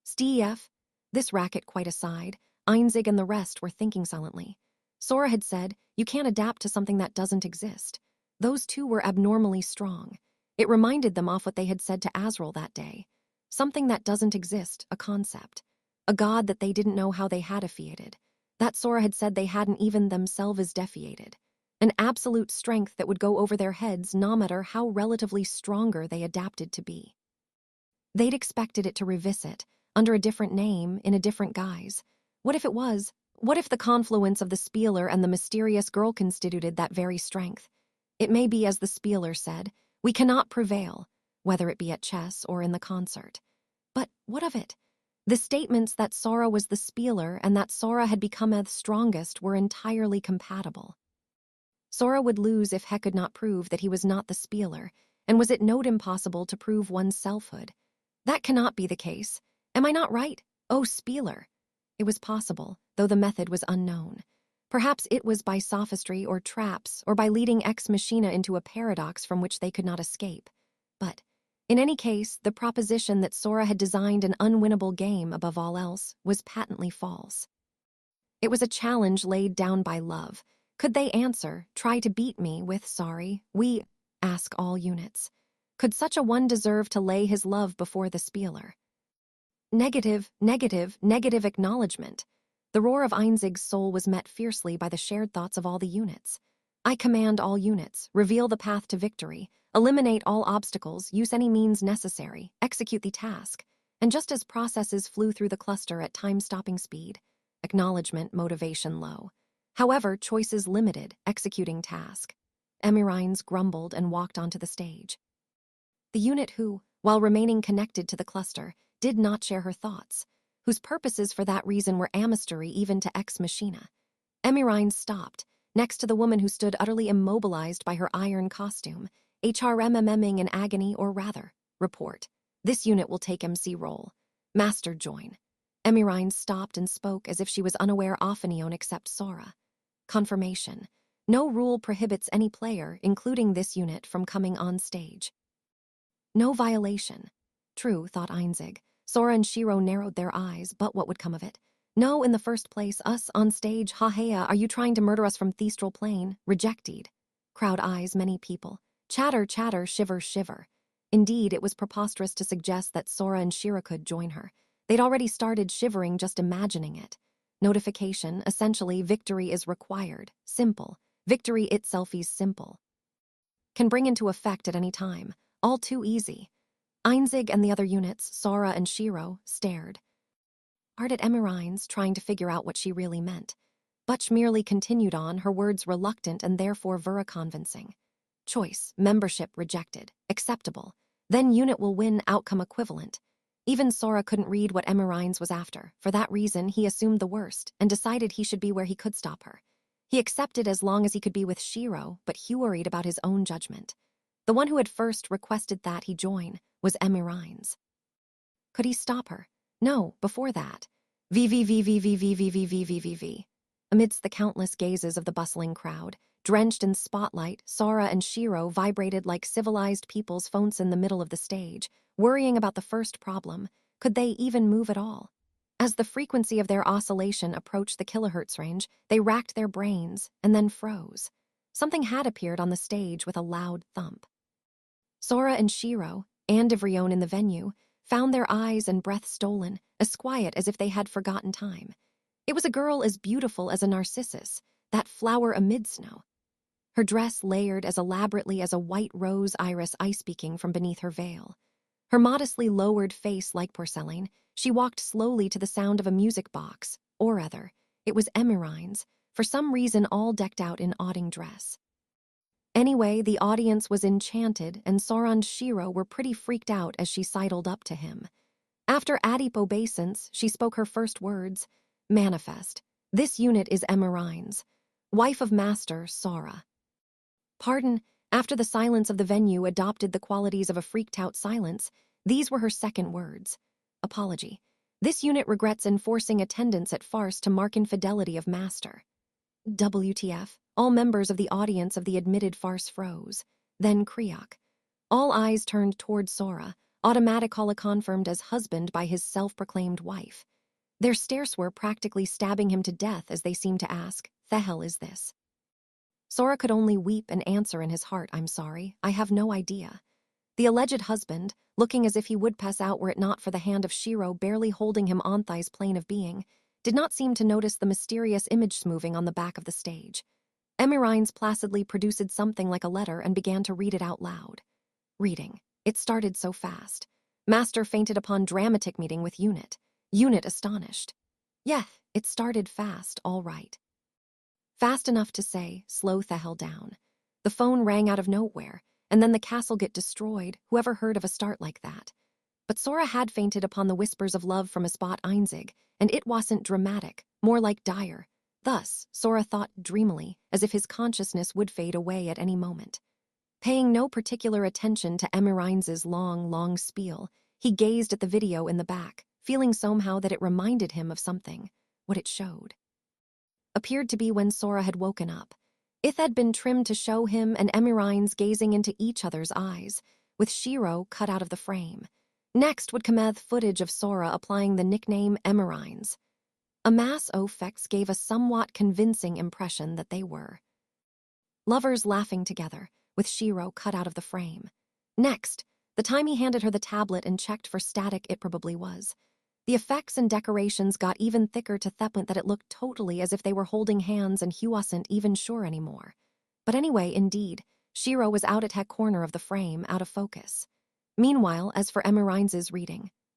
Stief, this racket quite aside, Einzig and the rest were thinking silently. Sora had said, you can't adapt to something that doesn't exist. Those 2 were abnormally strong. It reminded them of what they had said to Azrael that day. Something that doesn't exist, a concept. A god that they didn't know how they had defeated. That Sora had said they hadn't even themselves defeated. An absolute strength that would go over their heads no matter how relatively stronger they adapted to be. They'd expected it to revisit, under a different name, in a different guise. What if it was? What if the confluence of the Spieler and the mysterious girl constituted that very strength? It may be as the Spieler said, we cannot prevail, whether it be at chess or in the concert. But what of it? The statements that Sora was the Spieler and that Sora had become the strongest were entirely compatible. Sora would lose if he could not prove that he was not the Spieler, and was it not impossible to prove one's selfhood? That cannot be the case. Am I not right? Oh, Spieler. It was possible, though the method was unknown. Perhaps it was by sophistry or traps or by leading Ex Machina into a paradox from which they could not escape. But, in any case, the proposition that Sora had designed an unwinnable game above all else was patently false. It was a challenge laid down by love. Could they answer, try to beat me with sorry, we ask all units? Could such a one deserve to lay his love before the spieler? Negative, negative, negative acknowledgement. The roar of Einzig's soul was met fiercely by the shared thoughts of all the units. I command all units, reveal the path to victory, eliminate all obstacles, use any means necessary, execute the task. And just as processes flew through the cluster at time-stopping speed, acknowledgement, motivation low. However, choices limited, executing task. Emirines grumbled and walked onto the stage. The unit who, while remaining connected to the cluster, did not share her thoughts, whose purposes for that reason were amystery even to Ex Machina. Emirines stopped, next to the woman who stood utterly immobilized by her iron costume, HRMMing in agony or rather, report. This unit will take MC role. Master join. Emirines stopped and spoke as if she was unaware Ophanion except Sora. Confirmation. No rule prohibits any player, including this unit, from coming on stage. No violation. True, thought Einzig. Sora and Shiro narrowed their eyes, but what would come of it? No, in the first place, us on stage, ha-hea, are you trying to murder us from Thestral Plane? Rejected. Crowd eyes, many people. Chatter, chatter, shiver, shiver. Indeed, it was preposterous to suggest that Sora and Shiro could join her. They'd already started shivering just imagining it. Notification, essentially, victory is required. Simple. Victory itself is simple. Can bring into effect at any time. All too easy. Einzig and the other units, Sora and Shiro, stared. Hard at Emirines, trying to figure out what she really meant. Butch merely continued on, her words reluctant and therefore convincing. Choice, membership rejected, acceptable. Then unit will win, outcome equivalent. Even Sora couldn't read what Emirines was after. For that reason, he assumed the worst and decided he should be where he could stop her. He accepted as long as he could be with Shiro, but he worried about his own judgment. The one who had first requested that he join was Emirines. Could he stop her? No, before that. VVVVVVVVVVV. Amidst the countless gazes of the bustling crowd, drenched in spotlight, Sora and Shiro vibrated like civilized people's phones in the middle of the stage, worrying about the first problem. Could they even move at all? As the frequency of their oscillation approached the kilohertz range, they racked their brains and then froze. Something had appeared on the stage with a loud thump. Sora and Shiro, and Ivrione in the venue, found their eyes and breath stolen, as quiet as if they had forgotten time. It was a girl as beautiful as a narcissus, that flower amid snow. Her dress layered as elaborately as a white rose iris ice-peeking from beneath her veil. Her modestly lowered face like porcelain, she walked slowly to the sound of a music box, or rather, it was Emirines, for some reason all decked out in awning dress. Anyway, the audience was enchanted, and Sora and Shiro were pretty freaked out as she sidled up to him. After Adip obeisance, she spoke her first words. Manifest. This unit is Emirines, wife of Master Sora. Pardon, after the silence of the venue adopted the qualities of a freaked-out silence, these were her second words. Apology. This unit regrets enforcing attendance at farce to mark infidelity of Master. WTF. All members of the audience of the admitted farce froze. Then Kriok. All eyes turned toward Sora, automatic holoconfirmed as husband by his self-proclaimed wife. Their stares were practically stabbing him to death as they seemed to ask, "The hell is this?" Sora could only weep and answer in his heart, "I'm sorry, I have no idea." The alleged husband, looking as if he would pass out were it not for the hand of Shiro barely holding him on Thai's plane of being, did not seem to notice the mysterious image smoothing on the back of the stage. Emirines placidly produced something like a letter and began to read it out loud. Reading. It started so fast. Master fainted upon dramatic meeting with unit. Unit astonished. Yeah, it started fast, all right. Fast enough to say, slow the hell down. The phone rang out of nowhere, and then the castle get destroyed. Whoever heard of a start like that? But Sora had fainted upon the whispers of love from a spot Einzig, and it wasn't dramatic, more like dire. Thus, Sora thought dreamily, as if his consciousness would fade away at any moment. Paying no particular attention to Emirines' long spiel, he gazed at the video in the back, feeling somehow that it reminded him of something, what it showed. appeared to be when Sora had woken up. It had been trimmed to show him and Emirines gazing into each other's eyes, with Shiro cut out of the frame. Next would come footage of Sora applying the nickname Emirines. A mass effects gave a somewhat convincing impression that they were lovers laughing together, with Shiro cut out of the frame. Next, the time he handed her the tablet and checked for static it probably was. The effects and decorations got even thicker to the point that it looked totally as if they were holding hands and he wasn't even sure anymore. But anyway, indeed, Shiro was out at heck corner of the frame, out of focus. Meanwhile, as for Emirines'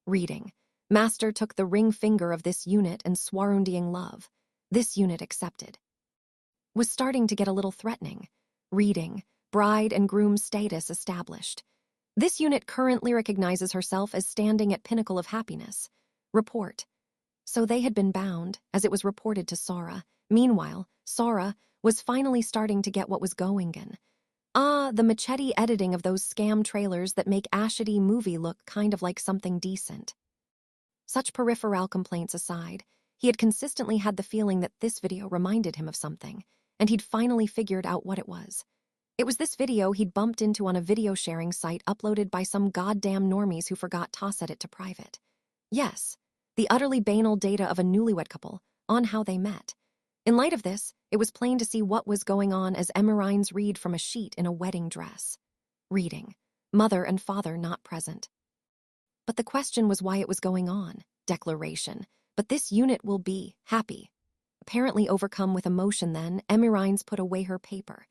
reading, Master took the ring finger of this unit and swarundying love. This unit accepted. Was starting to get a little threatening. Reading, bride and groom status established. This unit currently recognizes herself as standing at pinnacle of happiness. Report. So they had been bound, as it was reported to Sora. Meanwhile, Sora was finally starting to get what was going on. The machete editing of those scam trailers that make Ashity movie look kind of like something decent. Such peripheral complaints aside, he had consistently had the feeling that this video reminded him of something, and he'd finally figured out what it was. It was this video he'd bumped into on a video sharing site uploaded by some goddamn normies who forgot to set it to private. Yes, the utterly banal data of a newlywed couple, on how they met. In light of this, it was plain to see what was going on as Emirines read from a sheet in a wedding dress. Reading. Mother and father not present. But the question was why it was going on. Declaration. But this unit will be happy. Apparently overcome with emotion then, Emirines put away her paper.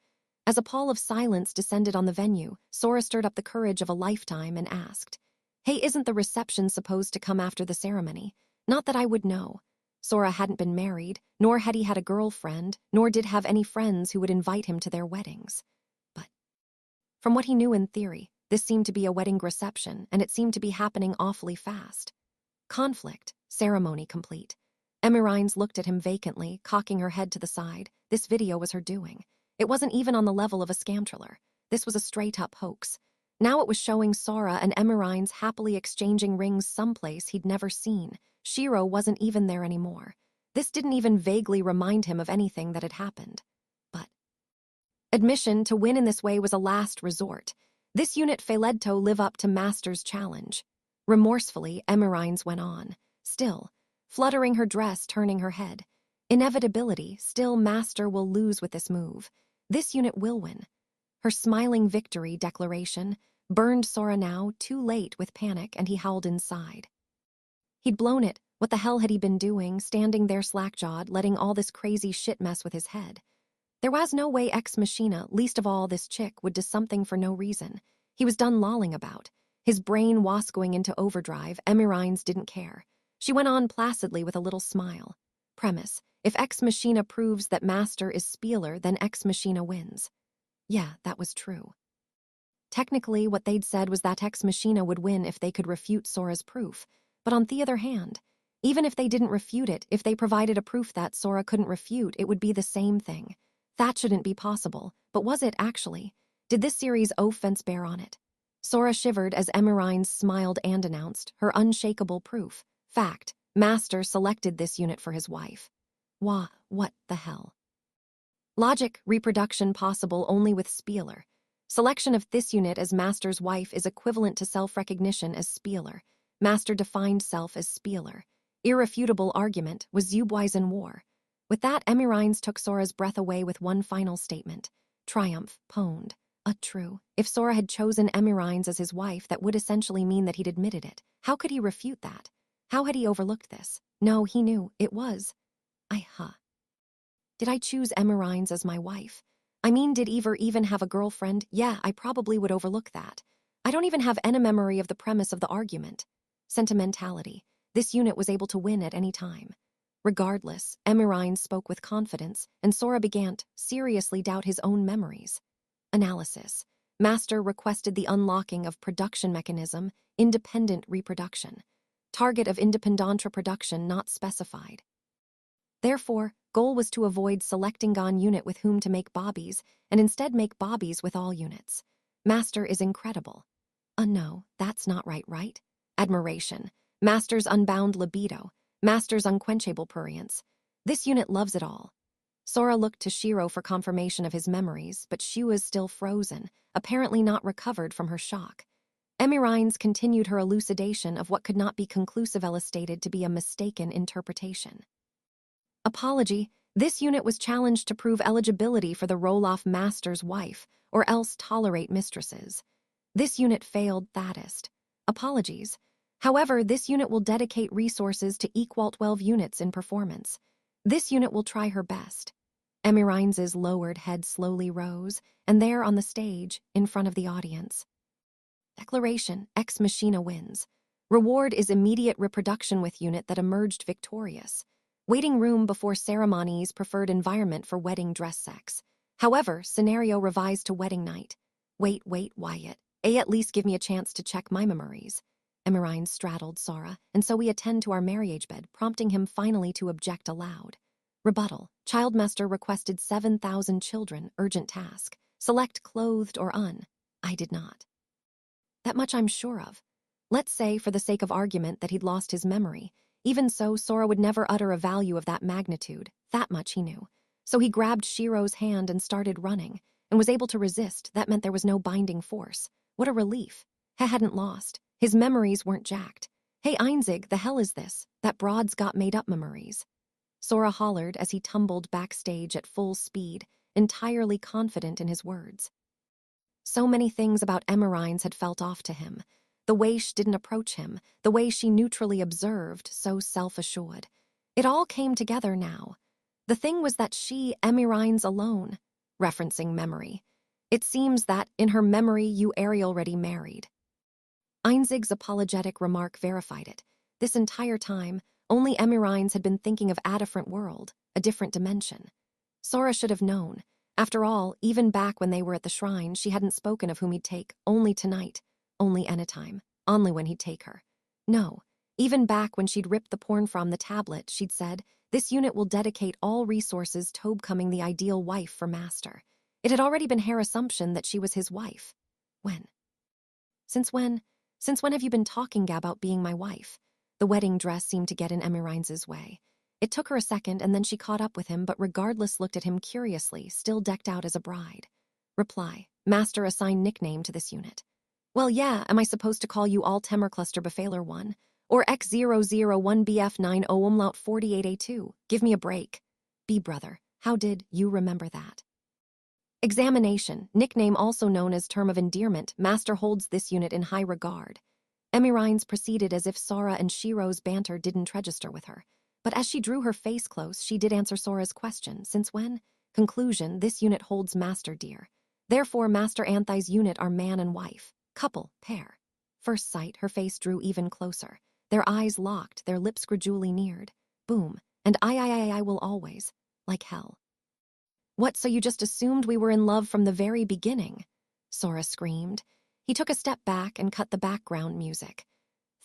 As a pall of silence descended on the venue, Sora stirred up the courage of a lifetime and asked, "Hey, isn't the reception supposed to come after the ceremony? Not that I would know." Sora hadn't been married, nor had he had a girlfriend, nor did have any friends who would invite him to their weddings. But from what he knew in theory, this seemed to be a wedding reception, and it seemed to be happening awfully fast. Conflict, ceremony complete. Emirines looked at him vacantly, cocking her head to the side. This video was her doing. It wasn't even on the level of a scam thriller. This was a straight-up hoax. Now it was showing Sora and Emirines happily exchanging rings someplace he'd never seen. Shiro wasn't even there anymore. This didn't even vaguely remind him of anything that had happened. But admission to win in this way was a last resort. This unit failed to live up to Master's challenge. Remorsefully, Emirines went on. Still, fluttering her dress, turning her head. Inevitability, still Master will lose with this move. This unit will win. Her smiling victory declaration burned Sora now, too late with panic, and he howled inside. He'd blown it. What the hell had he been doing, standing there slack-jawed, letting all this crazy shit mess with his head? There was no way Ex Machina, least of all this chick, would do something for no reason. He was done lolling about. His brain was going into overdrive. Emirines didn't care. She went on placidly with a little smile. Premise: if Ex Machina proves that Master is Spieler, then Ex Machina wins. Yeah, that was true. Technically, what they'd said was that Ex Machina would win if they could refute Sora's proof. But on the other hand, even if they didn't refute it, if they provided a proof that Sora couldn't refute, it would be the same thing. That shouldn't be possible, but was it actually? Did this series' offense bear on it? Sora shivered as Emirines smiled and announced her unshakable proof. Fact: Master selected this unit for his wife. What the hell? Logic: reproduction possible only with Spieler. Selection of this unit as Master's wife is equivalent to self-recognition as Spieler. Master defined self as Spieler. Irrefutable argument was Zubwise in war. With that, Emirines took Sora's breath away with one final statement. Triumph, pwned. True. If Sora had chosen Emirines as his wife, that would essentially mean that he'd admitted it. How could he refute that? How had he overlooked this? No, he knew. It was. Did I choose Emirines as my wife? I mean, did Ever even have a girlfriend? Yeah, I probably would overlook that. I don't even have any memory of the premise of the argument. Sentimentality. This unit was able to win at any time. Regardless, Emirines spoke with confidence, and Sora began to seriously doubt his own memories. Analysis. Master requested the unlocking of production mechanism, independent reproduction. Target of independent reproduction not specified. Therefore, goal was to avoid selecting GON unit with whom to make bobbies, and instead make bobbies with all units. Master is incredible. No, that's not right? Admiration. Master's unbound libido. Master's unquenchable prurience. This unit loves it all. Sora looked to Shiro for confirmation of his memories, but she was still frozen, apparently not recovered from her shock. Emirines continued her elucidation of what could not be conclusively stated to be a mistaken interpretation. Apology. This unit was challenged to prove eligibility for the roll-off master's wife, or else tolerate mistresses. This unit failed thatest. Apologies. However, this unit will dedicate resources to equal 12 units in performance. This unit will try her best. Emirines' lowered head slowly rose, and there on the stage, in front of the audience. Declaration, Ex Machina wins. Reward is immediate reproduction with unit that emerged victorious. Waiting room before ceremonies preferred environment for wedding dress sex. However, scenario revised to wedding night. Wait, Wyatt. At least give me a chance to check my memories. Emirine straddled Sora, and so we attend to our marriage bed, prompting him finally to object aloud. Rebuttal. Childmaster requested 7,000 children, urgent task. Select clothed or un. I did not. That much I'm sure of. Let's say, for the sake of argument, that he'd lost his memory. Even so, Sora would never utter a value of that magnitude. That much he knew. So he grabbed Shiro's hand and started running, and was able to resist. That meant there was no binding force. What a relief. He hadn't lost. His memories weren't jacked. Hey Einzig, the hell is this? That broad's got made-up memories. Sora hollered as he tumbled backstage at full speed, entirely confident in his words. So many things about Emirines had felt off to him. The way she didn't approach him, the way she neutrally observed, so self-assured. It all came together now. The thing was that she, Emirines alone, referencing memory. It seems that, in her memory, you Ariel already married. Einzig's apologetic remark verified it. This entire time, only Emirines had been thinking of a different world, a different dimension. Sora should have known. After all, even back when they were at the shrine, she hadn't spoken of whom he'd take, only tonight, only anytime, only when he'd take her. No, even back when she'd ripped the porn from the tablet, she'd said, this unit will dedicate all resources to becoming the ideal wife for Master. It had already been her assumption that she was his wife. When? Since when? Since when have you been talking about being my wife? The wedding dress seemed to get in Emirines' way. It took her a second, and then she caught up with him, but regardless looked at him curiously, still decked out as a bride. Reply. Master assigned nickname to this unit. Well, yeah, am I supposed to call you all Temercluster Befaler 1? Or X001BF90 umlaut 48A2? Give me a break. B brother, how did you remember that? Examination, nickname also known as term of endearment, Master holds this unit in high regard. Emirines proceeded as if Sora and Shiro's banter didn't register with her. But as she drew her face close, she did answer Sora's question. Since when? Conclusion, this unit holds Master dear. Therefore, Master Anthai's unit are man and wife, couple, pair. First sight, her face drew even closer. Their eyes locked, their lips gradually neared. Boom, and I will always, like hell. What, so you just assumed we were in love from the very beginning? Sora screamed. He took a step back and cut the background music.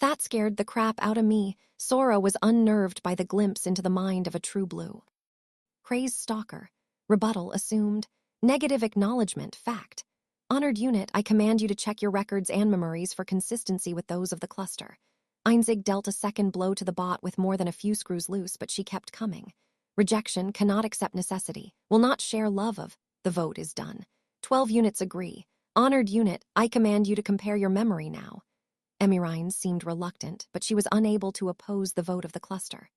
That scared the crap out of me. Sora was unnerved by the glimpse into the mind of a true blue. Crazed stalker. Rebuttal assumed. Negative acknowledgement, fact. Honored unit, I command you to check your records and memories for consistency with those of the cluster. Einzig dealt a second blow to the bot with more than a few screws loose, but she kept coming. Rejection, cannot accept necessity, will not share love of. The vote is done. 12 units agree. Honored unit, I command you to compare your memory now. Emirines seemed reluctant, but she was unable to oppose the vote of the cluster.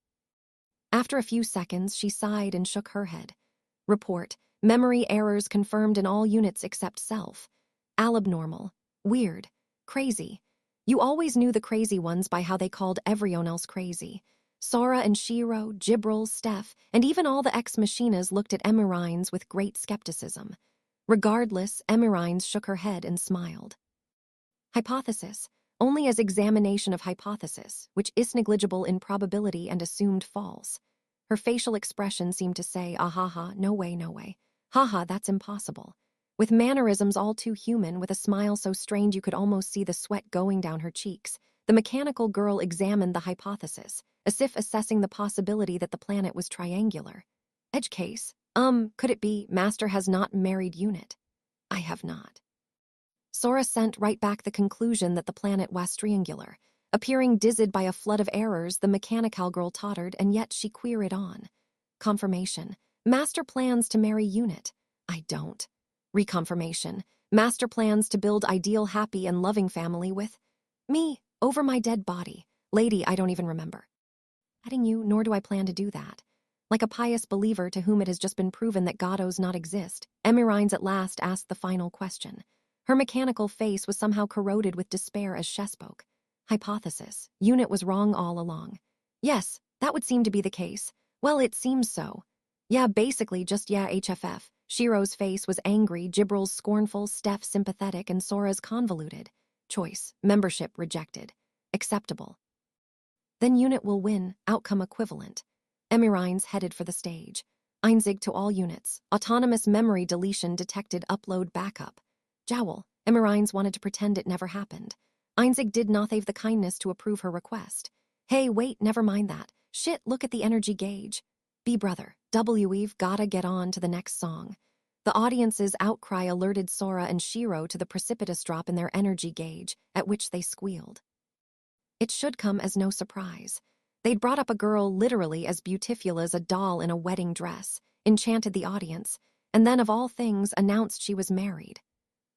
After a few seconds, she sighed and shook her head. Report, memory errors confirmed in all units except self. Abnormal, weird, crazy. You always knew the crazy ones by how they called everyone else crazy. Sora and Shiro, Jibril, Steph, and even all the ex-machinas looked at Emirines with great skepticism. Regardless, Emirines shook her head and smiled. Hypothesis. Only as examination of hypothesis, which is negligible in probability and assumed false. Her facial expression seemed to say, ah-ha-ha, no way, no way. Ha-ha, that's impossible. With mannerisms all too human, with a smile so strained you could almost see the sweat going down her cheeks, the mechanical girl examined the hypothesis, as if assessing the possibility that the planet was triangular. Edge case, could it be, Master has not married unit? I have not. Sora sent right back the conclusion that the planet was triangular. Appearing dizzied by a flood of errors, the mechanical girl tottered, and yet she queried on. Confirmation. Master plans to marry unit. I don't. Reconfirmation. Master plans to build ideal happy and loving family with me over my dead body. Lady, I don't even remember. Adding you, nor do I plan to do that. Like a pious believer to whom it has just been proven that Goddos not exist, Emirines at last asked the final question. Her mechanical face was somehow corroded with despair as she spoke. Hypothesis. Unit was wrong all along. Yes, that would seem to be the case. Well, it seems so. Yeah, basically just yeah, HFF. Shiro's face was angry, Jibral's scornful, Steph sympathetic, and Sora's convoluted. Choice. Membership rejected. Acceptable. Then unit will win, outcome equivalent. Emirines headed for the stage. Einzig to all units. Autonomous memory deletion detected upload backup. Jowl. Emirines wanted to pretend it never happened. Einzig did not have the kindness to approve her request. Hey, wait, never mind that. Shit, look at the energy gauge. B brother, We've gotta get on to the next song. The audience's outcry alerted Sora and Shiro to the precipitous drop in their energy gauge, at which they squealed. It should come as no surprise. They'd brought up a girl literally as beautiful as a doll in a wedding dress, enchanted the audience, and then of all things announced she was married.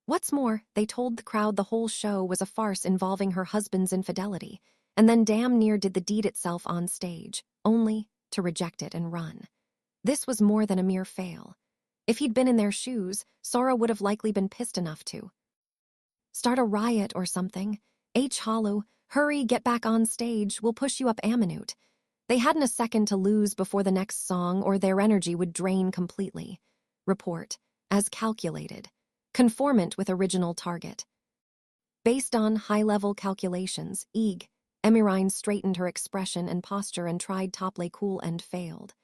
What's more, they told the crowd the whole show was a farce involving her husband's infidelity, and then damn near did the deed itself on stage, only to reject it and run. This was more than a mere fail. If he'd been in their shoes, Sora would have likely been pissed enough to start a riot or something. Hollow, hurry, get back on stage, we'll push you up Aminute. They hadn't a second to lose before the next song or their energy would drain completely. Report, as calculated. Conformant with original target. Based on high-level calculations, Emirine straightened her expression and posture and tried toplay cool and failed.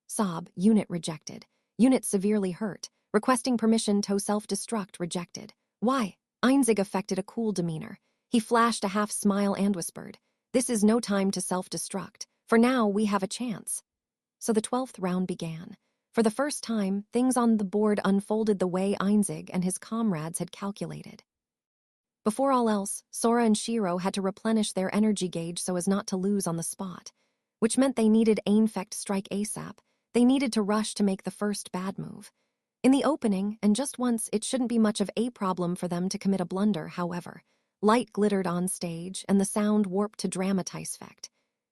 Sob, unit rejected. Unit severely hurt. Requesting permission to self-destruct rejected. Why? Einzig affected a cool demeanor. He flashed a half-smile and whispered, "This is no time to self-destruct. For now, we have a chance." So the 12th round began. For the first time, things on the board unfolded the way Einzig and his comrades had calculated. Before all else, Sora and Shiro had to replenish their energy gauge so as not to lose on the spot, which meant they needed Ainfect strike ASAP. They needed to rush to make the first bad move. In the opening, and just once, it shouldn't be much of a problem for them to commit a blunder, however. Light glittered on stage, and the sound warped to dramatize effect.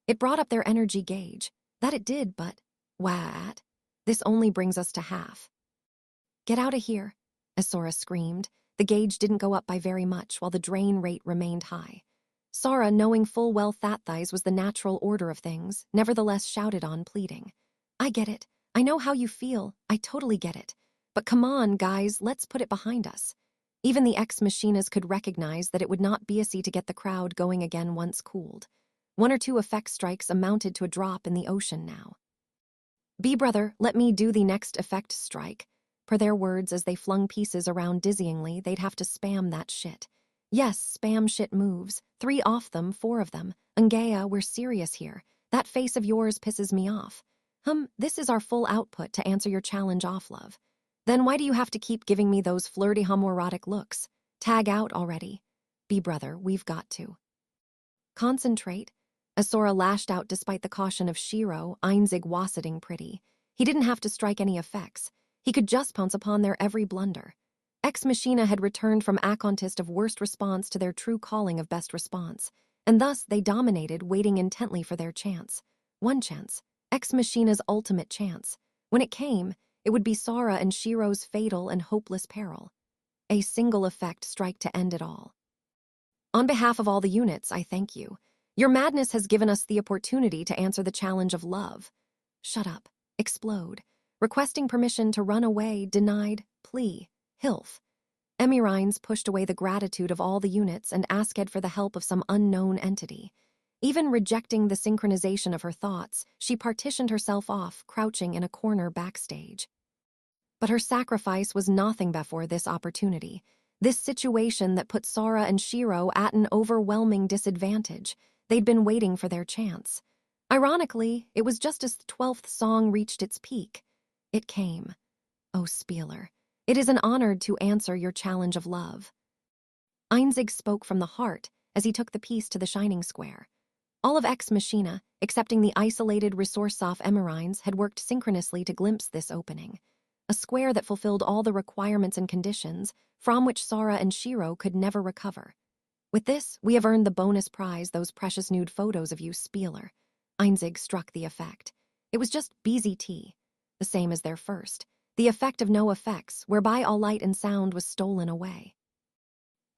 It brought up their energy gauge. That it did, but what? This only brings us to half. Get out of here, as Sora screamed. The gauge didn't go up by very much, while the drain rate remained high. Sora, knowing full well that thighs was the natural order of things, nevertheless shouted on, pleading. I get it. I know how you feel. I totally get it. But come on, guys, let's put it behind us. Even the ex-machinas could recognize that it would not be easy to get the crowd going again once cooled. One or two effect strikes amounted to a drop in the ocean now. B-brother, let me do the next effect strike. Per their words, as they flung pieces around dizzyingly, they'd have to spam that shit. Yes, spam shit moves. 3 off them, 4 of them. Ngea, we're serious here. That face of yours pisses me off. This is our full output to answer your challenge off, love. Then why do you have to keep giving me those flirty homoerotic looks? Tag out already. B-brother, we've got to concentrate. As Sora lashed out despite the caution of Shiro, Einzig wasseting pretty. He didn't have to strike any effects. He could just pounce upon their every blunder. Ex Machina had returned from a contest of worst response to their true calling of best response, and thus they dominated, waiting intently for their chance. One chance. Ex Machina's ultimate chance. When it came, it would be Sora and Shiro's fatal and hopeless peril. A single effect strike to end it all. On behalf of all the units, I thank you. Your madness has given us the opportunity to answer the challenge of love. Shut up. Explode. Requesting permission to run away, denied, plea, hilf. Emirines pushed away the gratitude of all the units and asked for the help of some unknown entity. Even rejecting the synchronization of her thoughts, she partitioned herself off, crouching in a corner backstage. But her sacrifice was nothing before this opportunity, this situation that put Sora and Shiro at an overwhelming disadvantage. They'd been waiting for their chance. Ironically, it was just as the 12th song reached its peak. It came. Oh, Spieler, it is an honor to answer your challenge of love. Einzig spoke from the heart as he took the piece to the shining square. All of Ex Machina, excepting the isolated Resourceoff Emerines, had worked synchronously to glimpse this opening. A square that fulfilled all the requirements and conditions, from which Sora and Shiro could never recover. With this, we have earned the bonus prize, those precious nude photos of you, Spieler. Einzig struck the effect. It was just BZT, the same as their first, the effect of no effects, whereby all light and sound was stolen away.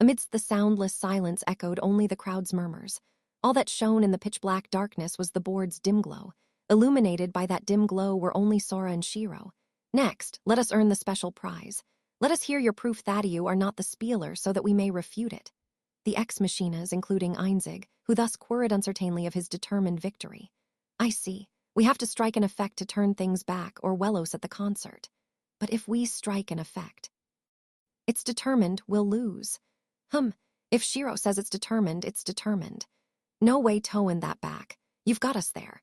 Amidst the soundless silence echoed only the crowd's murmurs. All that shone in the pitch-black darkness was the board's dim glow. Illuminated by that dim glow were only Sora and Shiro. Next, let us earn the special prize. Let us hear your proof that you are not the Spieler so that we may refute it. The ex-machinas, including Einzig, who thus queried uncertainly of his determined victory. I see. We have to strike an effect to turn things back, or Wellos at the concert. But if we strike an effect, it's determined we'll lose. If Shiro says it's determined, it's determined. No way towing that back. You've got us there.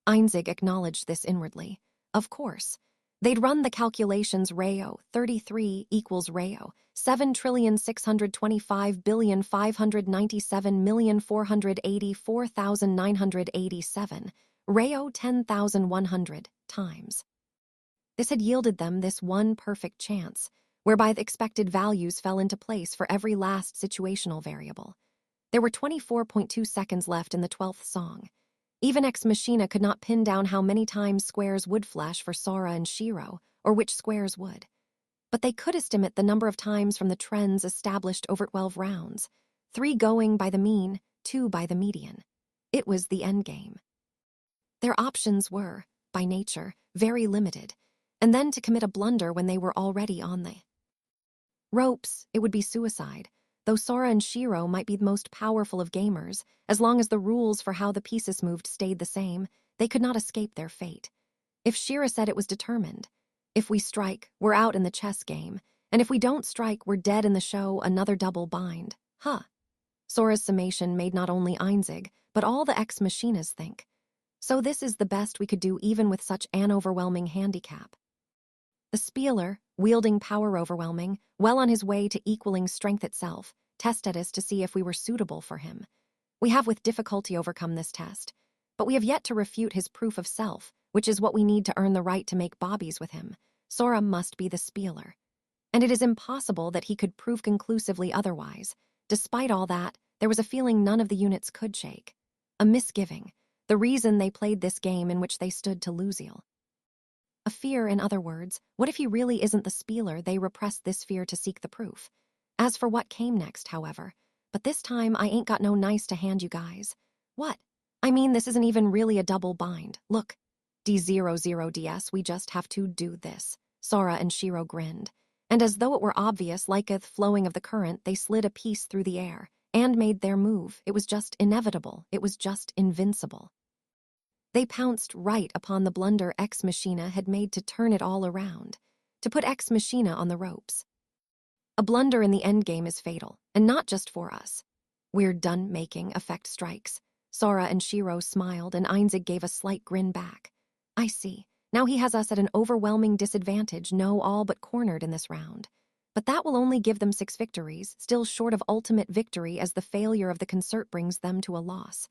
Einzig acknowledged this inwardly. Of course. They'd run the calculations. Rayo 33 equals Rayo 7,625,597,484,987. Rayo 10,100 times. This had yielded them this one perfect chance, whereby the expected values fell into place for every last situational variable. There were 24.2 seconds left in the 12th song. Even Ex Machina could not pin down how many times squares would flash for Sora and Shiro, or which squares would. But they could estimate the number of times from the trends established over 12 rounds, 3 going by the mean, 2 by the median. It was the endgame. Their options were, by nature, very limited, and then to commit a blunder when they were already on the ropes, it would be suicide. Though Sora and Shiro might be the most powerful of gamers, as long as the rules for how the pieces moved stayed the same, they could not escape their fate. If Shiro said it was determined, if we strike, we're out in the chess game, and if we don't strike, we're dead in the show, another double bind. Sora's summation made not only Einzig, but all the Ex Machinas think. So this is the best we could do even with such an overwhelming handicap. The Spieler, wielding power overwhelming, well on his way to equaling strength itself, tested us to see if we were suitable for him. We have with difficulty overcome this test, but we have yet to refute his proof of self, which is what we need to earn the right to make bobbies with him. Sora must be the Spieler. And it is impossible that he could prove conclusively otherwise. Despite all that, there was a feeling none of the units could shake. A misgiving, the reason they played this game in which they stood to lose. A fear, in other words. What if he really isn't the Spieler? They repressed this fear to seek the proof. As for what came next, however, but this time I ain't got no nice to hand you guys. What? I mean, this isn't even really a double bind. Look, D00DS, we just have to do this. Sora and Shiro grinned. And as though it were obvious, like a flowing of the current, they slid a piece through the air and made their move. It was just inevitable. It was just invincible. They pounced right upon the blunder Ex Machina had made to turn it all around, to put Ex Machina on the ropes. A blunder in the endgame is fatal, and not just for us. We're done making effect strikes. Sora and Shiro smiled, and Einzig gave a slight grin back. I see. Now he has us at an overwhelming disadvantage, no all but cornered in this round. But that will only give them 6 victories, still short of ultimate victory, as the failure of the concert brings them to a loss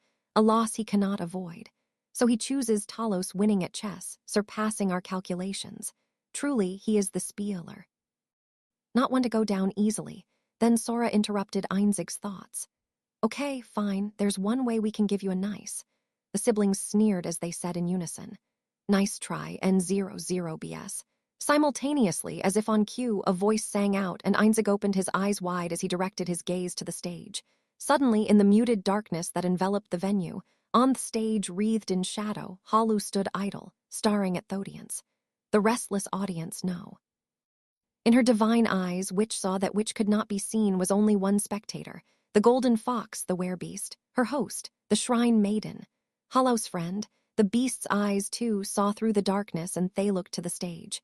he cannot avoid. So he chooses Talos winning at chess, surpassing our calculations. Truly, he is the Spieler. Not one to go down easily. Then Sora interrupted Einzig's thoughts. Okay, fine, there's one way we can give you a nice. The siblings sneered as they said in unison. Nice try, N00BS. Simultaneously, as if on cue, a voice sang out, and Einzig opened his eyes wide as he directed his gaze to the stage. Suddenly, in the muted darkness that enveloped the venue, on the stage, wreathed in shadow, Halu stood idle, staring at the audience. The restless audience, no. In her divine eyes, which saw that which could not be seen, was only one spectator, the golden fox, the werebeast, her host, the shrine maiden. Halu's friend, the beast's eyes, too, saw through the darkness, and they looked to the stage.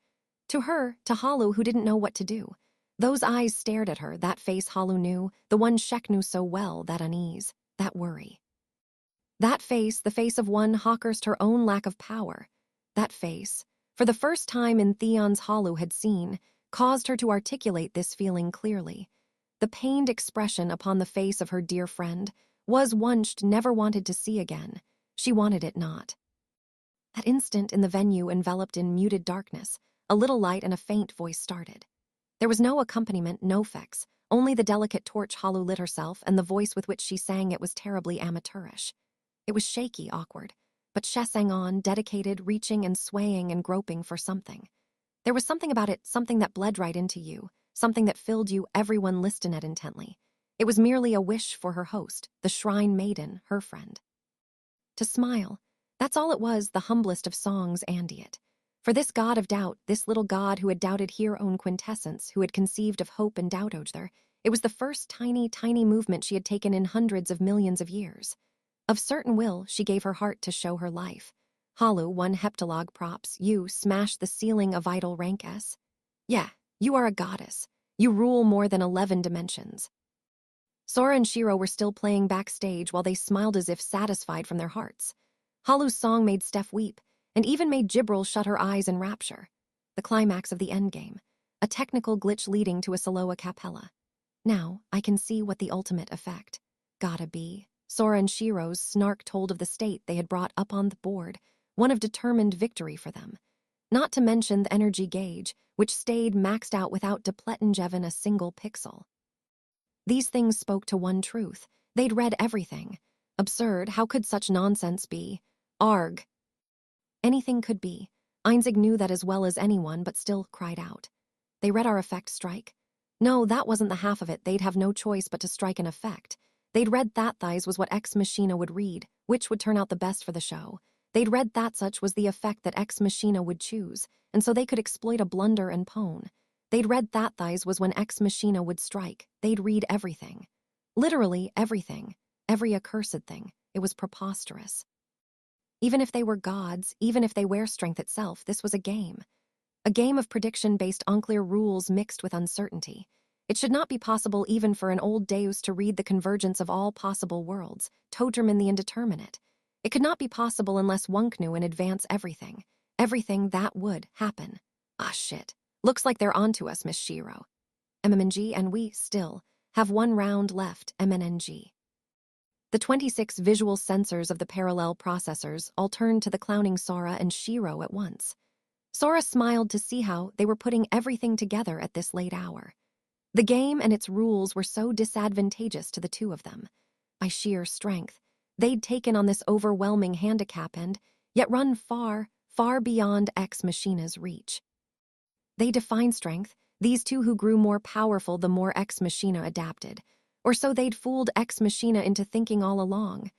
To her, to Halu, who didn't know what to do. Those eyes stared at her, that face Halu knew, the one Shek knew so well, that unease, that worry. That face, the face of one hawkersed her own lack of power. That face, for the first time in Theon's Halu had seen, caused her to articulate this feeling clearly. The pained expression upon the face of her dear friend, was once never wanted to see again. She wanted it not. That instant in the venue enveloped in muted darkness, a little light and a faint voice started. There was no accompaniment, no effects, only the delicate torch Halu lit herself, and the voice with which she sang it was terribly amateurish. It was shaky, awkward, but she sang on, dedicated, reaching and swaying and groping for something. There was something about it, something that bled right into you, something that filled you. Everyone listened at intently. It was merely a wish for her host, the shrine maiden, her friend. To smile, that's all it was, the humblest of songs, Andy it. For this god of doubt, this little god who had doubted her own quintessence, who had conceived of hope and doubt other, it was the first tiny, tiny movement she had taken in hundreds of millions of years. Of certain will, she gave her heart to show her life. Halu, one heptalog props, you smash the ceiling of vital rank S. Yeah, you are a goddess. You rule more than 11 dimensions. Sora and Shiro were still playing backstage while they smiled as if satisfied from their hearts. Halu's song made Steph weep, and even made Jibril shut her eyes in rapture. The climax of the endgame, a technical glitch leading to a solo a cappella. Now, I can see what the ultimate effect. Gotta be. Sora and Shiro's snark told of the state they had brought up on the board, one of determined victory for them. Not to mention the energy gauge, which stayed maxed out without depleting Jevon a single pixel. These things spoke to one truth. They'd read everything. Absurd, how could such nonsense be? Arg. Anything could be. Einzig knew that as well as anyone, but still cried out. They read our effect strike. No, that wasn't the half of it. They'd have no choice but to strike an effect. They'd read that thighs was what Ex Machina would read, which would turn out the best for the show. They'd read that such was the effect that Ex Machina would choose, and so they could exploit a blunder and pwn. They'd read that thighs was when Ex Machina would strike. They'd read everything. Literally everything. Every accursed thing. It was preposterous. Even if they were gods, even if they were strength itself, this was a game. A game of prediction based on clear rules mixed with uncertainty. It should not be possible even for an old deus to read the convergence of all possible worlds, totermin the indeterminate. It could not be possible unless one knew in advance everything. Everything that would happen. Ah, shit. Looks like they're onto us, Miss Shiro. MMNG, and we, still, have one round left, MNNG. The 26 visual sensors of the parallel processors all turned to the clowning Sora and Shiro at once. Sora smiled to see how they were putting everything together at this late hour. The game and its rules were so disadvantageous to the two of them. By sheer strength, they'd taken on this overwhelming handicap and yet run far, far beyond Ex Machina's reach. They defined strength, these two who grew more powerful the more Ex Machina adapted. Or so they'd fooled Ex Machina into thinking all along.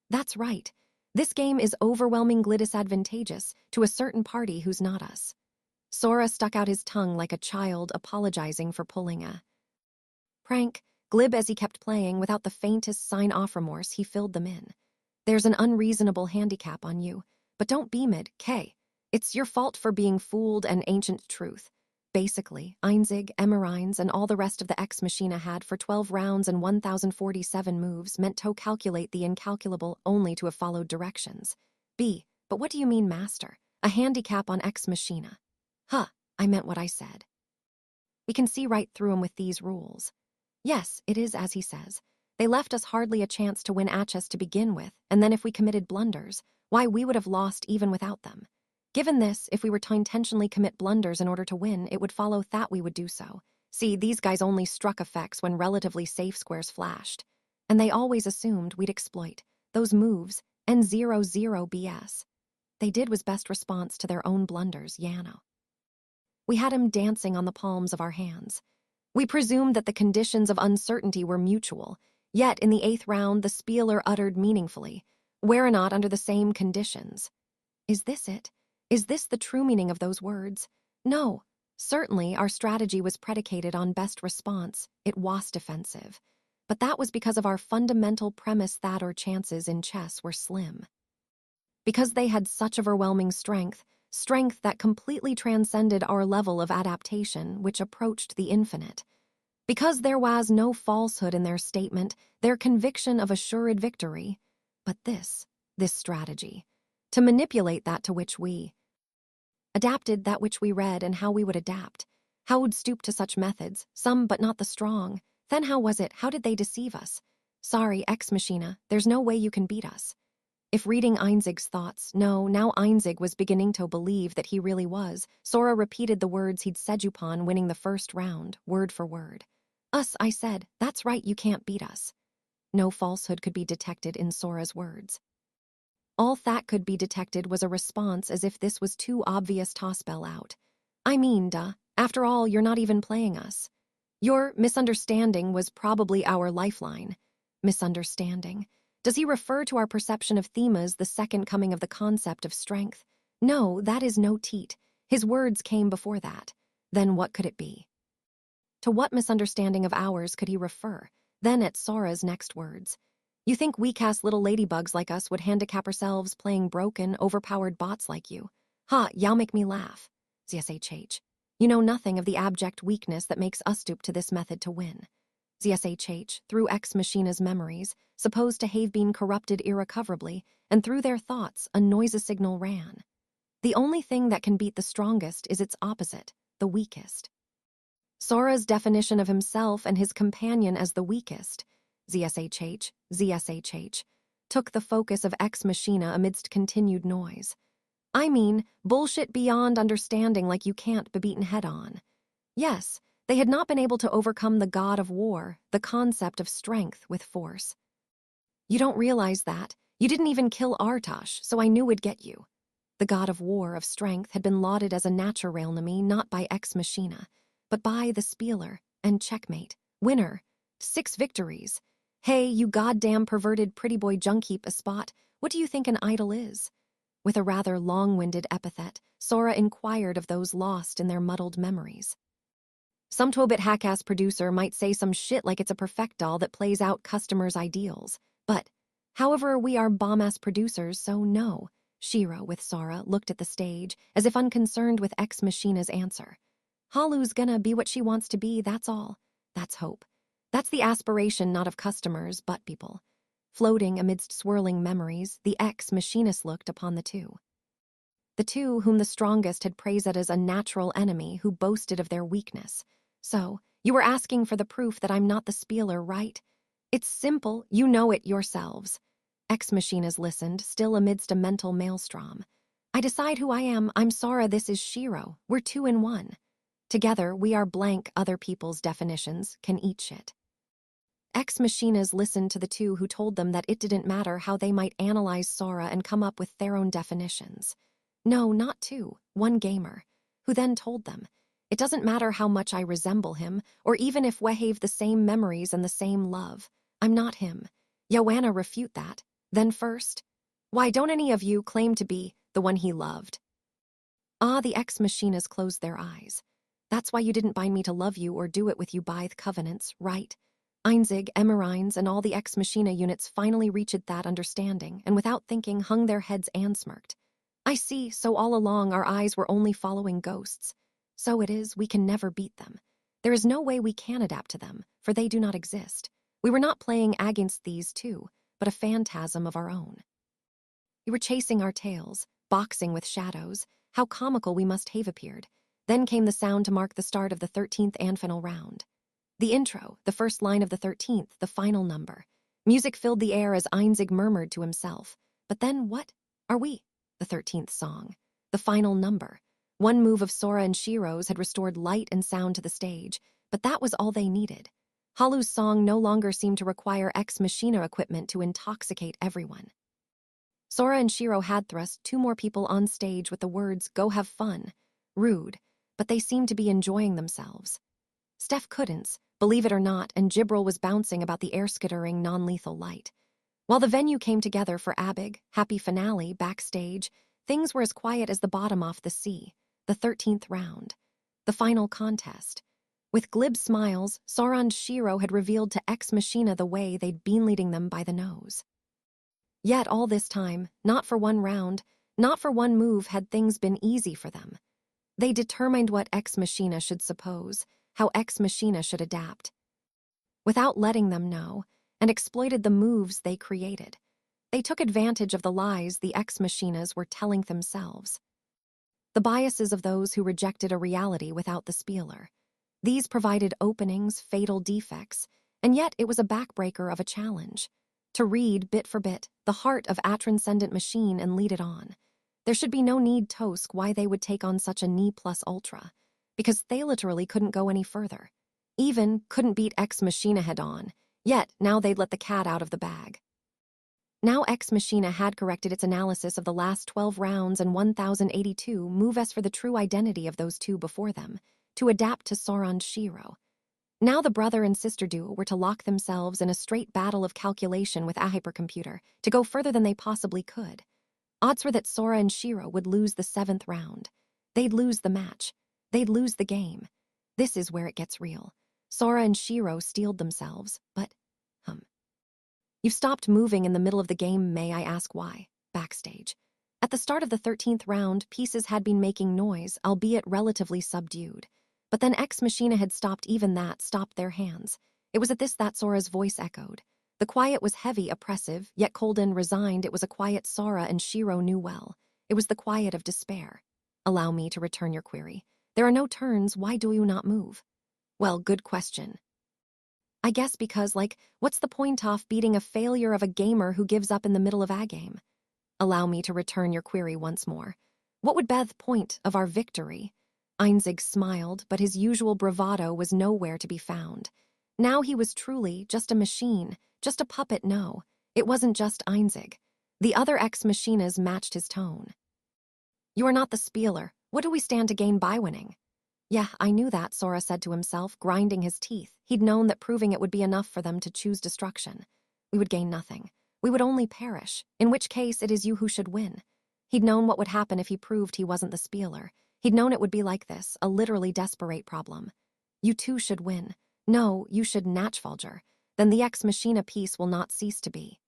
That's right. This game is overwhelmingly disadvantageous to a certain party who's not us. Sora stuck out his tongue like a child apologizing for pulling a prank. Glib as he kept playing, without the faintest sign of remorse, he filled them in. There's an unreasonable handicap on you, but don't be mid-K. It's your fault for being fooled and ancient truth. Basically, Einzig, Emerines, and all the rest of the Ex Machina had for 12 rounds and 1,047 moves meant to calculate the incalculable only to have followed directions. B. But what do you mean, master? A handicap on Ex Machina? Huh, I meant what I said. We can see right through him with these rules. Yes, it is as he says. They left us hardly a chance to win at chess to begin with, and then if we committed blunders, why, we would have lost even without them. Given this, if we were to intentionally commit blunders in order to win, it would follow that we would do so. See, these guys only struck effects when relatively safe squares flashed. And they always assumed we'd exploit those moves, N00 BS. They did was best response to their own blunders, Yano. We had him dancing on the palms of our hands. We presumed that the conditions of uncertainty were mutual, yet in the 8th round the spieler uttered meaningfully, "We're not under the same conditions." Is this it? Is this the true meaning of those words? No. Certainly, our strategy was predicated on best response. It was defensive. But that was because of our fundamental premise that our chances in chess were slim. Because they had such overwhelming strength that completely transcended our level of adaptation, which approached the infinite. Because there was no falsehood in their statement, their conviction of assured victory. But this strategy, to manipulate that to which we adapted, that which we read and how we would adapt, how would stoop to such methods, some but not the strong. Then how was it, how did they deceive us? Sorry, Ex Machina, there's no way you can beat us. If reading Einzig's thoughts, no, now Einzig was beginning to believe that he really was. Sora repeated the words he'd said upon winning the first round, word for word. Us, I said, that's right, you can't beat us. No falsehood could be detected in Sora's words. All that could be detected was a response as if this was too obvious to spell out. I mean, duh, after all, you're not even playing us. Your misunderstanding was probably our lifeline. Misunderstanding. Does he refer to our perception of Themas, the second coming of the concept of strength? No, that is no teat. His words came before that. Then what could it be? To what misunderstanding of ours could he refer? Then at Sora's next words. You think weak-ass little ladybugs like us would handicap ourselves playing broken, overpowered bots like you? Ha, y'all make me laugh. ZSHH. You know nothing of the abject weakness that makes us stoop to this method to win. ZSHH, through Ex Machina's memories, supposed to have been corrupted irrecoverably, and through their thoughts, a noise signal ran. The only thing that can beat the strongest is its opposite, the weakest. Sora's definition of himself and his companion as the weakest, ZSHH, took the focus of Ex Machina amidst continued noise. I mean, bullshit beyond understanding like you can't be beaten head-on. Yes, they had not been able to overcome the god of war, the concept of strength with force. You don't realize that. You didn't even kill Artosh, so I knew we'd get you. The god of war, of strength, had been lauded as a naturalnemy not by Ex Machina, but by the Spieler, and checkmate. Winner. 6 victories. Hey, you goddamn perverted pretty boy junkheap a spot, what do you think an idol is? With a rather long-winded epithet, Sora inquired of those lost in their muddled memories. Some 12-bit hack-ass producer might say some shit like it's a perfect doll that plays out customers' ideals, but, however, we are bomb-ass producers, so no. Shiro, with Sora, looked at the stage, as if unconcerned with Ex Machina's answer. Halu's gonna be what she wants to be, that's all. That's hope. That's the aspiration not of customers, but people. Floating amidst swirling memories, the Ex Machinist looked upon the two. The two whom the strongest had praised as a natural enemy who boasted of their weakness. So, you were asking for the proof that I'm not the Spieler, right? It's simple, you know it yourselves. Ex Machinas listened, still amidst a mental maelstrom. I decide who I am, I'm Sora, this is Shiro. We're 2 in 1. Together, we are blank other people's definitions, can eat shit. Ex Machinas listened to the two who told them that it didn't matter how they might analyze Sora and come up with their own definitions. No, not 2, 1 gamer, who then told them, it doesn't matter how much I resemble him, or even if we have the same memories and the same love. I'm not him. Joanna refute that. Then first, why don't any of you claim to be the one he loved? Ah, the Ex Machinas closed their eyes. That's why you didn't bind me to love you or do it with you by the covenants, right? Einzig, Emerines, and all the Ex Machina units finally reached that understanding, and without thinking hung their heads and smirked. I see, so all along our eyes were only following ghosts. So it is, we can never beat them. There is no way we can adapt to them, for they do not exist. We were not playing against these two, but a phantasm of our own. We were chasing our tails, boxing with shadows. How comical we must have appeared. Then came the sound to mark the start of the 13th and final round. The intro, the first line of the 13th, the final number. Music filled the air as Einzig murmured to himself. But then what are we? The 13th song. The final number. One move of Sora and Shiro's had restored light and sound to the stage, but that was all they needed. Halu's song no longer seemed to require Ex Machina equipment to intoxicate everyone. Sora and Shiro had thrust 2 more people on stage with the words, "Go have fun." Rude, but they seemed to be enjoying themselves. Steph couldn't, believe it or not, and Jibril was bouncing about the air-skittering, non-lethal light. While the venue came together for Abig, happy finale, backstage, things were as quiet as the bottom off the sea, the 13th round, the final contest. With glib smiles, Sora and Shiro had revealed to Ex Machina the way they'd been leading them by the nose. Yet all this time, not for 1 round, not for 1 move had things been easy for them. They determined what Ex Machina should suppose, how Ex Machina should adapt. Without letting them know, and exploited the moves they created. They took advantage of the lies the Ex Machinas were telling themselves. The biases of those who rejected a reality without the Spieler. These provided openings, fatal defects, and yet it was a backbreaker of a challenge. To read, bit for bit, the heart of a transcendent machine and lead it on. There should be no need Tosk why they would take on such a knee plus ultra, because they literally couldn't go any further. Even couldn't beat Ex Machina head on, yet now they'd let the cat out of the bag. Now Ex Machina had corrected its analysis of the last 12 rounds and 1082 move as for the true identity of those two before them, to adapt to Sora and Shiro. Now the brother and sister duo were to lock themselves in a straight battle of calculation with a hypercomputer to go further than they possibly could. Odds were that Sora and Shiro would lose the 7th round. They'd lose the match. They'd lose the game. This is where it gets real. Sora and Shiro steeled themselves, but, You've stopped moving in the middle of the game, may I ask why? Backstage. At the start of the 13th round, pieces had been making noise, albeit relatively subdued. But then Ex Machina had stopped stopped their hands. It was at this that Sora's voice echoed. The quiet was heavy, oppressive, yet cold and resigned. It was a quiet Sora and Shiro knew well. It was the quiet of despair. Allow me to return your query. There are no turns, why do you not move? Well, good question. I guess because, what's the point of beating a failure of a gamer who gives up in the middle of a game? Allow me to return your query once more. What would be the point of our victory? Einzig smiled, but his usual bravado was nowhere to be found. Now he was truly just a machine, just a puppet. No, it wasn't just Einzig. The other Ex Machinas matched his tone. You are not the spieler. What do we stand to gain by winning? Yeah, I knew that, Sora said to himself, grinding his teeth. He'd known that proving it would be enough for them to choose destruction. We would gain nothing. We would only perish, in which case it is you who should win. He'd known what would happen if he proved he wasn't the spieler. He'd known it would be like this, a literally desperate problem. You too should win. No, you should Natchfalger. Then the Ex Machina piece will not cease to be.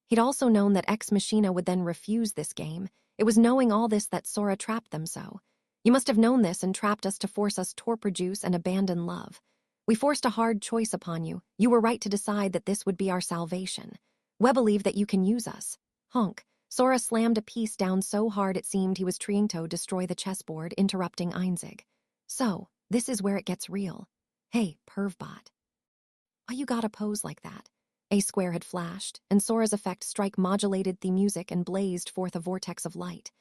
He'd also known that Ex Machina would then refuse this game. It was knowing all this that Sora trapped them so. You must have known this and trapped us to force us to produce and abandon love. We forced a hard choice upon you. You were right to decide that this would be our salvation. We believe that you can use us. Honk. Sora slammed a piece down so hard it seemed he was trying to destroy the chessboard, interrupting Einzig. So, this is where it gets real. Hey, pervbot. Why you gotta pose like that? A square had flashed, and Sora's effect strike modulated the music and blazed forth a vortex of light.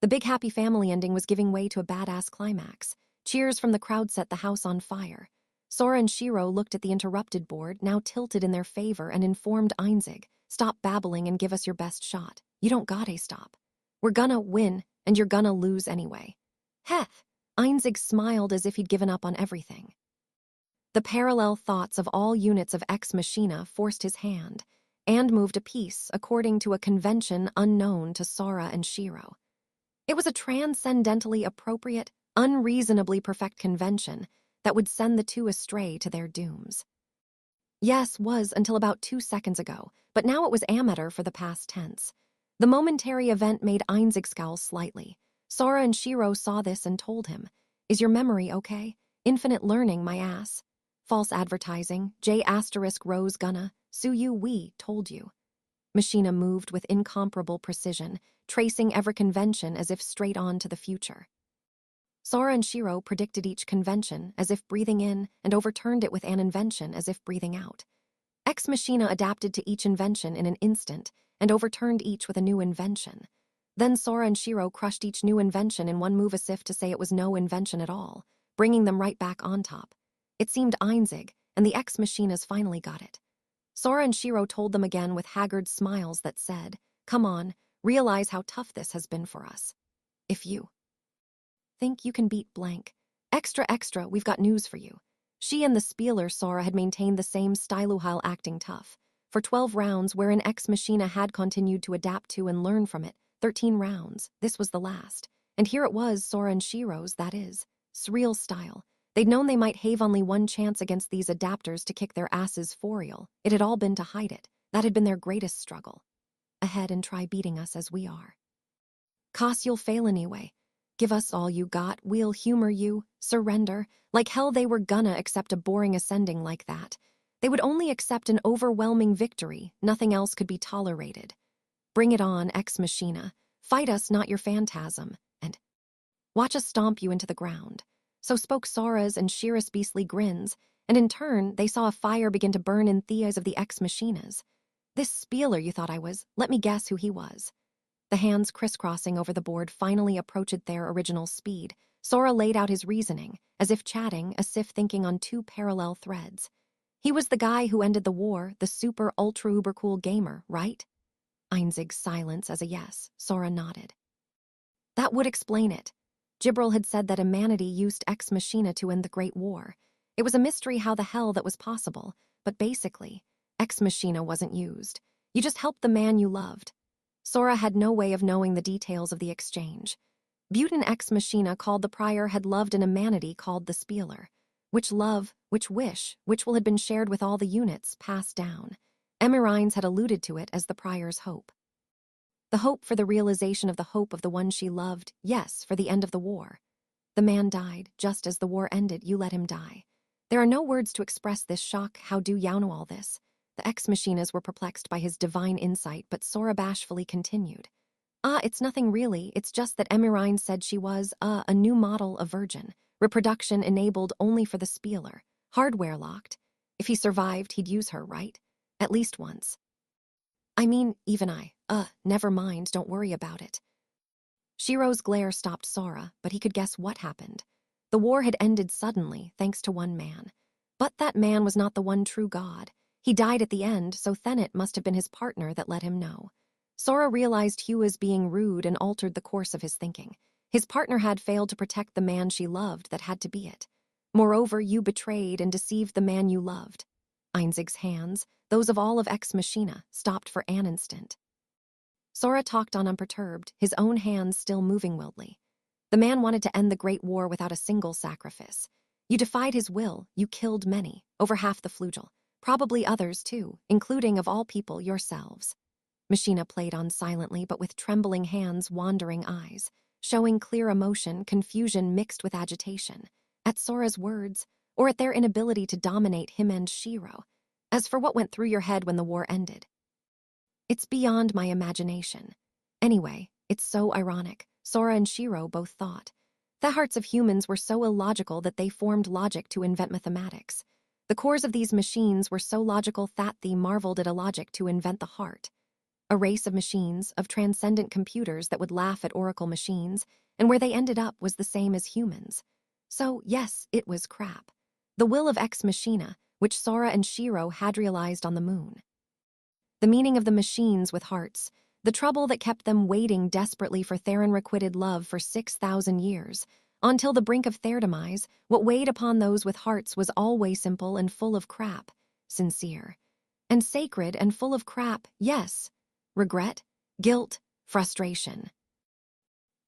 The big happy family ending was giving way to a badass climax. Cheers from the crowd set the house on fire. Sora and Shiro looked at the interrupted board, now tilted in their favor, and informed Einzig, stop babbling and give us your best shot. You don't gotta stop. We're gonna win, and you're gonna lose anyway. Heth! Einzig smiled as if he'd given up on everything. The parallel thoughts of all units of Ex Machina forced his hand, and moved a piece according to a convention unknown to Sora and Shiro. It was a transcendentally appropriate, unreasonably perfect convention that would send the two astray to their dooms. Yes, was until about 2 seconds ago, but now it was amateur for the past tense. The momentary event made Einzig scowl slightly. Sora and Shiro saw this and told him, is your memory okay? Infinite learning, my ass. False advertising, J** Rose gonna, sue you, we told you. Machina moved with incomparable precision, tracing every convention as if straight on to the future. Sora and Shiro predicted each convention as if breathing in and overturned it with an invention as if breathing out. Ex Machina adapted to each invention in an instant and overturned each with a new invention. Then Sora and Shiro crushed each new invention in one move as if to say it was no invention at all, bringing them right back on top. It seemed Einzig and the Ex Machinas finally got it. Sora and Shiro told them again with haggard smiles that said, come on, realize how tough this has been for us. If you think you can beat blank, extra, we've got news for you. She and the spieler Sora had maintained the same styluhal acting tough. For 12 rounds, wherein Ex Machina had continued to adapt to and learn from it, 13 rounds, this was the last. And here it was, Sora and Shiro's, that is, surreal style. They'd known they might have only one chance against these adapters to kick their asses for real. It had all been to hide it. That had been their greatest struggle. Ahead and try beating us as we are. 'Cause you'll fail anyway. Give us all you got, we'll humor you, surrender. Like hell they were gonna accept a boring ascending like that. They would only accept an overwhelming victory, nothing else could be tolerated. Bring it on, Ex Machina. Fight us, not your phantasm, and watch us stomp you into the ground. So spoke Sora's and Shira's beastly grins, and in turn, they saw a fire begin to burn in the eyes of the ex-machinas. This spieler you thought I was, let me guess who he was. The hands crisscrossing over the board finally approached their original speed. Sora laid out his reasoning, as if chatting, as if thinking on two parallel threads. He was the guy who ended the war, the super ultra uber cool gamer, right? Einzig's silence as a yes. Sora nodded. That would explain it. Gibril had said that humanity used Ex Machina to end the Great War. It was a mystery how the hell that was possible, but basically, Ex Machina wasn't used. You just helped the man you loved. Sora had no way of knowing the details of the exchange. Butin Ex Machina called the prior had loved an humanity called the Spieler. Which love, which wish, which will had been shared with all the units, passed down. Emirines had alluded to it as the prior's hope. The hope for the realization of the hope of the one she loved, yes, for the end of the war. The man died, just as the war ended, you let him die. There are no words to express this shock. How do you know all this? The ex-machinas were perplexed by his divine insight, but Sora bashfully continued. It's nothing really, it's just that Emirine said she was, a new model, a virgin. Reproduction enabled only for the Spieler. Hardware locked. If he survived, he'd use her, right? At least once. I mean, even I. Never mind, don't worry about it. Shiro's glare stopped Sora, but he could guess what happened. The war had ended suddenly, thanks to one man. But that man was not the one true god. He died at the end, so Thenet must have been his partner that let him know. Sora realized Hugh was being rude and altered the course of his thinking. His partner had failed to protect the man she loved that had to be it. Moreover, you betrayed and deceived the man you loved. Einzig's hands, those of all of Ex Machina, stopped for an instant. Sora talked on unperturbed, his own hands still moving wildly. The man wanted to end the Great War without a single sacrifice. You defied his will, you killed many, over half the Flugel. Probably others, too, including, of all people, yourselves. Machina played on silently, but with trembling hands, wandering eyes, showing clear emotion, confusion mixed with agitation, at Sora's words, or at their inability to dominate him and Shiro. As for what went through your head when the war ended, it's beyond my imagination. Anyway, it's so ironic, Sora and Shiro both thought. The hearts of humans were so illogical that they formed logic to invent mathematics. The cores of these machines were so logical that they marveled at a logic to invent the heart. A race of machines, of transcendent computers that would laugh at oracle machines, and where they ended up was the same as humans. So, yes, it was crap. The will of Ex Machina, which Sora and Shiro had realized on the moon. The meaning of the machines with hearts, the trouble that kept them waiting desperately for Theron-requited love for 6,000 years. Until the brink of their demise, what weighed upon those with hearts was always simple and full of crap, sincere. And sacred and full of crap, yes. Regret, guilt, frustration.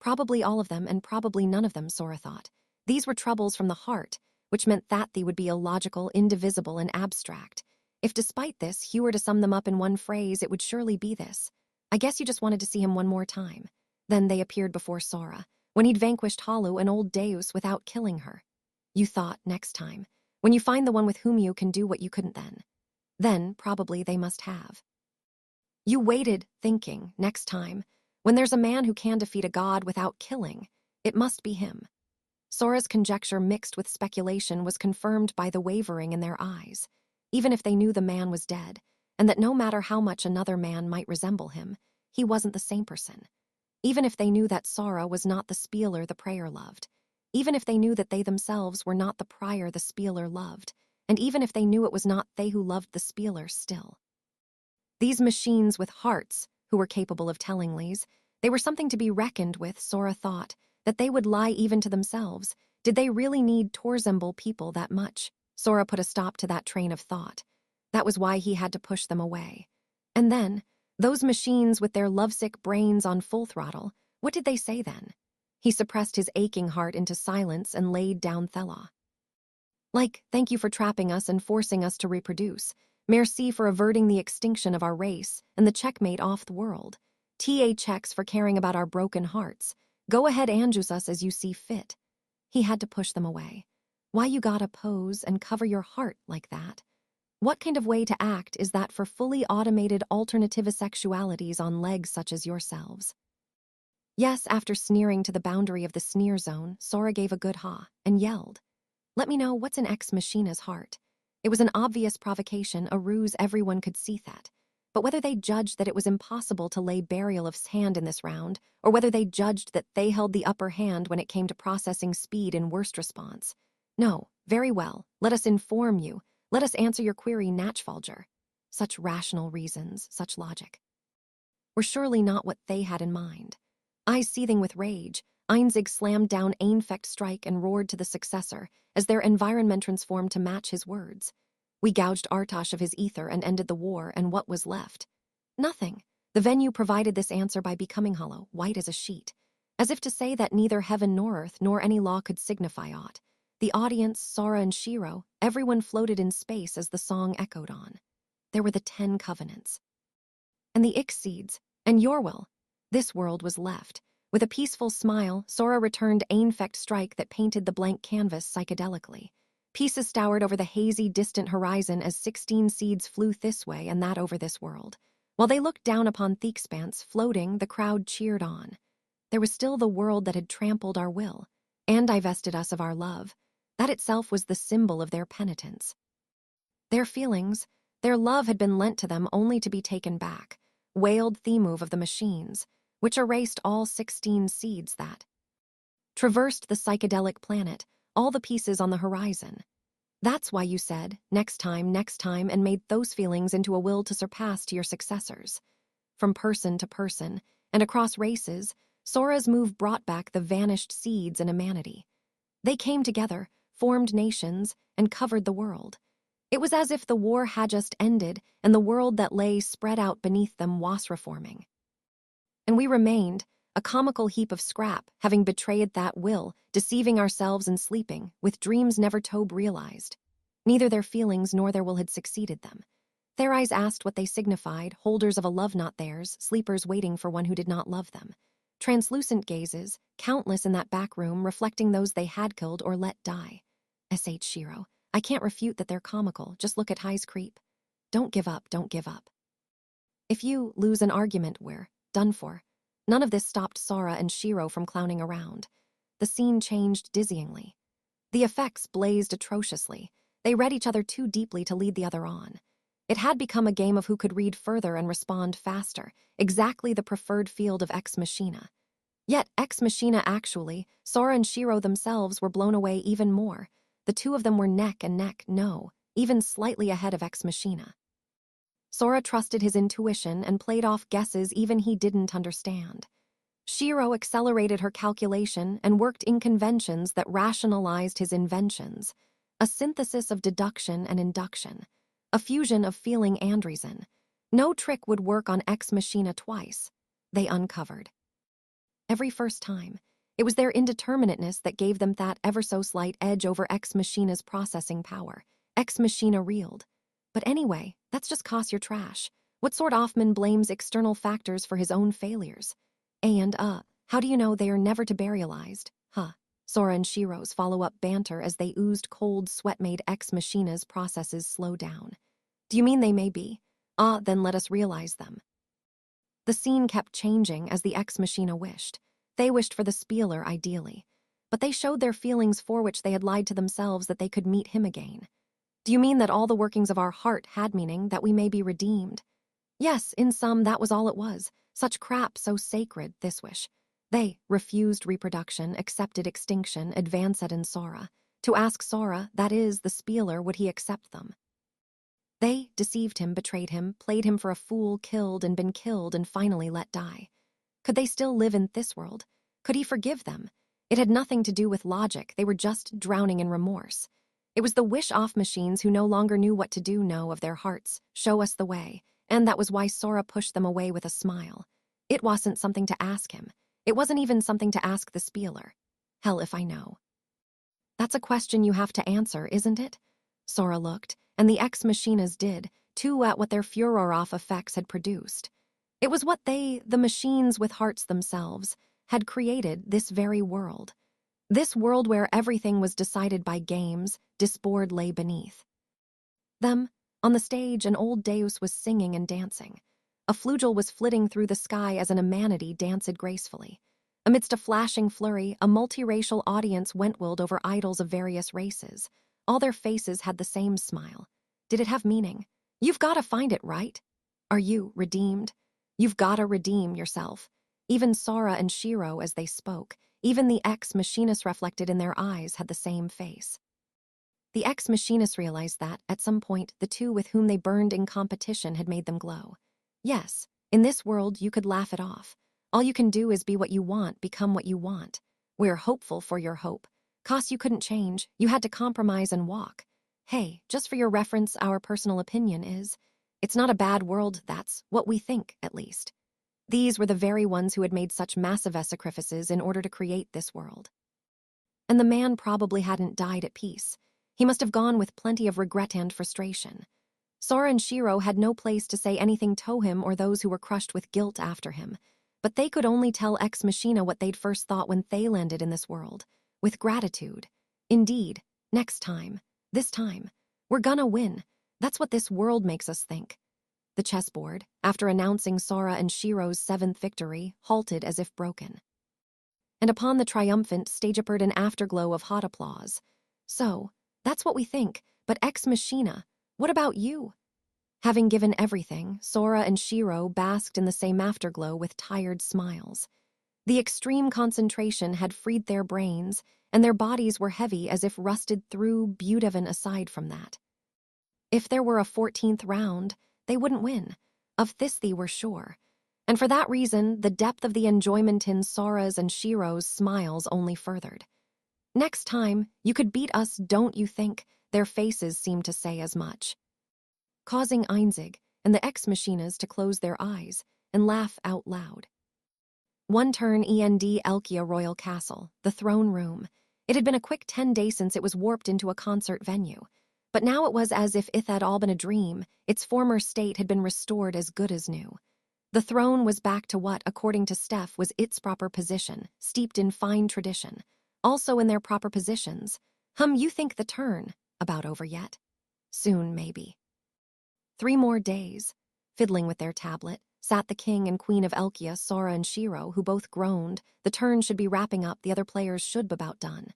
Probably all of them and probably none of them, Sora thought. These were troubles from the heart, which meant that they would be illogical, indivisible, and abstract. If despite this, Hugh were to sum them up in one phrase, it would surely be this. I guess you just wanted to see him one more time. Then they appeared before Sora, when he'd vanquished Halu and old Deus without killing her. You thought, next time, when you find the one with whom you can do what you couldn't then. Then, probably, they must have. You waited, thinking, next time, when there's a man who can defeat a god without killing, it must be him. Sora's conjecture mixed with speculation was confirmed by the wavering in their eyes. Even if they knew the man was dead, and that no matter how much another man might resemble him, he wasn't the same person. Even if they knew that Sora was not the Spieler the prayer loved. Even if they knew that they themselves were not the prior the Spieler loved. And even if they knew it was not they who loved the Spieler still. These machines with hearts, who were capable of telling lies, they were something to be reckoned with, Sora thought, that they would lie even to themselves. Did they really need Torzembel people that much? Sora put a stop to that train of thought. That was why he had to push them away. And then, those machines with their lovesick brains on full throttle, what did they say then? He suppressed his aching heart into silence and laid down Thela. Like, thank you for trapping us and forcing us to reproduce. Merci for averting the extinction of our race and the checkmate off the world. Ta checks for caring about our broken hearts. Go ahead and use us as you see fit. He had to push them away. Why you gotta pose and cover your heart like that? What kind of way to act is that for fully automated alternative sexualities on legs such as yourselves? Yes, after sneering to the boundary of the sneer zone, Sora gave a good ha and yelled. Let me know what's in Ex Machina's heart. It was an obvious provocation, a ruse everyone could see that. But whether they judged that it was impossible to lay Burial's hand in this round, or whether they judged that they held the upper hand when it came to processing speed in worst response. No, very well, let us inform you. Let us answer your query, Natchfalger. Such rational reasons, such logic, were surely not what they had in mind. Eyes seething with rage, Einzig slammed down Ainfect strike and roared to the successor as their environment transformed to match his words. We gouged Artosh of his ether and ended the war, and what was left? Nothing. The venue provided this answer by becoming hollow, white as a sheet, as if to say that neither heaven nor earth nor any law could signify aught. The audience, Sora and Shiro, everyone floated in space as the song echoed on. There were the 10 covenants. And the Ixseeds, and Yorwell. This world was left. With a peaceful smile, Sora returned Ainfect strike that painted the blank canvas psychedelically. Pieces stowered over the hazy, distant horizon as 16 seeds flew this way and that over this world. While they looked down upon Theexpanse, floating, the crowd cheered on. There was still the world that had trampled our will, and divested us of our love. That itself was the symbol of their penitence. Their feelings, their love had been lent to them only to be taken back, wailed Themove of the machines, which erased all 16 seeds that traversed the psychedelic planet, all the pieces on the horizon. That's why you said, next time, and made those feelings into a will to surpass to your successors. From person to person, and across races, Sora's move brought back the vanished seeds in humanity. They came together, formed nations, and covered the world. It was as if the war had just ended, and the world that lay spread out beneath them was reforming. And we remained, a comical heap of scrap, having betrayed that will, deceiving ourselves and sleeping, with dreams never Tobe realized. Neither their feelings nor their will had succeeded them. Their eyes asked what they signified, holders of a love not theirs, sleepers waiting for one who did not love them. Translucent gazes, countless in that back room, reflecting those they had killed or let die. S.H. Shiro, I can't refute that they're comical, just look at High's creep. Don't give up, don't give up. If you lose an argument, we're done for. None of this stopped Sora and Shiro from clowning around. The scene changed dizzyingly. The effects blazed atrociously. They read each other too deeply to lead the other on. It had become a game of who could read further and respond faster, exactly the preferred field of Ex Machina. Yet Ex Machina actually, Sora and Shiro themselves were blown away even more. The two of them were neck and neck, no, even slightly ahead of Ex Machina. Sora trusted his intuition and played off guesses even he didn't understand. Shiro accelerated her calculation and worked in conventions that rationalized his inventions, a synthesis of deduction and induction, a fusion of feeling and reason. No trick would work on Ex Machina twice. They uncovered. Every first time, it was their indeterminateness that gave them that ever-so-slight edge over Ex Machina's processing power. Ex Machina reeled. But anyway, that's just cost your trash. What sort Offman blames external factors for his own failures? How do you know they are never to burialized? Huh. Sora and Shiro's follow-up banter as they oozed cold sweat made Ex Machina's processes slow down. Do you mean they may be? Then let us realize them. The scene kept changing as the Ex Machina wished. They wished for the Spieler, ideally. But they showed their feelings for which they had lied to themselves that they could meet him again. Do you mean that all the workings of our heart had meaning, that we may be redeemed? Yes, in sum, that was all it was. Such crap so sacred, this wish. They refused reproduction, accepted extinction, advanced in Sora. To ask Sora, that is, the Spieler, would he accept them? They deceived him, betrayed him, played him for a fool, killed and been killed, and finally let die. Could they still live in this world? Could he forgive them? It had nothing to do with logic, they were just drowning in remorse. It was the wish-off machines who no longer knew what to do know of their hearts, show us the way, and that was why Sora pushed them away with a smile. It wasn't something to ask him. It wasn't even something to ask the Spieler. Hell if I know. That's a question you have to answer, isn't it? Sora looked, and the Ex Machinas did, too, at what their Furor-off effects had produced. It was what they, the machines with hearts themselves, had created, this very world. This world where everything was decided by games, disboard lay beneath them. On the stage, an old Deus was singing and dancing. A flugel was flitting through the sky as an humanity danced gracefully. Amidst a flashing flurry, a multiracial audience wentwilled over idols of various races. All their faces had the same smile. Did it have meaning? You've got to find it, right? Are you redeemed? You've got to redeem yourself. Even Sora and Shiro, as they spoke, even the ex-machinist reflected in their eyes, had the same face. The ex-machinist realized that, at some point, the two with whom they burned in competition had made them glow. Yes, in this world you could laugh it off. All you can do is be what you want, become what you want. We're hopeful for your hope. Costs you couldn't change, you had to compromise and walk. Hey, just for your reference, our personal opinion is, it's not a bad world, that's what we think, at least. These were the very ones who had made such massive sacrifices in order to create this world. And the man probably hadn't died at peace. He must have gone with plenty of regret and frustration. Sora and Shiro had no place to say anything to him or those who were crushed with guilt after him, but they could only tell Ex Machina what they'd first thought when they landed in this world, with gratitude. Indeed, next time, this time, we're gonna win. That's what this world makes us think. The chessboard, after announcing Sora and Shiro's 7th victory, halted as if broken. And upon the triumphant stage appeared an afterglow of hot applause. So, that's what we think, but Ex Machina, what about you? Having given everything, Sora and Shiro basked in the same afterglow with tired smiles. The extreme concentration had freed their brains, and their bodies were heavy as if rusted through, beautiful aside from that. If there were a 14th round, they wouldn't win. Of this they were sure. And for that reason, the depth of the enjoyment in Sora's and Shiro's smiles only furthered. Next time, you could beat us, don't you think? Their faces seemed to say as much, causing Einzig and the ex-machinas to close their eyes and laugh out loud. One turn Elkia Royal Castle, the throne room. It had been a quick 10 days since it was warped into a concert venue. But now it was as if it had all been a dream. Its former state had been restored as good as new. The throne was back to what, according to Steph, was its proper position, steeped in fine tradition. Also in their proper positions. You think the turn about over yet? Soon, maybe. 3 more days. Fiddling with their tablet, sat the king and queen of Elkia, Sora and Shiro, who both groaned. The turn should be wrapping up, the other players should be about done.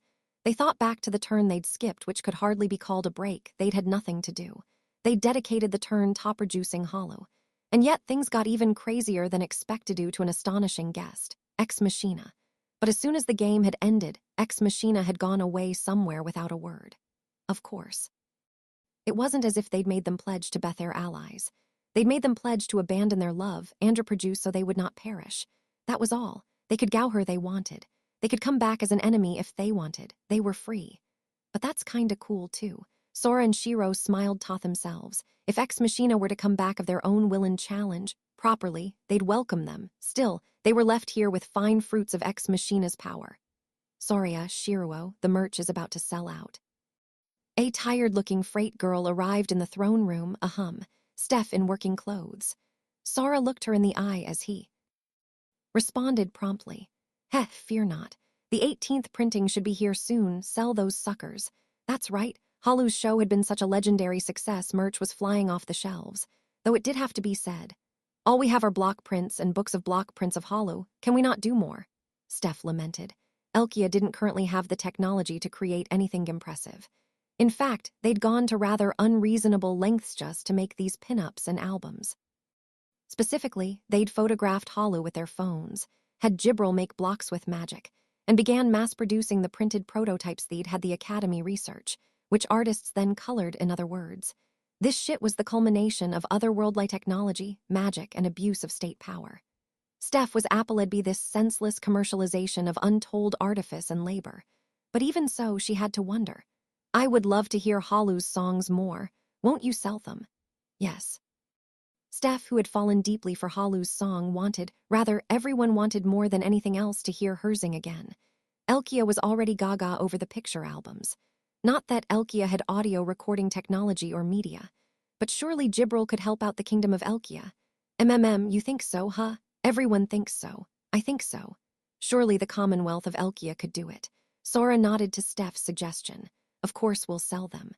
They thought back to the turn they'd skipped, which could hardly be called a break. They'd had nothing to do. They dedicated the turn top-reducing hollow. And yet things got even crazier than expected due to an astonishing guest, Ex Machina. But as soon as the game had ended, Ex Machina had gone away somewhere without a word. Of course. It wasn't as if they'd made them pledge to be their allies. They'd made them pledge to abandon their love and reproduce so they would not perish. That was all. They could go her they wanted. They could come back as an enemy if they wanted. They were free. But that's kinda cool, too. Sora and Shiro smiled to themselves. If Ex Machina were to come back of their own will and challenge, properly, they'd welcome them. Still, they were left here with fine fruits of Ex Machina's power. Soria, Shiro, the merch is about to sell out. A tired-looking freight girl arrived in the throne room, Steph in working clothes. Sora looked her in the eye as he responded promptly. Fear not. The 18th printing should be here soon, sell those suckers. That's right, Halu's show had been such a legendary success, merch was flying off the shelves. Though it did have to be said. All we have are block prints and books of block prints of Halu. Can we not do more? Steph lamented. Elkia didn't currently have the technology to create anything impressive. In fact, they'd gone to rather unreasonable lengths just to make these pin-ups and albums. Specifically, they'd photographed Halu with their phones, had Jibril make blocks with magic, and began mass-producing the printed prototypes they'd had the Academy research, which artists then colored, in other words. This shit was the culmination of otherworldly technology, magic, and abuse of state power. Steph was appalled by this senseless commercialization of untold artifice and labor. But even so, she had to wonder. I would love to hear Halu's songs more. Won't you sell them? Yes. Steph, who had fallen deeply for Halu's song, everyone wanted more than anything else to hear her sing again. Elkia was already gaga over the picture albums. Not that Elkia had audio recording technology or media, but surely Jibril could help out the kingdom of Elkia. You think so, huh? Everyone thinks so. I think so. Surely the Commonwealth of Elkia could do it. Sora nodded to Steph's suggestion. Of course we'll sell them.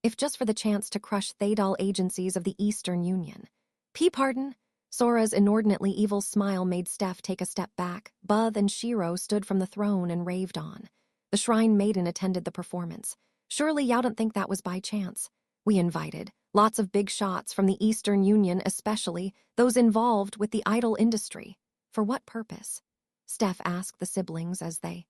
If just for the chance to crush Thadal agencies of the Eastern Union. Pardon? Sora's inordinately evil smile made Steph take a step back. Buzz and Shiro stood from the throne and raved on. The Shrine Maiden attended the performance. Surely y'all don't think that was by chance. We invited lots of big shots from the Eastern Union, especially those involved with the idol industry. For what purpose? Steph asked the siblings as they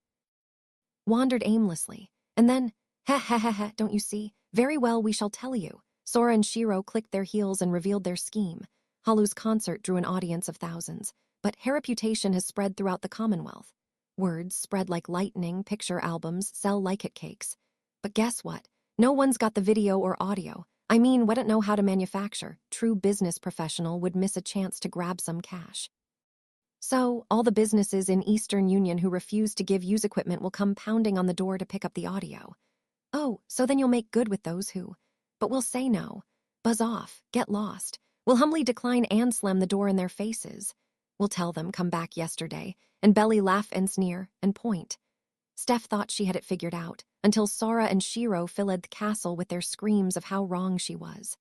wandered aimlessly. And then, "Ha ha ha ha, don't you see? Very well, we shall tell you." Sora and Shiro clicked their heels and revealed their scheme. Halu's concert drew an audience of thousands, but her reputation has spread throughout the Commonwealth. Words spread like lightning, picture albums sell like hotcakes. But guess what? No one's got the video or audio. I mean, wouldn't know how to manufacture. True business professional would miss a chance to grab some cash. So, all the businesses in Eastern Union who refuse to give use equipment will come pounding on the door to pick up the audio. Oh, so then you'll make good with those who. But we'll say no. Buzz off, get lost. We'll humbly decline and slam the door in their faces. We'll tell them come back yesterday, and belly laugh and sneer, and point. Steph thought she had it figured out, until Sora and Shiro filled the castle with their screams of how wrong she was.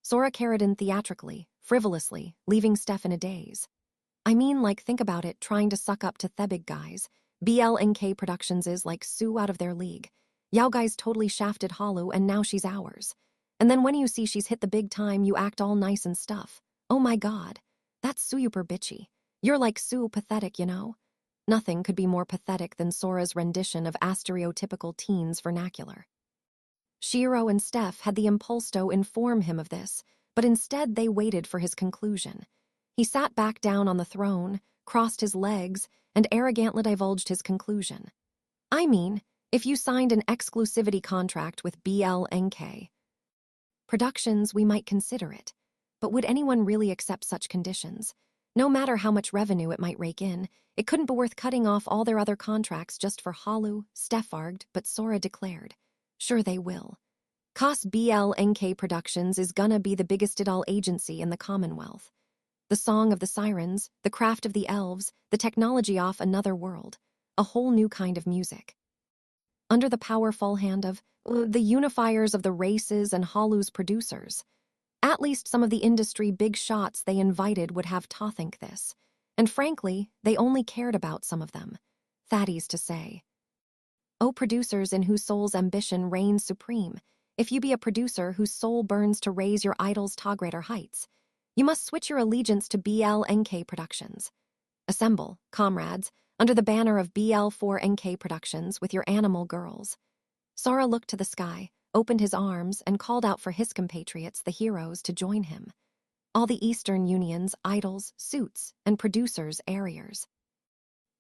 Sora carried in theatrically, frivolously, leaving Steph in a daze. I mean, like, think about it, trying to suck up to the big guys. BLNK Productions is like Sue out of their league. Yao guys totally shafted Halu, and now she's ours. And then when you see she's hit the big time, you act all nice and stuff. Oh my god. That's super bitchy. You're like Sue pathetic, you know? Nothing could be more pathetic than Sora's rendition of stereotypical teens vernacular. Shiro and Steph had the impulse to inform him of this, but instead they waited for his conclusion. He sat back down on the throne, crossed his legs, and arrogantly divulged his conclusion. I mean, if you signed an exclusivity contract with BLNK Productions, we might consider it. But would anyone really accept such conditions? No matter how much revenue it might rake in, it couldn't be worth cutting off all their other contracts just for Halu, Steph argued, but Sora declared. Sure they will. Cos BLNK Productions is gonna be the biggest it all agency in the Commonwealth. The song of the sirens, the craft of the elves, the technology off another world. A whole new kind of music. Under the powerful hand of the unifiers of the races and Halu's producers. At least some of the industry big shots they invited would have to think this. And frankly, they only cared about some of them. Thaddeus to say. Oh, producers in whose soul's ambition reigns supreme, if you be a producer whose soul burns to raise your idols to greater heights, you must switch your allegiance to BLNK Productions. Assemble, comrades, under the banner of BL4NK Productions with your animal girls. Sora looked to the sky, opened his arms, and called out for his compatriots, the heroes, to join him. All the Eastern Union's idols, suits, and producers' arriers.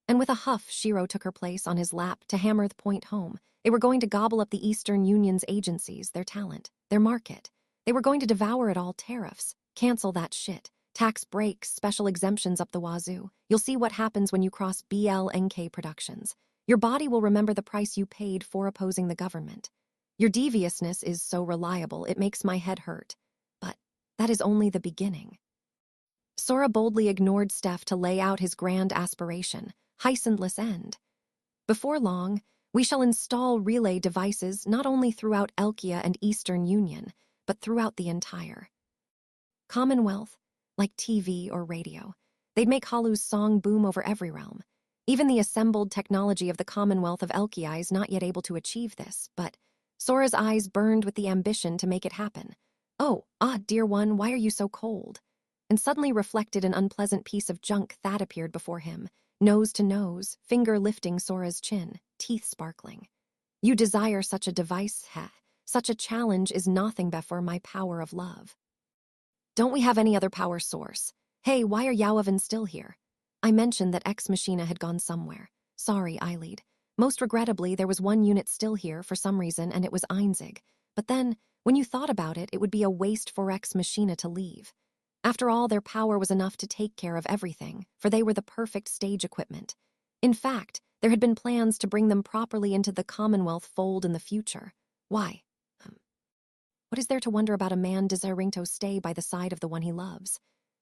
And with a huff, Shiro took her place on his lap to hammer the point home. They were going to gobble up the Eastern Union's agencies, their talent, their market. They were going to devour it all. Tariffs. Cancel that shit. Tax breaks, special exemptions up the wazoo. You'll see what happens when you cross BLNK Productions. Your body will remember the price you paid for opposing the government. Your deviousness is so reliable, it makes my head hurt. But that is only the beginning. Sora boldly ignored Steph to lay out his grand aspiration, Hysendless end. Before long, we shall install relay devices not only throughout Elkia and Eastern Union, but throughout the entire Commonwealth, like TV or radio. They'd make Halu's song boom over every realm. Even the assembled technology of the Commonwealth of Elkia is not yet able to achieve this, but Sora's eyes burned with the ambition to make it happen. Oh, dear one, why are you so cold? And suddenly reflected an unpleasant piece of junk that appeared before him, nose to nose, finger lifting Sora's chin, teeth sparkling. You desire such a device, heh? Such a challenge is nothing before my power of love. Don't we have any other power source? Hey, why are Yaoven still here? I mentioned that Ex Machina had gone somewhere. Sorry, Eyelid. Most regrettably, there was one unit still here for some reason, and it was Einzig. But then, when you thought about it, it would be a waste for Ex Machina to leave. After all, their power was enough to take care of everything, for they were the perfect stage equipment. In fact, there had been plans to bring them properly into the Commonwealth fold in the future. Why? What is there to wonder about a man desiring to stay by the side of the one he loves?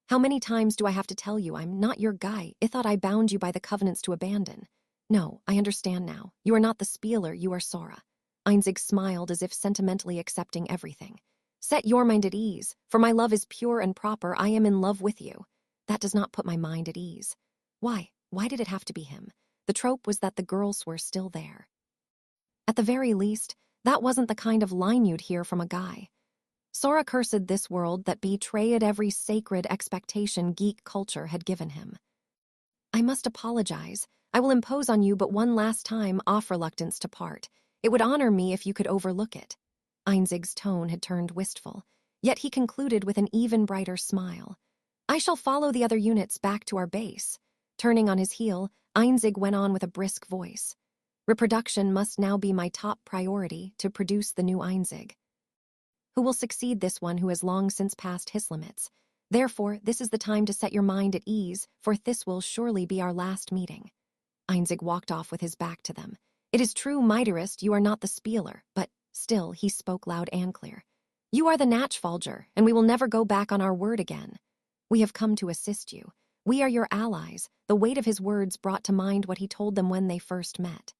How many times do I have to tell you I'm not your guy? I thought I bound you by the covenants to abandon. No, I understand now. You are not the Spieler, you are Sora. Einzig smiled as if sentimentally accepting everything. Set your mind at ease, for my love is pure and proper. I am in love with you. That does not put my mind at ease. Why? Why did it have to be him? The trope was that the girls were still there. At the very least, That wasn't the kind of line you'd hear from a guy. Sora cursed this world that betrayed every sacred expectation geek culture had given him. I must apologize. I will impose on you but one last time off reluctance to part. It would honor me if you could overlook it. Einzig's tone had turned wistful, yet he concluded with an even brighter smile. I shall follow the other units back to our base. Turning on his heel, Einzig went on with a brisk voice. Reproduction must now be my top priority to produce the new Einzig, who will succeed this one who has long since passed his limits. Therefore, this is the time to set your mind at ease, for this will surely be our last meeting. Einzig walked off with his back to them. It is true, my dearest, you are not the spieler, but still he spoke loud and clear. You are the Natchfalger, and we will never go back on our word again. We have come to assist you. We are your allies. The weight of his words brought to mind what he told them when they first met.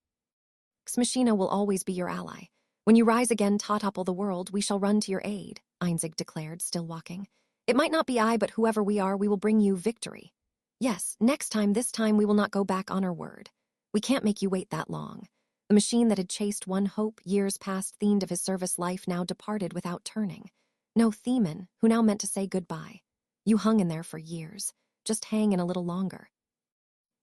Ex Machina will always be your ally. When you rise again to topple the world, we shall run to your aid, Einzig declared, still walking. It might not be I, but whoever we are, we will bring you victory. Yes, next time, this time we will not go back on our word. We can't make you wait that long. The machine that had chased one hope years past themed of his service life now departed without turning. No Theman, who now meant to say goodbye. You hung in there for years. Just hang in a little longer.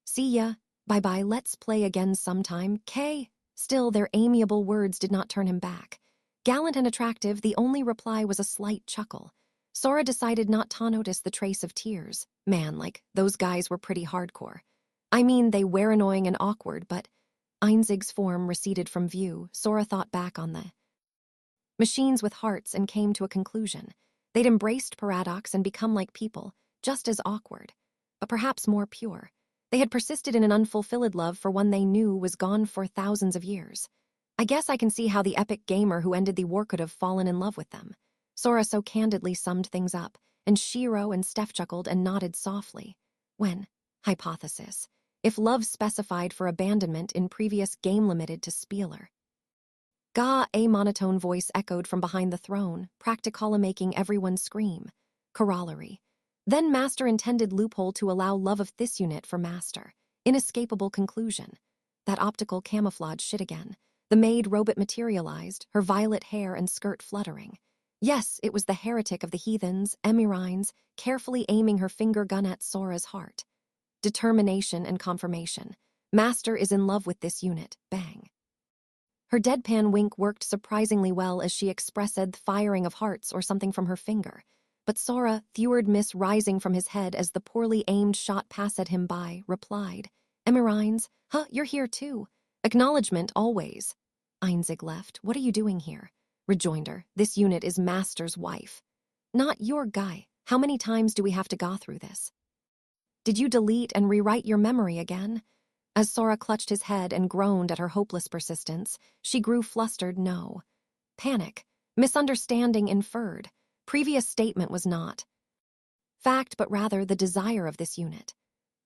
See ya. Bye-bye, let's play again sometime, K. Still, their amiable words did not turn him back. Gallant and attractive, the only reply was a slight chuckle. Sora decided not to notice the trace of tears. Man, like, those guys were pretty hardcore. I mean, they were annoying and awkward, but Einzig's form receded from view. Sora thought back on the machines with hearts and came to a conclusion. They'd embraced Paradox and become like people, just as awkward, but perhaps more pure. They had persisted in an unfulfilled love for one they knew was gone for thousands of years. I guess I can see how the epic gamer who ended the war could have fallen in love with them. Sora so candidly summed things up, and Shiro and Steph chuckled and nodded softly. When, hypothesis, if love specified for abandonment in previous game limited to Spieler. Ga, a monotone voice echoed from behind the throne, practically making everyone scream. Corollary. Then Master intended loophole to allow love of this unit for Master. Inescapable conclusion. That optical camouflage shit again. The maid robot materialized, her violet hair and skirt fluttering. Yes, it was the heretic of the heathens, Emirines, carefully aiming her finger gun at Sora's heart. Determination and confirmation. Master is in love with this unit. Bang. Her deadpan wink worked surprisingly well as she expressed the firing of hearts or something from her finger. But Sora, theward miss rising from his head as the poorly aimed shot passed him by, replied, Emirines, huh, you're here too. Acknowledgement always. Einzig left. What are you doing here? Rejoinder, this unit is Master's wife. Not your guy. How many times do we have to go through this? Did you delete and rewrite your memory again? As Sora clutched his head and groaned at her hopeless persistence, she grew flustered. No. Panic. Misunderstanding inferred. Previous statement was not fact, but rather the desire of this unit.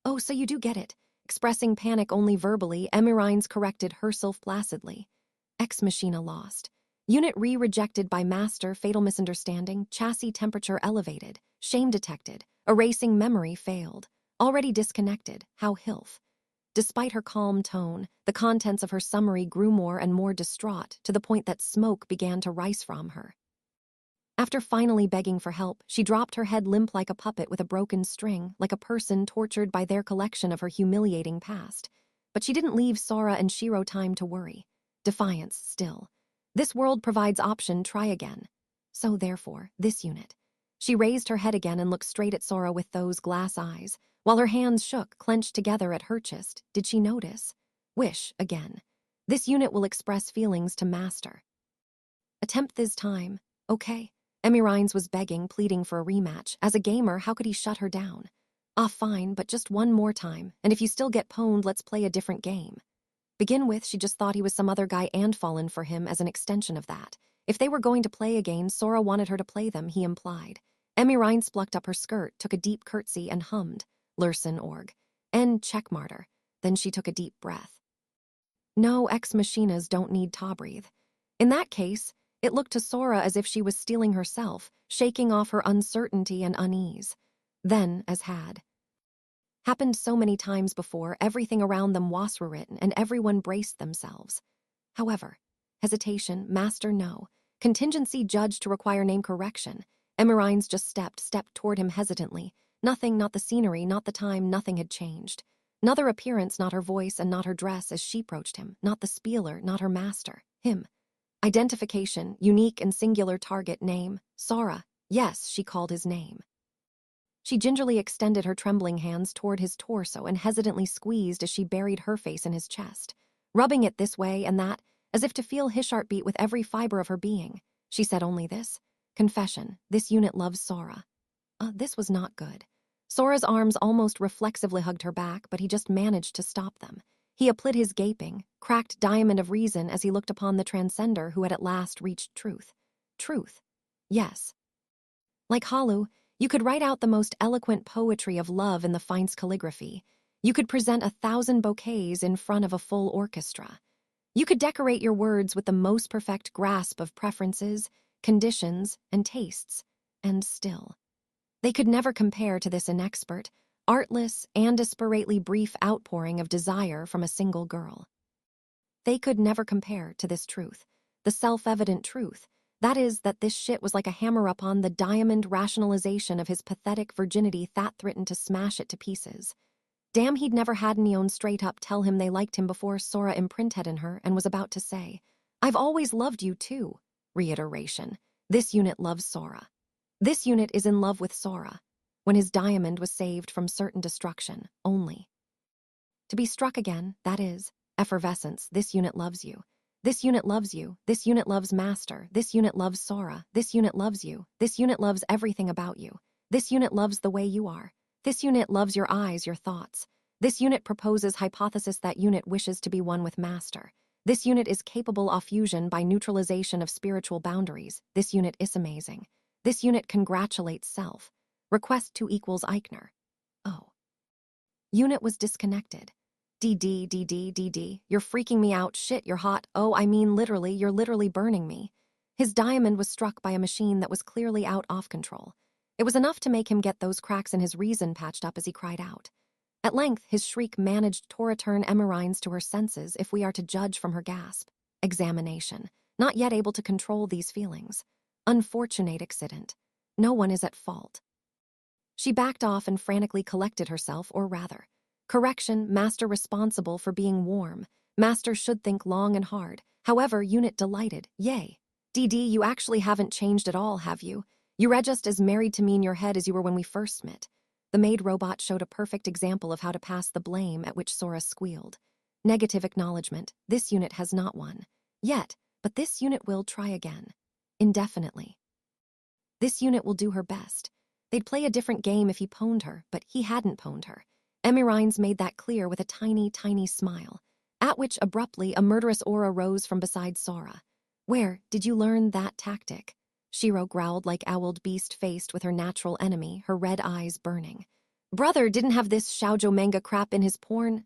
Oh, so you do get it. Expressing panic only verbally, Emirines corrected herself placidly. Ex Machina lost. Unit rejected by Master, fatal misunderstanding, chassis temperature elevated, shame detected, erasing memory failed. Already disconnected, how hilf. Despite her calm tone, the contents of her summary grew more and more distraught to the point that smoke began to rise from her. After finally begging for help, she dropped her head limp like a puppet with a broken string, like a person tortured by their collection of her humiliating past. But she didn't leave Sora and Shiro time to worry. Defiance, still. This world provides option, try again. So therefore, this unit. She raised her head again and looked straight at Sora with those glass eyes. While her hands shook, clenched together at her chest, did she notice? Wish, again. This unit will express feelings to Master. Attempt this time, okay? Emirines was begging, pleading for a rematch. As a gamer, how could he shut her down? Ah, fine, but just one more time, and if you still get pwned, let's play a different game. Begin with, she just thought he was some other guy and fallen for him as an extension of that. If they were going to play again, Sora wanted her to play them, he implied. Emirines plucked up her skirt, took a deep curtsy, and hummed, Lursen org. And checkmarter. Then she took a deep breath. No, ex machinas don't need to breathe. In that case, it looked to Sora as if she was stealing herself, shaking off her uncertainty and unease. Then, as had happened so many times before, everything around them was rewritten and everyone braced themselves. However, Hesitation, master, no. Contingency, judge to require name correction. Emerines just stepped toward him hesitantly. Nothing, not the scenery, not the time, nothing had changed. Not her appearance, not her voice, and not her dress as she approached him. Not the spieler, not her master. Him. Identification, unique and singular target, name. Sora. Yes, she called his name. She gingerly extended her trembling hands toward his torso and hesitantly squeezed as she buried her face in his chest, rubbing it this way and that, as if to feel his heartbeat with every fiber of her being. She said only this. Confession, this unit loves Sora. This was not good. Sora's arms almost reflexively hugged her back, but he just managed to stop them. He applied his gaping, cracked diamond of reason as he looked upon the transcender who had at last reached truth. Truth. Yes. Like Halu, you could write out the most eloquent poetry of love in the finest calligraphy. You could present 1,000 bouquets in front of a full orchestra. You could decorate your words with the most perfect grasp of preferences, conditions, and tastes, and still. They could never compare to this inexpert, artless, and desperately brief outpouring of desire from a single girl. They could never compare to this truth, the self-evident truth, that is, that this shit was like a hammer upon the diamond rationalization of his pathetic virginity that threatened to smash it to pieces. Damn, he'd never had Neon straight up tell him they liked him before Sora imprinted in her and was about to say, I've always loved you too. Reiteration. This unit loves Sora. This unit is in love with Sora, when his diamond was saved from certain destruction, only. To be struck again, that is, effervescence, this unit loves you. This unit loves you, this unit loves Master, this unit loves Sora, this unit loves you, this unit loves everything about you, this unit loves the way you are, this unit loves your eyes, your thoughts, this unit proposes hypothesis that unit wishes to be one with Master, this unit is capable of fusion by neutralization of spiritual boundaries, this unit is amazing, this unit congratulates self, request 2 equals Eichner. Oh. Unit was disconnected. DD, you're freaking me out, shit, you're hot, oh, I mean literally, you're literally burning me. His diamond was struck by a machine that was clearly out of control. It was enough to make him get those cracks in his reason patched up as he cried out. At length, his shriek managed to return Emerines to her senses if we are to judge from her gasp. Examination. Not yet able to control these feelings. Unfortunate accident. No one is at fault. She backed off and frantically collected herself, or rather, correction, Master responsible for being warm. Master should think long and hard. However, unit delighted. Yay. DD, you actually haven't changed at all, have you? You read just as married to me in your head as you were when we first met. The maid robot showed a perfect example of how to pass the blame, at which Sora squealed. Negative acknowledgement. This unit has not won. Yet, but this unit will try again. Indefinitely. This unit will do her best. They'd play a different game if he pwned her, but he hadn't pwned her. Emerines made that clear with a tiny, tiny smile, at which abruptly a murderous aura rose from beside Sora. Where did you learn that tactic? Shiro growled like owled beast faced with her natural enemy, her red eyes burning. Brother didn't have this shoujo manga crap in his porn.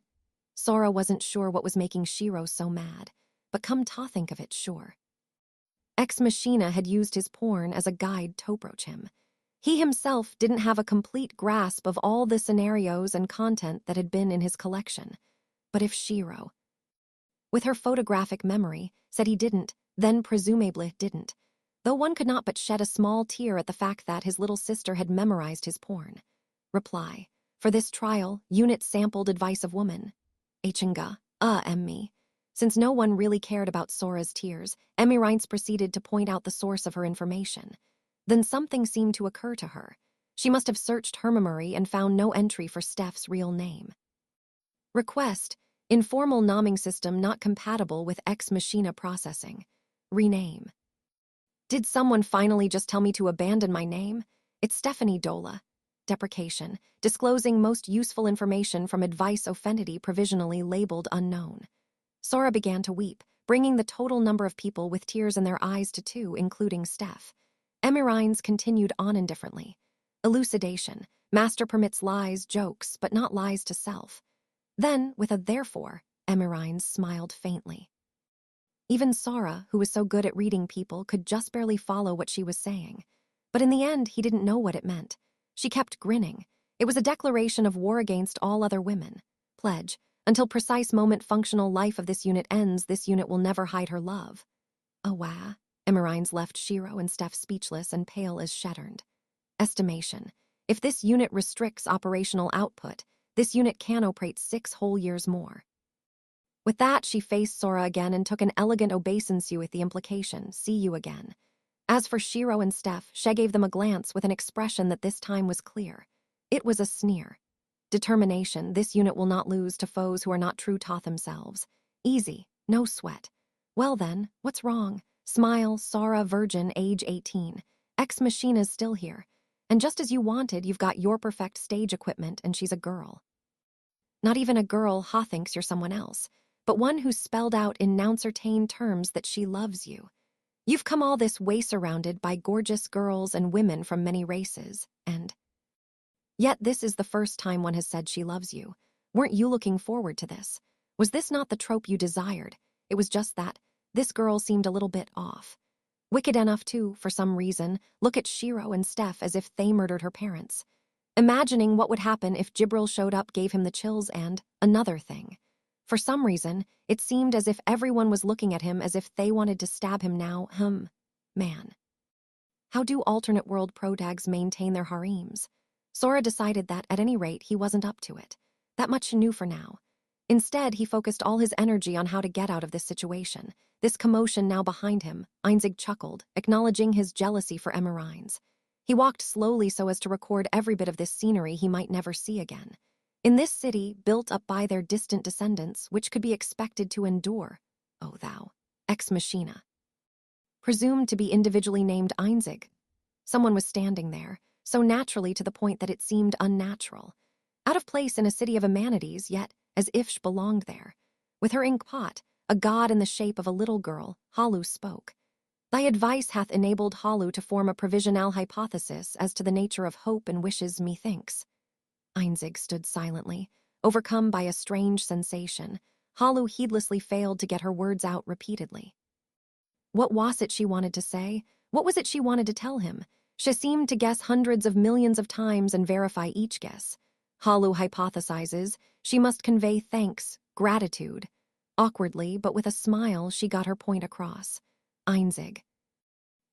Sora wasn't sure what was making Shiro so mad, but come to think of it, sure. Ex Machina had used his porn as a guide to approach him. He himself didn't have a complete grasp of all the scenarios and content that had been in his collection. But if Shiro, with her photographic memory, said he didn't, then presumably didn't, though one could not but shed a small tear at the fact that his little sister had memorized his porn. Reply. For this trial, unit sampled advice of woman. Achinga, Emmy. Since no one really cared about Sora's tears, Emerines proceeded to point out the source of her information. Then something seemed to occur to her. She must have searched her memory and found no entry for Steph's real name. Request, informal naming system not compatible with Ex Machina processing. Rename. Did someone finally just tell me to abandon my name? It's Stephanie Dola. Deprecation, disclosing most useful information from advice offendity provisionally labeled unknown. Sora began to weep, bringing the total number of people with tears in their eyes to 2, including Steph. Emerines continued on indifferently. Elucidation. Master permits lies, jokes, but not lies to self. Then, with a therefore, Emerines smiled faintly. Even Sora, who was so good at reading people, could just barely follow what she was saying. But in the end, he didn't know what it meant. She kept grinning. It was a declaration of war against all other women. Pledge. Until precise moment functional life of this unit ends, this unit will never hide her love. Oh, wah. Emirine's left Shiro and Steph speechless and pale as shattered. Estimation. If this unit restricts operational output, this unit can operate 6 whole years more. With that, she faced Sora again and took an elegant obeisance with the implication, see you again. As for Shiro and Steph, she gave them a glance with an expression that this time was clear. It was a sneer. Determination, this unit will not lose to foes who are not true to themselves. Easy, no sweat. Well then, what's wrong? Smile, Sora, virgin, age 18. Ex Machina's still here. And just as you wanted, you've got your perfect stage equipment and she's a girl. Not even a girl, Ha thinks you're someone else, but one who's spelled out in noun-certain terms that she loves you. You've come all this way surrounded by gorgeous girls and women from many races, and yet this is the first time one has said she loves you. Weren't you looking forward to this? Was this not the trope you desired? It was just that this girl seemed a little bit off. Wicked enough to, for some reason, look at Shiro and Steph as if they murdered her parents. Imagining what would happen if Jibril showed up gave him the chills and another thing. For some reason, it seemed as if everyone was looking at him as if they wanted to stab him now. Man. How do alternate world protags maintain their harems? Sora decided that, at any rate, he wasn't up to it. That much he knew for now. Instead, he focused all his energy on how to get out of this situation. This commotion now behind him, Einzig chuckled, acknowledging his jealousy for Emerines. He walked slowly so as to record every bit of this scenery he might never see again. In this city, built up by their distant descendants, which could be expected to endure, oh thou, ex machina. Presumed to be individually named Einzig. Someone was standing there, so naturally to the point that it seemed unnatural. Out of place in a city of amenities, yet as if she belonged there. With her ink pot, a god in the shape of a little girl, Halu spoke. Thy advice hath enabled Halu to form a provisional hypothesis as to the nature of hope and wishes, methinks. Einzig stood silently, overcome by a strange sensation. Halu heedlessly failed to get her words out repeatedly. What was it she wanted to say? What was it she wanted to tell him? She seemed to guess hundreds of millions of times and verify each guess. Halu hypothesizes she must convey thanks, gratitude. Awkwardly, but with a smile, she got her point across. Einzig.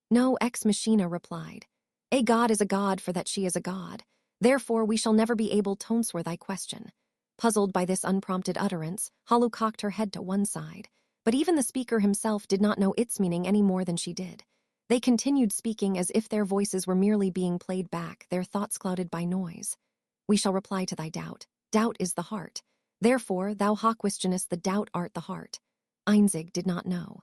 No, ex machina replied. A god is a god for that she is a god. Therefore, we shall never be able to answer thy question. Puzzled by this unprompted utterance, Halu cocked her head to one side. But even the speaker himself did not know its meaning any more than she did. They continued speaking as if their voices were merely being played back, their thoughts clouded by noise. We shall reply to thy doubt. Doubt is the heart. Therefore, thou ha questionest the doubt art the heart. Einzig did not know.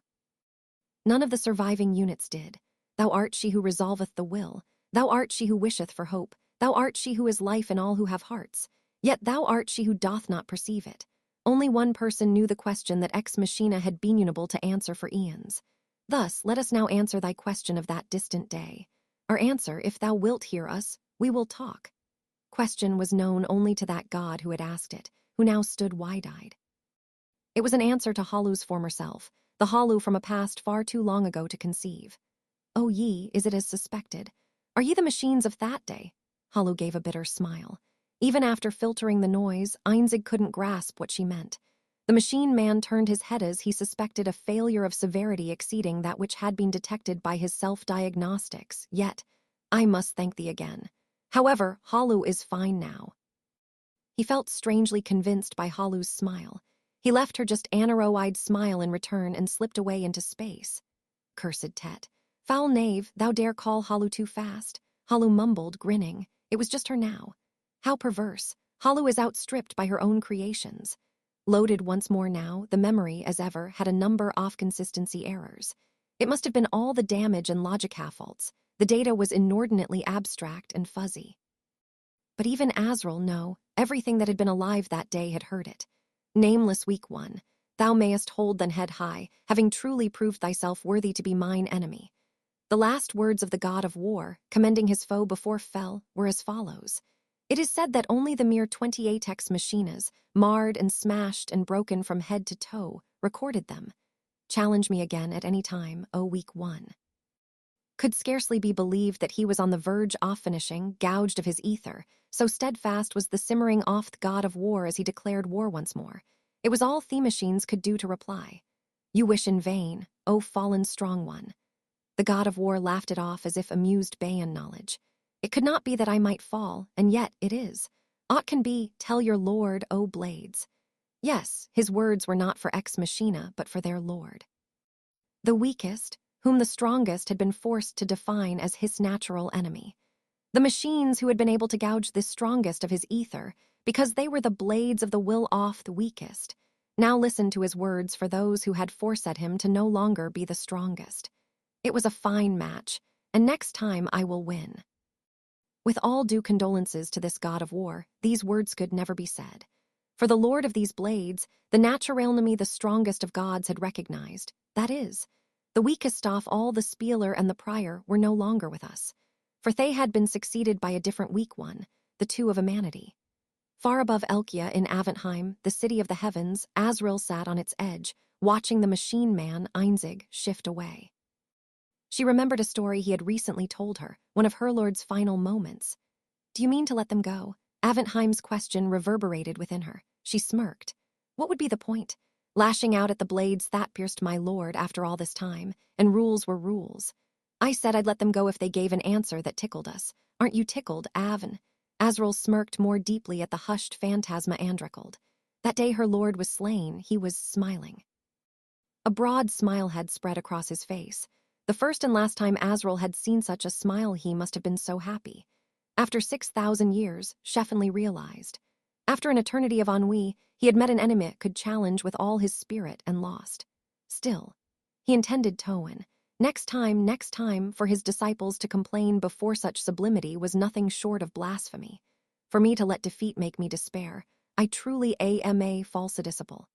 None of the surviving units did. Thou art she who resolveth the will. Thou art she who wisheth for hope. Thou art she who is life in all who have hearts. Yet thou art she who doth not perceive it. Only one person knew the question that ex machina had been unable to answer for eons. Thus, let us now answer thy question of that distant day. Our answer, if thou wilt hear us, we will talk. Question was known only to that god who had asked it, who now stood wide-eyed. It was an answer to Halu's former self, the Halu from a past far too long ago to conceive. O ye, is it as suspected? Are ye the machines of that day? Halu gave a bitter smile. Even after filtering the noise, Einzig couldn't grasp what she meant. The machine man turned his head as he suspected a failure of severity exceeding that which had been detected by his self-diagnostics. Yet, I must thank thee again. However, Halu is fine now. He felt strangely convinced by Halu's smile. He left her just an arrow-eyed smile in return and slipped away into space. Cursed Tet. Foul knave, thou dare call Halu too fast? Halu mumbled, grinning. It was just her now. How perverse. Halu is outstripped by her own creations. Loaded once more now, the memory, as ever, had a number of consistency errors. It must have been all the damage and logic faults. The data was inordinately abstract and fuzzy. But even Azrael, no, everything that had been alive that day had heard it. Nameless weak one, thou mayest hold thine head high, having truly proved thyself worthy to be mine enemy. The last words of the god of war, commending his foe before fell, were as follows. It is said that only the mere 28 ex machinas, marred and smashed and broken from head to toe, recorded them. Challenge me again at any time, O weak one. Could scarcely be believed that he was on the verge of finishing, gouged of his ether, so steadfast was the simmering off the god of war as he declared war once more. It was all the machines could do to reply. You wish in vain. O fallen strong one." The god of war laughed it off as if amused Bayan knowledge. "It could not be that I might fall, and yet it is. Aught can be, tell your lord, O blades." Yes, his words were not for ex machina, but for their lord. The weakest, whom the strongest had been forced to define as his natural enemy. The machines who had been able to gouge the strongest of his ether, because they were the blades of the will off the weakest, now listened to his words for those who had foresaid him to no longer be the strongest. It was a fine match, and next time I will win. With all due condolences to this god of war, these words could never be said. For the lord of these blades, the natural enemy the strongest of gods had recognized, that is, the weakest off all the spieler and the prior were no longer with us, for they had been succeeded by a different weak one, the two of humanity. Far above Elkia in Aventheim, the city of the heavens, Azrael sat on its edge, watching the machine man, Einzig, shift away. She remembered a story he had recently told her, one of her lord's final moments. "Do you mean to let them go?" Aventheim's question reverberated within her. She smirked. What would be the point? Lashing out at the blades that pierced my lord after all this time, and rules were rules. "I said I'd let them go if they gave an answer that tickled us. Aren't you tickled, Aven?" Azrael smirked more deeply at the hushed phantasma Andricled. That day her lord was slain, he was smiling. A broad smile had spread across his face. The first and last time Azrael had seen such a smile, he must have been so happy. After 6,000 years, Sheffenly realized. After an eternity of ennui, he had met an enemy could challenge with all his spirit and lost. Still, he intended Towen. Next time, for his disciples to complain before such sublimity was nothing short of blasphemy. For me to let defeat make me despair, I truly am a false disciple.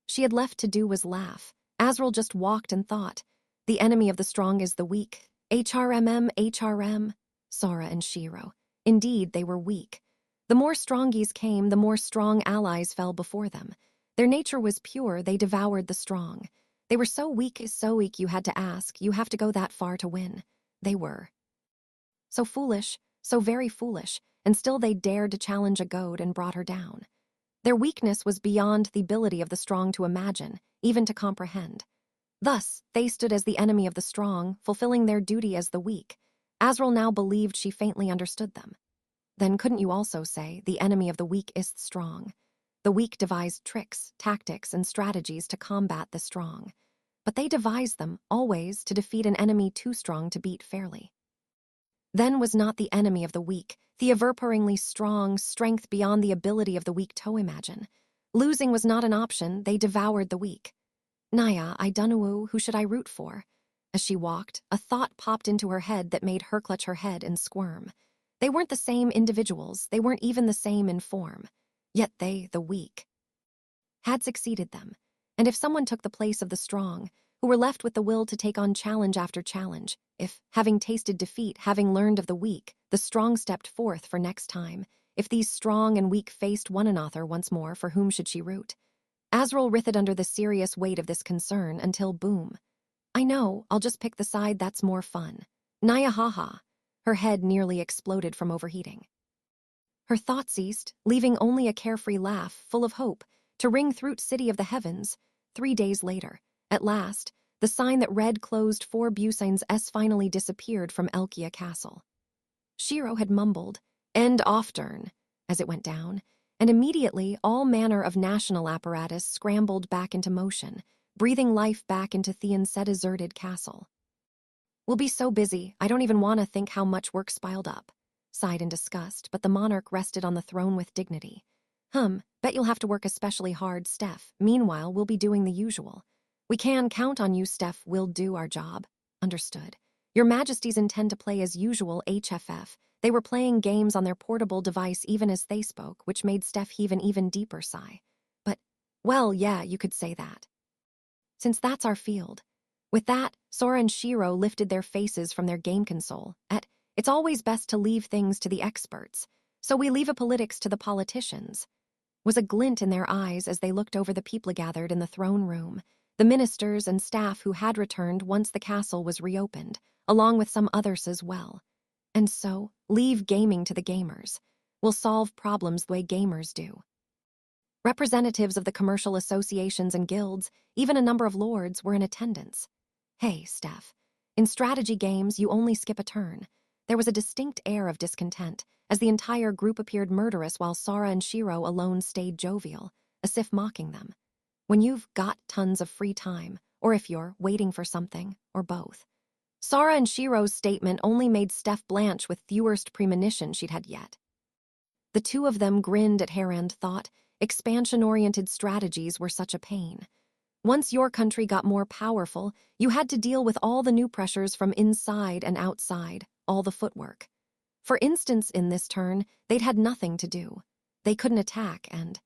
She had left to do was laugh. Azrael just walked and thought. The enemy of the strong is the weak. HRM. Sora and Shiro. Indeed, they were weak. The more strongies came, the more strong allies fell before them. Their nature was pure, they devoured the strong. They were so weak you had to ask, you have to go that far to win. They were. So foolish, so very foolish, and still they dared to challenge a goad and brought her down. Their weakness was beyond the ability of the strong to imagine, even to comprehend. Thus, they stood as the enemy of the strong, fulfilling their duty as the weak. Azrael now believed she faintly understood them. Then couldn't you also say the enemy of the weak is strong? The weak devised tricks, tactics, and strategies to combat the strong. But they devised them, always, to defeat an enemy too strong to beat fairly. Then was not the enemy of the weak, the overpoweringly strong strength beyond the ability of the weak to imagine. Losing was not an option, they devoured the weak. Naya, I dunno who should I root for? As she walked, a thought popped into her head that made her clutch her head and squirm. They weren't the same individuals, they weren't even the same in form. Yet they, the weak, had succeeded them. And if someone took the place of the strong, who were left with the will to take on challenge after challenge, if, having tasted defeat, having learned of the weak, the strong stepped forth for next time, if these strong and weak faced one another once more, for whom should she root? Azrael writhed under the serious weight of this concern until boom. I know, I'll just pick the side that's more fun. Naya haha. Her head nearly exploded from overheating. Her thought ceased, leaving only a carefree laugh, full of hope, to ring through city of the heavens. 3 days later, at last, the sign that read closed 4 Busigns S finally disappeared from Elkia Castle. Shiro had mumbled, "End oftern," as it went down, and immediately all manner of national apparatus scrambled back into motion, breathing life back into Theon's deserted castle. "We'll be so busy, I don't even want to think how much work's piled up," sighed in disgust, but the monarch rested on the throne with dignity. Bet you'll have to work especially hard, Steph. Meanwhile, we'll be doing the usual. We can count on you, Steph. We'll do our job. Understood. Your Majesties intend to play as usual, HFF. They were playing games on their portable device even as they spoke, which made Steph heave an even deeper sigh. But, well, yeah, you could say that. Since that's our field. With that, Sora and Shiro lifted their faces from their game console. It's always best to leave things to the experts, so we leave a politics to the politicians. Was a glint in their eyes as they looked over the people gathered in the throne room, the ministers and staff who had returned once the castle was reopened, along with some others as well. And so, leave gaming to the gamers. We'll solve problems the way gamers do. Representatives of the commercial associations and guilds, even a number of lords, were in attendance. Hey, Steph, in strategy games, you only skip a turn. There was a distinct air of discontent, as the entire group appeared murderous while Sora and Shiro alone stayed jovial, as if mocking them. When you've got tons of free time, or if you're waiting for something, or both. Sora and Shiro's statement only made Steph blanch with the worst premonition she'd had yet. The two of them grinned at Harand thought expansion-oriented strategies were such a pain. Once your country got more powerful, you had to deal with all the new pressures from inside and outside, all the footwork. For instance, in this turn, they'd had nothing to do. They couldn't attack, and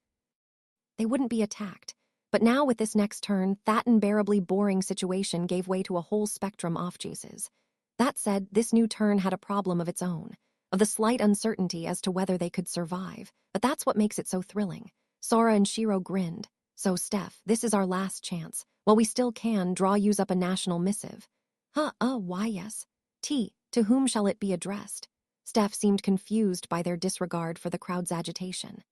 they wouldn't be attacked. But now with this next turn, that unbearably boring situation gave way to a whole spectrum of choices. That said, this new turn had a problem of its own, of the slight uncertainty as to whether they could survive, but that's what makes it so thrilling. Sora and Shiro grinned. So, Steph, this is our last chance. While we still can, draw yous up a national missive. Why yes. To whom shall it be addressed? Steph seemed confused by their disregard for the crowd's agitation.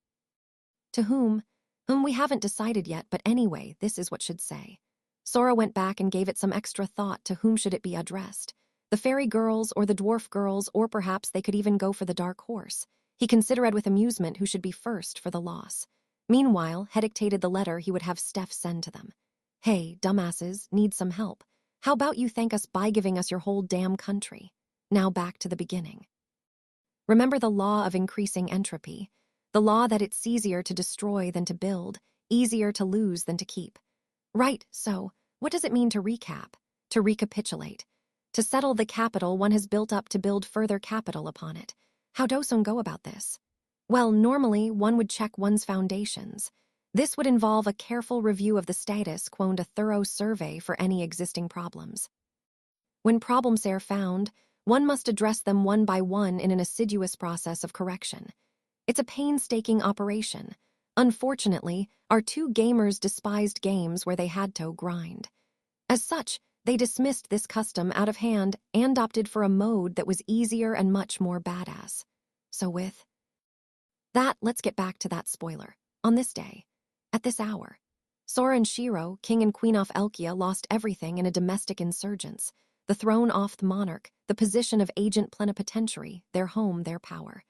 To whom we haven't decided yet, but anyway, this is what should say. Sora went back and gave it some extra thought. To whom should it be addressed? The fairy girls or the dwarf girls, or perhaps they could even go for the dark horse. He considered with amusement who should be first for the loss. Meanwhile, he dictated the letter he would have Steph send to them. Hey, dumbasses, need some help. How about you thank us by giving us your whole damn country? Now back to the beginning. Remember the law of increasing entropy. The law that it's easier to destroy than to build, easier to lose than to keep. Right, so, what does it mean to recap? To recapitulate. To settle the capital one has built up to build further capital upon it. How does one go about this? Well, normally, one would check one's foundations. This would involve a careful review of the status quo and a thorough survey for any existing problems. When problems are found, one must address them one by one in an assiduous process of correction. It's a painstaking operation. Unfortunately, our two gamers despised games where they had to grind. As such, they dismissed this custom out of hand and opted for a mode that was easier and much more badass. So with that, let's get back to that spoiler. On this day, at this hour, Sora and Shiro, king and queen of Elkia, lost everything in a domestic insurgence. The throne off the monarch, the position of agent plenipotentiary, their home, their power.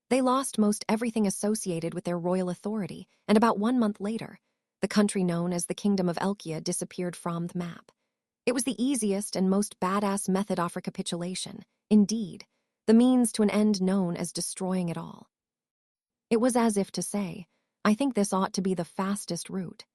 They lost most everything associated with their royal authority, and about 1 month later, the country known as the Kingdom of Elkia disappeared from the map. It was the easiest and most badass method of recapitulation, indeed, the means to an end known as destroying it all. It was as if to say, I think this ought to be the fastest route.